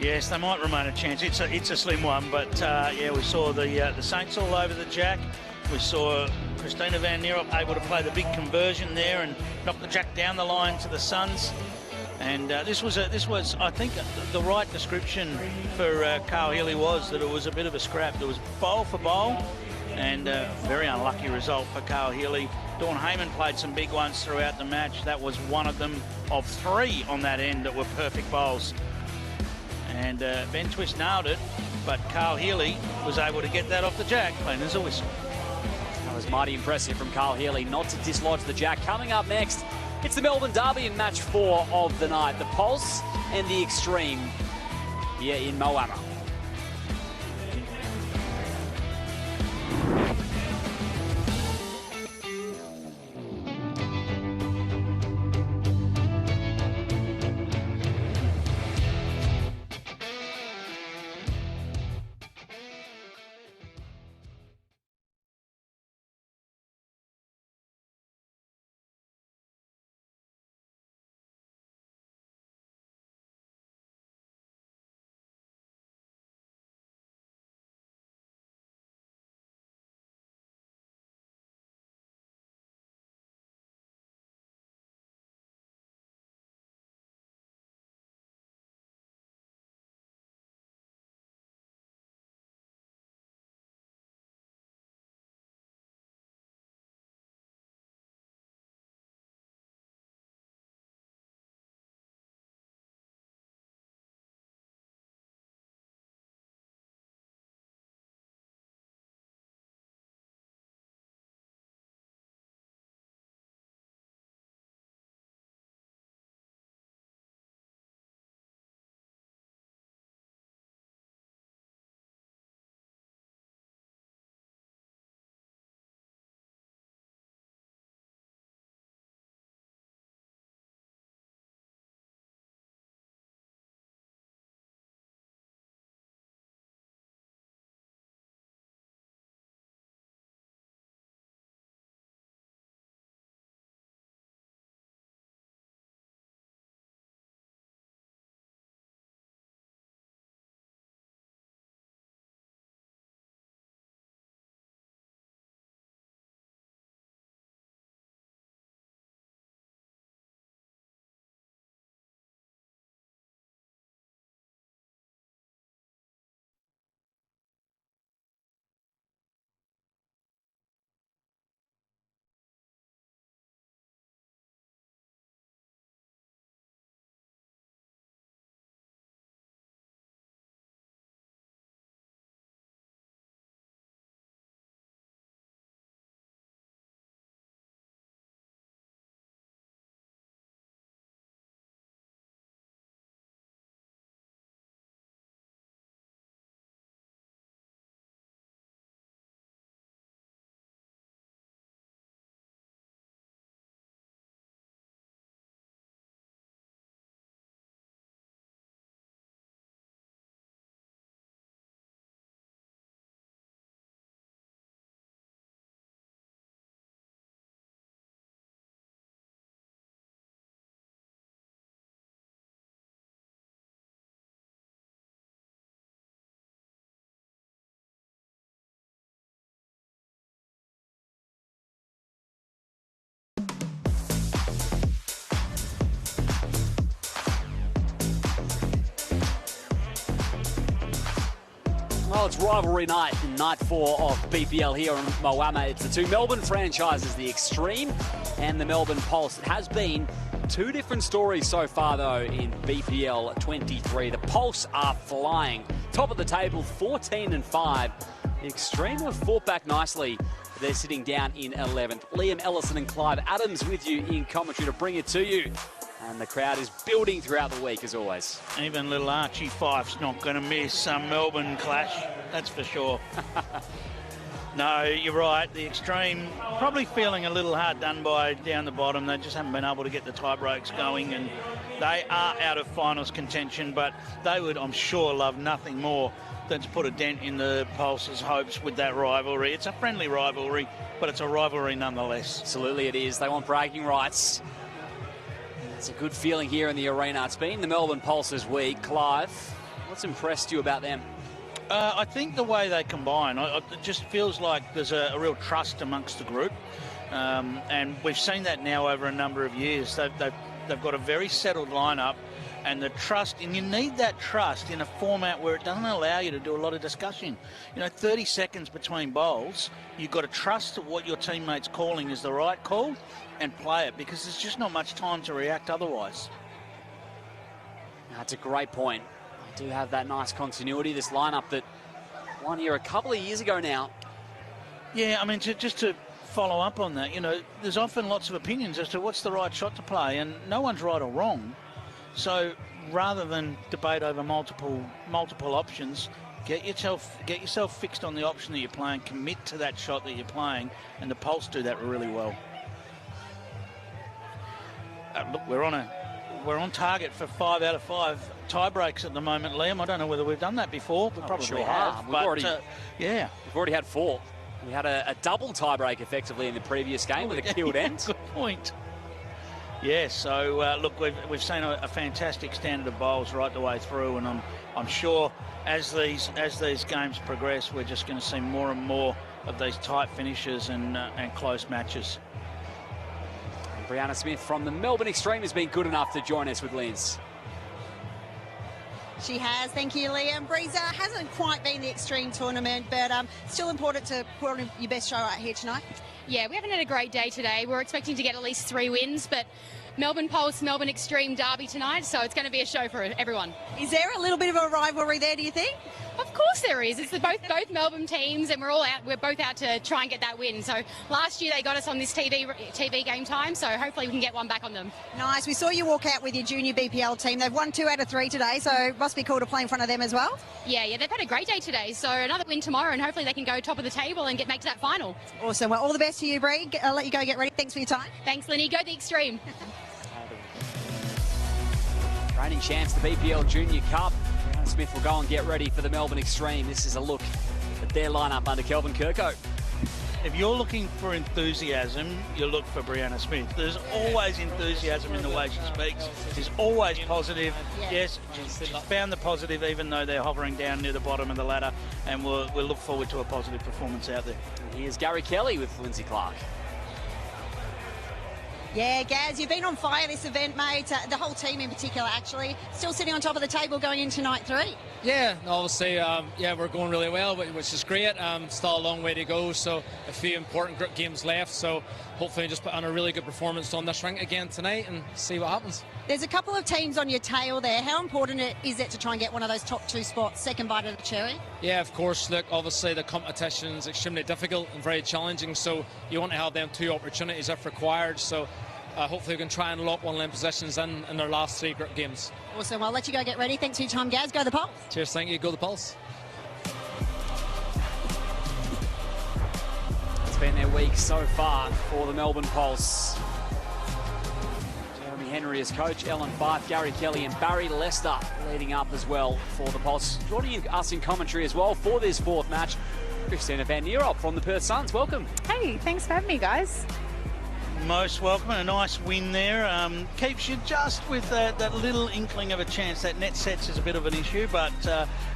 Yes, they might remain a chance. It's a slim one, but yeah, we saw the Saints all over the Jack. We saw Christina Van Nierop able to play the big conversion there and knock the Jack down the line to the Suns. And this was, I think, the right description for Carl Healy was that it was a bit of a scrap. There was bowl for bowl, and a very unlucky result for Carl Healy. Dawn Heyman played some big ones throughout the match. That was one of them, of 3 on that end that were perfect bowls. And Ben Twist nailed it, but Carl Healy was able to get that off the Jack, clean as a whistle. That was mighty impressive from Carl Healy not to dislodge the Jack. Coming up next, it's the Melbourne Derby in match 4 of the night. The Pulse and the Extreme here in Moama. Well, it's rivalry night in night 4 of BPL here in Moama. It's the two Melbourne franchises, the Extreme and the Melbourne Pulse. It has been two different stories so far, though, in BPL 23. The Pulse are flying. Top of the table, 14-5. The Extreme have fought back nicely. They're sitting down in 11th. Liam Ellison and Clive Adams with you in commentary to bring it to you. And the crowd is building throughout the week, as always. Even little Archie Fife's not going to miss some Melbourne clash, that's for sure. No, you're right. The Extreme probably feeling a little hard done by down the bottom. They just haven't been able to get the tie breaks going, and they are out of finals contention, but they would, I'm sure, love nothing more than to put a dent in the Pulse's hopes with that rivalry. It's a friendly rivalry, but it's a rivalry nonetheless. Absolutely it is. They want bragging rights. It's a good feeling here in the arena. It's been the Melbourne Pulse's week. Clive, what's impressed you about them? I think the way they combine, it just feels like there's a real trust amongst the group. And we've seen that now over a number of years. They've got a very settled lineup, and the trust, and you need that trust in a format where it doesn't allow you to do a lot of discussion. 30 seconds between bowls, you've got to trust that what your teammate's calling is the right call and play it, because there's just not much time to react otherwise. That's a great point. I do have that nice continuity, this lineup that won here a couple of years ago now. Yeah, I mean, just to follow up on that, there's often lots of opinions as to what's the right shot to play, and no one's right or wrong. So rather than debate over multiple options, get yourself fixed on the option that you're playing, commit to that shot that you're playing, and the Pulse do that really well. Look, we're on target for 5 out of 5 tie breaks at the moment, Liam. I don't know whether we've done that before. We probably sure have. We've already had 4. We had a double tie break effectively in the previous game with a killed end. Good point. Yeah, so look, we've seen a fantastic standard of bowls right the way through, and I'm sure as these games progress, we're just going to see more and more of these tight finishes and close matches. Brianna Smith from the Melbourne Extreme has been good enough to join us with Linz. She has, thank you, Liam. Breezer hasn't quite been the Extreme tournament, but still important to put on your best show out here tonight. Yeah, we haven't had a great day today. We're expecting to get at least 3 wins, but Melbourne Pulse, Melbourne Extreme derby tonight, so it's going to be a show for everyone. Is there a little bit of a rivalry there, do you think? Of course there is. It's both Melbourne teams, and we're both out to try and get that win. So last year they got us on this TV game time, so hopefully we can get one back on them. Nice. We saw you walk out with your junior BPL team. They've won 2 out of 3 today, so it must be cool to play in front of them as well. Yeah, they've had a great day today, so another win tomorrow, and hopefully they can go top of the table and make to that final. Awesome. Well, all the best to you, Bree. I'll let you go get ready. Thanks for your time. Thanks, Linny. Go the Extreme. Reigning champs, the BPL Junior Cup. Brianna Smith will go and get ready for the Melbourne Extreme. This is a look at their lineup under Kelvin Kirko. If you're looking for enthusiasm, you look for Brianna Smith. There's always enthusiasm in the way she speaks. She's always positive. Yes, she's found the positive, even though they're hovering down near the bottom of the ladder, and we'll look forward to a positive performance out there. And here's Gary Kelly with Lindsay Clark. Yeah, Gaz, you've been on fire this event, mate. The whole team in particular, actually. Still sitting on top of the table going into night 3. Yeah, obviously, we're going really well, which is great. Still a long way to go, so a few important group games left. So hopefully just put on a really good performance on this rink again tonight and see what happens. There's a couple of teams on your tail there. How important is it to try and get one of those top 2 spots, second bite of the cherry? Yeah, of course. Look, obviously the competition is extremely difficult and very challenging, so you want to have them 2 opportunities if required. So hopefully we can try and lock one of them positions in their last 3 group games. Awesome. I'll let you go get ready. Thanks for your time, Gaz. Go the Pulse. Cheers, thank you. Go the Pulse. It's been their week so far for the Melbourne Pulse. Jeremy Henry as coach, Ellen Fife, Gary Kelly and Barry Lester leading up as well for the Pulse. Joining us in commentary as well for this 4th match, Christina Van Nierop from the Perth Suns. Welcome. Hey, thanks for having me, guys. Most welcome, and a nice win there. Keeps you just with that little inkling of a chance. That net sets is a bit of an issue, but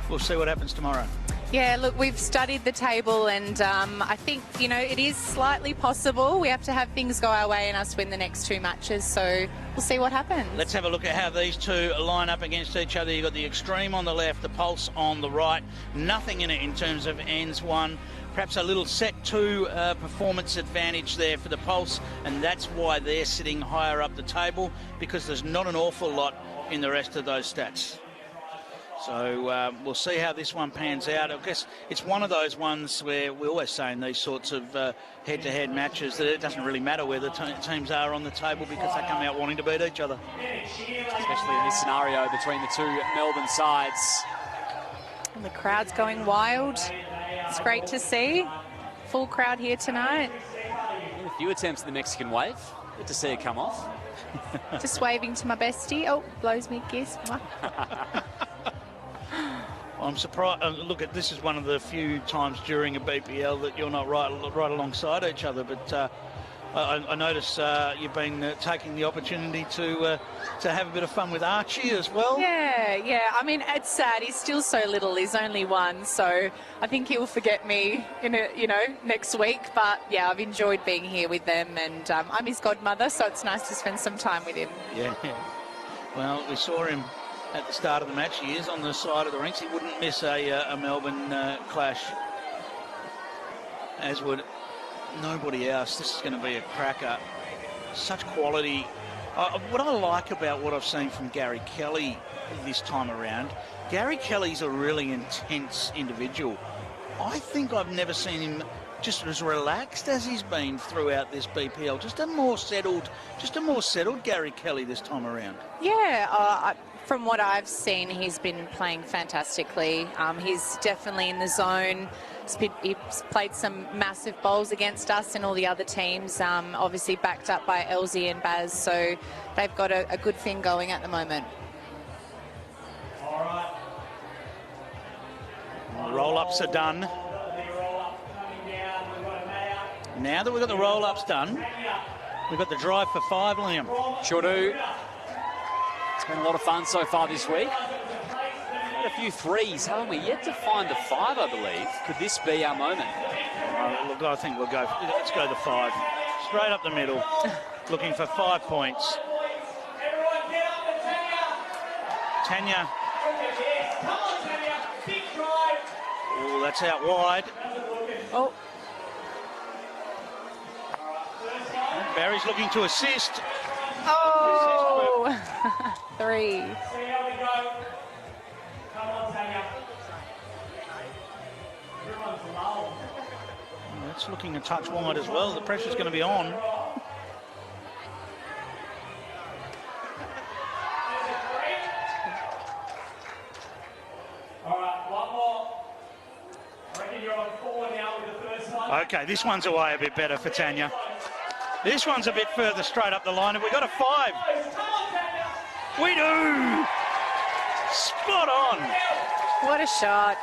we'll see what happens tomorrow. Yeah, look, we've studied the table and I think, you know, it is slightly possible. We have to have things go our way and us win the next 2 matches, so we'll see what happens. Let's have a look at how these two line up against each other. You've got the Extreme on the left, the Pulse on the right. Nothing in it in terms of ends one. Perhaps a little set 2 performance advantage there for the Pulse, and that's why they're sitting higher up the table, because there's not an awful lot in the rest of those stats. So we'll see how this one pans out. I guess it's one of those ones where we always say in these sorts of head-to-head matches that it doesn't really matter where the teams are on the table, because they come out wanting to beat each other. Especially in this scenario between the two Melbourne sides. And the crowd's going wild. It's great to see. Full crowd here tonight. A few attempts at the Mexican wave. Good to see it come off. Just waving to my bestie. Oh, blows me a kiss. I'm surprised. Look, this is one of the few times during a BPL that you're not right alongside each other. But I notice you've been taking the opportunity to have a bit of fun with Archie as well. Yeah. I mean, it's sad. He's still so little. He's only 1, so I think he'll forget me next week. But yeah, I've enjoyed being here with them, and I'm his godmother, so it's nice to spend some time with him. Yeah. Well, we saw him at the start of the match. He is on the side of the rinks. He wouldn't miss a Melbourne clash, as would nobody else. This is going to be a cracker. Such quality. What I like about what I've seen from Gary Kelly this time around, Gary Kelly's a really intense individual. I think I've never seen him just as relaxed as he's been throughout this BPL. Just a more settled Gary Kelly this time around. Yeah, from what I've seen, he's been playing fantastically. He's definitely in the zone. He's played some massive bowls against us and all the other teams, obviously backed up by Elsie and Baz, so they've got a good thing going at the moment. All right. Roll-ups are done. Now that we've got the roll-ups done, we've got the drive for 5, Liam. Sure do. It's been a lot of fun so far this week. Had a few threes, haven't we? Yet to find the 5, I believe. Could this be our moment? Look, I think we'll go. Let's go the 5. Straight up the middle. Looking for 5 points. Tanya. Oh, that's out wide. Oh. Barry's looking to assist. Oh! 3. That's looking a touch wide as well. The pressure's going to be on. Okay, this one's away a bit better for Tanya. This one's a bit further straight up the line. Have we got a 5? We do! Spot on! What a shot.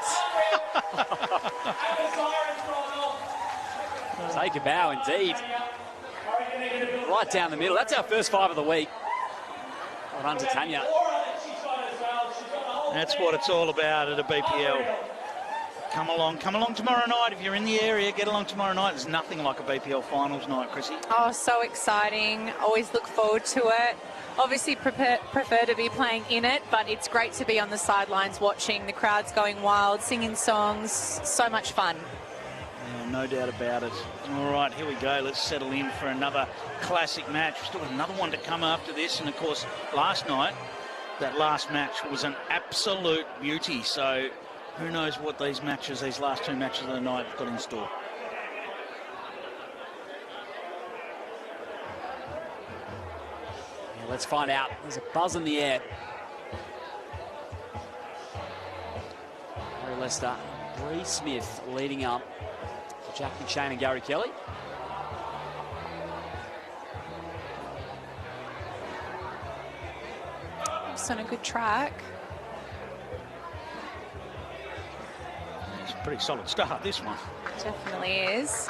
Take a bow indeed. Right down the middle. That's our first 5 of the week. Well done to Tanya. That's what it's all about at a BPL. Come along tomorrow night. If you're in the area, get along tomorrow night. There's nothing like a BPL finals night, Chrissy. Oh, so exciting. Always look forward to it. Obviously prefer to be playing in it, but it's great to be on the sidelines watching. The crowd's going wild, singing songs. So much fun. Yeah, no doubt about it. All right, here we go. Let's settle in for another classic match. We've still got another one to come after this. And, of course, last night, that last match was an absolute beauty. So who knows what these last 2 matches of the night have got in store. Yeah, let's find out. There's a buzz in the air. Harry Lester, Bree Smith leading up for Jack McShane and Gary Kelly. It's on a good track. It's a pretty solid start, this one. Definitely is.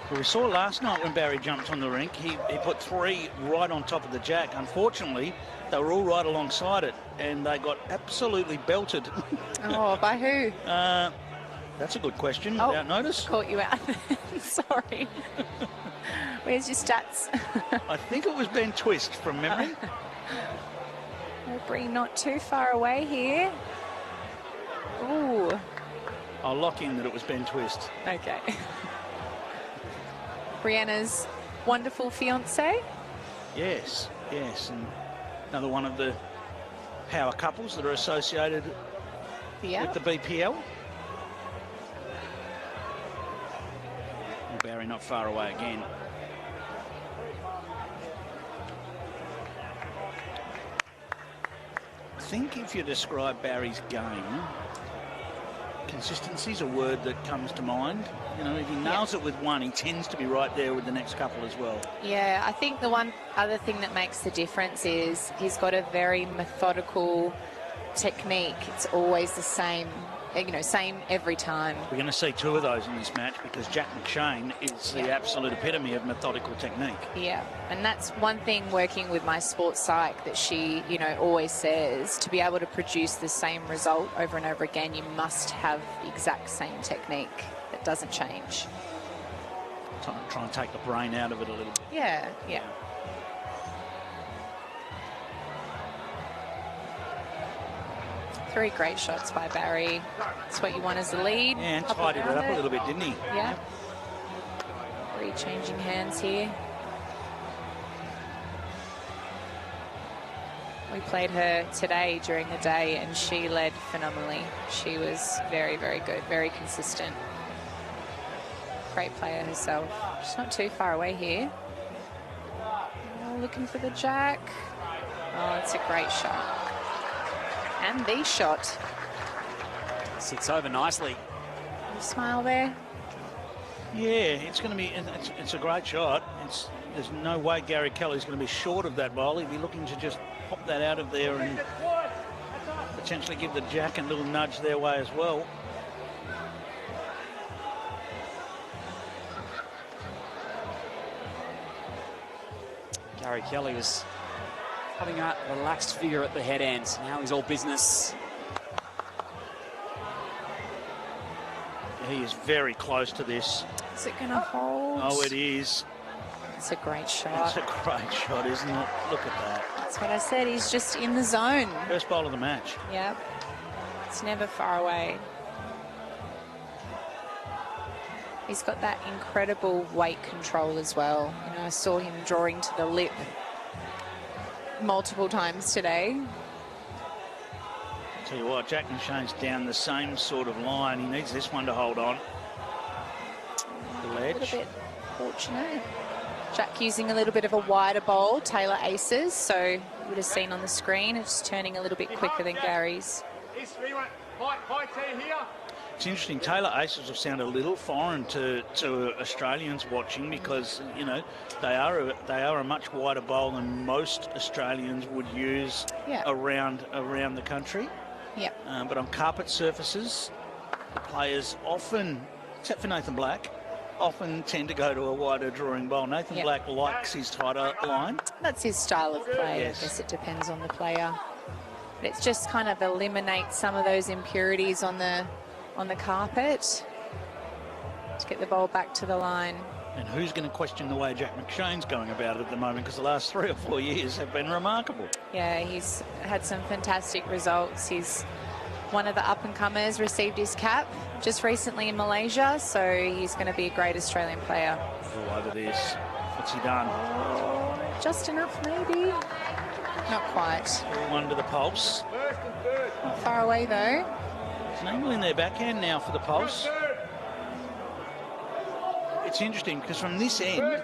Well, we saw last night when Barry jumped on the rink, he put 3 right on top of the jack. Unfortunately, they were all right alongside it, and they got absolutely belted. Oh, by who? That's a good question, Oh, without notice. Caught you out. Sorry. Where's your stats? I think it was Ben Twist from memory. Aubrey not too far away here. Ooh. I'll lock in that it was Ben Twist. Okay. Brianna's wonderful fiance. Yes, yes. And another one of the power couples that are associated with the BPL. And Barry not far away again. I think if you describe Barry's game, consistency is a word that comes to mind. You know, if he nails it with one, he tends to be right there with the next couple as well. Yeah, I think the one other thing that makes the difference is he's got a very methodical technique. It's always the same, you know, same every time. We're going to see two of those in this match because Jack McShane is the absolute epitome of methodical technique. Yeah, and that's one thing working with my sports psych that she, you know, always says, to be able to produce the same result over and over again, you must have the exact same technique that doesn't change. Try and take the brain out of it a little bit. Yeah, yeah. Three great shots by Barry. That's what you want as a lead. Yeah, and tidied it up a little bit, didn't he? Yeah. Three changing hands here. We played her today during the day and she led phenomenally. She was very, very good, very consistent. Great player herself. She's not too far away here. Oh, looking for the jack. Oh, it's a great shot. And the shot. Sits over nicely. Smile there. Yeah, it's going to be. It's a great shot. There's no way Gary Kelly's going to be short of that bowl. He'd be looking to just pop that out of there and potentially give the jack a little nudge their way as well. Gary Kelly was having a relaxed figure at the head end. Now he's all business. He is very close to this. Is it going to hold? Oh, it is. It's a great shot. It's a great shot, isn't it? Look at that. That's what I said. He's just in the zone. First bowl of the match. Yep. It's never far away. He's got that incredible weight control as well. You know, I saw him drawing to the lip multiple times today. Tell you what, Jack McShane's down the same sort of line. He needs this one to hold on. The ledge. A little bit fortunate. Jack using a little bit of a wider bowl, Taylor aces, so you would have seen on the screen, it's turning a little bit quicker than Gary's. It's interesting, Taylor aces have sounded a little foreign to Australians watching because, you know, they are a much wider bowl than most Australians would use around the country. Yep. But on carpet surfaces, the players often, except for Nathan Black, often tend to go to a wider drawing bowl. Nathan Black likes his tighter line. That's his style of play. Yes. I guess it depends on the player. But it's just kind of eliminate some of those impurities on the carpet to get the ball back to the line. And who's going to question the way Jack McShane's going about it at the moment, because the last 3 or 4 years have been remarkable. Yeah, he's had some fantastic results. He's one of the up-and-comers, received his cap just recently in Malaysia, so he's going to be a great Australian player. All over this. What's he done? Just enough, maybe. Not quite. One to the pulse. Not far away, though. There's an angle in their backhand now for the pulse. It's interesting because from this end,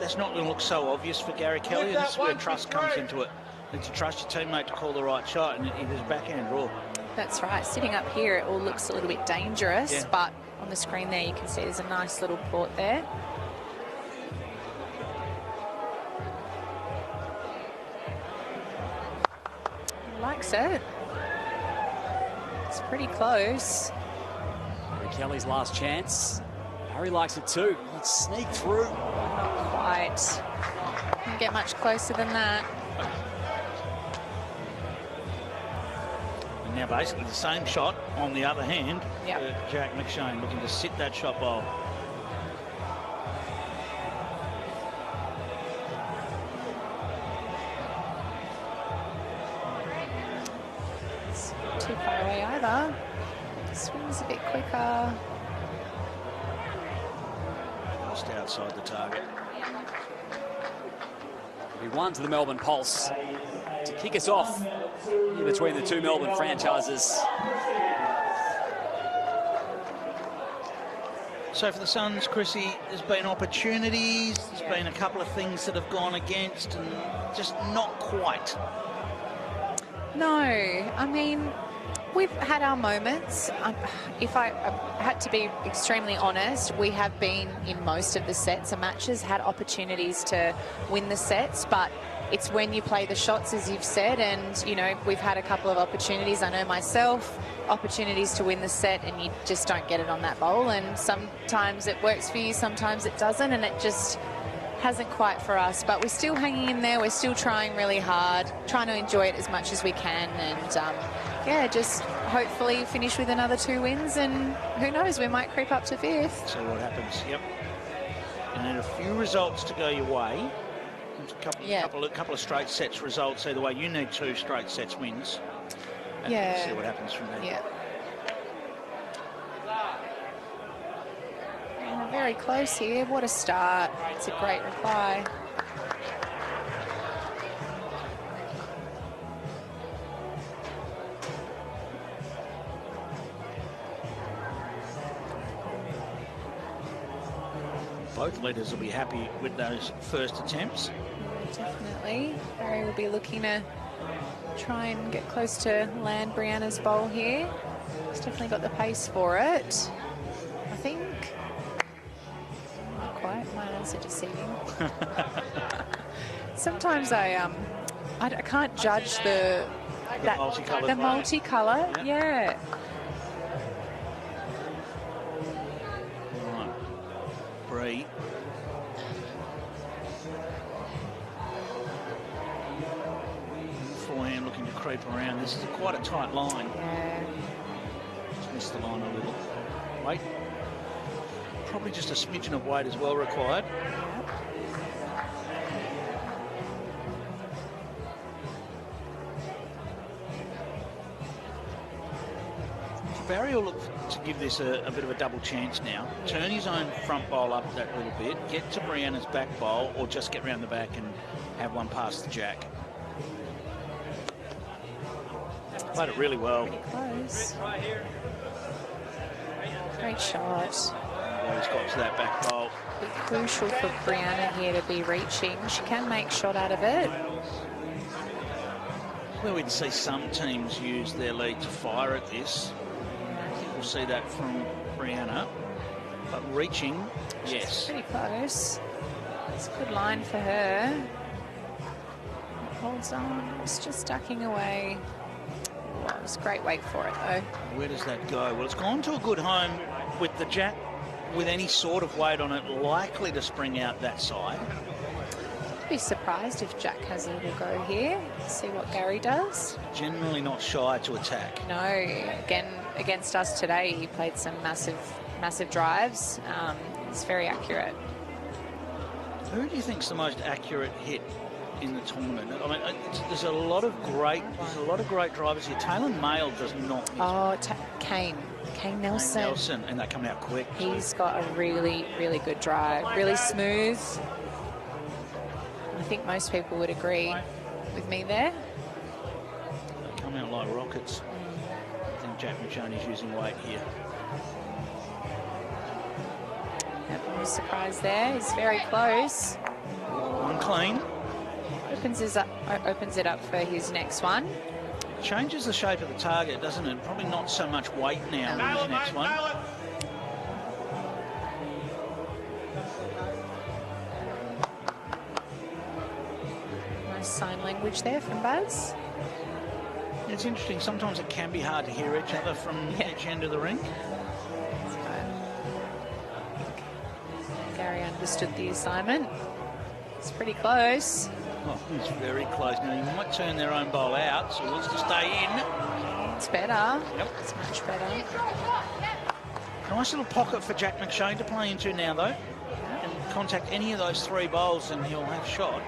that's not going to look so obvious for Gary Kelly. This is where trust comes into it. You need to trust your teammate to call the right shot, and it is backhand draw. That's right. Sitting up here, it all looks a little bit dangerous, but on the screen there, you can see there's a nice little port there. He likes it. It's pretty close. Gary Kelly's last chance. Barry likes it too. Let's sneak through. Not quite. Can't get much closer than that. Now basically the same shot on the other hand. Yep. Jack McShane looking to sit that shot bowl. It's not too far away either. Swings a bit quicker. Just outside the target. We won to the Melbourne Pulse to kick us off in between the two Melbourne franchises. So for the Suns, Chrissy, there's been opportunities, there's been a couple of things that have gone against and just not quite. No, I mean, we've had our moments. If I had to be extremely honest, we have been in most of the sets and matches, had opportunities to win the sets, but it's when you play the shots, as you've said, and, you know, we've had a couple of opportunities, I know myself, opportunities to win the set, and you just don't get it on that bowl, and sometimes it works for you, sometimes it doesn't, and it just hasn't quite for us, but we're still hanging in there, we're still trying really hard, trying to enjoy it as much as we can, and yeah, just hopefully finish with another 2 wins, and who knows, we might creep up to 5th. See what happens. Yep. And then a few results to go your way. A couple of straight sets results either way. You need 2 straight sets wins. And see what happens from there. Yeah. And they're very close here. What a start. It's a great reply. Both leaders will be happy with those first attempts. Definitely. Barry will be looking to try and get close to land Brianna's bowl here. He's definitely got the pace for it, I think. Not quite. My eyes are deceiving. Sometimes I can't judge the multicolour. Yeah. Right. Bree. Forehand looking to creep around. This is quite a tight line. Yeah. Just missed the line a little. Weight. Probably just a smidgen of weight as well required. Barry will look to give this a bit of a double chance now. Turn his own front bowl up that little bit, get to Brianna's back bowl, or just get round the back and have one past the jack. Played it really well. Pretty close. Great shot. He's got to that back bowl. Be crucial for Brianna here to be reaching. She can make shot out of it. Well, we'd see some teams use their lead to fire at this. I think we'll see that from Brianna. But reaching, yes. Pretty close. It's a good line for her. Holds on. It's just ducking away. Well, it was a great weight for it, though. Where does that go? Well, it's gone to a good home with the jack with any sort of weight on it, likely to spring out that side. I'd be surprised if Jack has a little go here. See what Gary does. Generally not shy to attack. No, again, against us today, he played some massive drives. He's very accurate. Who do you think's the most accurate hit in the tournament? I mean, there's a lot of great drivers here. Taylor Mail does not hit. Oh, Kane Nelson. And they're coming out quick. He's got a really, really good drive. Really smooth. I think most people would agree with me there. They come out like rockets. I think Jack McShane is using weight here. No surprise there. He's very close. One clean. Opens it up for his next one. Changes the shape of the target, doesn't it? Probably not so much weight now in his next one. Nice sign language there from Buzz. It's interesting. Sometimes it can be hard to hear each other from each end of the ring. Gary understood the assignment. It's pretty close. Oh, he's very close. Now, he might turn their own bowl out, so he wants to stay in. That's better. Yep. It's much better. Nice little pocket for Jack McShane to play into now, though. And contact any of those 3 bowls and he'll have a shot.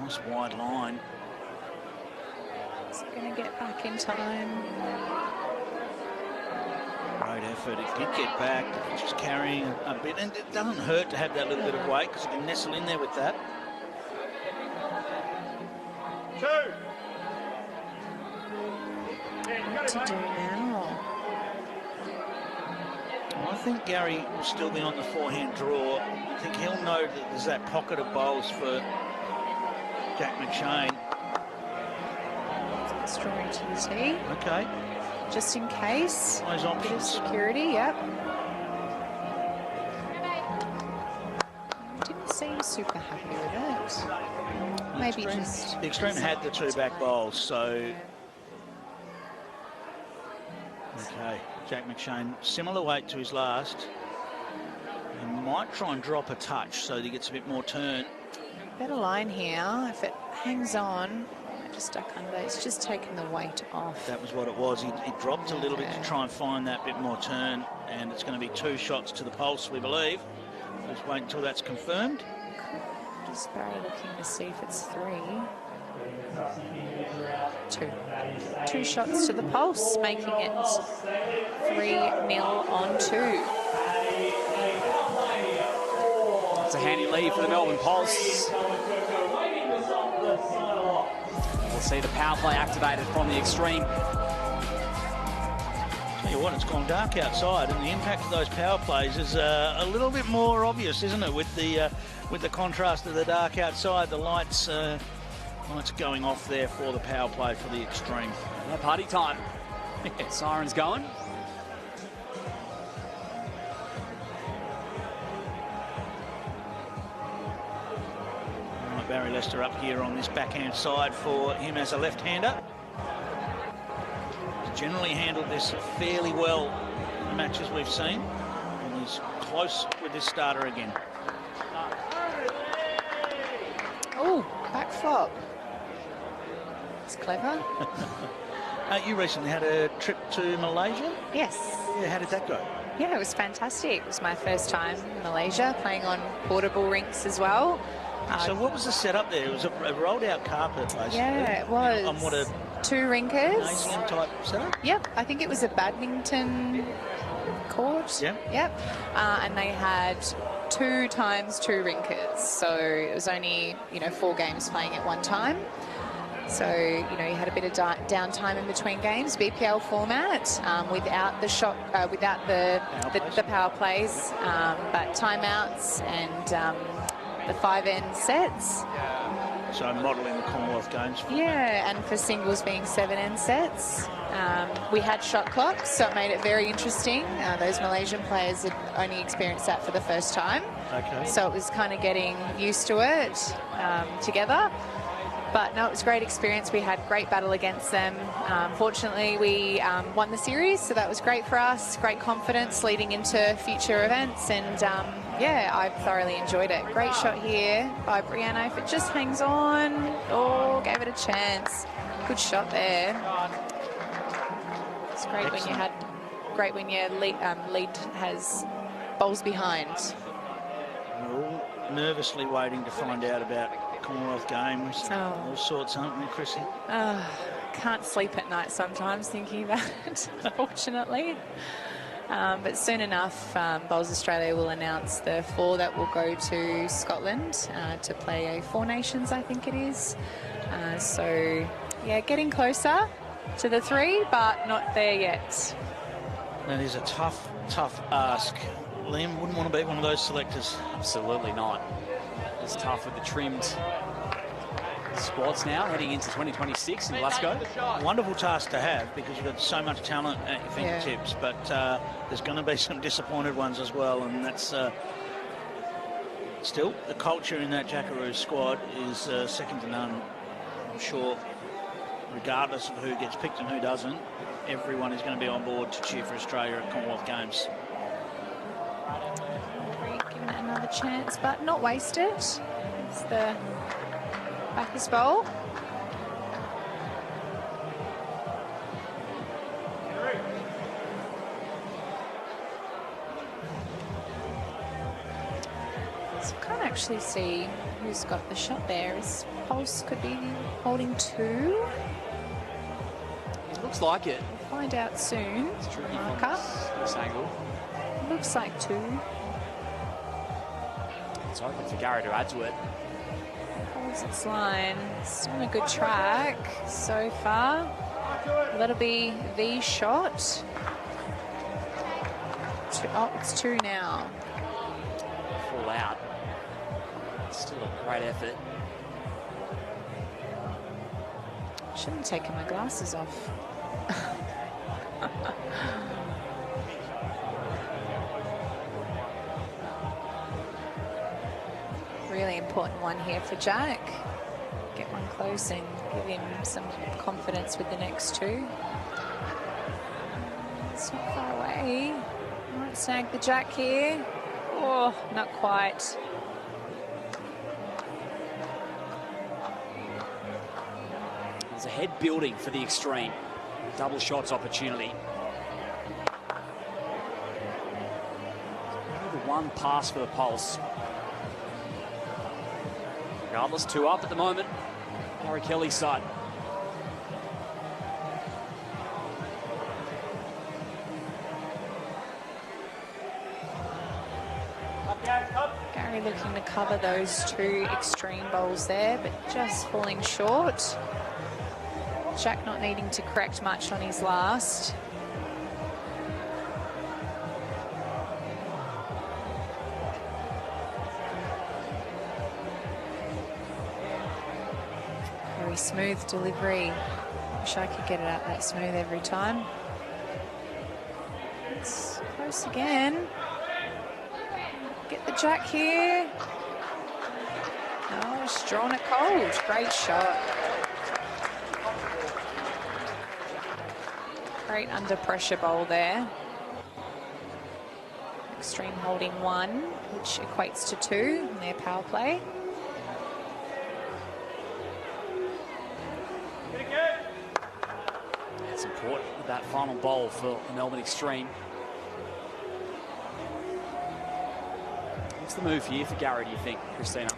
Nice wide line. Is it going to get back in time? Great effort. It did get back, just carrying a bit. And it doesn't hurt to have that little bit of weight because you can nestle in there with that. 2. What to do now? I think Gary will still be on the forehand draw. I think he'll know that there's that pocket of bowls for Jack McShane. Let's draw into the tee. Okay. Just in case. Those Bit of options. security, yep. Didn't seem super happy with it. Maybe just... The Extreme had the 2 back bowls, so... Okay, Jack McShane, similar weight to his last. He might try and drop a touch so that he gets a bit more turn. Better line here. If it hangs on, just stuck under. It's just taking the weight off. That was what it was. He dropped a little bit to try and find that bit more turn, and it's going to be 2 shots to the pulse, we believe. Let's wait until that's confirmed. Just Barry looking to see if it's 3. 2 shots to the pulse, making it 3-0 on 2. It's a handy lead for the Melbourne Pulse. We'll see the power play activated from the Extreme. Tell you what, it's gone dark outside, and the impact of those power plays is a little bit more obvious, isn't it? With the contrast of the dark outside, the lights going off there for the power play for the Extreme. Party time. Sirens going. Barry Lester up here on this backhand side for him as a left-hander. He's generally handled this fairly well in the matches we've seen, and he's close with this starter again. Oh, back flop. It's clever. You recently had a trip to Malaysia? Yes. Yeah, how did that go? Yeah, it was fantastic. It was my first time in Malaysia, playing on portable rinks as well. So what was the setup there? It was a rolled out carpet, basically. Yeah, it was. On what, a 2 rinkers. Asian type setup? Yep, I think it was a badminton court. Yeah. Yep. And they had 2 times 2 rinkers. So it was only, 4 games playing at one time. So, you had a bit of downtime in between games, BPL format, without the shot, without the power plays, but timeouts and the 5-end sets. So modelling the Commonwealth Games. Yeah, and for singles being 7-end sets. We had shot clocks, so it made it very interesting. Those Malaysian players had only experienced that for the first time. Okay. So it was kind of getting used to it together. But no, it was a great experience. We had great battle against them. Fortunately, we won the series, so that was great for us. Great confidence leading into future events, and yeah, I thoroughly enjoyed it. Great shot here by Brianna. If it just hangs on, oh, gave it a chance. Good shot there. It's great when you had, great when your lead has bowls behind. We're all nervously waiting to find out about Commonwealth Games, all sorts, aren't we, Chrissy? Can't sleep at night sometimes thinking about it, unfortunately. But soon enough, Bowls Australia will announce the 4 that will go to Scotland to play a 4 Nations, I think it is. So, yeah, getting closer to the 3, but not there yet. That is a tough, tough ask. Liam wouldn't want to be one of those selectors. Absolutely not. It's tough with the trimmed squads now, heading into 2026 in Glasgow. A wonderful task to have because you've got so much talent at your fingertips, but there's going to be some disappointed ones as well, and that's still the culture in that Jackaroo squad is second to none. I'm sure, regardless of who gets picked and who doesn't, everyone is going to be on board to cheer for Australia at Commonwealth Games. Another chance, but not wasted. It's the backers bowl. So I can't actually see who's got the shot there. His Pulse could be holding 2. It looks like it. We'll find out soon. It's tricky Marker. from this angle. Looks like 2. It's open for Gary to add to it. Holds its line. It's on a good track so far. That'll be the shot. 2, oh, it's 2 now. Full out. Still a great effort. Shouldn't have taken my glasses off. Really important one here for Jack. Get one close and give him some confidence with the next 2. It's not far away. Might snag the Jack here. Oh, not quite. There's a head building for the extreme. Double shots opportunity. The one pass for the Pulse. Regardless, 2 up at the moment. Harry Kelly's side. Gary looking to cover those 2 extreme bowls there, but just falling short. Jack not needing to correct much on his last. Very smooth delivery. Wish I could get it out that smooth every time. It's close again. Get the Jack here. Oh, just drawn it cold. Great shot. Great under pressure bowl there. Extreme holding 1, which equates to 2 in their power play. It's important with that final bowl for the Melbourne Extreme. What's the move here for Gary, do you think, Christina?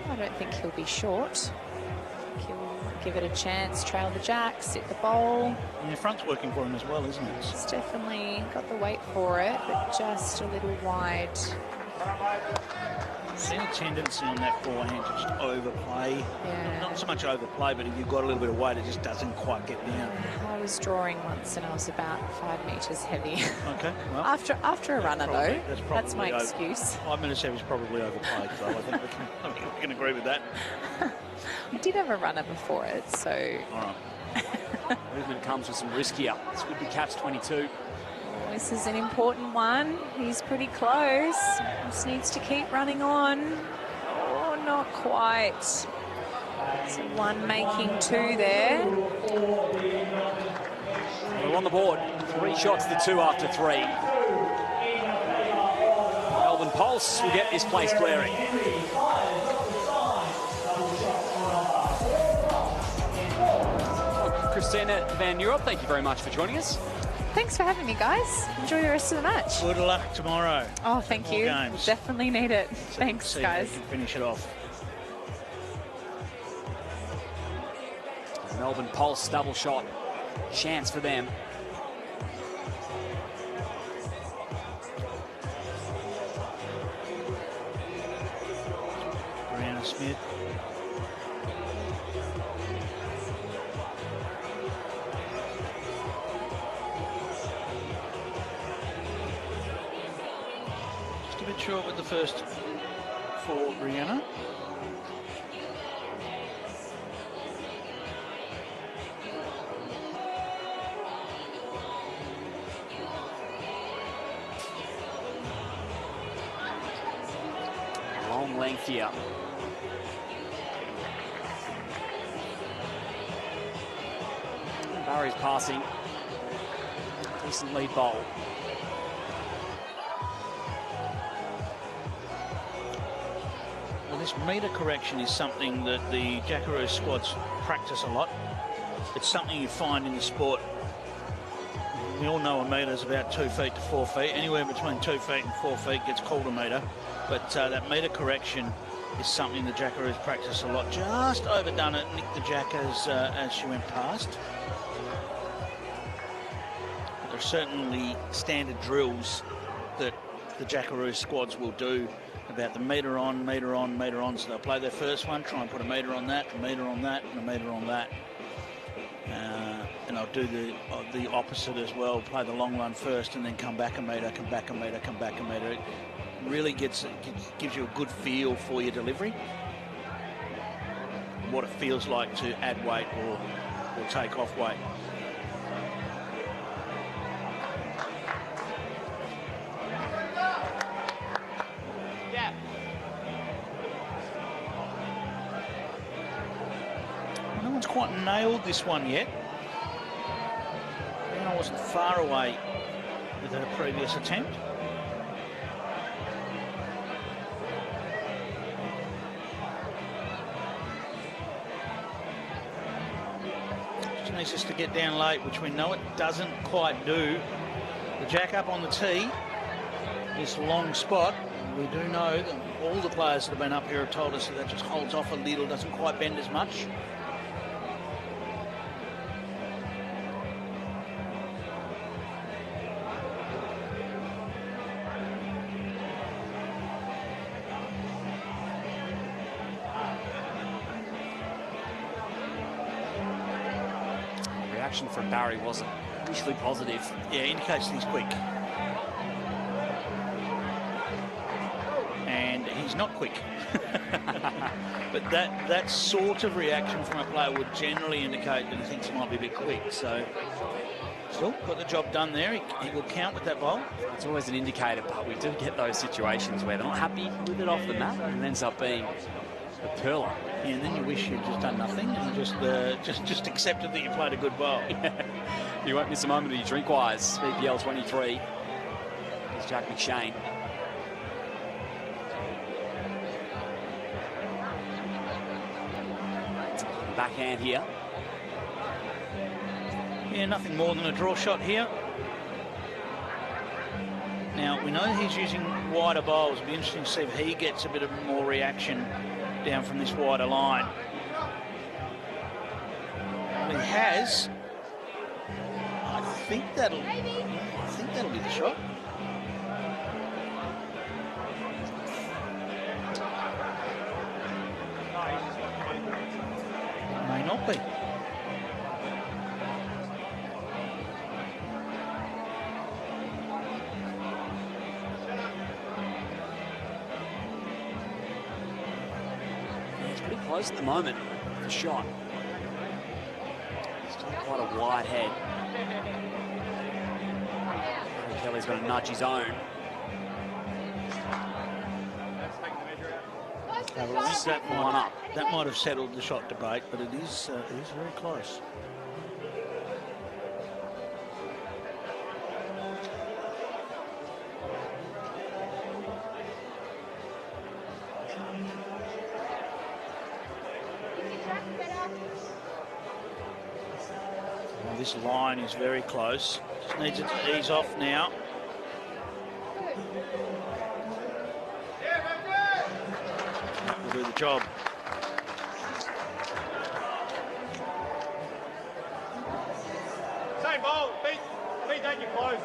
I don't think he'll be short. I think he'll give it a chance, trail the Jack, sit the bowl. And the front's working for him as well, isn't it? It's definitely got the weight for it, but just a little wide. Seen a tendency on that forehand to just overplay. Yeah. Not so much overplay, but if you've got a little bit of weight, it just doesn't quite get down. I was drawing once and I was about 5 metres heavy. Okay, well. After a runner, though, that's my over. excuse. 5 minutes heavy is probably overplayed, so I think we can agree with that. I did have a runner before it, so... All right. Movement comes with some risk here. This would be catch 22. This is an important one. He's pretty close. Just needs to keep running on. Oh, not quite. So 1 making 2 there. We're on the board. 3 shots to 2 after 3. Melbourne Pulse will get this place clearing. Christina Van Nierop, thank you very much for joining us. Thanks for having me, guys. Enjoy the rest of the match. Good luck tomorrow. Oh, thank you. Games. Definitely need it. Thanks, guys. If you can finish it off. Melbourne Pulse double shot. Chance for them. Brianna Smith. Just a bit short with the first for Brianna. Long length here. Barry's passing. Decent lead bowl. this metre correction is something that the Jackaroo squads practice a lot. It's something you find in the sport. We all know a metre is about 2 feet to 4 feet. Anywhere between 2 feet and 4 feet gets called a metre. But that metre correction is something the Jackaroos practice a lot. Just overdone it, nicked the Jack as she went past. There are certainly standard drills that the Jackaroo squads will do about the metre on, metre on, metre on. So they'll play their first one, try and put a metre on that, a metre on that, and a metre on that. And I'll do the opposite as well, play the long one first and then come back a metre, come back a metre, come back a metre. It really gives you a good feel for your delivery, what it feels like to add weight or take off weight. Yeah. No one's quite nailed this one yet. I wasn't far away with her previous attempt. Just needs us to get down late, which we know it doesn't quite do. The jack up on the tee, this long spot, we do know that all the players that have been up here have told us that just holds off a little, doesn't quite bend as much. From Barry wasn't initially positive. Yeah, indicates he's quick. And he's not quick. But that sort of reaction from a player would generally indicate that he thinks he might be a bit quick. So still got the job done there. He will count with that bowl. It's always an indicator, but we do get those situations where they're not happy with it off the mat and it ends up being a perler. Yeah, and then you wish you'd just done nothing and just accepted that you played a good bowl. You won't miss a moment of your drink-wise. BPL 23. Here's Jack McShane. Backhand here. Yeah, nothing more than a draw shot here. Now, we know he's using wider bowls. It'll be interesting to see if he gets a bit of more reaction down from this wider line. Well, he has. I think that'll be the shot. May not be. Close at the moment, the shot. Still quite a wide head. Kelly's going to nudge his own. That might have settled the shot debate, but it is very close. Well, this line is very close. Just needs it to ease off now. That will do the job. Same ball, beat that, you're close.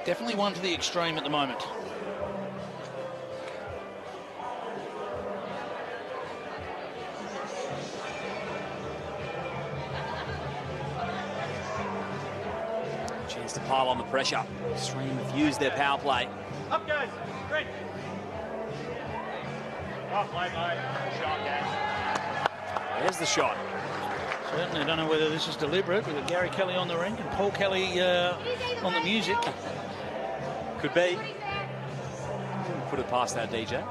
Definitely one to the extreme at the moment. Chance to pile on the pressure. Stream have used their power play. Up, guys. Great. Oh, play, mate. Shot, guys. There's the shot. Certainly, I don't know whether this is deliberate. We've got Gary Kelly on the rink and Paul Kelly on the music. Could be. Put it past that DJ.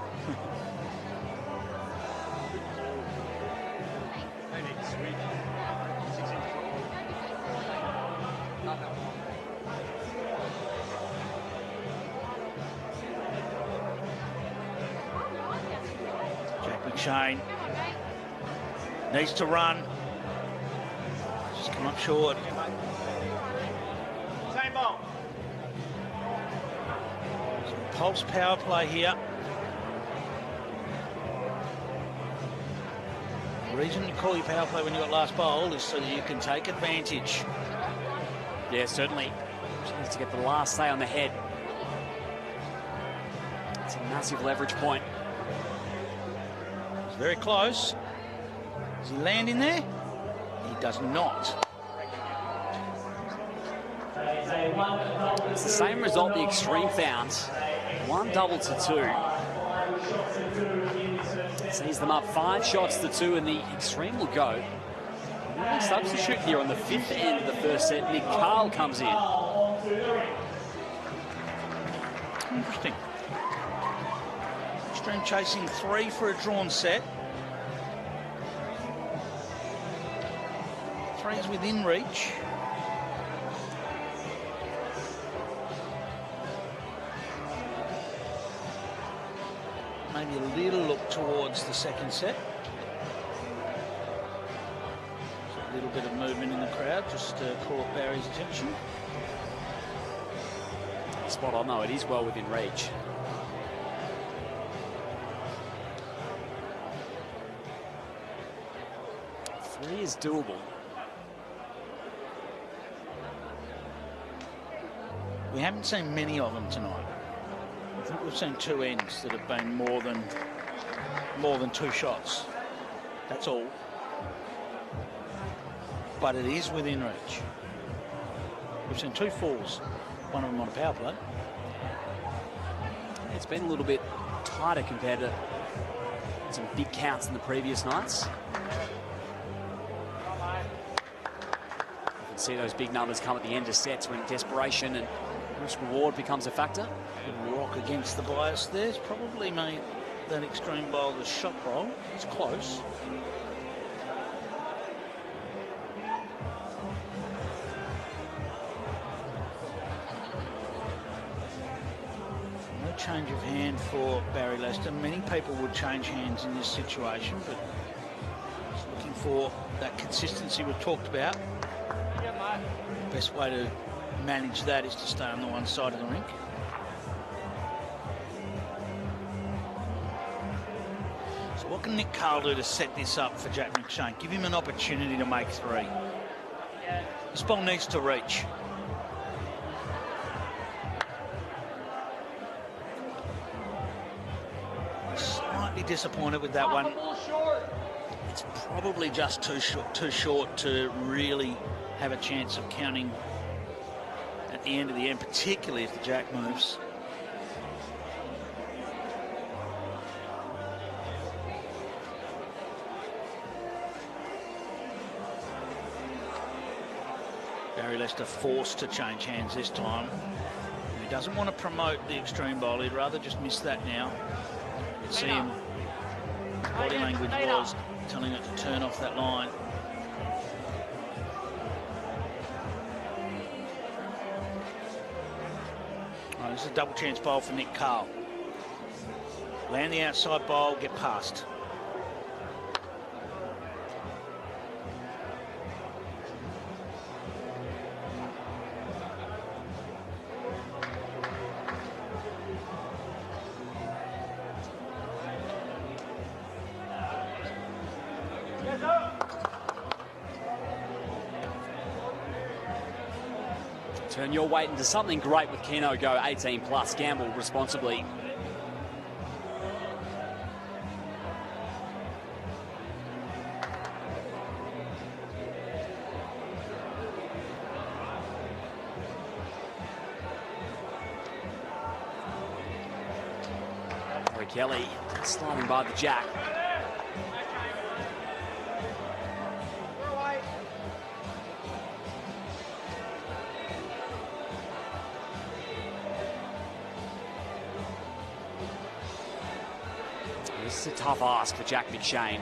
McShane needs to run. Just come up short. Same ball. Pulse power play here. The reason you call your power play when you've got last bowl is so that you can take advantage. Yeah, certainly. She needs to get the last say on the head. It's a massive leverage point. It's very close. Does he land in there? He does not. It's the same result the Extreme found. 1 double to 2. Sees them up 5 shots to 2, and the Extreme will go. Another substitute here on the 5th end of the first set. Nick Carl comes in. Interesting. Extreme chasing 3 for a drawn set. 3's within reach. Maybe a little look towards the second set. A little bit of movement in the crowd just caught Barry's attention. Spot on though, it is well within reach. Three is doable. We haven't seen many of them tonight. I think we've seen 2 ends that have been more than 2 shots. That's all. But it is within reach. We've seen 2 falls, one of them on a power play. It's been a little bit tighter compared to some big counts in the previous nights. You can see those big numbers come at the end of sets when desperation and risk reward becomes a factor. Rock against the bias there. It's probably made that Extreme bowl the shot bowl. It's close. No change of hand for Barry Lester. Many people would change hands in this situation, but just looking for that consistency we've talked about. The best way to manage that is to stay on the one side of the rink. So what can Nick Carl do to set this up for Jack McShane? Give him an opportunity to make 3. This ball needs to reach. Slightly disappointed with that one. It's probably just too short to really have a chance of counting at the end of the end, particularly if the jack moves. Barry Lester forced to change hands this time. He doesn't want to promote the Extreme bowl. He'd rather just miss that now. You can see him. Body language was telling it to turn off that line. Oh, this is a double chance bowl for Nick Carl. Land the outside bowl, get past. Turn your weight into something great with Keno Go 18 plus. Gamble responsibly. Corey Kelly sliding by the jack. This is a tough ask for Jack McShane.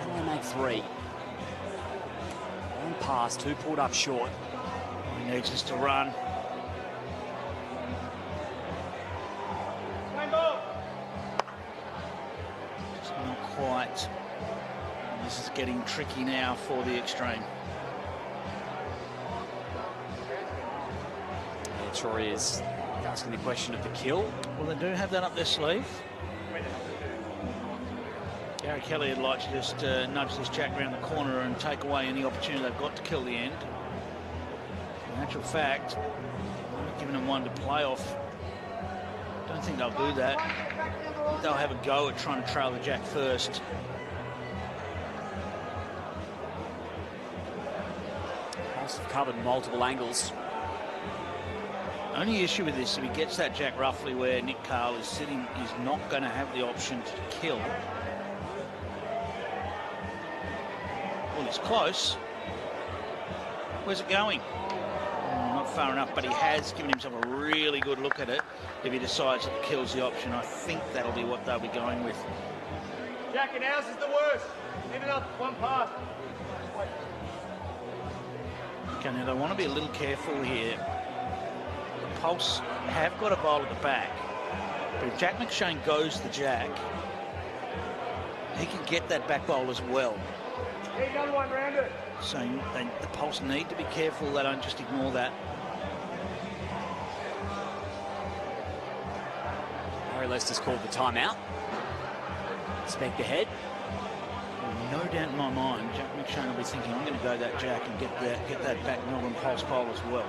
Only make 3. 1 pass, 2 pulled up short. He needs us to run. This is getting tricky now for the extreme. Yeah, Troy is asking the question of the kill. Well, they do have that up their sleeve. Gary Kelly would like to just nudge this jack around the corner and take away any opportunity they've got to kill the end. In actual fact, giving them one to play off. Don't think they'll do that. They'll have a go at trying to trail the jack first. Must have covered multiple angles. Only issue with this, if he gets that jack roughly where Nick Carl is sitting, he's not going to have the option to kill. Well, it's close. Where's it going? Not far enough, but he has given himself a really good look at it. If he decides that the kill's the option, I think that'll be what they'll be going with. Jack and ours is the worst. Even up one pass. Okay, now they want to be a little careful here. The Pulse have got a bowl at the back, but if Jack McShane goes the jack, he can get that back bowl as well. Yeah, another one round it. So the Pulse need to be careful they don't just ignore that. Harry Lester's called the timeout. Spec ahead. No doubt in my mind, Jack McShane will be thinking, I'm going to go that jack and get that back Melbourne Pulse bowl as well.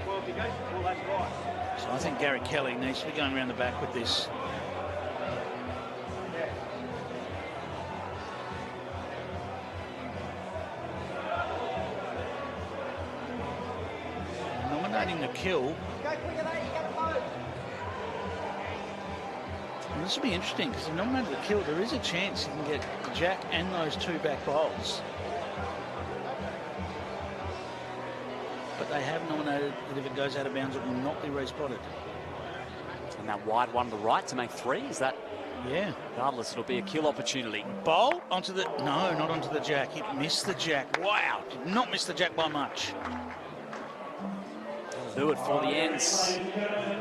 Well, if he goes for full, that's right. So I think Gary Kelly needs to be going around the back with this. Nominating the kill. And this will be interesting because if nominated the kill, there is a chance you can get the jack and those two back bowls. But they have nominated that if it goes out of bounds, it will not be respotted. And that wide one to the right to make three, is that? Yeah. Regardless, it'll be a kill opportunity. Bowl onto the... No, not onto the jack. It missed the jack. Wow. Did not miss the jack by much. That'll do it for the ends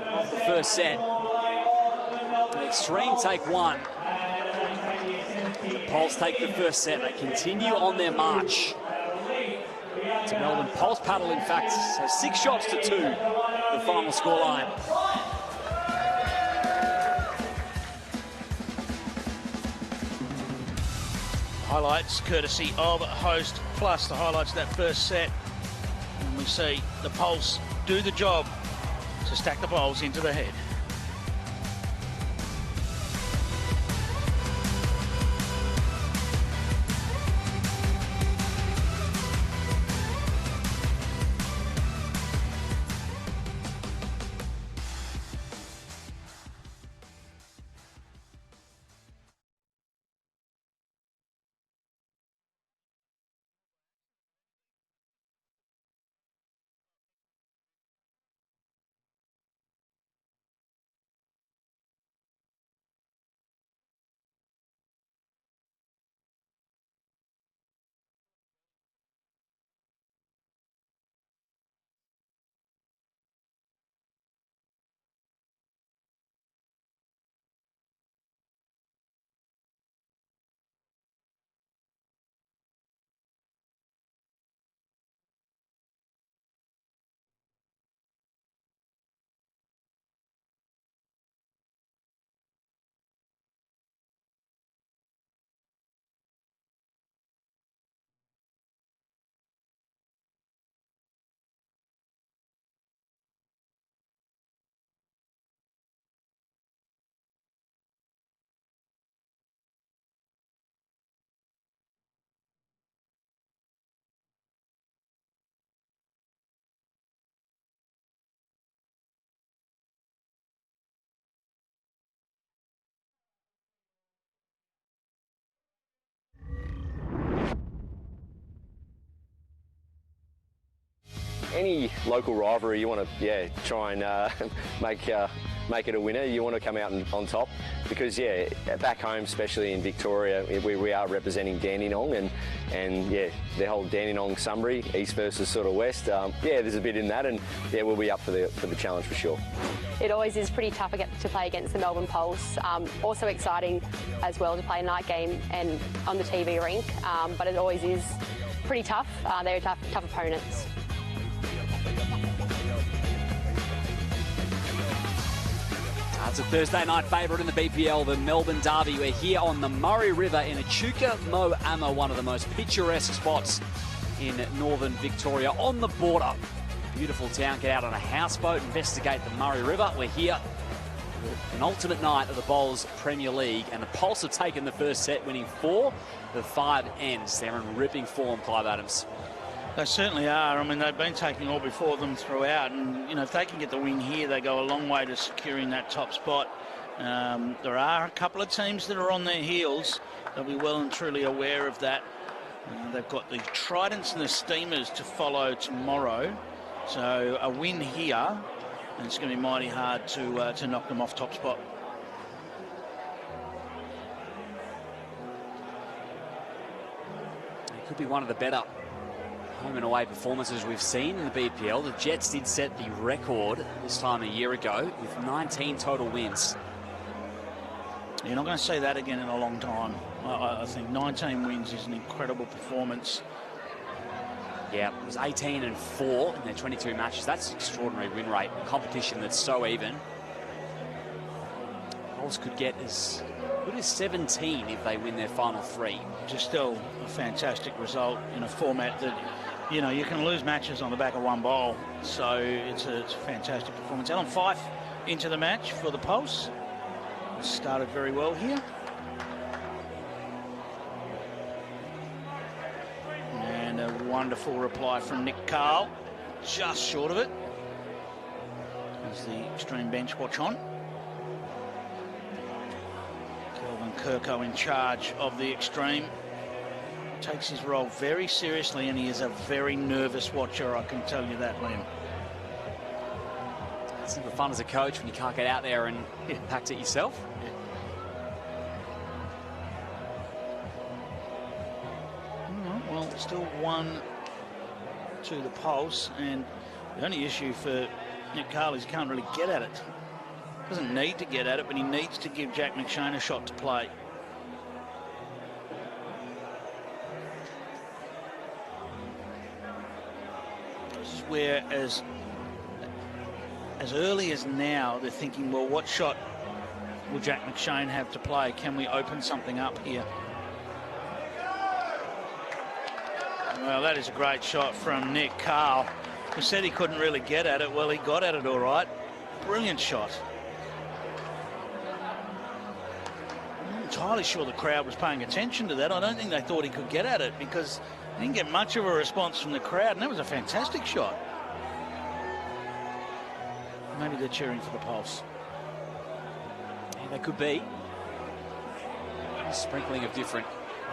of the first set. The Extreme take one. The Pulse take the first set. They continue on their march to Melbourne. Pulse paddle, in fact, so 6 shots to 2, the final scoreline. Highlights courtesy of host, plus the highlights of that first set. And we see the Pulse do the job to stack the bowls into the head. Any local rivalry, you want to try and make make it a winner. You want to come out on top because, yeah, back home, especially in Victoria, we are representing Dandenong and yeah, the whole Dandenong-Sunbury, east versus sort of west. Yeah, there's a bit in that, and yeah, we'll be up for the challenge for sure. It always is pretty tough to play against the Melbourne Pulse. Also exciting as well to play a night game and on the TV rink, but it always is pretty tough. They're tough opponents. It's a Thursday night favourite in the BPL, the Melbourne Derby. We're here on the Murray River in Echuca, Moama, one of the most picturesque spots in northern Victoria, on the border. Beautiful town. Get out on a houseboat, investigate the Murray River. We're here for an ultimate night of the Bowls Premier League, and the Pulse have taken the first set, winning 4 of 5 ends. They're in ripping form, Clive Adams. They certainly are. I mean, they've been taking all before them throughout, and, you know, if they can get the win here, they go a long way to securing that top spot. There are a couple of teams that are on their heels. They'll be well and truly aware of that. They've got the Tridents and the Steamers to follow tomorrow. So a win here, and it's going to be mighty hard to knock them off top spot. It could be one of the better home and away performances we've seen in the BPL. The Jets did set the record this time a year ago with 19 total wins. You're not going to see that again in a long time. I think 19 wins is an incredible performance. Yeah, it was 18-4 in their 22 matches. That's an extraordinary win rate. A competition that's so even. Bulls could get as good as 17 if they win their final 3. Just still a fantastic result in a format that, you know, you can lose matches on the back of one bowl. So it's a fantastic performance. Alan Fife into the match for the Pulse. Started very well here. And a wonderful reply from Nick Carl, just short of it. As the extreme bench watch on. Kelvin Kirko in charge of the extreme. Takes his role very seriously, and he is a very nervous watcher, I can tell you that, Liam. It's never fun as a coach when you can't get out there and impact it yourself. Well, still 1 to the Pulse, and the only issue for Nick Carl is he can't really get at it. Doesn't need to get at it, but he needs to give Jack McShane a shot to play. This is where, as early as now, they're thinking, well, what shot will Jack McShane have to play? Can we open something up here? Well, that is a great shot from Nick Carl, who said he couldn't really get at it. Well, he got at it all right. Brilliant shot. I'm not entirely sure the crowd was paying attention to that. I don't think they thought he could get at it because he didn't get much of a response from the crowd, and that was a fantastic shot. Maybe they're cheering for the Pulse. Yeah, they could be. A sprinkling of different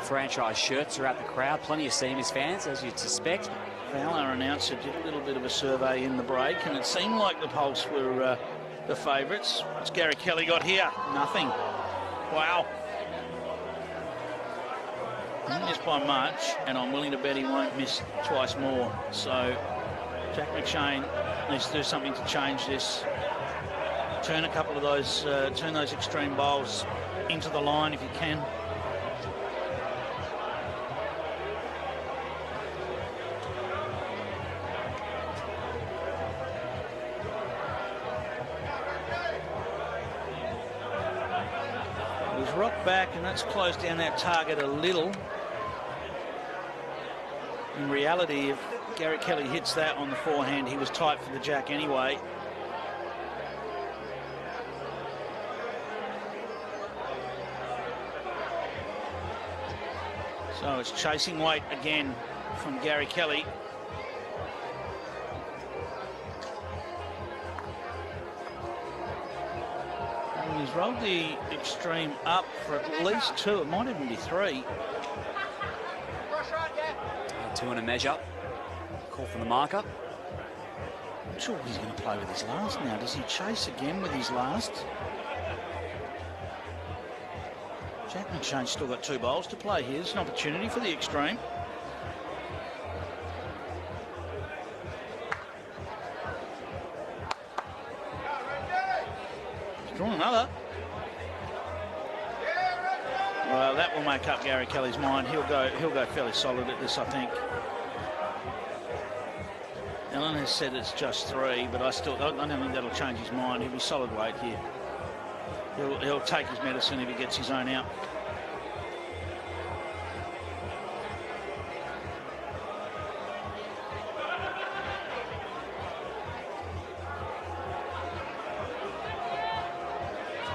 franchise shirts throughout the crowd. Plenty of Steamers fans, as you'd suspect. Well, our announcer did a little bit of a survey in the break, and it seemed like the Pulse were the favourites. What's Gary Kelly got here? Nothing. Wow. Didn't miss by much, and I'm willing to bet he won't miss twice more. So Jack McShane needs to do something to change this. Turn a couple of those, turn those extreme bowls into the line if you can. Rock back, and that's closed down that target a little. In reality, if Gary Kelly hits that on the forehand, he was tight for the jack anyway. So it's chasing weight again from Gary Kelly. He's rolled the extreme up for at least 2. It might even be 3. 2 and a measure. Call from the marker. not sure what he's going to play with his last now. Does he chase again with his last? Jack McShane's still got 2 bowls to play here. There's an opportunity for the extreme. He's drawn another. Well, that will make up Gary Kelly's mind. He'll go fairly solid at this, I think. Alan has said it's just 3, but I don't think that'll change his mind. He'll be solid weight here. He'll take his medicine if he gets his own out.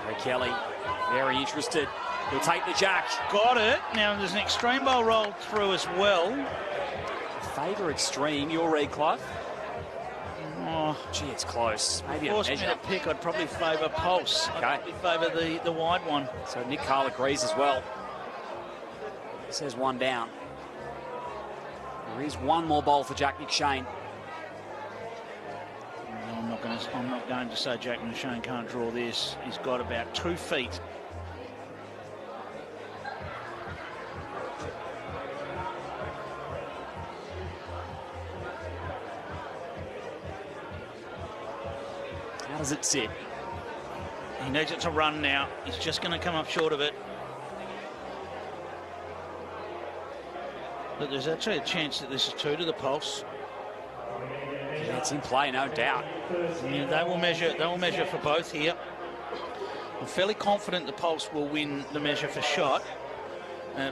Gary Kelly, very interested. He'll take the jack. Got it. Now there's an extreme bowl rolled through as well. Favour extreme, your read, Clive? Oh, gee, it's close. Maybe a forced me measure. to pick. I'd probably favour Pulse. Okay. I'd probably favour the wide one. So Nick Carl agrees as well. He says 1 down. There is 1 more bowl for Jack McShane. No, I'm not going to say Jack McShane can't draw this. He's got about 2 feet. How does it sit? He needs it to run now. He's just going to come up short of it. But there's actually a chance that this is 2 to the Pulse. Yeah, it's in play, no doubt. Yeah, they will measure for both here. I'm fairly confident the Pulse will win the measure for shot,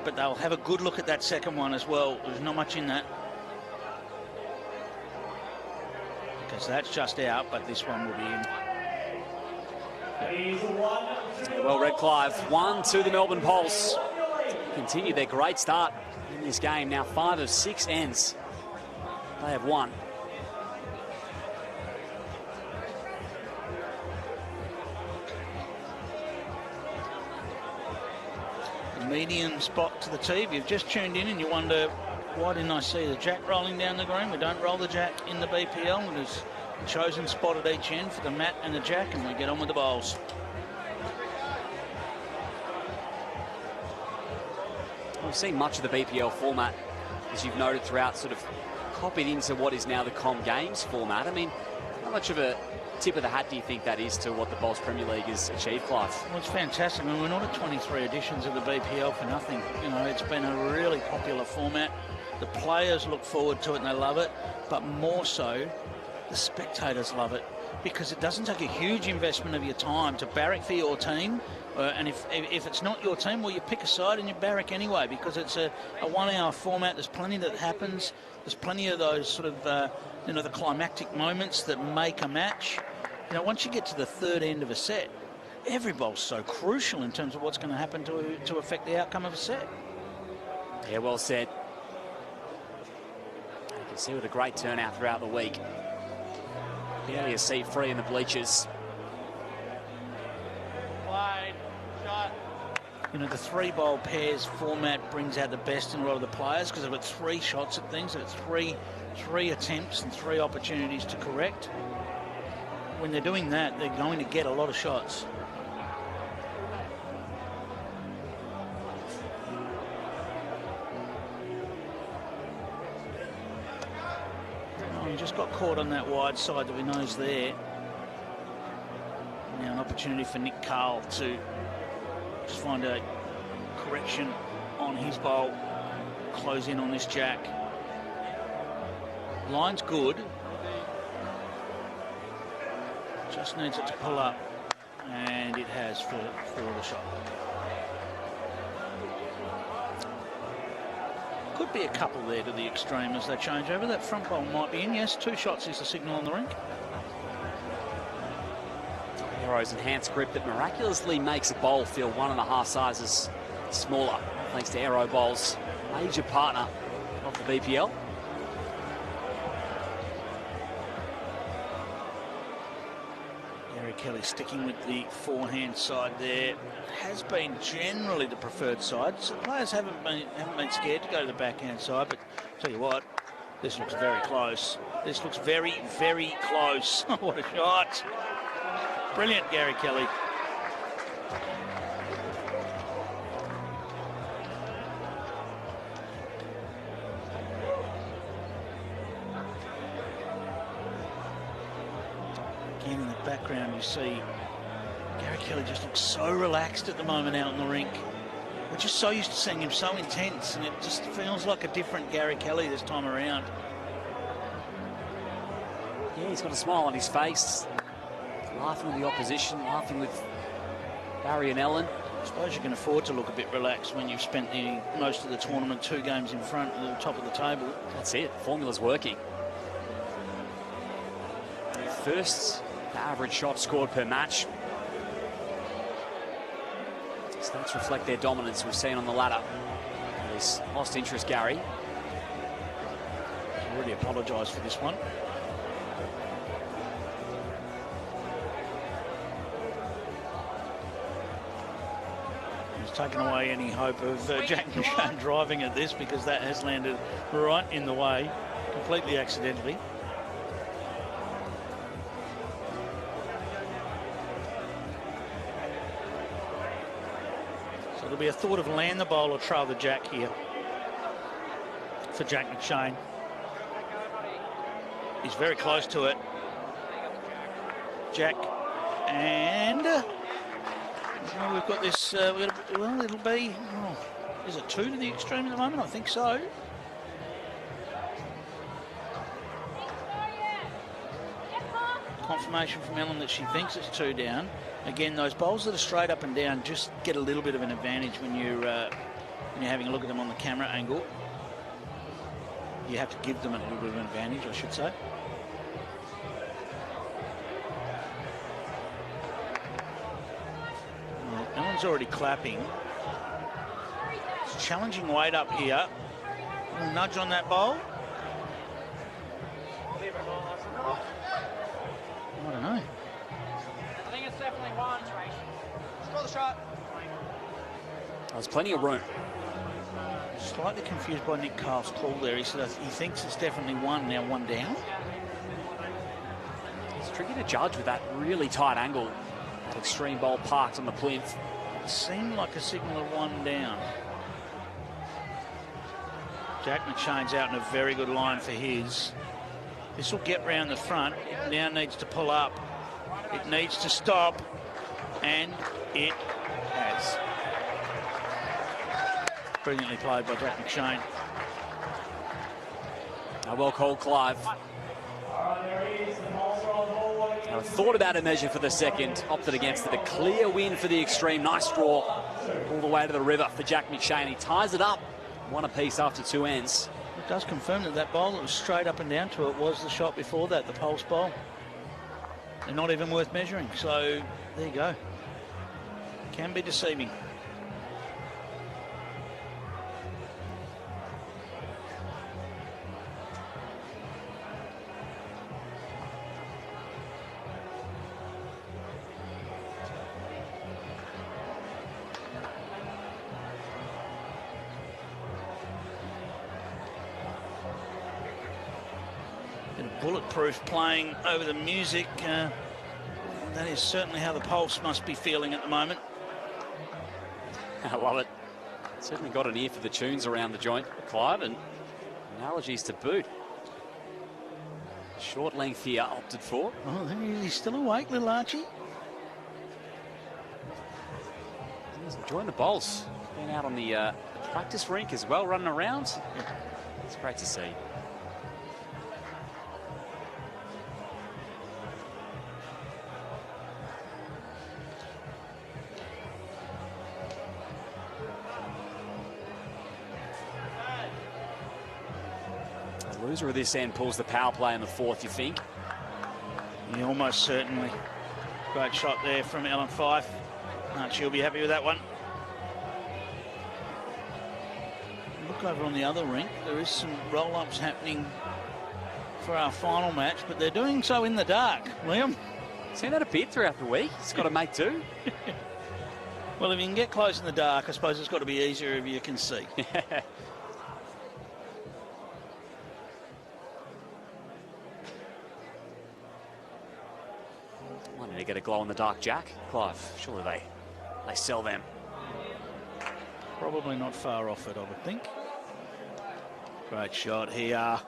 but they'll have a good look at that second one as well. There's not much in that. Because that's just out, but this one will be in. Well read, Clive. 1 to the Melbourne Pulse. Continue their great start in this game. Now 5 of 6 ends. They have won. Medium spot to the tee. If you've just tuned in and you wonder, why didn't I see the jack rolling down the green? We don't roll the jack in the BPL. There's a chosen spot at each end for the mat and the jack, and we get on with the bowls. We've seen much of the BPL format, as you've noted throughout, sort of copied into what is now the Com Games format. I mean, how much of a tip of the hat do you think that is to what the Bowls Premier League has achieved, Clive? Well, it's fantastic. I mean, we're not at 23 editions of the BPL for nothing. You know, it's been a really popular format. The players look forward to it and they love it, but more so, the spectators love it, because it doesn't take a huge investment of your time to barrack for your team. And if it's not your team, well, you pick a side and you barrack anyway, because it's a 1 hour format. There's plenty that happens. There's plenty of those sort of, the climactic moments that make a match. You know, once you get to the third end of a set, every bowl's so crucial in terms of what's going to happen to affect the outcome of a set. Yeah, well said. You can see with a great turnout throughout the week. Barely a seat free in the bleachers. Played, shot. You know, the 3-bowl pairs format brings out the best in a lot of the players, because they've got 3 shots at things. They've got three attempts and 3 opportunities to correct. When they're doing that, they're going to get a lot of shots. Oh, he just got caught on that wide side that we know is there. Now an opportunity for Nick Carl to just find a correction on his bowl, close in on this jack. Line's good. Just needs it to pull up, and it has for the shot. Could be a couple there to the extreme as they change over. That front bowl might be in. Yes, 2 shots is the signal on the rink. Arrow's enhanced grip that miraculously makes a bowl feel 1.5 sizes smaller, thanks to Aero Bowls, major partner of the BPL. Kelly sticking with the forehand side there. Has been generally the preferred side. So players haven't been scared to go to the backhand side, but tell you what, this looks very close. This looks very, very close. What a shot. Brilliant, Gary Kelly. Again, in the background, you see Gary Kelly just looks so relaxed at the moment out in the rink. We're just so used to seeing him so intense, and it just feels like a different Gary Kelly this time around. Yeah, he's got a smile on his face, laughing with the opposition, laughing with Barry and Ellen. I suppose you can afford to look a bit relaxed when you've spent most of the tournament 2 games in front at the top of the table. That's it. Formula's working. First average shot scored per match. Stats reflect their dominance we've seen on the ladder. He's lost interest, Gary. He's already apologised for this one. He's taken away any hope of Jack McShane driving at this, because that has landed right in the way, completely accidentally. There'll be a thought of land the bowl or trail the jack here for Jack McShane. He's very close to it. Jack, and we've got this, well, it'll be, is it 2 to the extreme at the moment? I think so. Confirmation from Ellen that she thinks it's 2 down. Again, those bowls that are straight up and down just get a little bit of an advantage when you're having a look at them on the camera angle. You have to give them a little bit of an advantage, I should say. Well, Ellen's already clapping. It's challenging weight up here. A little nudge on that bowl. I don't know. I think it's definitely 1. Score the shot. There's plenty of room. Slightly confused by Nick Carl's call there. He said he thinks it's definitely 1, now 1 down. It's tricky to judge with that really tight angle. That extreme bowl parked on the plinth. It seemed like a signal of 1 down. Jack McShane's out in a very good line for his. This will get round the front. It now needs to pull up. It needs to stop. And it has. Brilliantly played by Jack McShane. Well called, Clive. I thought about a measure for the second. Opted against it. A clear win for the extreme. Nice draw all the way to the river for Jack McShane. He ties it up. 1 apiece after 2 ends. It does confirm that that bowl that was straight up and down to it was the shot before that, the pulse bowl. They're not even worth measuring. So there you go. Can be deceiving. Bulletproof playing over the music. That is certainly how the Pulse must be feeling at the moment. I love it. Certainly got an ear for the tunes around the joint, Clive, and analogies to boot. Short length here opted for. Oh, he's still awake, little Archie. He's enjoying the bowls. Been out on the practice rink as well, running around. It's great to see. Loser of this end pulls the power play in the 4th, you think? Yeah, almost certainly. Great shot there from Ellen Fife. She'll be happy with that one. Look over on the other rink. There is some roll-ups happening for our final match, but they're doing so in the dark. Liam? Seen that a bit throughout the week. It's got to make do. Well, if you can get close in the dark, I suppose it's got to be easier if you can see. They get a glow-in-the-dark jack, Clive. Surely they sell them. Probably not far off it, I would think. Great shot here.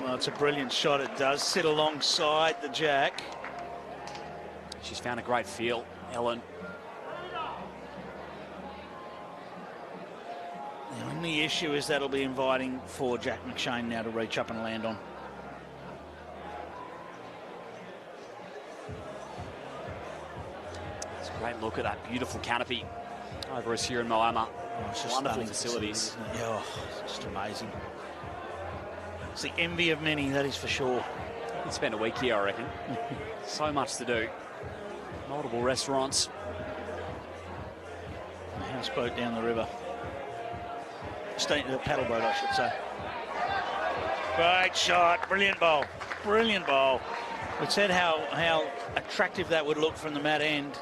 Well, it's a brilliant shot. It does sit alongside the jack. She's found a great feel, Ellen. The only issue is that'll be inviting for Jack McShane now to reach up and land on. It's a great look at that beautiful canopy over us here in Moama. Oh, it's just wonderful stunning facilities. Yeah, oh, it's just amazing. It's the envy of many, that is for sure. You could spend a week here, I reckon. So much to do. Multiple restaurants. A houseboat down the river. The paddle boat, I should say. Great shot, brilliant bowl, brilliant bowl. We said how attractive that would look from the mat end.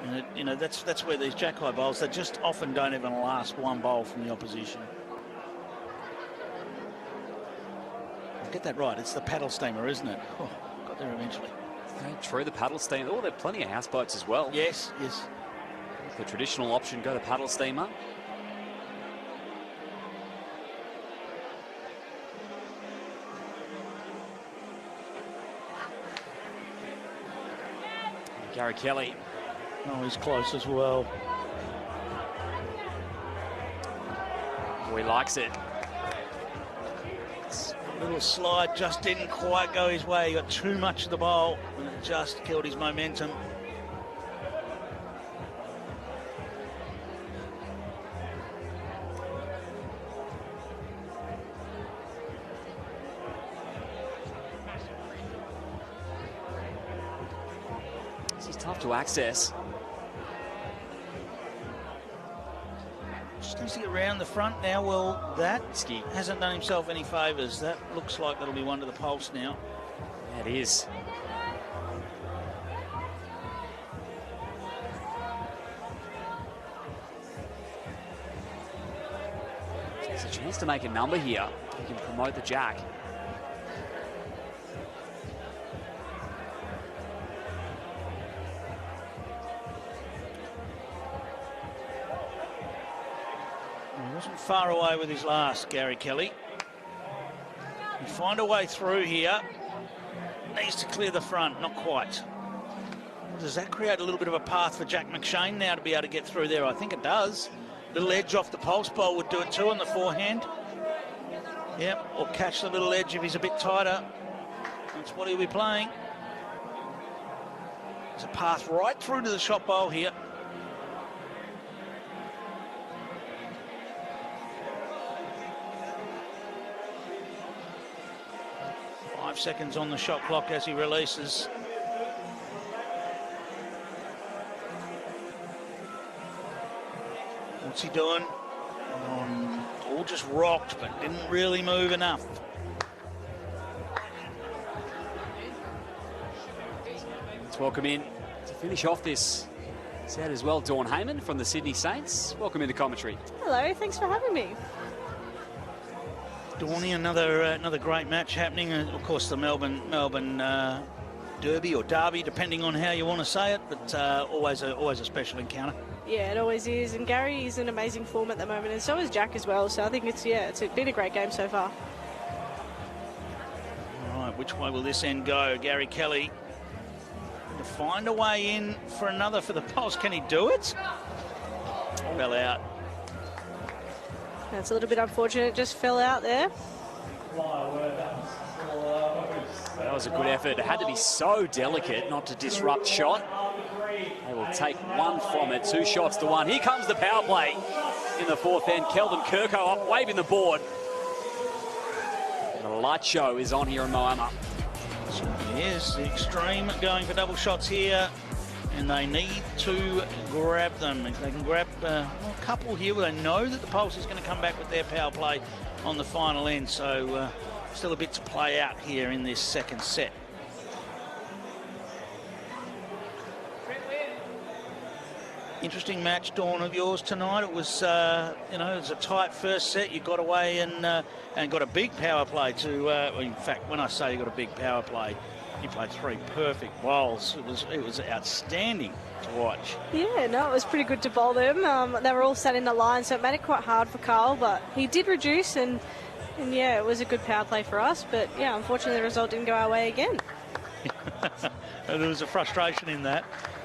And it, you know, that's where these jack-high bowls, they just often don't even last one bowl from the opposition. Get that right, it's the paddle steamer, isn't it? Oh, got there eventually. Okay, true, the paddle steamer. Oh, there are plenty of houseboats as well. Yes, yes. The traditional option, go to paddle steamer. Gary Kelly. Oh, he's close as well. Oh, he likes it. A little slide just didn't quite go his way. He got too much of the bowl and it just killed his momentum. This is tough to access. Just needs to get around the front now. Well, that hasn't done himself any favours. That looks like that'll be one to the pulse now. Yeah, it is. There's a chance to make a number here. He can promote the jack. He wasn't far away with his last, Gary Kelly. He'll find a way through here. Needs to clear the front, not quite. Does that create a little bit of a path for Jack McShane now to be able to get through there? I think it does. Little edge off the pulse bowl would do it too on the forehand. Yep, or catch the little edge if he's a bit tighter. That's what he'll be playing. There's a path right through to the shot bowl here. Seconds on the shot clock as he releases. What's he doing? All just rocked, but didn't really move enough. Let's welcome in to finish off this set as well, Dawn Heyman from the Sydney Saints. Welcome into commentary. Hello, thanks for having me. Dawny, another great match happening. Of course, the Melbourne Derby or Derby, depending on how you want to say it, but always a special encounter. Yeah, it always is. And Gary is in amazing form at the moment, and so is Jack as well. So I think it's been a great game so far. All right, which way will this end go? Gary Kelly to find a way in for another for the pulse. Can he do it? Fell out. That's a little bit unfortunate. It just fell out there. That was a good effort. It had to be so delicate not to disrupt shot. They will take one from it. 2 shots to 1. Here comes the power play in the fourth end. Kelvin Kirko up, waving the board. The light show is on here in Moama. Yes, the Extreme going for double shots here. And they need to grab them. If they can grab a couple here, well, they know that the Pulse is going to come back with their power play on the final end. So still a bit to play out here in this second set. Interesting match, Dawn, of yours tonight. It was, it was a tight first set. You got away and got a big power play to. In fact, when I say you got a big power play, He played 3 perfect bowls. It was outstanding to watch. Yeah, no, it was pretty good to bowl them. They were all sat in the line, so it made it quite hard for Carl, but he did reduce, and yeah, it was a good power play for us. But yeah, unfortunately, the result didn't go our way again. There was a frustration in that.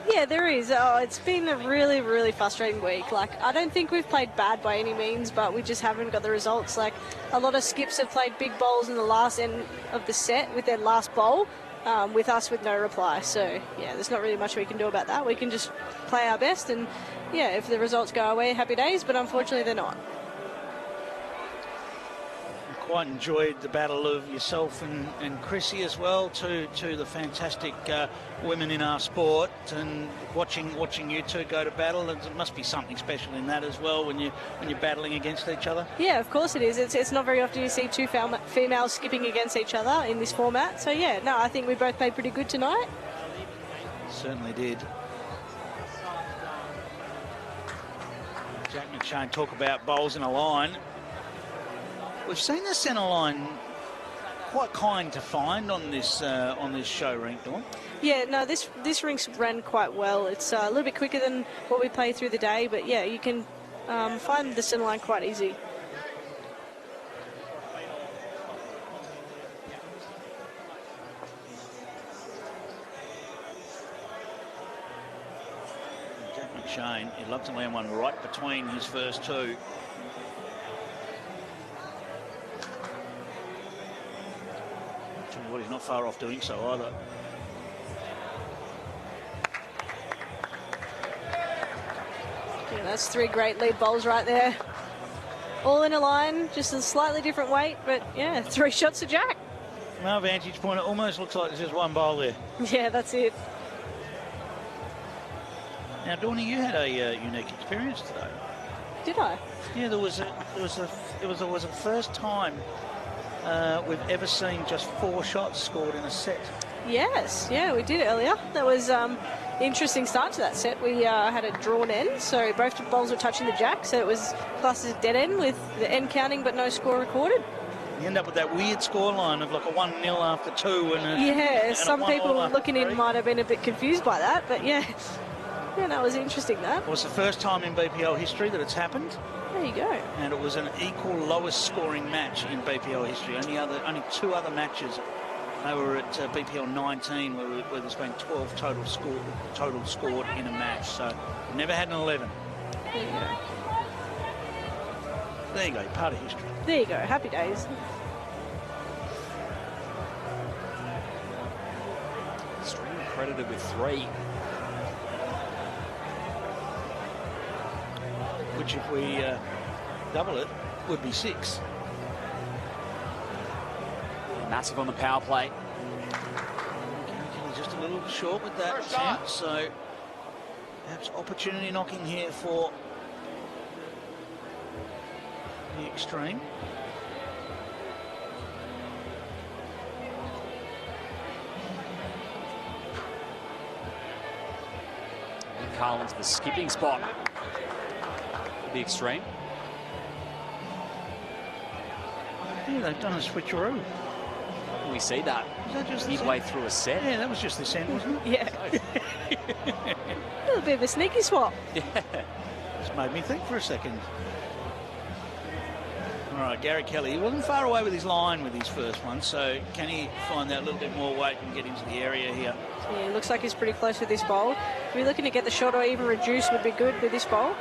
Yeah, there is. Oh, it's been a really, really frustrating week. Like, I don't think we've played bad by any means, but we just haven't got the results. Like, a lot of skips have played big bowls in the last end of the set with their last bowl, with us with no reply. So, yeah, there's not really much we can do about that. We can just play our best, and, yeah, if the results go our way, happy days, but unfortunately they're not. Quite enjoyed the battle of yourself and Chrissy as well, two the fantastic women in our sport, and watching you two go to battle. There must be something special in that as well when you're battling against each other. Yeah, of course it is. It's not very often you see two females skipping against each other in this format. So yeah, no, I think we both played pretty good tonight. Certainly did. Jack McShane talk about bowls in a line. We've seen the centre line quite kind to find on this show rink, Dawn. Yeah, no, this rink's ran quite well. It's a little bit quicker than what we play through the day, but yeah, you can find the centre line quite easy. Jack McShane, he'd love to land one right between his first two. Well, he's not far off doing so either. Yeah, that's 3 great lead bowls right there. All in a line, just a slightly different weight, but yeah, 3 shots to Jack. From our vantage point, it almost looks like there's just one bowl there. Yeah, that's it. Now, Dawnie, you had a unique experience today. Did I? Yeah, it was the first time we've ever seen just 4 shots scored in a set. Yes, yeah, we did earlier. That was an interesting start to that set. We had a drawn end, so both bowls were touching the jack, so it was classed as a dead end with the end counting but no score recorded. You end up with that weird scoreline of like a 1-0 after 2. And some people looking in might have been a bit confused by that, but yeah. Yeah, that was interesting, that. It was the first time in BPL history that it's happened. There you go. And it was an equal lowest scoring match in BPL history. Only 2 other matches. They were at BPL 19 where there's been 12 total scored in a match. So we've never had an 11. There you go. There you go, part of history. There you go, happy days. Stream credited with 3. Which, if we double it, would be 6. Massive on the power play. Just a little short with that attempt, so perhaps opportunity knocking here for the extreme. Carlin's the skipping spot. The extreme. Yeah, they've done a switcheroo. We see that. Was that just midway through a set? Yeah, that was just this end, wasn't it? Yeah. A little bit of a sneaky swap. Yeah. Just made me think for a second. All right, Gary Kelly, he wasn't far away with his line with his first one, so can he find that little bit more weight and get into the area here? Yeah, it looks like he's pretty close with this bowl. If we're looking to get the shot or even reduce would be good with this bowl.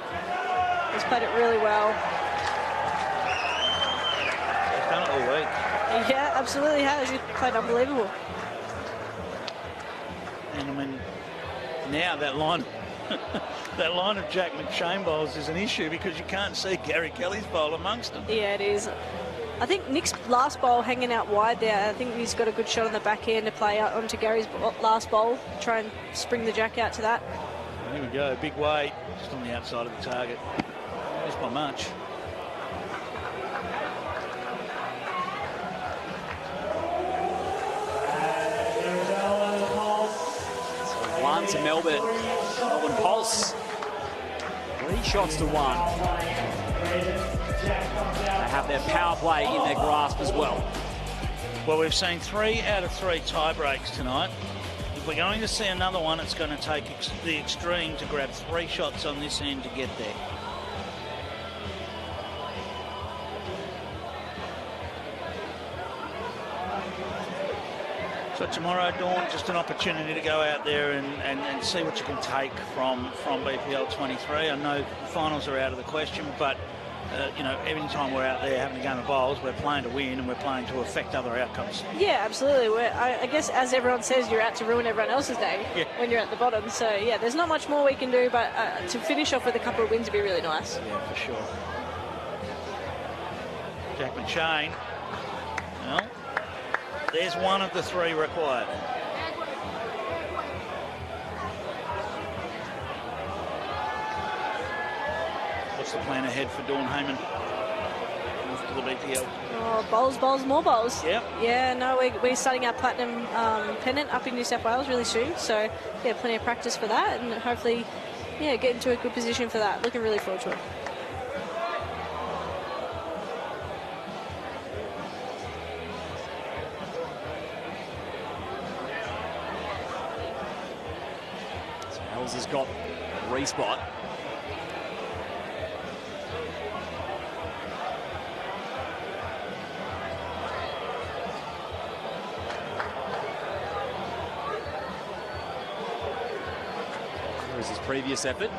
He's played it really well. He's done it all week. Yeah, absolutely has. He's played unbelievable. And I mean, now that line, that line of Jack McShane bowls is an issue because you can't see Gary Kelly's bowl amongst them. Yeah, it is. I think Nick's last bowl hanging out wide there, I think he's got a good shot on the back end to play out onto Gary's last bowl, try and spring the jack out to that. Here we go, big weight, just on the outside of the target. Just by much. So 1 to Melbourne. Melbourne Pulse. 3 shots to 1. They have their power play in their grasp as well. Well, we've seen 3 out of 3 tie breaks tonight. If we're going to see another one, it's going to take the extreme to grab 3 shots on this end to get there. So tomorrow, Dawn, just an opportunity to go out there and see what you can take from BPL 23. I know finals are out of the question, but you know, every time we're out there having a game of bowls, we're playing to win and we're playing to affect other outcomes. Yeah, absolutely. I guess, as everyone says, you're out to ruin everyone else's day when you're at the bottom. So, yeah, there's not much more we can do, but to finish off with a couple of wins would be really nice. Yeah, for sure. Jack McShane. Well, there's one of the 3 required. What's the plan ahead for Dawn Heyman after the BPL? Oh, bowls, more bowls. Yep. Yeah, no, we're starting our platinum pennant up in New South Wales really soon. So, yeah, plenty of practice for that and hopefully, yeah, get into a good position for that. Looking really forward to it. Hells has got respot. There's his previous effort.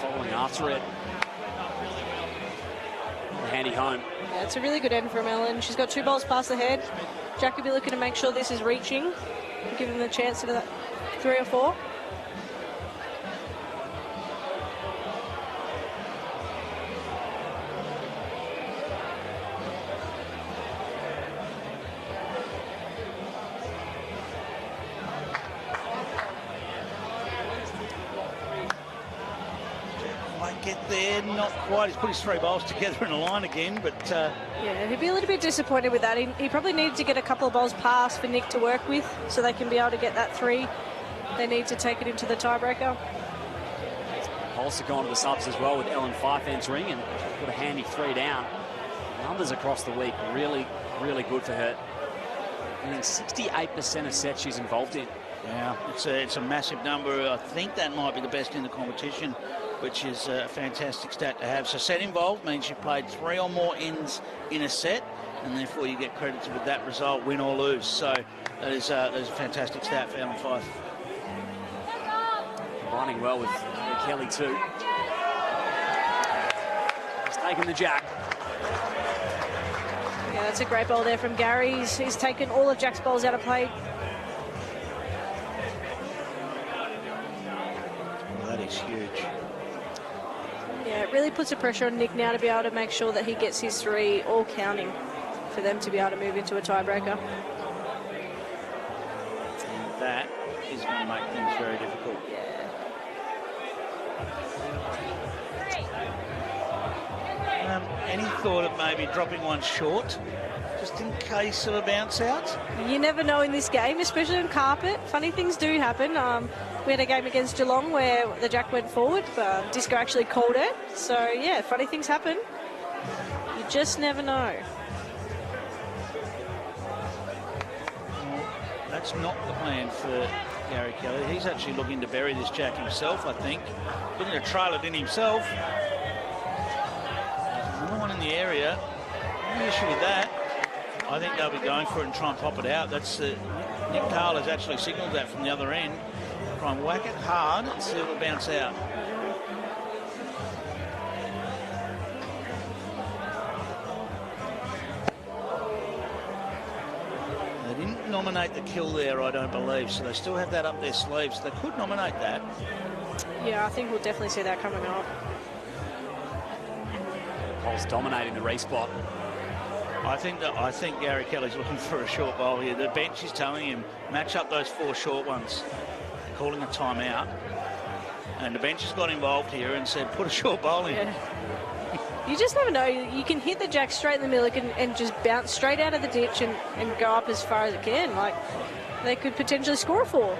Following after it. Handy home. Yeah, it's a really good end from Ellen. She's got 2 bowls past the head. Jack will be looking to make sure this is reaching. Give him the chance to 3 or 4. Get there, not quite. He's put his 3 bowls together in a line again, but yeah, he'd be a little bit disappointed with that. He probably needed to get a couple of bowls past for Nick to work with so they can be able to get that 3. They need to take it into the tiebreaker. Also gone to the subs as well with Ellen Fife entering and put a handy 3 down. Numbers across the week really, really good for her. I think 68% of sets she's involved in. Yeah, it's a massive number. I think that might be the best in the competition, which is a fantastic stat to have. So set involved means you played 3 or more ends in a set, and therefore you get credited with that result, win or lose. So that is a fantastic stat for Ellen Fife. Combining well with Kelly too. He's taking the jack. Yeah, that's a great bowl there from Gary. He's taken all of Jack's bowls out of play. That is huge. Yeah, it really puts the pressure on Nick now to be able to make sure that he gets his 3 all counting for them to be able to move into a tiebreaker. And that is going to make things very difficult. Any thought of maybe dropping one short, just in case of a bounce out? You never know in this game, especially on carpet. Funny things do happen. We had a game against Geelong where the jack went forward, but Disco actually called it. So, yeah, funny things happen. You just never know. Well, that's not the plan for Gary Kelly. He's actually looking to bury this jack himself, I think. Looking to trail it in himself. Another one in the area. No issue with that. I think they'll be going for it and try and pop it out. That's Nick Carl has actually signalled that from the other end. Try and whack it hard and see if it'll bounce out. They didn't nominate the kill there, I don't believe, so they still have that up their sleeves. They could nominate that. Yeah, I think we'll definitely see that coming up. Cole's dominating the race spot. I think Gary Kelly's looking for a short bowl here. The bench is telling him, match up those 4 short ones. They're calling a timeout. And the bench has got involved here and said, put a short bowl in. Yeah. You just never know. You can hit the jack straight in the middle and just bounce straight out of the ditch and go up as far as it can. Like, they could potentially score a 4.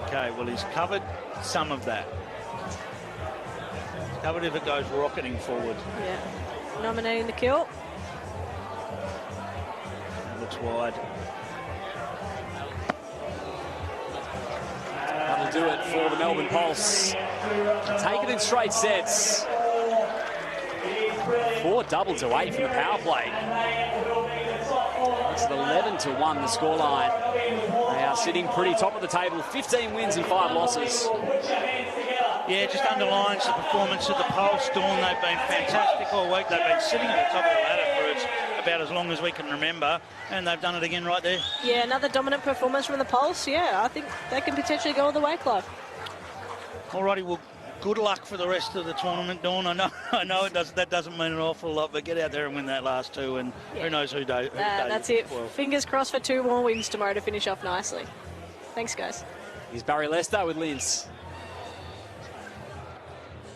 Okay, well, he's covered some of that. He's covered if it goes rocketing forward. Yeah. Nominating the kill. Looks wide. That'll do it for the Melbourne Pulse. Take it in straight sets. 4 double to 8 from the power play. It's 11-1 the scoreline. They are sitting pretty top of the table. 15 wins and 5 losses. Yeah, just underlines the performance of the Pulse. Dawn, they've been fantastic all week. They've been sitting at the top of the ladder for about as long as we can remember, and they've done it again right there. Yeah, another dominant performance from the Pulse. Yeah, I think they can potentially go all the way, Clive. Alrighty, well, good luck for the rest of the tournament, Dawn. I know that doesn't mean an awful lot, but get out there and win that last 2, and who knows who day. That's it. Well. Fingers crossed for 2 more wins tomorrow to finish off nicely. Thanks, guys. Here's Barry Lester with Linz.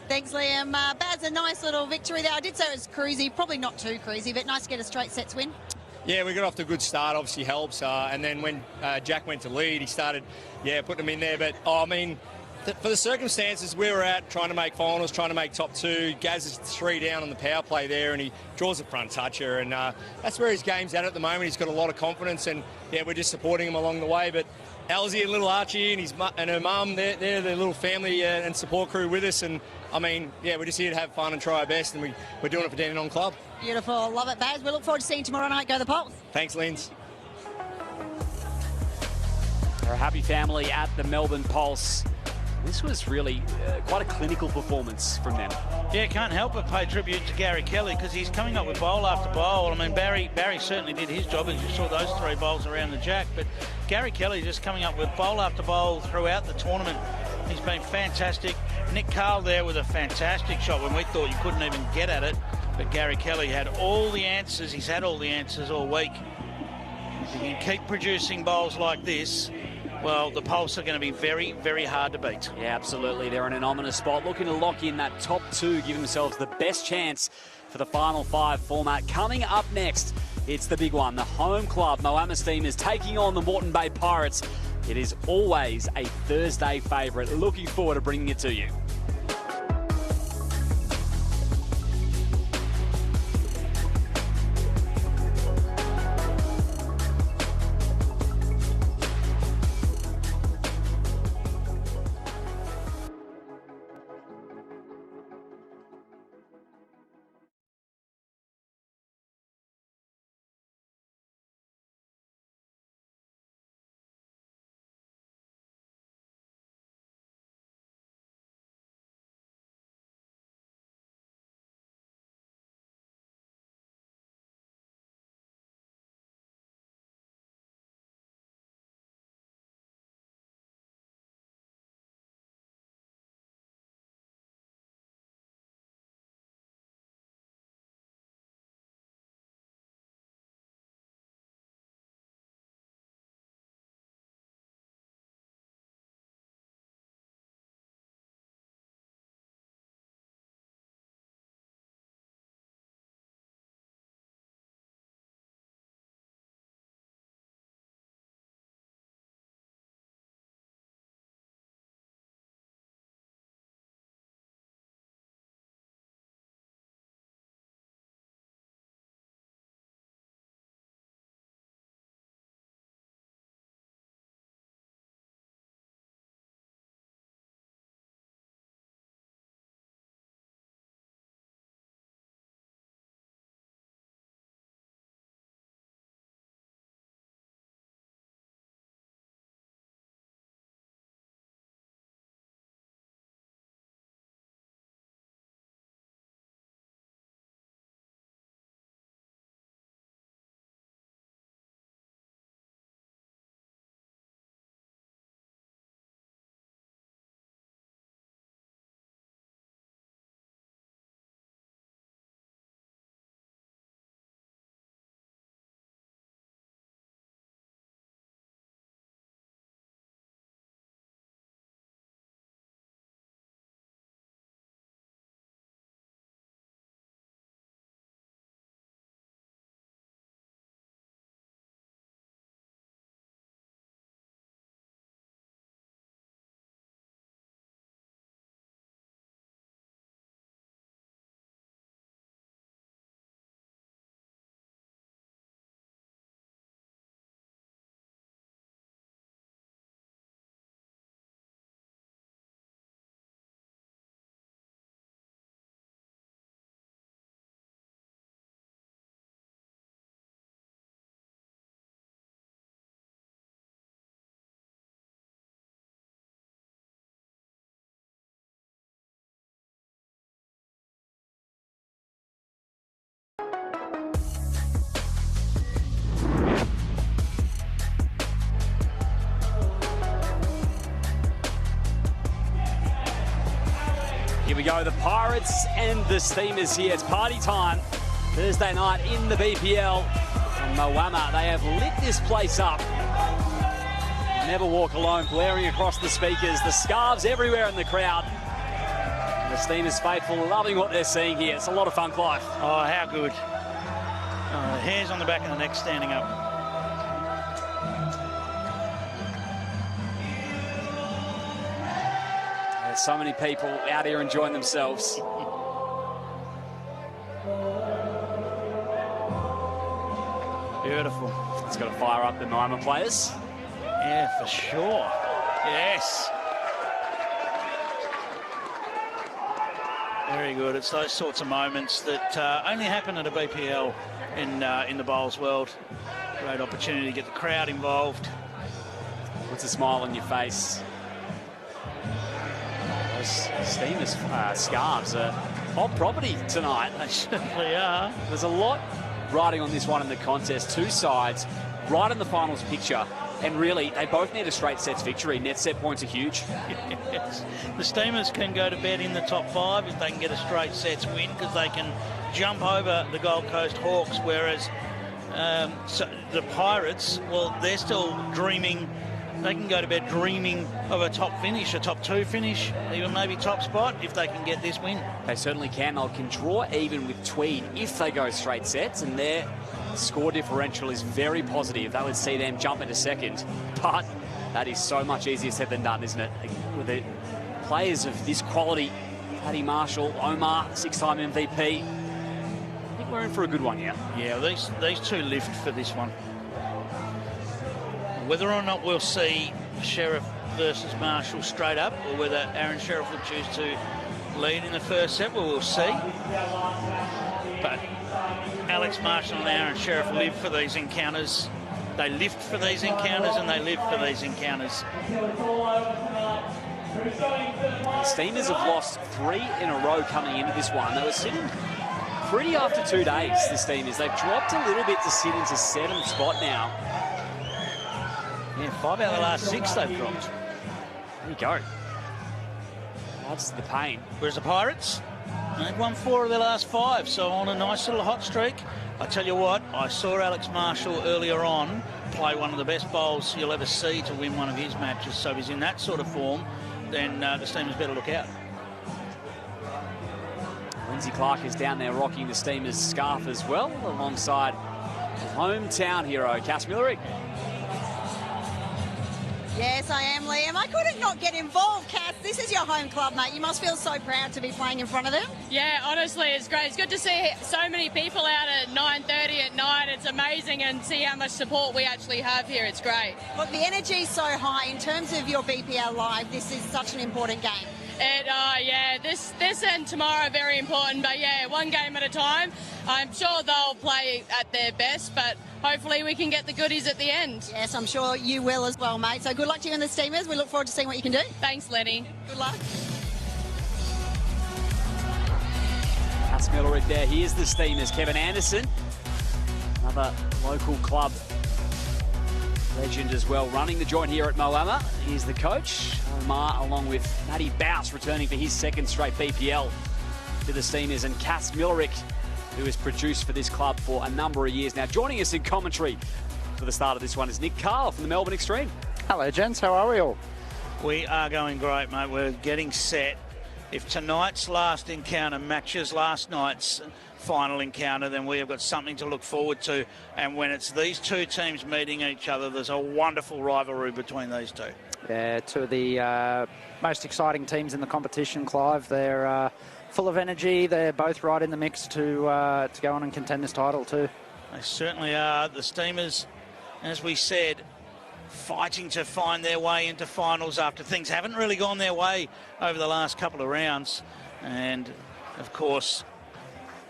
Thanks, Liam. Baz, a nice little victory there. I did say it was cruisy, probably not too cruisy, but nice to get a straight sets win. Yeah, we got off to a good start, obviously helps. And then when Jack went to lead, he started, putting them in there. But, I mean, for the circumstances we were at, trying to make finals, trying to make top 2, Gaz is 3 down on the power play there, and he draws a front toucher. And that's where his game's at the moment. He's got a lot of confidence, and, we're just supporting him along the way. But Elsie and little Archie and her mum, they're the little family and support crew with us. And, I mean, we're just here to have fun and try our best, and we're doing it for Dandenong Club. Beautiful. Love it, Baz. We look forward to seeing you tomorrow night. Go the Pulse. Thanks, Linz. They're a happy family at the Melbourne Pulse. This was really quite a clinical performance from them. Yeah, can't help but pay tribute to Gary Kelly because he's coming up with bowl after bowl. I mean, Barry certainly did his job, as you saw those 3 bowls around the jack, but Gary Kelly just coming up with bowl after bowl throughout the tournament. He's been fantastic. Nick Carl there with a fantastic shot when we thought you couldn't even get at it, but Gary Kelly had all the answers. He's had all the answers all week. If you can keep producing bowls like this, well, the Pulse are going to be very, very hard to beat. Yeah, absolutely. They're in an ominous spot, looking to lock in that top 2, give themselves the best chance for the final 5 format. Coming up next, it's the big one. The home club, Moama Steam, is taking on the Moreton Bay Pirates. It is always a Thursday favourite. Looking forward to bringing it to you. we go, the Pirates and the Steamers here. It's party time. Thursday night in the BPL. And Moama, they have lit this place up. Never Walk Alone blaring across the speakers. The scarves everywhere in the crowd. And the Steamers faithful loving what they're seeing here. It's a lot of fun, Clive. Oh, how good. Hairs on the back of the neck standing up. There's so many people out here enjoying themselves. Beautiful. It's got to fire up the Moama players. Yeah, for sure. Yes. Very good. It's those sorts of moments that only happen at a BPL in the bowls world. Great opportunity to get the crowd involved. Puts a smile on your face. Those Steamers scarves are hot property tonight. They certainly are. There's a lot riding on this one in the contest. Two sides right in the finals picture. And really, they both need a straight sets victory. Net set points are huge. Yes. The Steamers can go to bed in the top 5 if they can get a straight sets win, because they can jump over the Gold Coast Hawks, whereas so the Pirates, well, they're still dreaming. They can go to bed dreaming of a top finish, a top 2 finish, even maybe top spot if they can get this win. They certainly can. They can draw even with Tweed if they go straight sets, and their score differential is very positive. That would see them jump into second. But that is so much easier said than done, isn't it? With the players of this quality, Paddy Marshall, Omar, 6-time MVP. I think we're in for a good one here. Yeah, these two lift for this one. Whether or not we'll see Sheriff versus Marshall straight up, or whether Aaron Sheriff will choose to lead in the first set, we'll see. But Alex Marshall and Aaron Sheriff live for these encounters. They lift for these encounters, and they live for these encounters. The Steamers have lost 3 in a row coming into this one. They were sitting pretty after 2 days, the Steamers. They've dropped a little bit to sit into 7th spot now. Yeah, 5 out of the last 6 they've dropped. There you go. That's the pain. Whereas the Pirates, they've won 4 of their last 5, so on a nice little hot streak. I tell you what, I saw Alex Marshall earlier on play one of the best bowls you'll ever see to win one of his matches. So if he's in that sort of form, then the Steamers better look out. Lindsay Clark is down there rocking the Steamers scarf as well, alongside hometown hero Cass Millerick. Yes, I am, Liam. I couldn't not get involved, Cass. This is your home club, mate. You must feel so proud to be playing in front of them. Yeah, honestly, it's great. It's good to see so many people out at 9:30 at night. It's amazing, and see how much support we actually have here. It's great. Look, the energy is so high. In terms of your BPL Live, this is such an important game. Yeah, this and tomorrow are very important, but yeah, one game at a time. I'm sure they'll play at their best, but hopefully we can get the goodies at the end. Yes, I'm sure you will as well, mate. So good luck to you and the Steamers. We look forward to seeing what you can do. Thanks, Lenny. Good luck. Cass Millerick there. Here's the Steamers. Kevin Anderson, another local club legend as well, running the joint here at Moama. He's the coach. Omar, along with Matty Bouse, returning for his 2nd straight BPL to the Steamers, and Cass Millerick, who has produced for this club for a number of years now. Joining us in commentary for the start of this one is Nick Carl from the Melbourne Extreme. Hello, gents. How are we all? We are going great, mate. We're getting set. If tonight's last encounter matches last night's final encounter, then we have got something to look forward to. And when it's these two teams meeting each other, there's a wonderful rivalry between these two. Yeah, 2 of the most exciting teams in the competition, Clive. They're full of energy. They're both right in the mix to go on and contend this title too. They certainly are. The Steamers, as we said, fighting to find their way into finals after things haven't really gone their way over the last couple of rounds. And of course,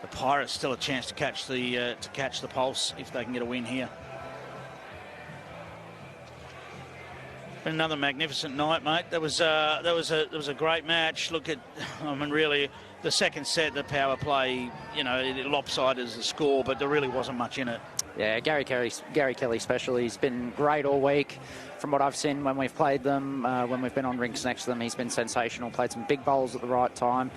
the Pirates still a chance to catch the pulse if they can get a win here. Been another magnificent night, mate. There was a great match. Look at, I mean, really, the second set, the power play, you know, it lopsided as the score, but there really wasn't much in it. Yeah, Gary Kelly special. He's been great all week. From what I've seen when we've played them, when we've been on rinks next to them, he's been sensational. Played some big bowls at the right time.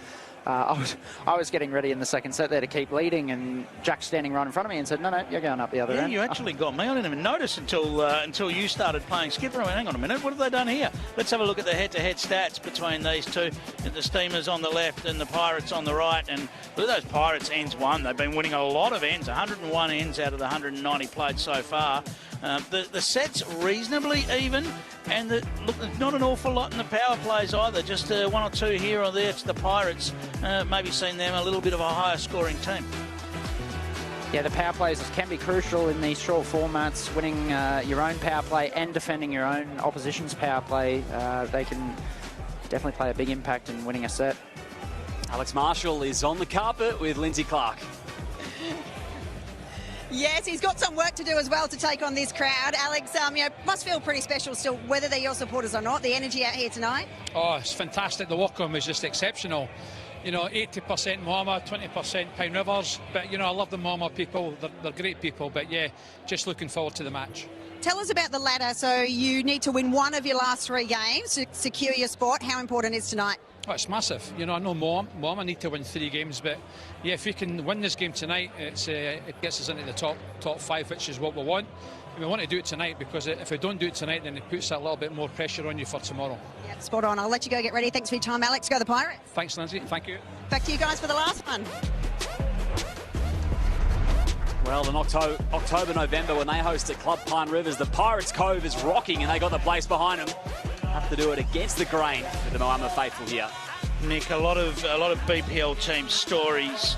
I was getting ready in the second set there to keep leading, and Jack's standing right in front of me and said, no, you're going up the other end. Yeah, you actually got me. I didn't even notice until you started playing skipper. I went, hang on a minute, what have they done here? Let's have a look at the head-to-head stats between these two. The Steamers on the left and the Pirates on the right. And look at those Pirates ends won. They've been winning a lot of ends, 101 ends out of the 190 played so far. The set's reasonably even, and look, not an awful lot in the power plays either, just one or two here or there to the Pirates. Maybe seen them a little bit of a higher scoring team. Yeah, the power plays can be crucial in these short formats. Winning your own power play and defending your own opposition's power play, they can definitely play a big impact in winning a set. Alex Marshall is on the carpet with Lindsay Clark. Yes, he's got some work to do as well to take on this crowd. Alex, must feel pretty special still, whether they're your supporters or not, the energy out here tonight. Oh, it's fantastic. The welcome is just exceptional. 80% Moama, 20% Pine Rivers. But, I love the Moama people. They're great people. But, yeah, just looking forward to the match. Tell us about the ladder. So you need to win one of your last 3 games to secure your spot. How important is tonight? Oh, it's massive. I know Moama need to win 3 games, but yeah, if we can win this game tonight, it gets us into the top 5, which is what we want. And we want to do it tonight, because if we don't do it tonight, then it puts a little bit more pressure on you for tomorrow. Yeah, spot on. I'll let you go get ready. Thanks for your time, Alex. Go the Pirates. Thanks, Lindsay. Thank you. Back to you guys for the last one. Well, in October, November, when they host at Club Pine Rivers, the Pirates Cove is rocking, and they got the place behind them. Have to do it against the grain with the Moama faithful here. Nick, a lot of BPL team stories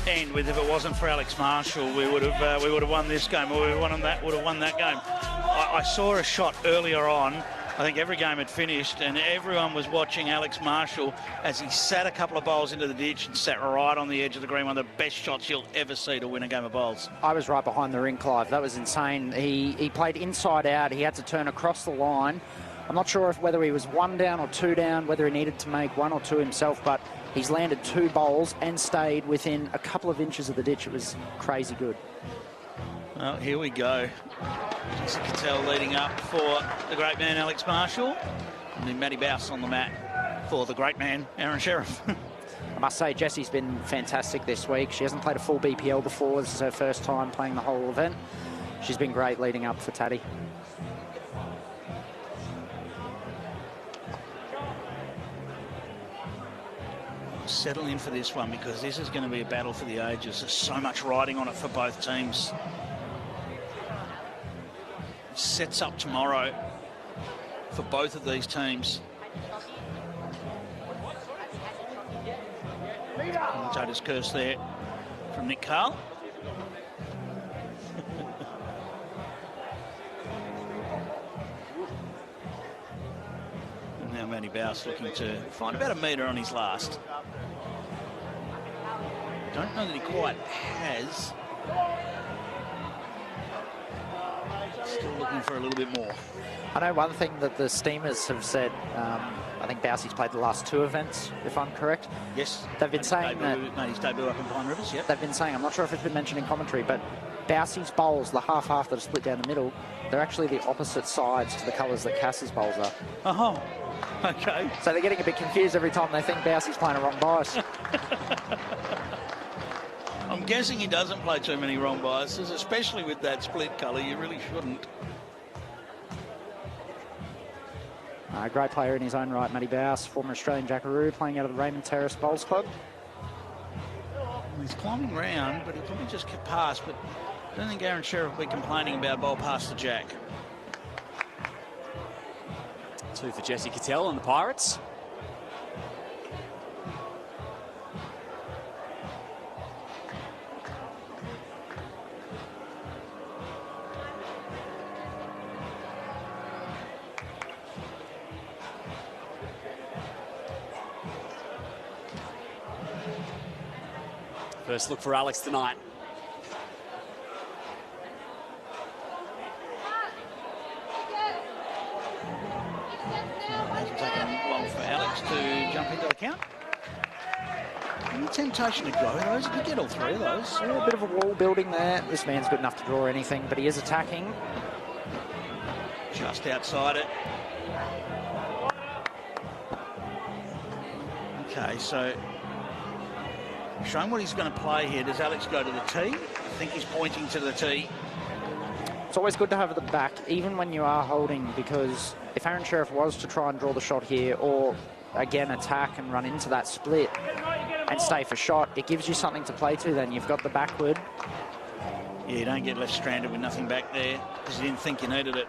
end with, if it wasn't for Alex Marshall, we would have won this game, or would have won that game. I saw a shot earlier on. I think every game had finished, and everyone was watching Alex Marshall as he sat a couple of bowls into the ditch and sat right on the edge of the green. One of the best shots you'll ever see to win a game of bowls. I was right behind the ring, Clive. That was insane. He played inside out. He had to turn across the line. I'm not sure whether he was 1 down or 2 down, whether he needed to make 1 or 2 himself, but he's landed 2 bowls and stayed within a couple of inches of the ditch. It was crazy good. Well, here we go. Jesse Cattell leading up for the great man, Alex Marshall. And then Matty Bouse on the mat for the great man, Aaron Sheriff. I must say, Jessie's been fantastic this week. She hasn't played a full BPL before. This is her first time playing the whole event. She's been great leading up for Taddy. Settle in for this one, because this is going to be a battle for the ages. There's so much riding on it for both teams. It sets up tomorrow for both of these teams. Commentator's curse there from Nick Carl. And now Matty Bouse looking to find about a metre on his last. Don't know that he quite has. Still looking for a little bit more. I know one thing that the Steamers have said, I think Bousey's played the last 2 events, if I'm correct. Yes. They've been saying that... Made his debut up in Pine Rivers, yeah. They've been saying, I'm not sure if it's been mentioned in commentary, but Bousey's bowls, the half-half that are split down the middle, they're actually the opposite sides to the colours that Cass's bowls are. Oh, okay. So they're getting a bit confused every time they think Bousey's playing a wrong bias. I'm guessing he doesn't play too many wrong biases, especially with that split colour. You really shouldn't. Great player in his own right, Matty Bouse, former Australian Jackaroo, playing out of the Raymond Terrace Bowls Club. He's climbing round, but he'll probably just get past. But I don't think Aaron Sheriff will be complaining about a bowl past the Jack. 2 for Jesse Cattell and the Pirates. First look for Alex tonight. Hasn't taken long for Alex to jump into the count. Any temptation to go those? Did you get all three of those? Yeah, a bit of a wall building there. This man's good enough to draw anything, but he is attacking. Just outside it. Okay, so showing what he's going to play here. Does Alex go to the tee? I think he's pointing to the tee. It's always good to have at the back, even when you are holding, because if Aaron Sheriff was to try and draw the shot here, or again attack and run into that split and stay for shot, it gives you something to play to. Then you've got the backward. Yeah, you don't get left stranded with nothing back there because you didn't think you needed it.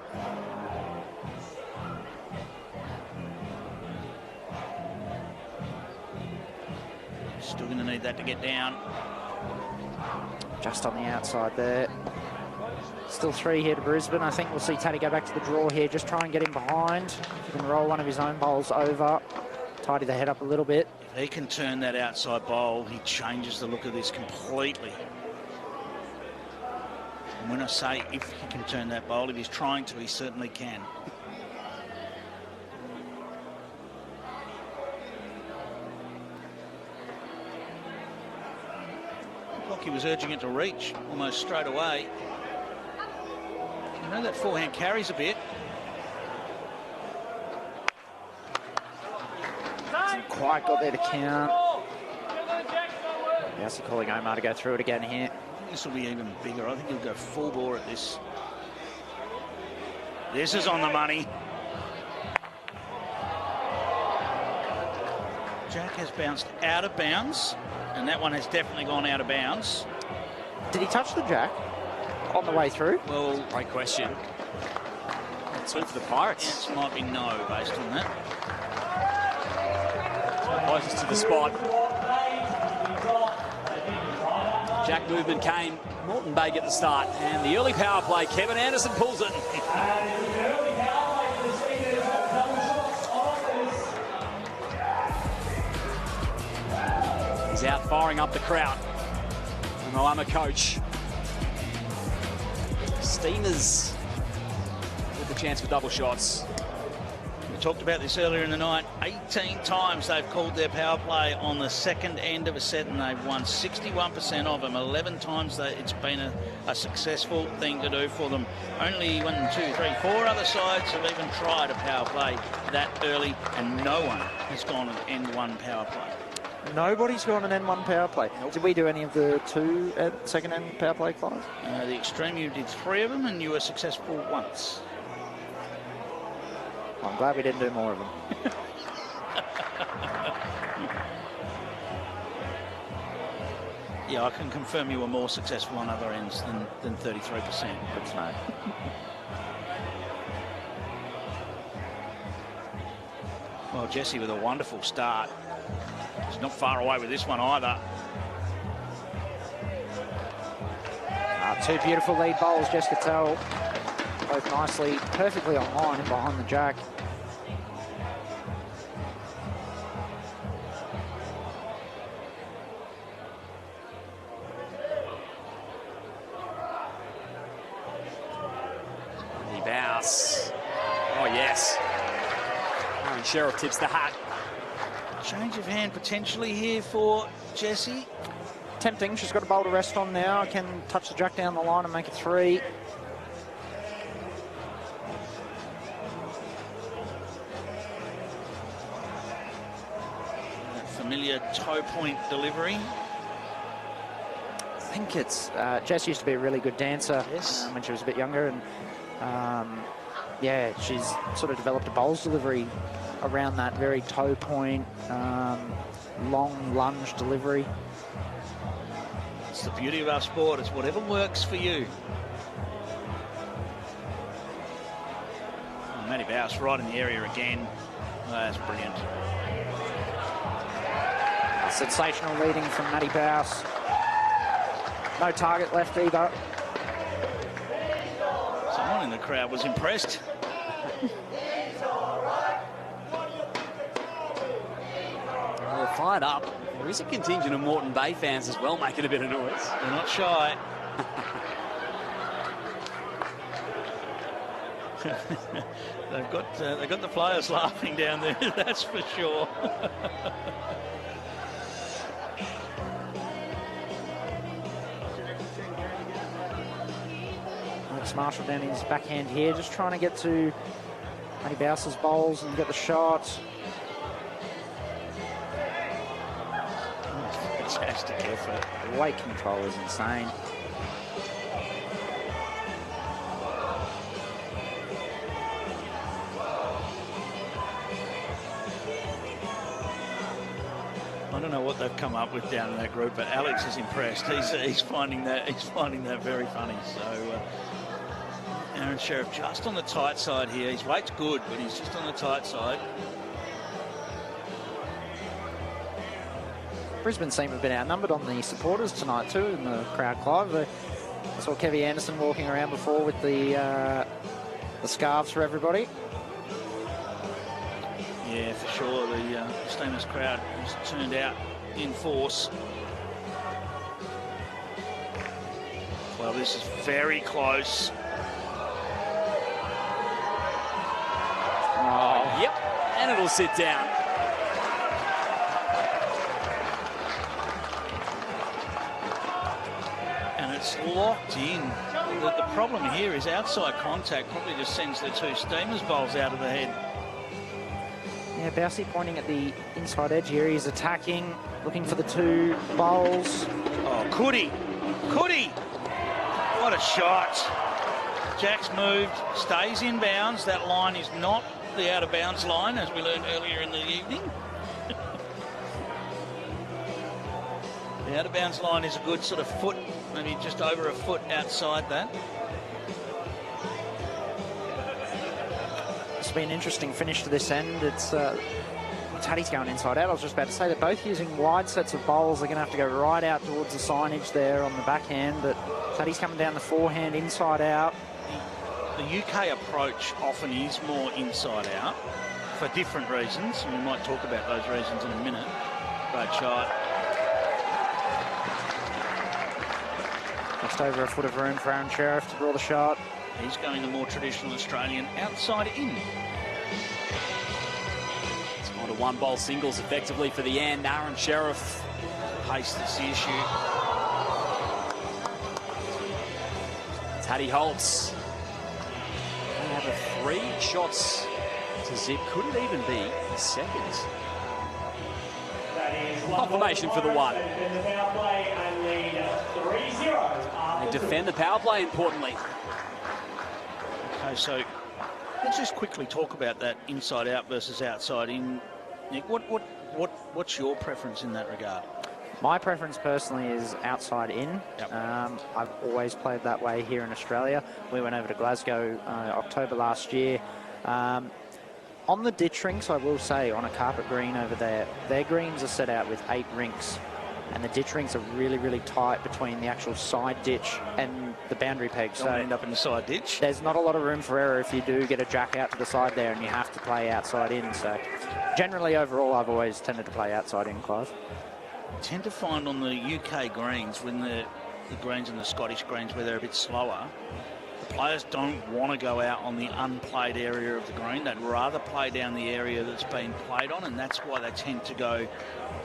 Still going to need that to get down. Just on the outside there. Still 3 here to Brisbane. I think we'll see Taddy go back to the draw here. Just try and get him behind. If he can roll one of his own bowls over. Tidy the head up a little bit. If he can turn that outside bowl, he changes the look of this completely. And when I say if he can turn that bowl, if he's trying to, he certainly can. Look, he was urging it to reach almost straight away. You know that forehand carries a bit. Hasn't quite got there to count. Yes, calling Omar to go through it again here. This will be even bigger. I think he'll go full bore at this. This is on the money. Jack has bounced out of bounds, and that one has definitely gone out of bounds. Did he touch the jack on the way through? Well, great question. Two for the Pirates. It might be no, based on that. Closest to the spot. Jack movement came. Moreton Bay get the start. And the early power play, Kevin Anderson pulls it. He's out firing up the crowd. The Moama coach. Steamers with the chance for double shots. We talked about this earlier in the night. 18 times they've called their power play on the second end of a set, and they've won 61% of them. 11 times it's been a successful thing to do for them. Only 1, 2, 3, 4 other sides have even tried a power play that early, and no one has gone an end one power play. Nobody's gone an N1 power play. Nope. Did we do any of the 2 second end power play clients? The Extreme, you did 3 of them, and you were successful once. I'm glad we didn't do more of them. Yeah, I can confirm you were more successful on other ends than 33%. Good to know. Well, Jesse with a wonderful start. He's not far away with this one either. 2 beautiful lead bowls, Jess could tell. Both nicely, perfectly on line and behind the jack. He bows. Oh, yes. Aaron Sheriff tips the hat. Change of hand potentially here for Jessie. Tempting. She's got a bowl to rest on now. Can touch the jack down the line and make it 3. That familiar toe point delivery. I think it's Jess used to be a really good dancer when she was a bit younger, and yeah, she's sort of developed a bowls delivery around that very toe point, long lunge delivery. It's the beauty of our sport. It's whatever works for you. Oh, Matty Bowes right in the area again. Oh, that's brilliant. A sensational leading from Matty Bowes. No target left either. Someone in the crowd was impressed. They're fired up. There is a contingent of Moreton Bay fans as well making a bit of noise. They're not shy. They've got the players laughing down there, that's for sure. Marshall down his backhand here, just trying to get to Matty Bowser's bowls and get the shot. Fantastic effort. The weight control is insane. I don't know what they've come up with down in that group, but Alex is impressed. He's finding that very funny. So Aaron Sheriff just on the tight side here. His weight's good, but he's just on the tight side. Brisbane seem to have been outnumbered on the supporters tonight too in the crowd, Clive. I saw Kevy Anderson walking around before with the scarves for everybody. Yeah, for sure. The Steamers crowd has turned out in force. Well, this is very close. Oh, yep, and it'll sit down. And it's locked in. The problem here is outside contact probably just sends the two Steamers bowls out of the head. Yeah, Bousey pointing at the inside edge here. He's attacking, looking for the two bowls. Oh, could he? Could he? What a shot. Jack's moved, stays in bounds. That line is not the out of bounds line, as we learned earlier in the evening. The out of bounds line is a good sort of foot, maybe just over a foot outside that. It's been an interesting finish to this end. It's Taddy's going inside out. I was just about to say they're both using wide sets of bowls. They're going to have to go right out towards the signage there on the backhand, but Taddy's coming down the forehand inside out. The UK approach often is more inside out for different reasons, and we might talk about those reasons in a minute. Great shot. Just over a foot of room for Aaron Sheriff to draw the shot. He's going the more traditional Australian outside in. It's on to one bowl singles effectively for the end. Aaron Sheriff. Pace is the issue. Taddy Holtz. They have a 3 shots to zip. Could it even be the second? Confirmation for the one. They defend the power play importantly. Okay, so let's just quickly talk about that inside out versus outside in. Nick, what's your preference in that regard? My preference personally is outside in. Yep. I've always played that way here in Australia. We went over to Glasgow October last year. On the ditch rinks, I will say, on a carpet green over there, their greens are set out with 8 rinks. And the ditch rings are really, really tight between the actual side ditch and the boundary peg. Don't end up in the side ditch. There's not a lot of room for error if you do get a jack out to the side there and you have to play outside in. So generally, overall, I've always tended to play outside in, Clive. I tend to find on the UK greens, when the greens and the Scottish greens where they're a bit slower, the players don't want to go out on the unplayed area of the green. They'd rather play down the area that's been played on, and that's why they tend to go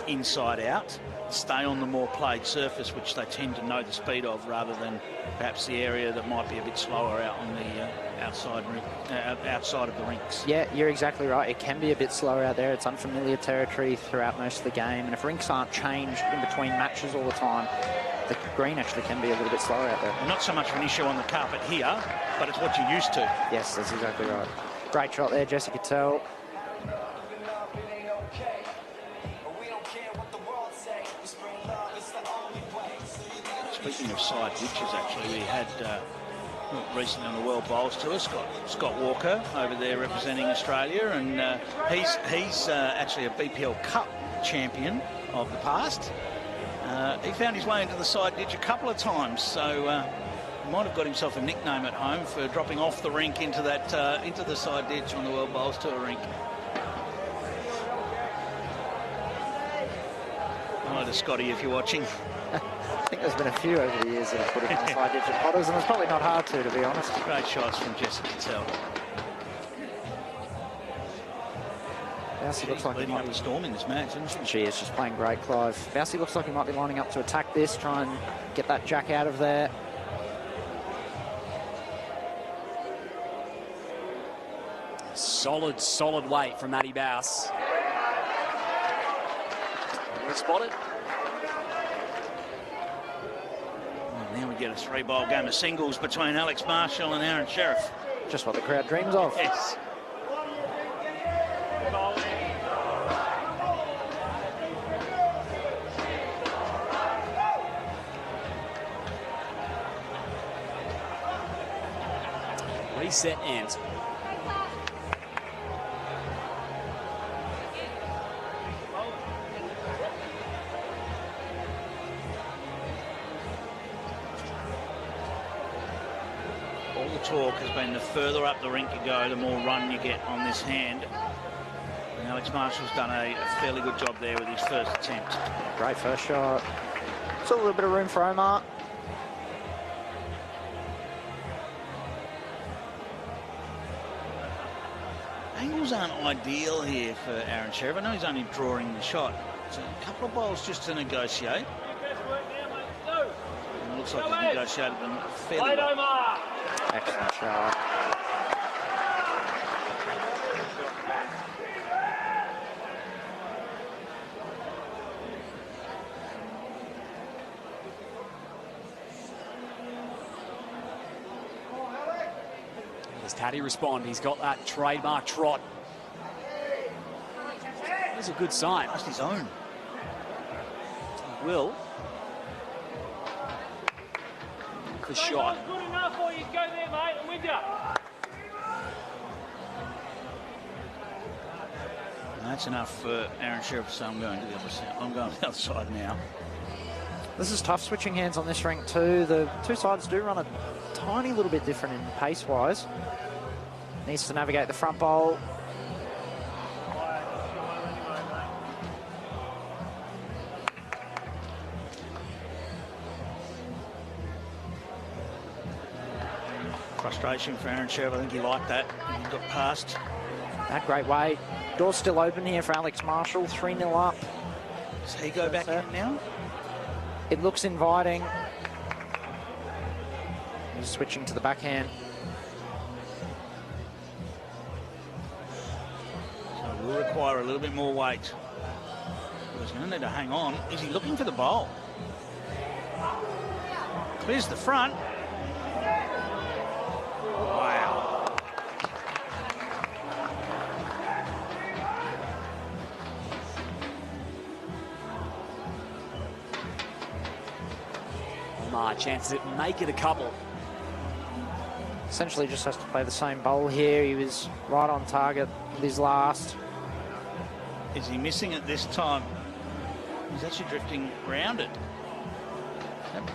inside out, stay on the more played surface, which they tend to know the speed of, rather than perhaps the area that might be a bit slower out on the outside of the rinks. Yeah, you're exactly right. It can be a bit slower out there. It's unfamiliar territory throughout most of the game, and if rinks aren't changed in between matches all the time, the green actually can be a little bit slower out there. Well, not so much of an issue on the carpet here, but it's what you're used to. Yes, that's exactly right. Great shot there, Jessica Tell. Speaking of side ditches, actually, we had recently on the World Bowls Tour, Scott Walker over there representing Australia, and he's actually a BPL Cup champion of the past. He found his way into the side ditch a couple of times, so might have got himself a nickname at home for dropping off the rink into that into the side ditch on the World Bowls Tour rink. Hello to Scotty if you're watching. I think there's been a few over the years that have put it in the side ditch at Potters, and it's probably not hard to be honest. Great shots from Jessica Tell. Bousey looks like leading up a storm in this match, isn't she? She is just playing great, Clive. Bousey looks like he might be lining up to attack this, try and get that jack out of there. Solid weight from Matty Bass. Spot it. Now we get a 3-bowl game of singles between Alex Marshall and Aaron Sheriff. Just what the crowd dreams of. Yes. Reset and all the talk has been the further up the rink you go, the more run you get on this hand. And Alex Marshall's done a fairly good job there with his first attempt. Great first shot. Still a little bit of room for Omar. Angles aren't ideal here for Aaron Sheriff. I know he's only drawing the shot. So a couple of bowls just to negotiate. And it looks like he's negotiated them fairly well. Excellent shot. Does Taddy respond? He's got that trademark trot. That's a good sign. That's his own. He will. The shot. Good enough for you. Go there, mate. I'm with you. That's enough for Aaron Sheriff, so I'm going to the other side. I'm going to the other side now. This is tough switching hands on this rink too. The two sides do run a tiny little bit different in pace-wise. Needs to navigate the front bowl. Frustration for Aaron Sheriff. I think he liked that. He got past. That great weight. Door's still open here for Alex Marshall. 3-0 up. Does he go back in now? It looks inviting. He's switching to the backhand. So it will require a little bit more weight. He's going to need to hang on. Is he looking for the bowl? Clears the front. Wow. Omar chances it, make it a couple. Essentially just has to play the same bowl here. He was right on target with his last. Is he missing it this time? He's actually drifting round it. Yep.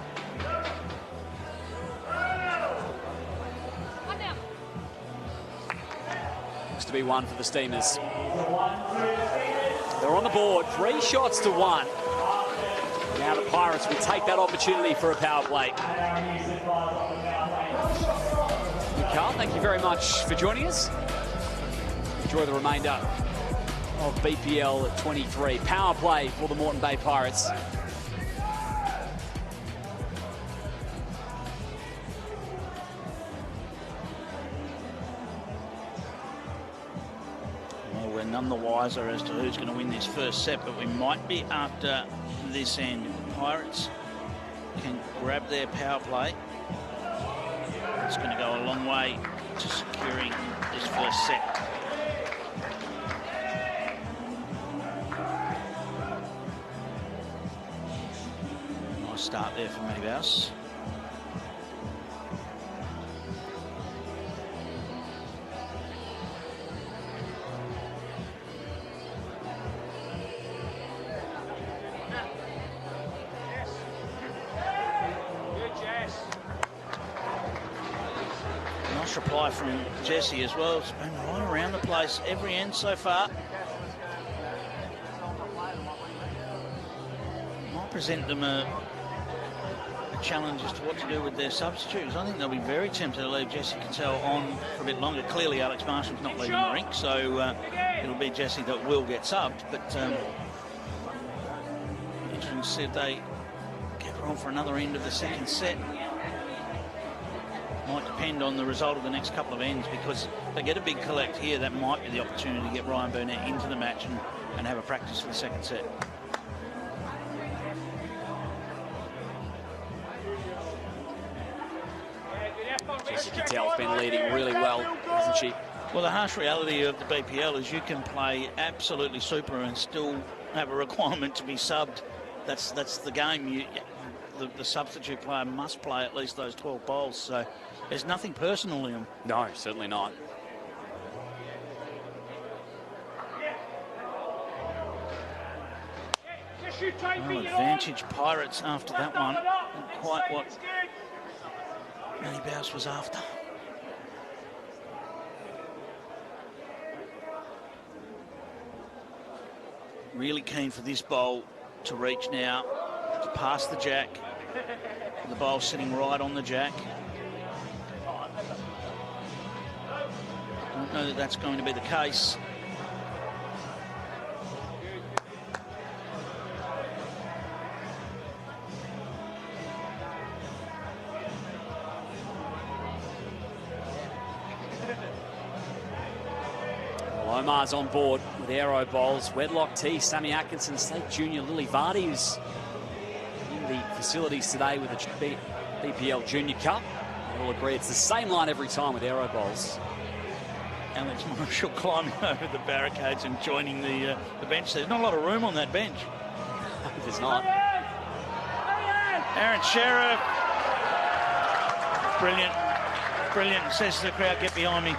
Looks to be one for the Steamers. They're on the board, 3 shots to 1. Now the Pirates will take that opportunity for a power play. Carl, thank you very much for joining us. Enjoy the remainder of BPL 23. Power play for the Moreton Bay Pirates. Well, we're none the wiser as to who's going to win this first set, but we might be after this end. If the Pirates can grab their power play, it's going to go a long way to securing this first set. Nice start there for Matty Bass. Reply from Jesse as well. It's been right around the place every end so far. Might present them a challenge as to what to do with their substitutes. I think they'll be very tempted to leave Jesse Cattell on for a bit longer. Clearly Alex Marshall's not leaving the rink, so it'll be Jesse that will get subbed, but interesting to see if they get her on for another end of the second set. Might depend on the result of the next couple of ends, because if they get a big collect here, that might be the opportunity to get Ryan Burnett into the match and have a practice for the second set. Jessica Tell's been leading really well, hasn't she? Well, the harsh reality of the BPL is you can play absolutely super and still have a requirement to be subbed. That's the game. The substitute player must play at least those 12 bowls. So there's nothing personal in them. No, certainly not. Well, advantage Pirates after that one. Not quite what Manny Bowes was after. Really keen for this bowl to reach now, to pass the jack. The bowl sitting right on the jack. I don't know that that's going to be the case. Omar's on board with aero bowls. Wedlock T, Sammy Atkinson, State Junior, Lily Vardy, who's in the facilities today with the BPL Junior Cup. They all agree it's the same line every time with aero bowls. Alex Marshall climbing over the barricades and joining the bench. There's not a lot of room on that bench. There's not. Aaron Sheriff. Brilliant. Brilliant. Says to the crowd, get behind me.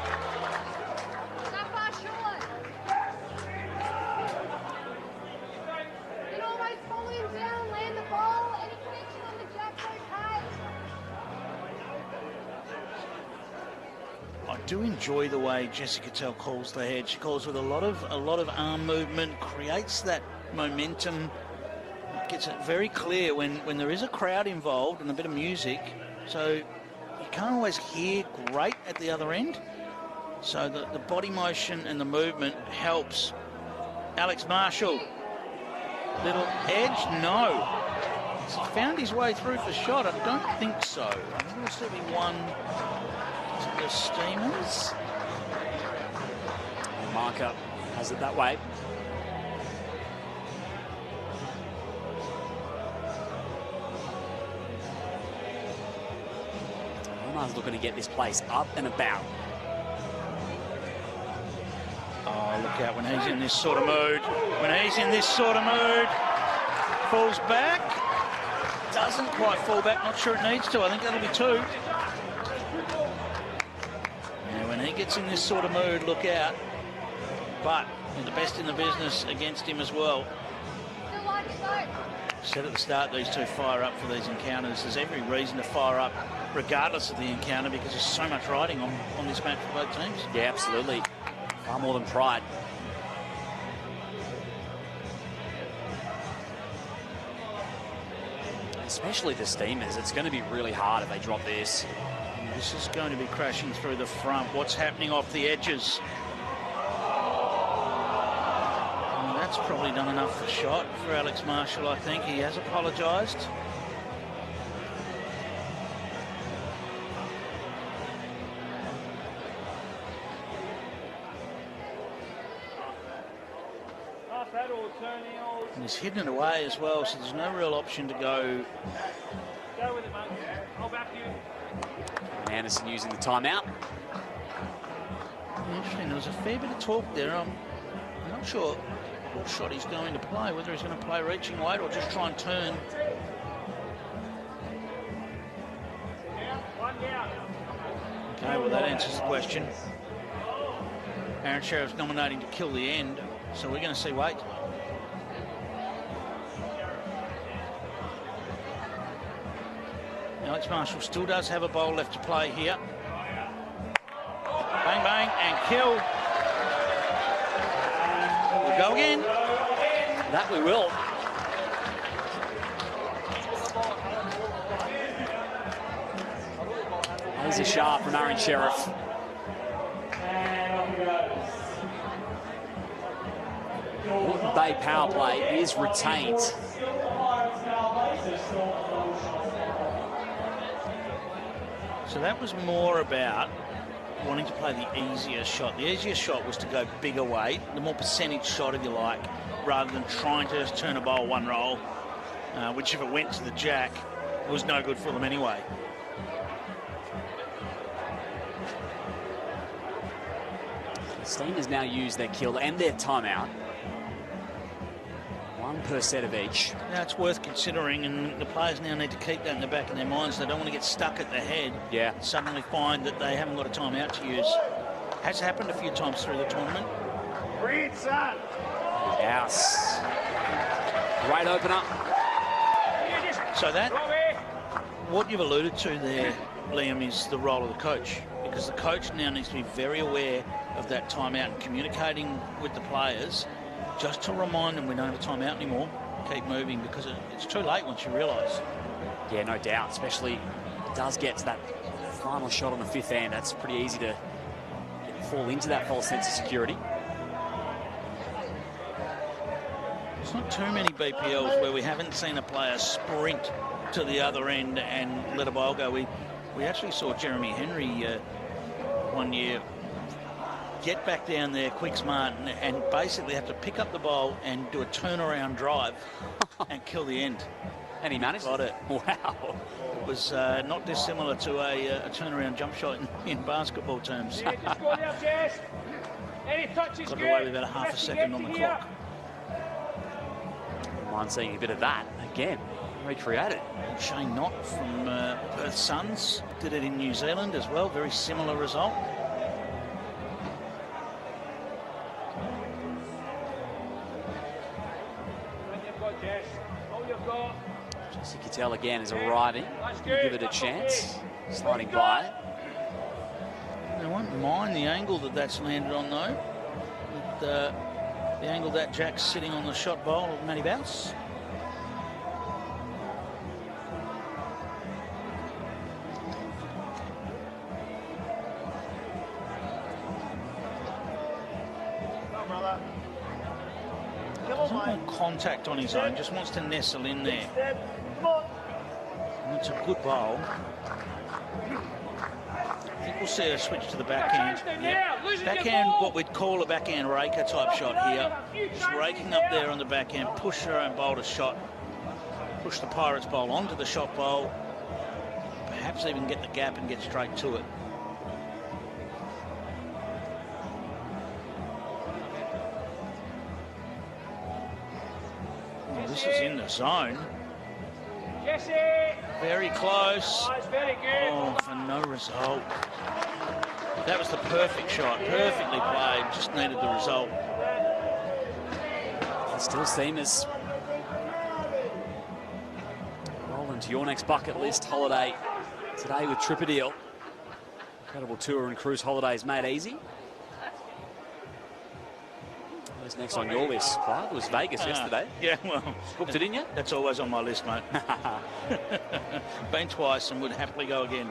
I do enjoy the way Jessica Tell calls the head. She calls with a lot of arm movement, creates that momentum, gets it very clear when there is a crowd involved and a bit of music. So you can't always hear great at the other end. So the body motion and the movement helps. Alex Marshall, little edge, no. Has he found his way through for shot? I don't think so. I think it'll still be one to the Steamers. Marker has it that way. Omar's looking to get this place up and about. Oh, look out when he's in this sort of mood. When he's in this sort of mood, falls back. Doesn't quite fall back, not sure it needs to. I think that'll be two. Yeah, when he gets in this sort of mood, look out. But the best in the business against him as well. Said at the start, these two fire up for these encounters. There's every reason to fire up regardless of the encounter because there's so much riding on this match for both teams. Yeah, absolutely. Far more than pride. Especially the Steamers. It's going to be really hard if they drop this. This is going to be crashing through the front. What's happening off the edges? Well, that's probably done enough for shot for Alex Marshall, I think. He has apologised. And he's hidden it away as well, so there's no real option to go. Go with it, mate. I'll back you. Anderson using the timeout. Interesting, there was a fair bit of talk there. I'm not sure what shot he's going to play, whether he's going to play reaching weight or just try and turn. Okay, well that answers the question. Aaron Sheriff's nominating to kill the end, so we're going to see weight. Alex Marshall still does have a bowl left to play here. Bang, bang, and kill. We'll go again. That we will. There's a sharp from Aaron Sheriff. Moreton Bay power play is retained. So that was more about wanting to play the easier shot. The easier shot was to go bigger weight, the more percentage shot, if you like, rather than trying to just turn a bowl one roll, which if it went to the jack, was no good for them anyway. Steamers now use their kill and their timeout. One per set of each. Now it's worth considering, and the players now need to keep that in the back of their minds. They don't want to get stuck at the head. Yeah. And suddenly find that they haven't got a timeout to use. Has happened a few times through the tournament. Read, son. House. Great opener. So that, what you've alluded to there, Liam, is the role of the coach, because the coach now needs to be very aware of that timeout and communicating with the players just to remind them we don't have a timeout anymore. Keep moving, because it's too late once you realise. Yeah, no doubt, especially it does get to that final shot on the fifth end. That's pretty easy to fall into that false sense of security. There's not too many BPLs where we haven't seen a player sprint to the other end and let a bowl go. We actually saw Jeremy Henry one year get back down there quick, smart, and basically have to pick up the bowl and do a turnaround drive and kill the end. And he managed it. Wow. It was not dissimilar to a turnaround jump shot in basketball terms. Yeah, just go there, Jess. Any touches, got away with about a half a second on the clock. Mind seeing a bit of that again. Recreated. Shane Knott from Perth Suns did it in New Zealand as well. Very similar result. Jesse Cattell again is arriving. Give it a chance. Sliding by. I won't mind the angle that's landed on, though. With the angle that Jack's sitting on the shot bowl of Matty Bouse. Doesn't want contact on his own, just wants to nestle in there. And it's a good bowl. I think we'll see her switch to the backhand. Yep. Backhand, what we'd call a backhand raker type shot here. Just raking up there on the backhand, push her own bowl to shot, push the Pirates bowl onto the shot bowl, perhaps even get the gap and get straight to it. Oh, this is in the zone. Jesse. Very close. Oh, very good. Oh, for no result. That was the perfect shot. Perfectly played. Just needed the result. Still Steamers. Roll into your next bucket list holiday today with Tripadil. Incredible tour and cruise holidays made easy. Who's next on your list, Clive? It was Vegas yesterday. Yeah, well. Booked it in yet? That's always on my list, mate. Been twice and would happily go again.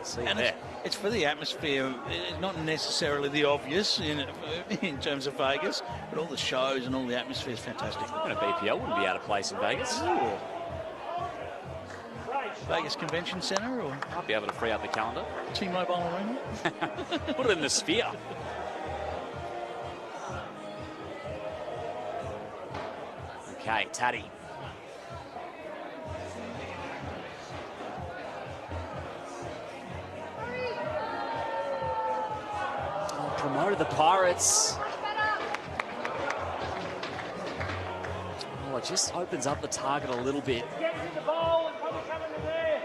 See and there. It's for the atmosphere, not necessarily the obvious in terms of Vegas, but all the shows and all the atmosphere is fantastic. And a BPL wouldn't be out of place in Vegas. Ooh. Vegas Convention Centre, or might be able to free up the calendar. T-Mobile Arena. Put it in the Sphere. Okay, Taddy. Oh, promoted the Pirates. Oh, it just opens up the target a little bit. Get the ball and probably coming to there.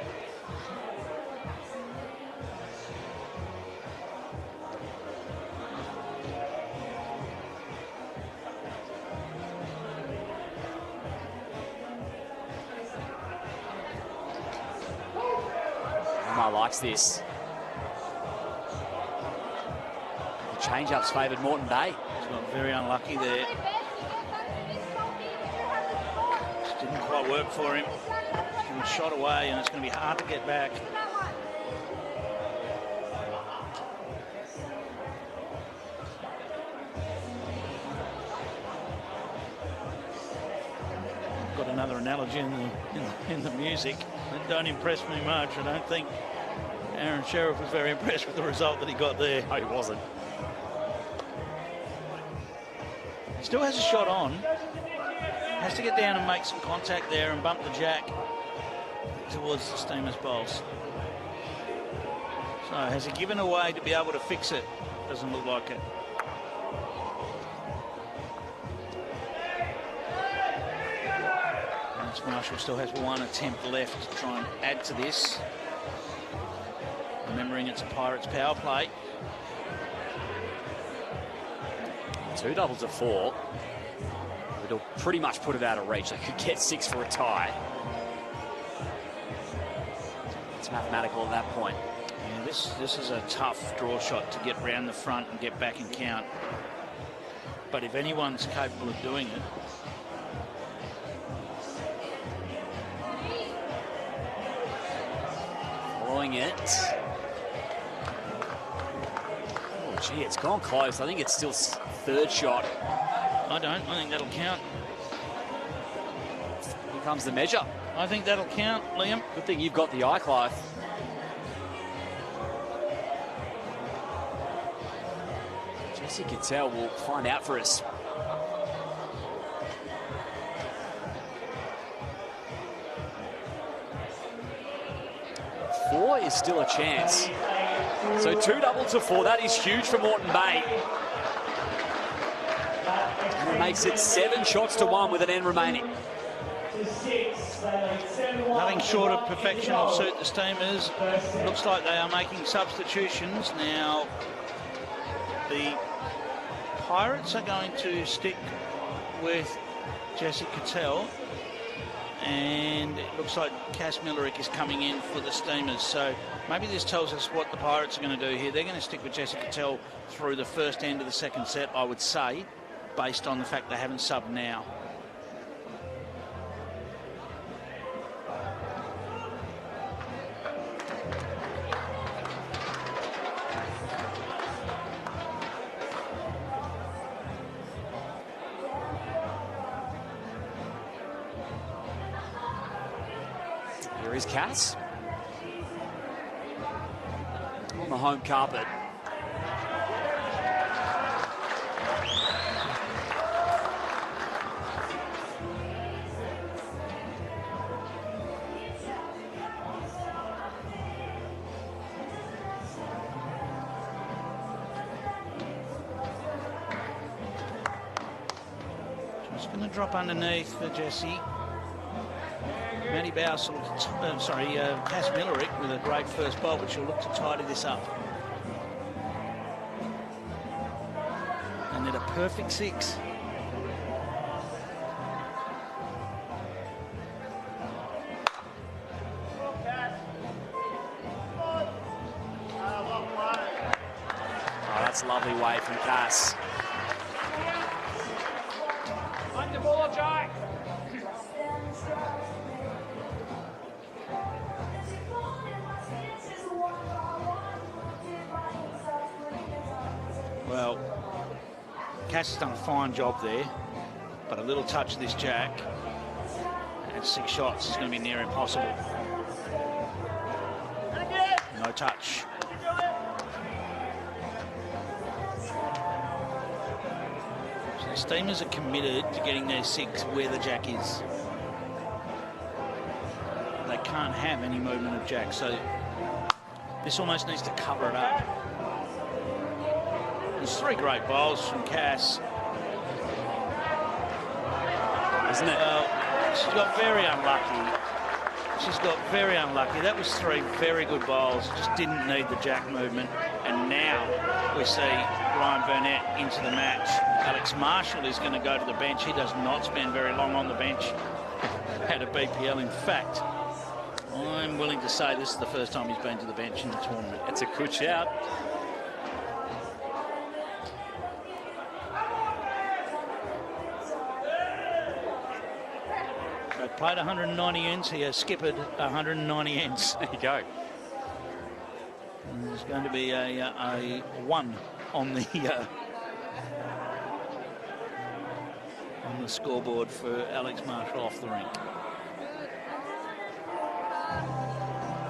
Moama likes this. The change-ups favoured Moreton Bay. He's got very unlucky there. Just didn't quite work for him. He was shot away and it's going to be hard to get back. Got another analogy in the music that don't impress me much. I don't think Aaron Sheriff was very impressed with the result that he got there. No, he wasn't. Still has a shot on. Has to get down and make some contact there and bump the jack towards the Steamers bowls. So has he given away to be able to fix it? Doesn't look like it. Marshall still has one attempt left to try and add to this. Remembering it's a Pirates power play. 2 doubles to 4. It'll pretty much put it out of reach. They could get 6 for a tie. It's mathematical at that point. Yeah, this is a tough draw shot to get round the front and get back and count. But if anyone's capable of doing it, following it. Oh, gee, it's gone close. I think it's still third shot. I don't. I think that'll count. Here comes the measure. I think that'll count, Liam. Good thing you've got the eye, Clive. Jesse Cattell will find out for us. Four is still a chance. So 2 doubles to 4. That is huge for Moreton Bay. And it makes it 7 shots to 1 with an end remaining. Nothing short of perfection will suit the Steamers. Looks like they are making substitutions. Now, the Pirates are going to stick with Jesse Cattell. And it looks like Cass Millerick is coming in for the Steamers. So maybe this tells us what the Pirates are going to do here. They're going to stick with Jesse Cattell through the first end of the second set, I would say, based on the fact they haven't subbed now. Here is Cass on the home carpet. Just going to drop underneath for Jesse. Matty Bowes, Cass Millerick with a great first bowl, which will look to tidy this up. And then a perfect 6. Oh, that's a lovely way from Cass. On the ball, Jack. Well, Cass has done a fine job there, but a little touch of this jack and 6 shots is going to be near impossible. No touch. So the Steamers are committed to getting their 6 where the jack is. They can't have any movement of jack, so this almost needs to cover it up. There's 3 great bowls from Cass. Isn't it? Well, she's got very unlucky. She's got very unlucky. That was 3 very good bowls. Just didn't need the jack movement. And now we see Ryan Burnett into the match. Alex Marshall is going to go to the bench. He does not spend very long on the bench at a BPL. In fact, I'm willing to say this is the first time he's been to the bench in the tournament. It's a good shout. Played 190 ends, he has skippered 190 ends. There you go. And there's going to be a 1 on the on the scoreboard for Alex Marshall off the rink.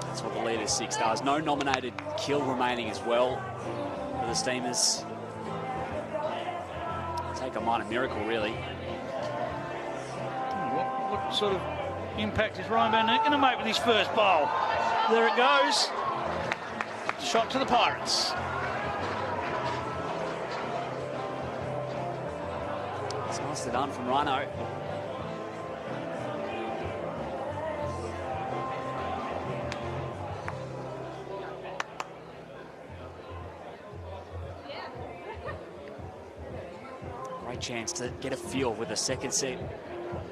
That's what the leader 6 does. No nominated kill remaining as well for the Steamers. Take a minor miracle, really. What sort of impact is Ryan Burnett going to make with his first bowl? There it goes. Shot to the Pirates. It's nicely done from Rhino. Great chance to get a feel with the second set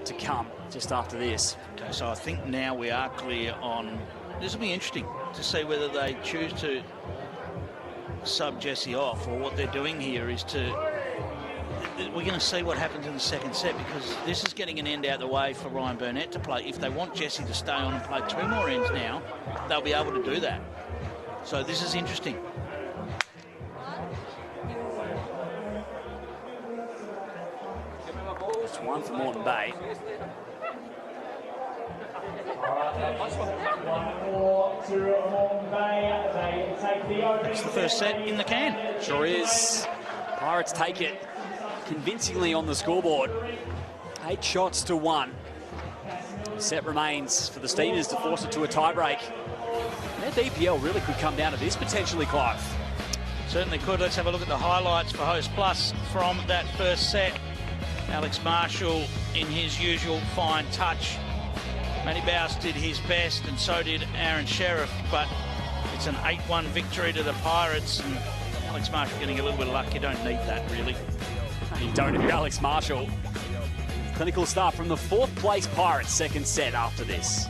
to come just after this. Okay, so I think now we are clear on... This will be interesting to see whether they choose to sub Jesse off, or what they're doing here is to... We're going to see what happens in the second set, because this is getting an end out the way for Ryan Burnett to play. If they want Jesse to stay on and play 2 more ends now, they'll be able to do that. So this is interesting. Just one for Moreton Bay. That's the first set in the can. Sure is. Pirates take it convincingly on the scoreboard. 8 shots to 1. Set remains for the Steamers to force it to a tiebreak. Their DPL really could come down to this potentially, Clive. Certainly could. Let's have a look at the highlights for Host Plus from that first set. Alex Marshall in his usual fine touch. Matty Bowes did his best, and so did Aaron Sheriff, but it's an 8-1 victory to the Pirates, and Alex Marshall getting a little bit of luck. You don't need that, really. You don't if you're Alex Marshall. Clinical start from the 4th place Pirates second set after this.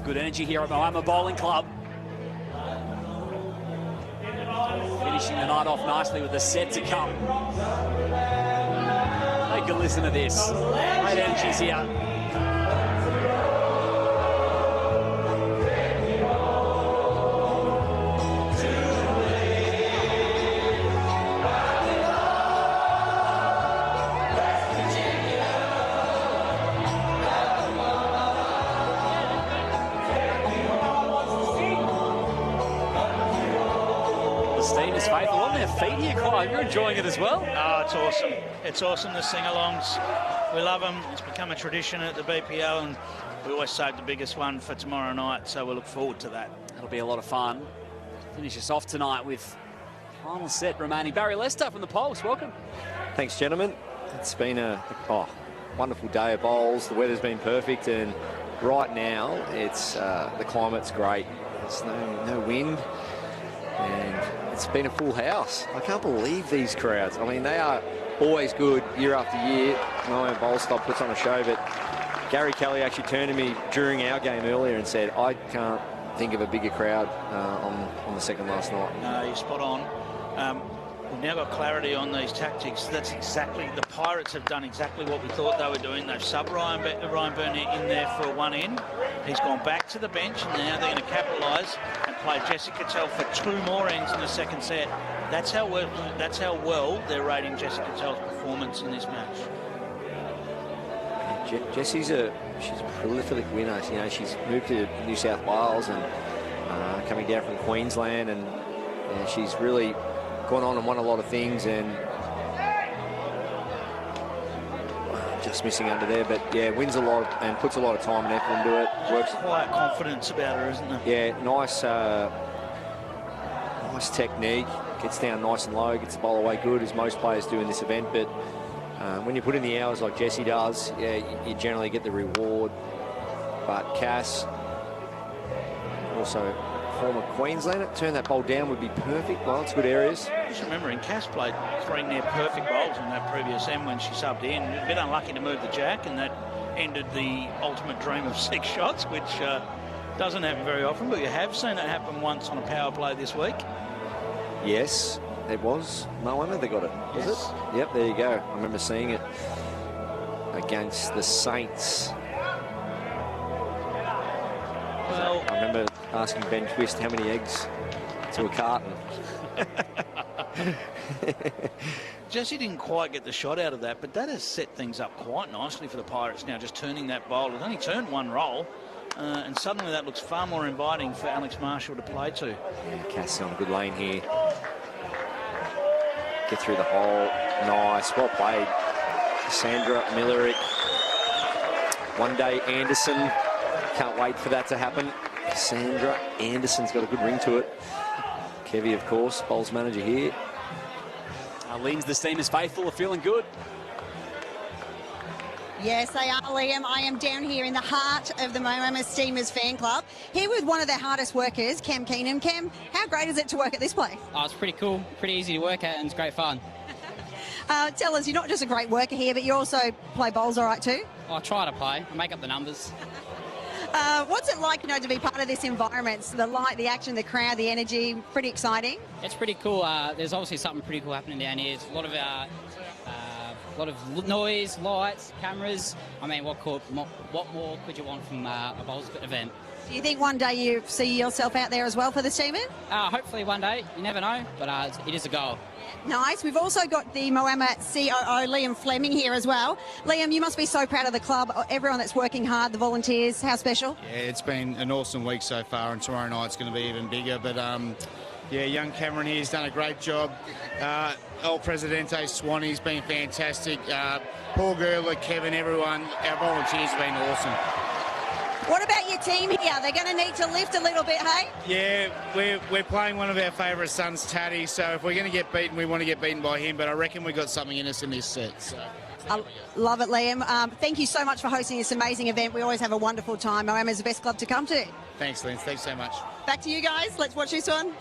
Good energy here at Moama Bowling Club. Finishing the night off nicely with the set to come. Take a listen to this. Great energies here. Faithful on their feet here, Clive. You're enjoying it as well. Oh, it's awesome. It's awesome, the sing-alongs. We love them. It's become a tradition at the BPL, and we always save the biggest one for tomorrow night, so we look forward to that. That'll be a lot of fun. Finish us off tonight with final set remaining. Barry Lester from the Pulse, welcome. Thanks, gentlemen. It's been a wonderful day of bowls. The weather's been perfect, and right now it's the climate's great. There's no wind, and it's been a full house. I can't believe these crowds. I mean, they are always good year after year. Moama Bowl Club puts on a show, but Gary Kelly actually turned to me during our game earlier and said, I can't think of a bigger crowd on the second last night. No, you're spot on. We've now got clarity on these tactics. That's exactly, the Pirates have done exactly what we thought they were doing. They've subbed Ryan Burnett in there for one end. He's gone back to the bench, and now they're going to capitalise and play Jesse Cattell for 2 more ends in the second set. That's how well they're rating Jesse Cattell's performance in this match. Jessie's she's a prolific winner. You know, she's moved to New South Wales and coming down from Queensland, and she's really gone on and won a lot of things, and just missing under there, but yeah, wins a lot and puts a lot of time and effort into it. Works. Quiet confidence about her, isn't there? Yeah, nice technique. Gets down nice and low, gets the ball away good, as most players do in this event. But when you put in the hours like Jessie does, yeah, you generally get the reward. But Cass, also former Queenslander, turn that bowl down would be perfect. Well, it's good areas. Just remembering, Cass played 3 near perfect bowls in that previous end when she subbed in. A bit unlucky to move the jack, and that ended the ultimate dream of 6 shots, which doesn't happen very often, but you have seen it happen once on a power play this week. Yes, it was Moama. They got it. Was Yes. it? Yep, there you go. I remember seeing it against the Saints. Well, I remember asking Ben Twist how many eggs to a carton. Jesse didn't quite get the shot out of that, but that has set things up quite nicely for the Pirates now, just turning that bowl. It's only turned 1 roll, and suddenly that looks far more inviting for Alex Marshall to play to. Yeah, Cass on a good lane here. Get through the hole. Nice. Well played. Sandra Millerick. One day Anderson. Can't wait for that to happen. Sandra Anderson's got a good ring to it. Kevy, of course, bowls manager here. Leans, the team is faithful, are feeling good. Yes, they are, Liam. I am down here in the heart of the Moama Steamers fan club, here with one of their hardest workers, Cam Keenan. Cam, how great is it to work at this place? Oh, it's pretty cool, pretty easy to work at, and it's great fun. Tell us, you're not just a great worker here, but you also play bowls all right too? I try to play. I make up the numbers. What's it like, to be part of this environment? The light, the action, the crowd, the energy, pretty exciting? It's pretty cool. There's obviously something pretty cool happening down here. It's a lot of noise, lights, cameras. I mean, what more could you want from a bowls event? Do you think one day you see yourself out there as well for the Steamers? Hopefully one day. You never know, but it is a goal. Nice. We've also got the Moama COO, Liam Fleming, here as well. Liam, you must be so proud of the club, everyone that's working hard, the volunteers. How special? Yeah, it's been an awesome week so far, and tomorrow night's going to be even bigger. But, yeah, young Cameron here has done a great job. El Presidente Swanee's been fantastic. Paul Gerler, Kevin, everyone, our volunteers have been awesome. What about your team here? They're going to need to lift a little bit, hey? Yeah, we're playing one of our favourite sons, Taddy, so if we're going to get beaten, we want to get beaten by him, but I reckon we've got something in us in this set. So. I love it, Liam. Thank you so much for hosting this amazing event. We always have a wonderful time. Moama's the best club to come to. Thanks, Lynn. Thanks so much. Back to you guys. Let's watch this one.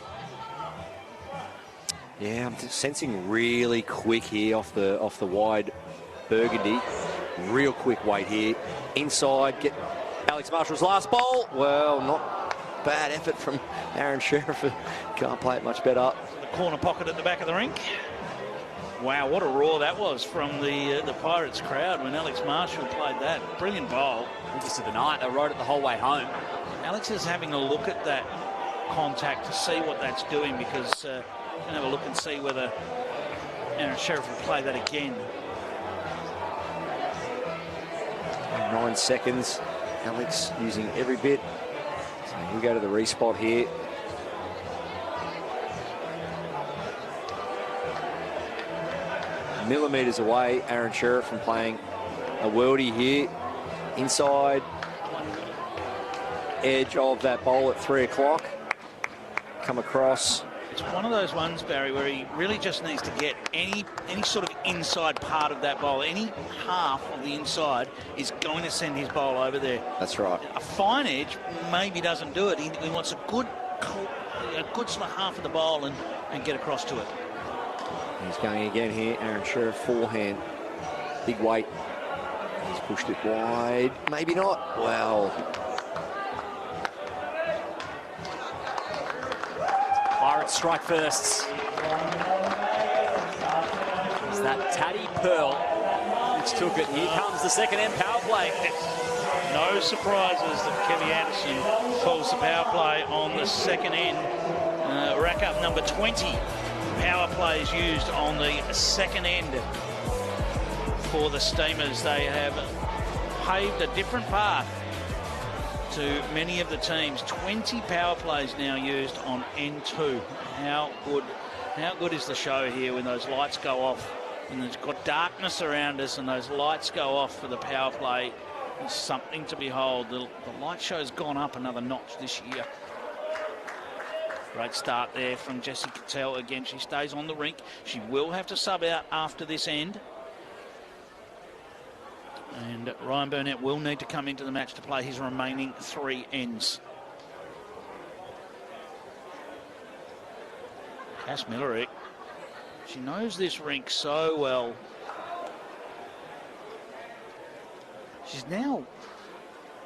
Yeah, I'm just sensing really quick here off the wide burgundy. Real quick weight here. Inside, get Alex Marshall's last bowl. Well, not bad effort from Aaron Sheriff. Can't play it much better. The corner pocket at the back of the rink. Wow, what a roar that was from the Pirates crowd when Alex Marshall played that. Brilliant bowl. Biggest of the night. They rode it the whole way home. Alex is having a look at that contact to see what that's doing, because you can have a look and see whether Aaron Sheriff will play that again. 9 seconds. Alex using every bit. So we go to the respot here. Millimetres away, Aaron Sheriff from playing a worldie here. Inside edge of that bowl at 3 o'clock. Come across. It's one of those ones, Barry, where he really just needs to get any sort of inside part of that bowl. Any half of the inside is going to send his bowl over there. That's right. A fine edge maybe doesn't do it. He wants a good sort of half of the bowl and get across to it. He's going again here. Aaron Sheriff, forehand. Big weight. He's pushed it wide. Maybe not. Well. Pirates strike first. It's that Taddy Pearl which took it. Here comes the second end power play. No surprises that Kelly Anderson calls the power play on the second end. Rack up number 20 power plays used on the second end for the Steamers. They have paved a different path to many of the teams. 20 power plays now used on N2. How good is the show here when those lights go off and there's got darkness around us and those lights go off for the power play? It's something to behold. The light show's gone up another notch this year. Great start there from Jessie Cattell. Again, she stays on the rink. She will have to sub out after this end. And Ryan Burnett will need to come into the match to play his remaining 3 ends. Cass Millerick, she knows this rink so well. She's now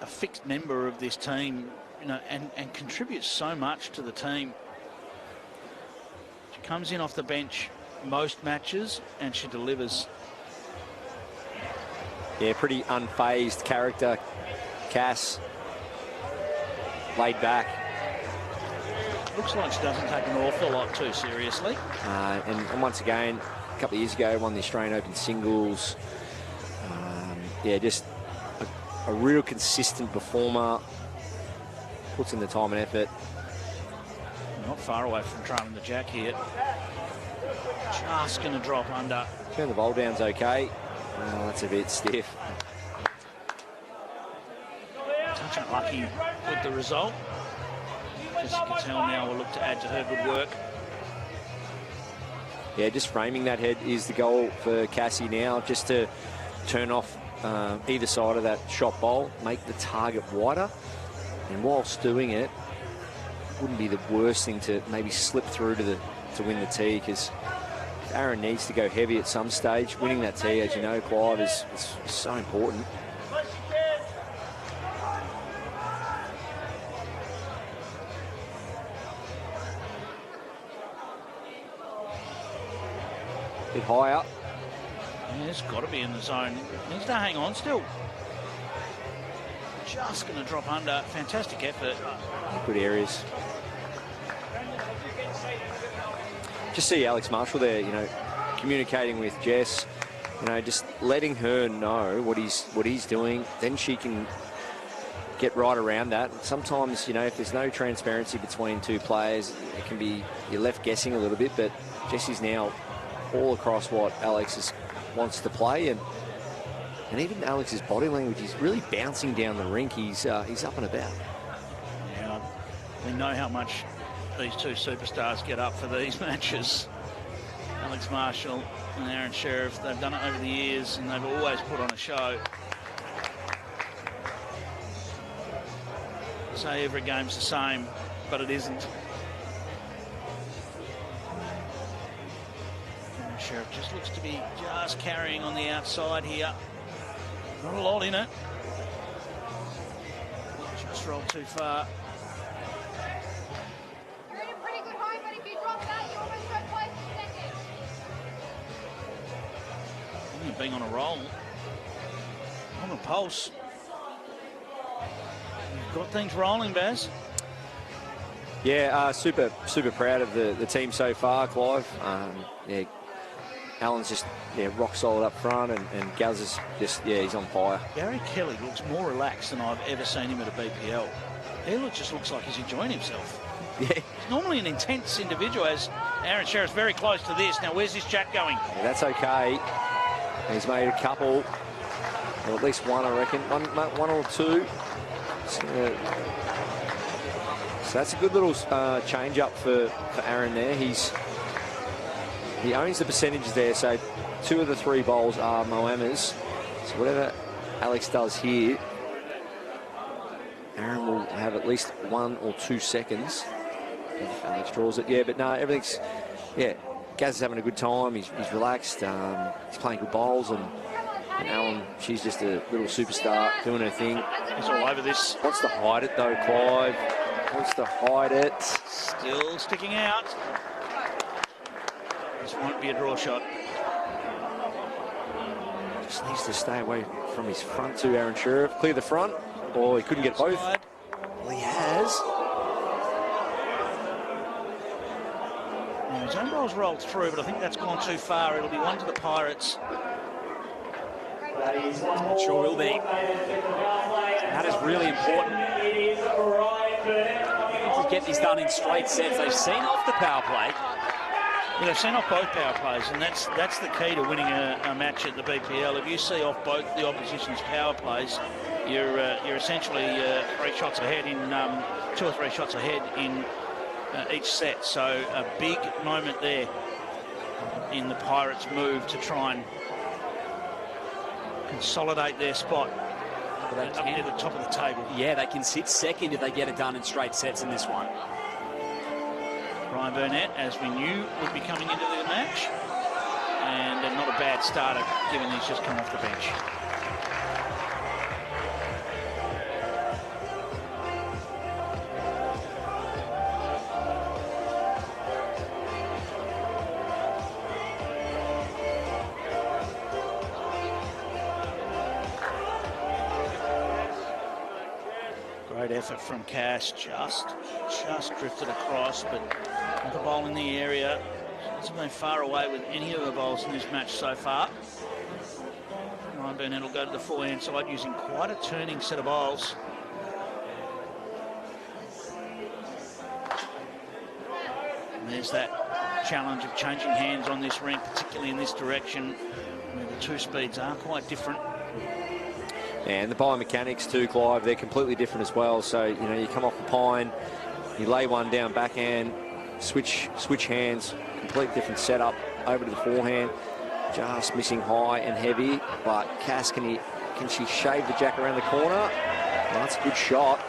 a fixed member of this team, you know, and contributes so much to the team. She comes in off the bench most matches and she delivers. Yeah, pretty unfazed character, Cass. Laid back. Looks like she doesn't take an awful lot too seriously. And once again, a couple of years ago, won the Australian Open singles. Yeah, just a real consistent performer. Puts in the time and effort. Not far away from trailing the jack here. Just going to drop under. Turn the bowl down's okay. Well, that's a bit stiff. Touch unlucky with the result. Jessica Cattell now will look to add to her good work. Yeah, just framing that head is the goal for Cassie now, just to turn off either side of that shot bowl, make the target wider, and whilst doing it, wouldn't be the worst thing to maybe slip through to win the tee, because Aaron needs to go heavy at some stage. Winning that tee, as you know, Clive, is so important. Bit higher. Yeah, it's got to be in the zone. Needs to hang on still. Just going to drop under. Fantastic effort. Good areas. Just see Alex Marshall there, you know, communicating with Jess, you know, just letting her know what he's doing. Then she can get right around that. Sometimes, you know, if there's no transparency between two players, it can be, you're left guessing a little bit, but Jessie's now all across what Alex wants to play, and even Alex's body language, he's really bouncing down the rink. He's up and about. Yeah, we know how much these two superstars get up for these matches. Alex Marshall and Aaron Sheriff, they've done it over the years and they've always put on a show. Say every game's the same, but it isn't. Sheriff just looks to be just carrying on the outside here. Not a lot in it. Just rolled too far. You're in a pretty good home, but if you drop that, you almost go twice in second. Being on a roll. On a pulse. You've got things rolling, Baz. Yeah, super proud of the team so far, Clive. Yeah, Alan's just rock solid up front, and Gaz is just, he's on fire. Gary Kelly looks more relaxed than I've ever seen him at a BPL. He just looks like he's enjoying himself. Yeah. He's normally an intense individual, as Aaron Sheriff's very close to this. Now, where's this jack going? Yeah, that's okay. He's made a couple, or at least one, I reckon. One or two. So that's a good little change up for Aaron there. He owns the percentages there, so 2 of the 3 bowls are Moama's. So whatever Alex does here, Aaron will have at least 1 or 2 seconds if Alex draws it. Yeah, but no, everything's, Gaz is having a good time. He's relaxed. He's playing good bowls, and Alan, she's just a little superstar doing her thing. He's all over this. Wants to hide it though, Clive. Wants to hide it. Still sticking out. This won't be a draw shot. Just needs to stay away from his front two, Aaron Sheriff. Clear the front. Oh, he couldn't get both. Well, he has. Now, his own ball's rolled through, but I think that's gone too far. It'll be one to the Pirates. Sure will be. That is really important. To get this done in straight sets. They've seen off the power play. Yeah, they've seen off both power plays, and that's the key to winning a match at the BPL. If you see off both the opposition's power plays, you're essentially 3 shots ahead in 2 or 3 shots ahead in each set. So a big moment there in the Pirates' move to try and consolidate their spot up near the top of the table. Yeah, they can sit second if they get it done in straight sets in this one. Ryan Burnett, as we knew, would be coming into the match, and not a bad starter given he's just come off the bench. Great effort from Cass, just drifted across, but another bowl in the area. Hasn't been far away with any of the bowls in this match so far. Ryan Burnett will go to the forehand side using quite a turning set of bowls. And there's that challenge of changing hands on this rink, particularly in this direction, where the 2 speeds are quite different. And the biomechanics too, Clive, they're completely different as well. So, you know, you come off the pine, you lay one down backhand, switch hands, complete different setup, over to the forehand, just missing high and heavy. But Cass, can she shave the jack around the corner? Well, that's a good shot.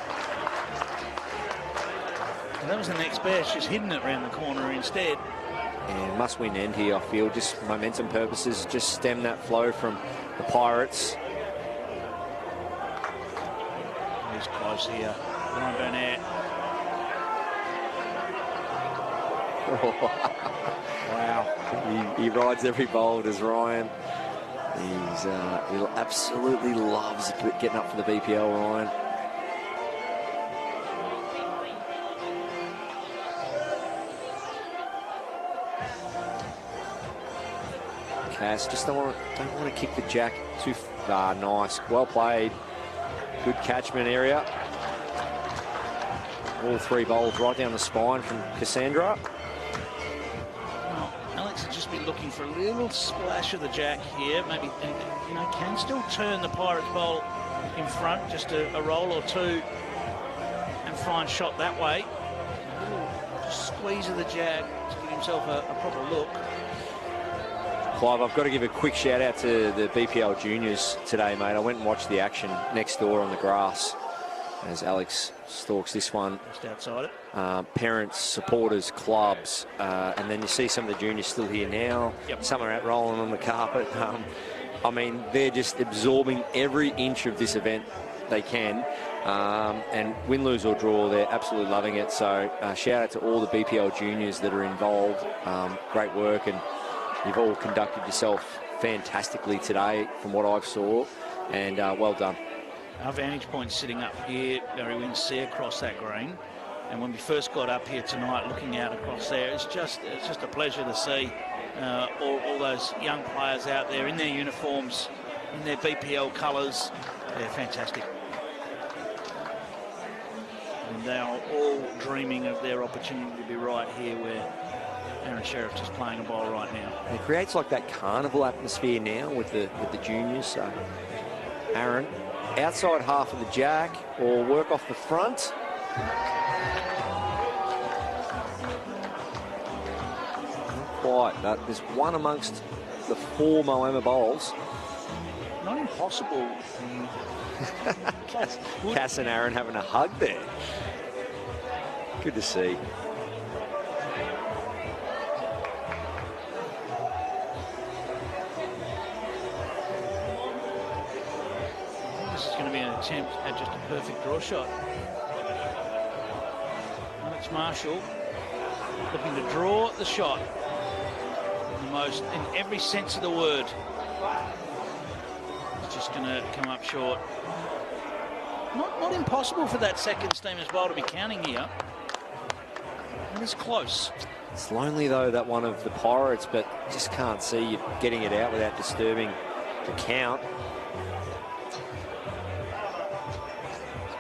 And that was the next best, she's hidden it around the corner instead. And must win end here, I feel, just momentum purposes, just stem that flow from the Pirates. He's close here, Ryan Burnett. Wow, he rides every bowl, does Ryan. He absolutely loves getting up for the BPL, Ryan. Cass just don't want to kick the jack too far. Nice, well played. Good catchment area. All 3 bowls right down the spine from Cassandra. Well, Alex will just be looking for a little splash of the jack here. Maybe, you know, can still turn the Pirates bowl in front, just a roll or 2, and find shot that way. A little squeeze of the jack to give himself a proper look. Clive, I've got to give a quick shout out to the BPL juniors today, mate. I went and watched the action next door on the grass as Alex stalks this one. Just outside it. Parents, supporters, clubs, and then you see some of the juniors still here now. Yep. Some are out rolling on the carpet. I mean, they're just absorbing every inch of this event they can. And win, lose or draw, they're absolutely loving it. So shout out to all the BPL juniors that are involved. Great work, and you've all conducted yourself fantastically today from what I've saw, and well done. Our vantage point sitting up here, Barry, we can see across that green. And when we first got up here tonight, looking out across there, it's just a pleasure to see all those young players out there in their uniforms, in their BPL colours. They're fantastic. And they are all dreaming of their opportunity to be right here where Aaron Sheriff just playing a bowl right now. It creates like that carnival atmosphere now with the juniors. So Aaron, outside half of the jack or work off the front. Not quite, but there's one amongst the 4 Moama bowls. Not impossible. Cass and Aaron having a hug there. Good to see. this is going to be an attempt at just a perfect draw shot. Alex Marshall looking to draw the shot in every sense of the word. It's just going to come up short. Not impossible for that second steam as well to be counting here. It is close. It's lonely though, that one of the Pirates, but just can't see you getting it out without disturbing the count.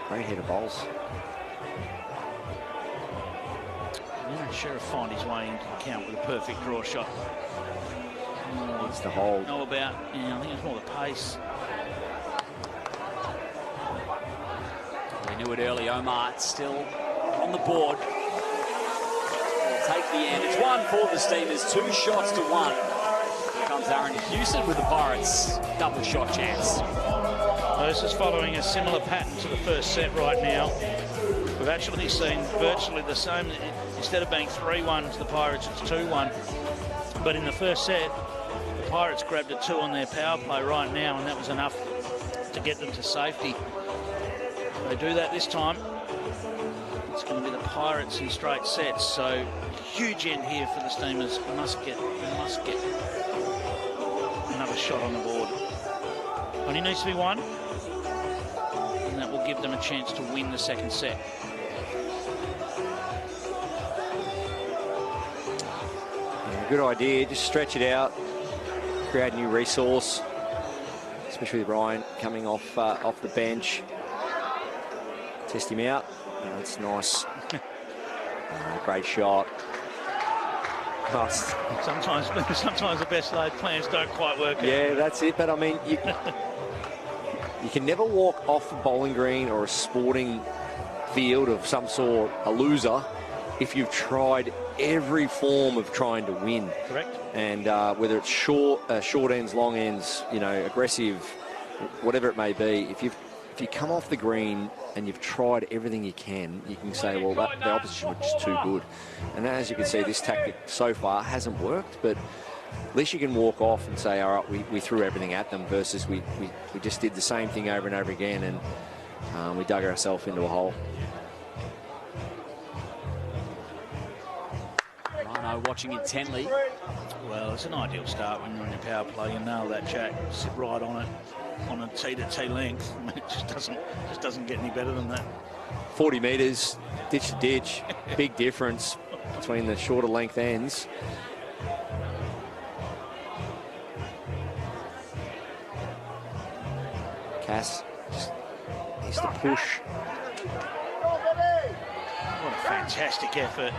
Great head of bowls. Sheriff find his way into the count with a perfect draw shot. Needs to hold. Know about, I think it's more the pace. We knew it early. Omar still on the board. Will take the end. It's 1 for the Steamers. 2 shots to 1. Here comes Aaron Houston with the Pirates. Double shot chance. This is following a similar pattern to the first set right now. We've actually seen virtually the same. Instead of being 3-1 to the Pirates, it's 2-1. But in the first set, the Pirates grabbed a 2 on their power play right now, and that was enough to get them to safety. They do that this time. It's going to be the Pirates in straight sets. So huge end here for the Steamers. Must get another shot on the board. Only needs to be 1. And that will give them a chance to win the second set. Yeah, good idea. Just stretch it out, create a new resource, especially with Ryan coming off the bench. Test him out. Oh, that's nice. Great shot. Sometimes the best laid plans don't quite work out. Yeah, that's it. But I mean, you can never walk off a bowling green or a sporting field of some sort a loser if you've tried every form of trying to win. Correct. And whether it's short ends, long ends, aggressive, whatever it may be, if you come off the green and you've tried everything you can say, well, the opposition was just too good. And as you can see, this tactic so far hasn't worked, but at least you can walk off and say, all right, we threw everything at them, versus we just did the same thing over and over again, and we dug ourselves into a hole. Rhino watching intently. Well, it's an ideal start when you're in your power play. You nail that jack, sit right on it, on a tee-to-tee length. I mean, it just doesn't get any better than that. 40 metres, ditch to ditch, big difference between the shorter length ends. Cass just needs to push. What a fantastic effort.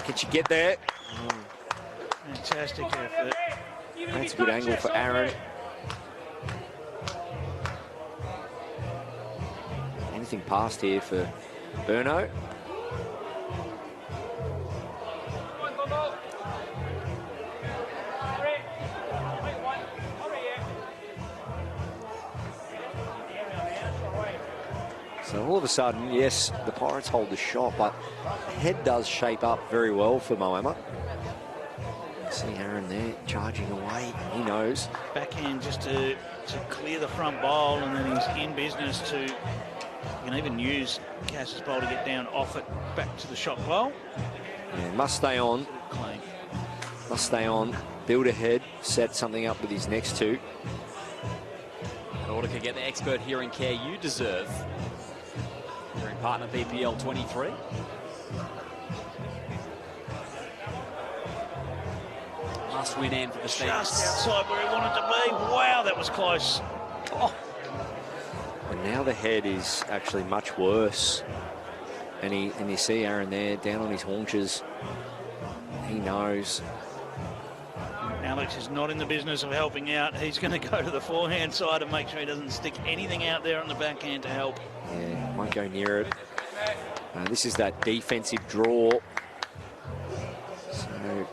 Can she get there? Fantastic effort. That's a good angle for Aaron. Anything past here for Burno. So all of a sudden, yes, the Pirates hold the shot, but the head does shape up very well for Moama. See Aaron there charging away. He knows. Backhand just to clear the front bowl, and then he's in business to. You can even use Cass's bowl to get down off it back to the shot bowl. Yeah, must stay on. Must stay on. Build ahead. Set something up with his next 2. In order to get the expert hearing care you deserve. Hearing partner BPL 23. Must-win end for the Steamers. Just outside where he wanted to be. Wow, that was close. Oh. And now the head is actually much worse. And you see Aaron there down on his haunches. He knows. Alex is not in the business of helping out. He's going to go to the forehand side and make sure he doesn't stick anything out there on the backhand to help. Yeah, won't go near it. This is that defensive draw. So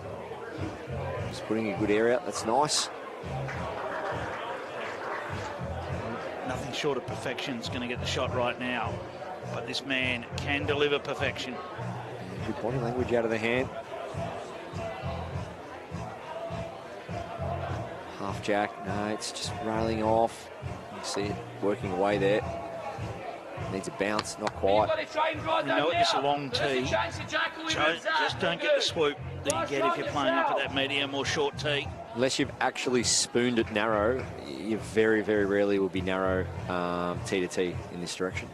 just putting a good air out. That's nice. Nothing short of perfection is going to get the shot right now. But this man can deliver perfection. Yeah, good body language out of the hand. Half jack. No, it's just railing off. You see it working away there. Needs a bounce, not quite. You know, it's a long tee. Just don't get the swoop that you get if you're playing up at that medium or short tee. Unless you've actually spooned it narrow, you very, very rarely will be narrow tee to tee in this direction.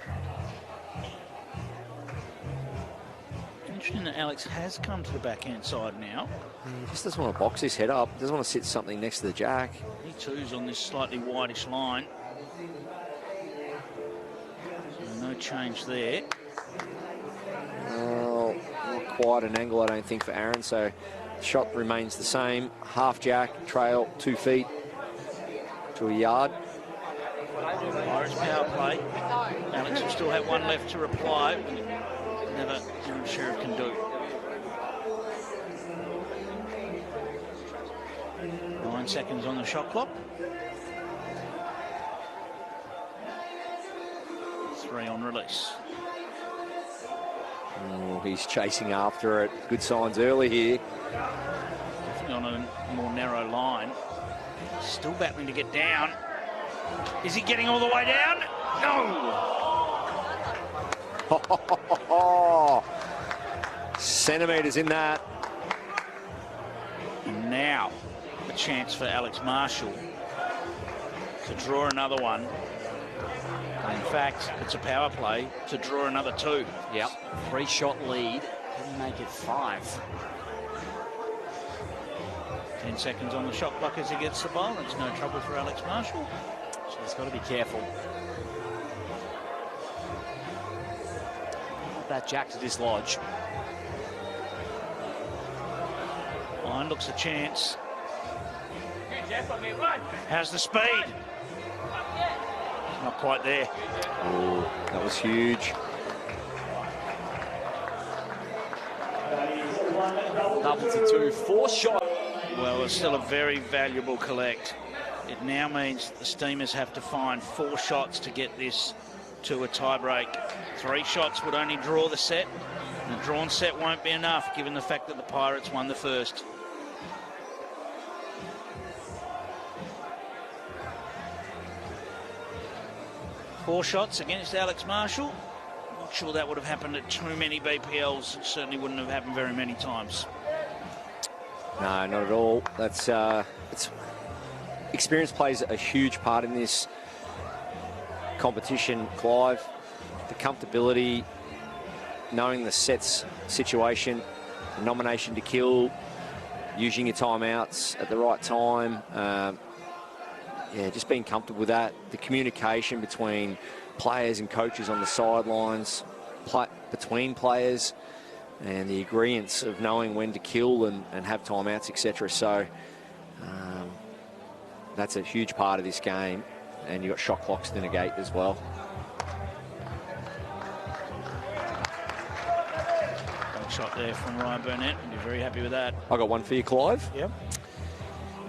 Interesting that Alex has come to the backhand side now. He just doesn't want to box his head up. Doesn't want to sit something next to the jack. He too's on this slightly whitish line. No change there. Well, not quite an angle, I don't think, for Aaron. So shot remains the same. Half jack, trail, 2 feet to a yard. Irish power play. Alex will still have one left to reply. Never sure it can do. 9 seconds on the shot clock. 3 on release. Oh, he's chasing after it. Good signs early here. Definitely on a more narrow line. Still battling to get down. Is he getting all the way down? No! Centimetres in that. And now a chance for Alex Marshall to draw another one. In fact, it's a power play to draw another 2. Yep, 3-shot lead. Didn't make it 5. 10 seconds on the shot clock as he gets the ball. It's no trouble for Alex Marshall. So he's got to be careful. That jack to dislodge. Line looks a chance. How's the speed? Not quite there. Oh, that was huge. Double to 2, 4 shot. Well, it's still a very valuable collect. It now means that the Steamers have to find 4 shots to get this to a tie-break. 3 shots would only draw the set. And a drawn set won't be enough, given the fact that the Pirates won the first. Four shots against Alex Marshall. Not sure that would have happened at too many BPLs. It certainly wouldn't have happened very many times. No, not at all. That's experience plays a huge part in this competition, Clive. The comfortability, knowing the sets situation, the nomination to kill, using your timeouts at the right time. Yeah, just being comfortable with that. The communication between players and coaches on the sidelines, between players, and the agreements of knowing when to kill and have timeouts, etc. So that's a huge part of this game. And you've got shot clocks to negate as well. Good shot there from Ryan Burnett. I'd be very happy with that. I got one for you, Clive. Yep.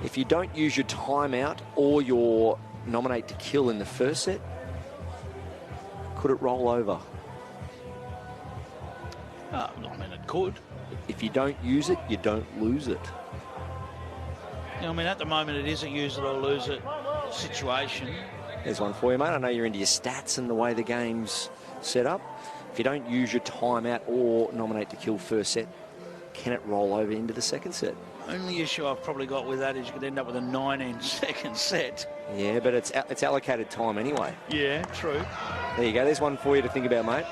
If you don't use your timeout or your nominate to kill in the first set, could it roll over? I mean, it could. If you don't use it, you don't lose it. I mean, at the moment, it is a use it or lose it situation. There's one for you, mate. I know you're into your stats and the way the game's set up. If you don't use your timeout or nominate to kill first set, can it roll over into the second set? Only issue I've probably got with that is you could end up with a 9-end second set. Yeah, but it's allocated time anyway. Yeah, true. There you go. There's one for you to think about, mate.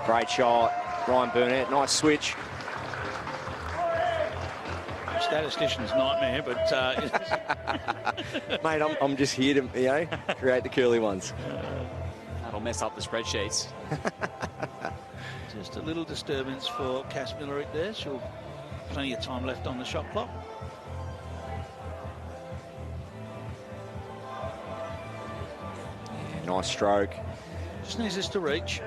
Great shot. Ryan Burnett, nice switch. Statistician's nightmare, but... Mate, I'm just here to, create the curly ones. That'll mess up the spreadsheets. Just a little disturbance for Cass Millerick there. She'll plenty of time left on the shot clock. Yeah, nice stroke. Just needs this to reach.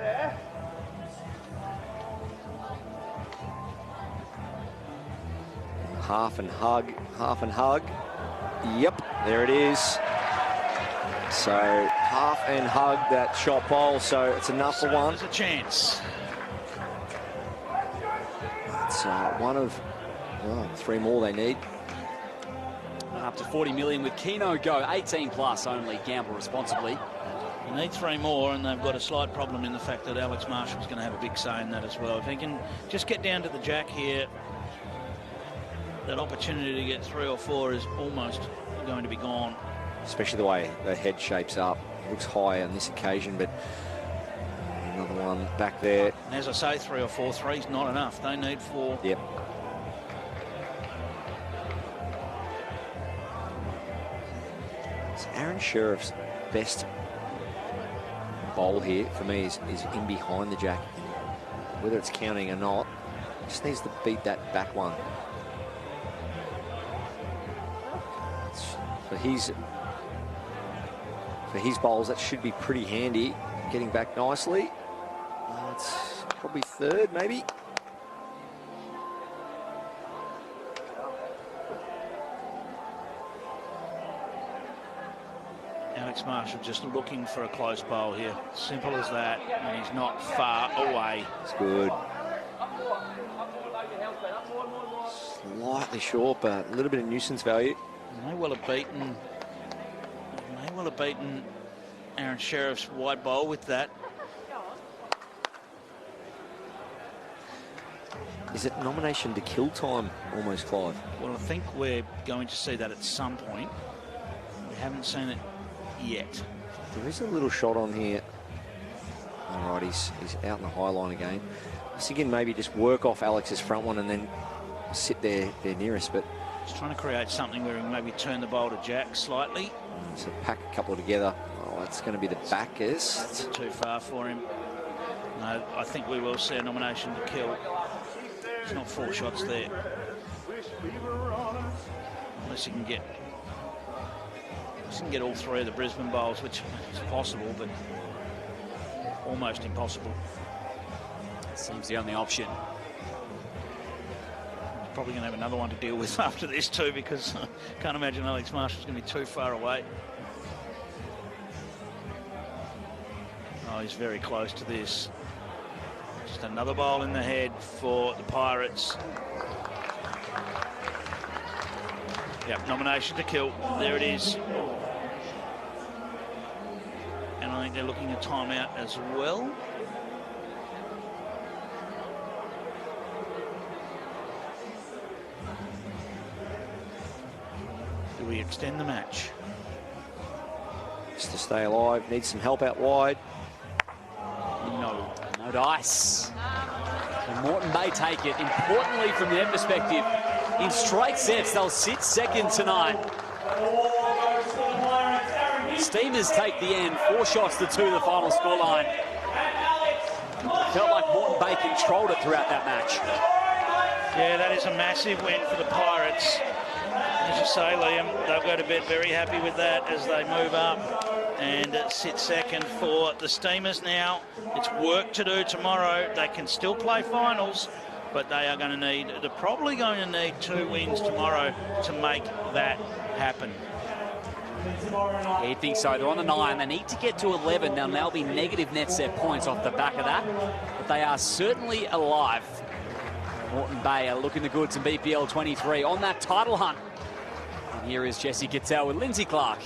Half and hug, half and hug. Yep, there it is. So half and hug that shot bowl, so it's enough for one. There's a chance. It's one of 3 more they need. up to 40 million with Keno Go, 18 plus only. Gamble responsibly. You need 3 more, and they've got a slight problem in the fact that Alex Marshall's going to have a big say in that as well. If he can just get down to the jack here, that opportunity to get 3 or 4 is almost going to be gone. Especially the way the head shapes up. It looks high on this occasion, but another one back there. And as I say, 3 or 4. 3's not enough. They need 4. Yep. It's Aaron Sheriff's best bowl here for me is in behind the jack. Whether it's counting or not, just needs to beat that back one. For his bowls, that should be pretty handy. Getting back nicely. It's probably 3rd, maybe. Alex Marshall just looking for a close bowl here. Simple as that, and he's not far away. It's good. Slightly short, but a little bit of nuisance value. May well have beaten Aaron Sheriff's wide bowl with that. Is it nomination to kill time almost, Clive? Well, I think we're going to see that at some point. We haven't seen it yet. There is a little shot on here. All right, he's out in the high line again. I was thinking maybe just work off Alex's front one and then sit there nearest, but Just trying to create something where we can maybe turn the bowl to jack slightly. So pack a couple together. Oh, that's going to be the backers. Too far for him. No, I think we will see a nomination to kill. There's not 4 shots there. Unless you can get all 3 of the Brisbane bowls, which is possible, but almost impossible. Seems the only option. Probably going to have another one to deal with after this too, because I can't imagine Alex Marshall's going to be too far away. Oh, he's very close to this. Just another bowl in the head for the Pirates. Yep, nomination to kill. There it is. And I think they're looking at timeout as well. Do we extend the match? Just to stay alive, needs some help out wide. No. No dice. And Moreton may take it. Importantly, from their perspective, in straight sets, they'll sit second tonight. Steamers take the end. 4 shots to 2, the final scoreline. Felt like Moreton Bay controlled it throughout that match. Yeah, that is a massive win for the Pirates. As you say, Liam, they'll go to bed very happy with that as they move up and sit second for the Steamers now. It's work to do tomorrow. They can still play finals, but they are going to need, they're probably going to need 2 wins tomorrow to make that happen. Yeah, you think so. They're on the 9. They need to get to 11. Now, they'll be negative net set points off the back of that, but they are certainly alive. Moreton Bay are looking the goods in BPL 23 on that title hunt. And here is Jessie Cattell with Lindsay Clark.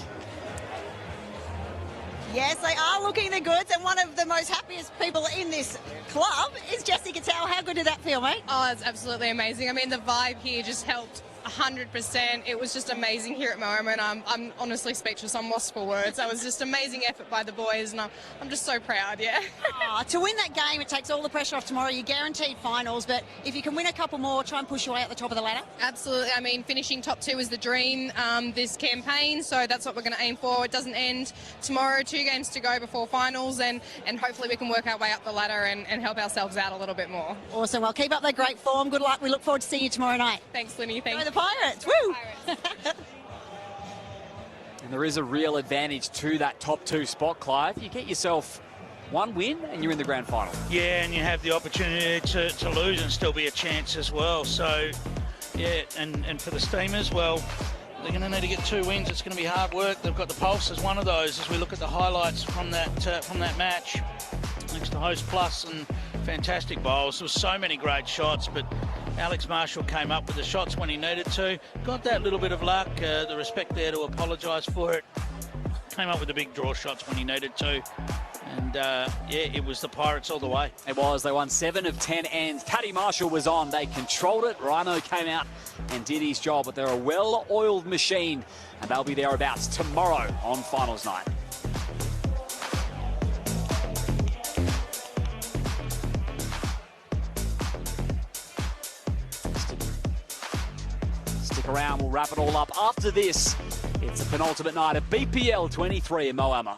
Yes, they are looking the goods, and one of the most happiest people in this club is Jessie Cattell. How good did that feel, mate? Oh, it's absolutely amazing. I mean, the vibe here just helped 100%. It was just amazing here at Moama, and I'm honestly speechless. I'm lost for words. That was just amazing effort by the boys, and I'm just so proud, yeah. To win that game, it takes all the pressure off tomorrow. You're guaranteed finals, but if you can win a couple more, try and push your way at the top of the ladder. Absolutely. I mean, finishing top 2 is the dream this campaign, so that's what we're going to aim for. It doesn't end tomorrow. 2 games to go before finals, and hopefully we can work our way up the ladder and help ourselves out a little bit more. Awesome. Well, keep up that great form. Good luck. We look forward to seeing you tomorrow night. Thanks, Linny. Thanks. Go the Pirates. Woo! And there is a real advantage to that top 2 spot, Clive. You get yourself 1 win and you're in the grand final. Yeah, and you have the opportunity to lose and still be a chance as well. So, yeah, and for the Steamers, well, they're going to need to get 2 wins. It's going to be hard work. They've got the Pulse as one of those as we look at the highlights from that match. Next to Host Plus and fantastic bowls. There were so many great shots, but Alex Marshall came up with the shots when he needed to. Got that little bit of luck, the respect there to apologise for it. Came up with the big draw shots when he needed to. And, yeah, it was the Pirates all the way. It was. They won 7 of 10 ends. Paddy Marshall was on. They controlled it. Rhino came out and did his job, but they're a well-oiled machine, and they'll be thereabouts tomorrow on finals night. Stick around. We'll wrap it all up after this. It's the penultimate night of BPL 23 in Moama.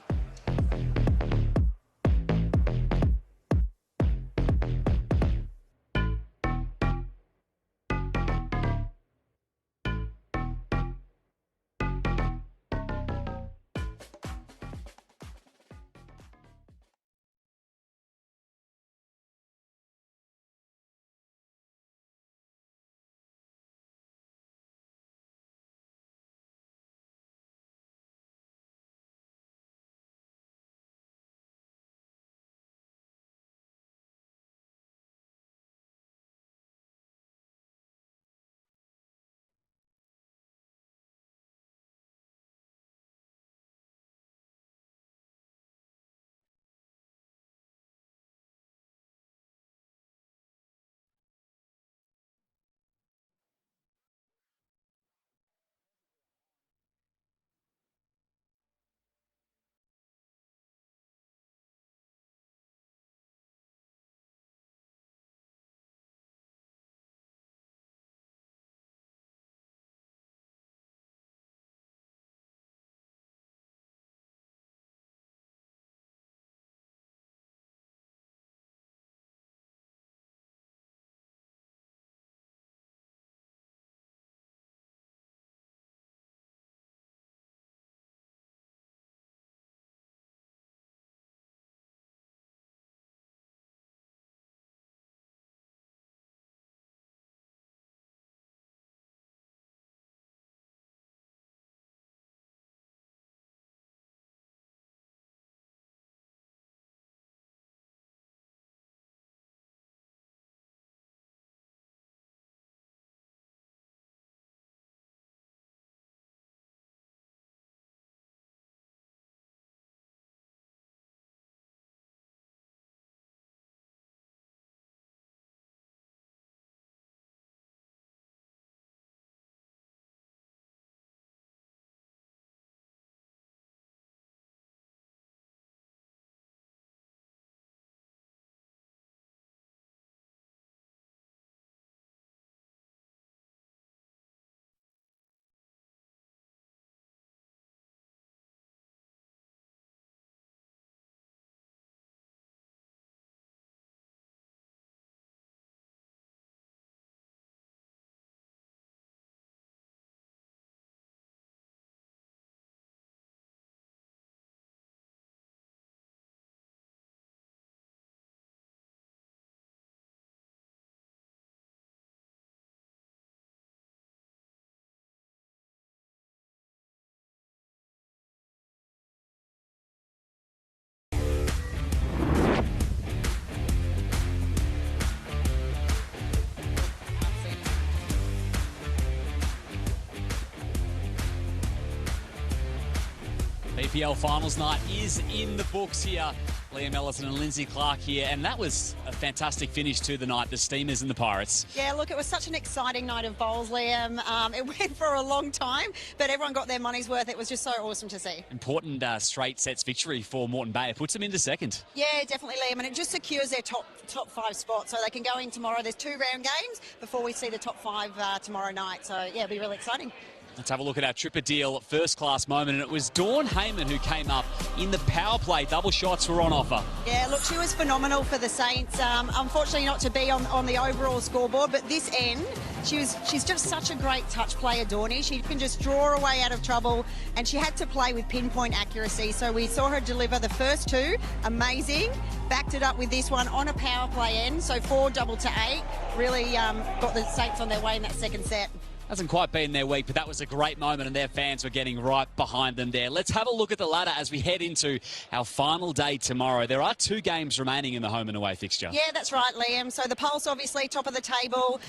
BPL finals night is in the books here. Liam Ellison and Lindsay Clark here, and that was a fantastic finish to the night, the Steamers and the Pirates. Yeah, look, it was such an exciting night of bowls, Liam. It went for a long time, but everyone got their money's worth. It was just so awesome to see. Important straight sets victory for Moreton Bay. It puts them into second. Yeah, definitely, Liam, and it just secures their top 5 spot, so they can go in tomorrow. There's 2 round games before we see the top 5 tomorrow night, so yeah, it'll be really exciting. Let's have a look at our Tripper Deal first-class moment, and it was Dawn Heyman who came up in the power play. Double shots were on offer. Yeah, look, she was phenomenal for the Saints. Unfortunately, not to be on the overall scoreboard, but this end, she's just such a great touch player, Dawny. She can just draw her way out of trouble, and she had to play with pinpoint accuracy. So we saw her deliver the first 2, amazing. Backed it up with this one on a power play end, so 4 double to 8. Really got the Saints on their way in that second set. Hasn't quite been their week, but that was a great moment and their fans were getting right behind them there. Let's have a look at the ladder as we head into our final day tomorrow. There are 2 games remaining in the home and away fixture. Yeah, that's right, Liam. So the Pulse, obviously, top of the table.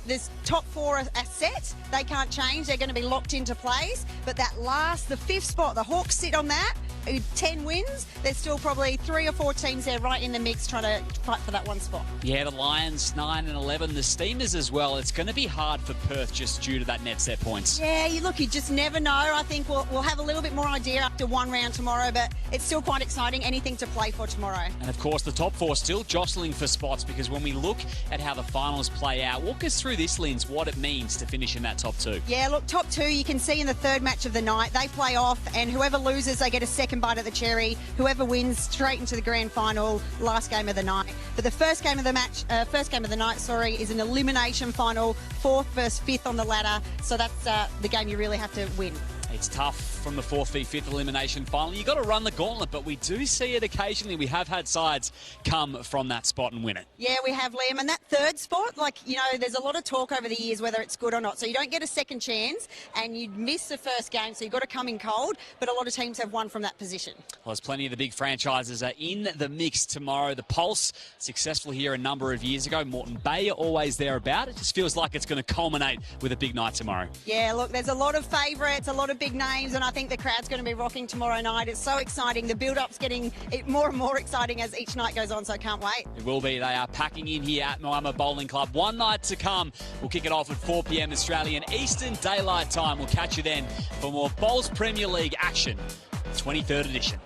There's top 4 are set. They can't change. They're going to be locked into place. But the 5th spot, the Hawks sit on that. 10 wins. There's still probably 3 or 4 teams there right in the mix trying to fight for that one spot. Yeah, the Lions 9 and 11, the Steamers as well. It's going to be hard for Perth just due to that net set points. Yeah, you just never know. I think we'll have a little bit more idea after one round tomorrow, but it's still quite exciting. Anything to play for tomorrow. And of course, the top 4 still jostling for spots, because when we look at how the finals play out, walk us through this, Linz, what it means to finish in that top 2. Yeah, look, top 2, you can see in the 3rd match of the night, they play off, and whoever loses, they get a second bite at the cherry. Whoever wins, straight into the grand final, last game of the night. But the first game of the night, is an elimination final, 4th versus 5th on the ladder. So that's the game you really have to win. It's tough from the 4th v 5th elimination final. You've got to run the gauntlet, but we do see it occasionally. We have had sides come from that spot and win it. Yeah, we have, Liam. And that 3rd spot, there's a lot of talk over the years whether it's good or not. So you don't get a second chance and you'd miss the first game, so you've got to come in cold. But a lot of teams have won from that position. Well, there's plenty of the big franchises are in the mix tomorrow. The Pulse, successful here a number of years ago. Moreton Bay are always thereabout. It just feels like it's going to culminate with a big night tomorrow. Yeah, look, there's a lot of favourites, a lot of big names, and I think the crowd's going to be rocking tomorrow night. It's so exciting. The build-up's getting more and more exciting as each night goes on, so can't wait. It will be. They are packing in here at Moama Bowling Club. One night to come. We'll kick it off at 4 p.m. Australian Eastern Daylight Time. We'll catch you then for more Bowls Premier League action, 23rd edition.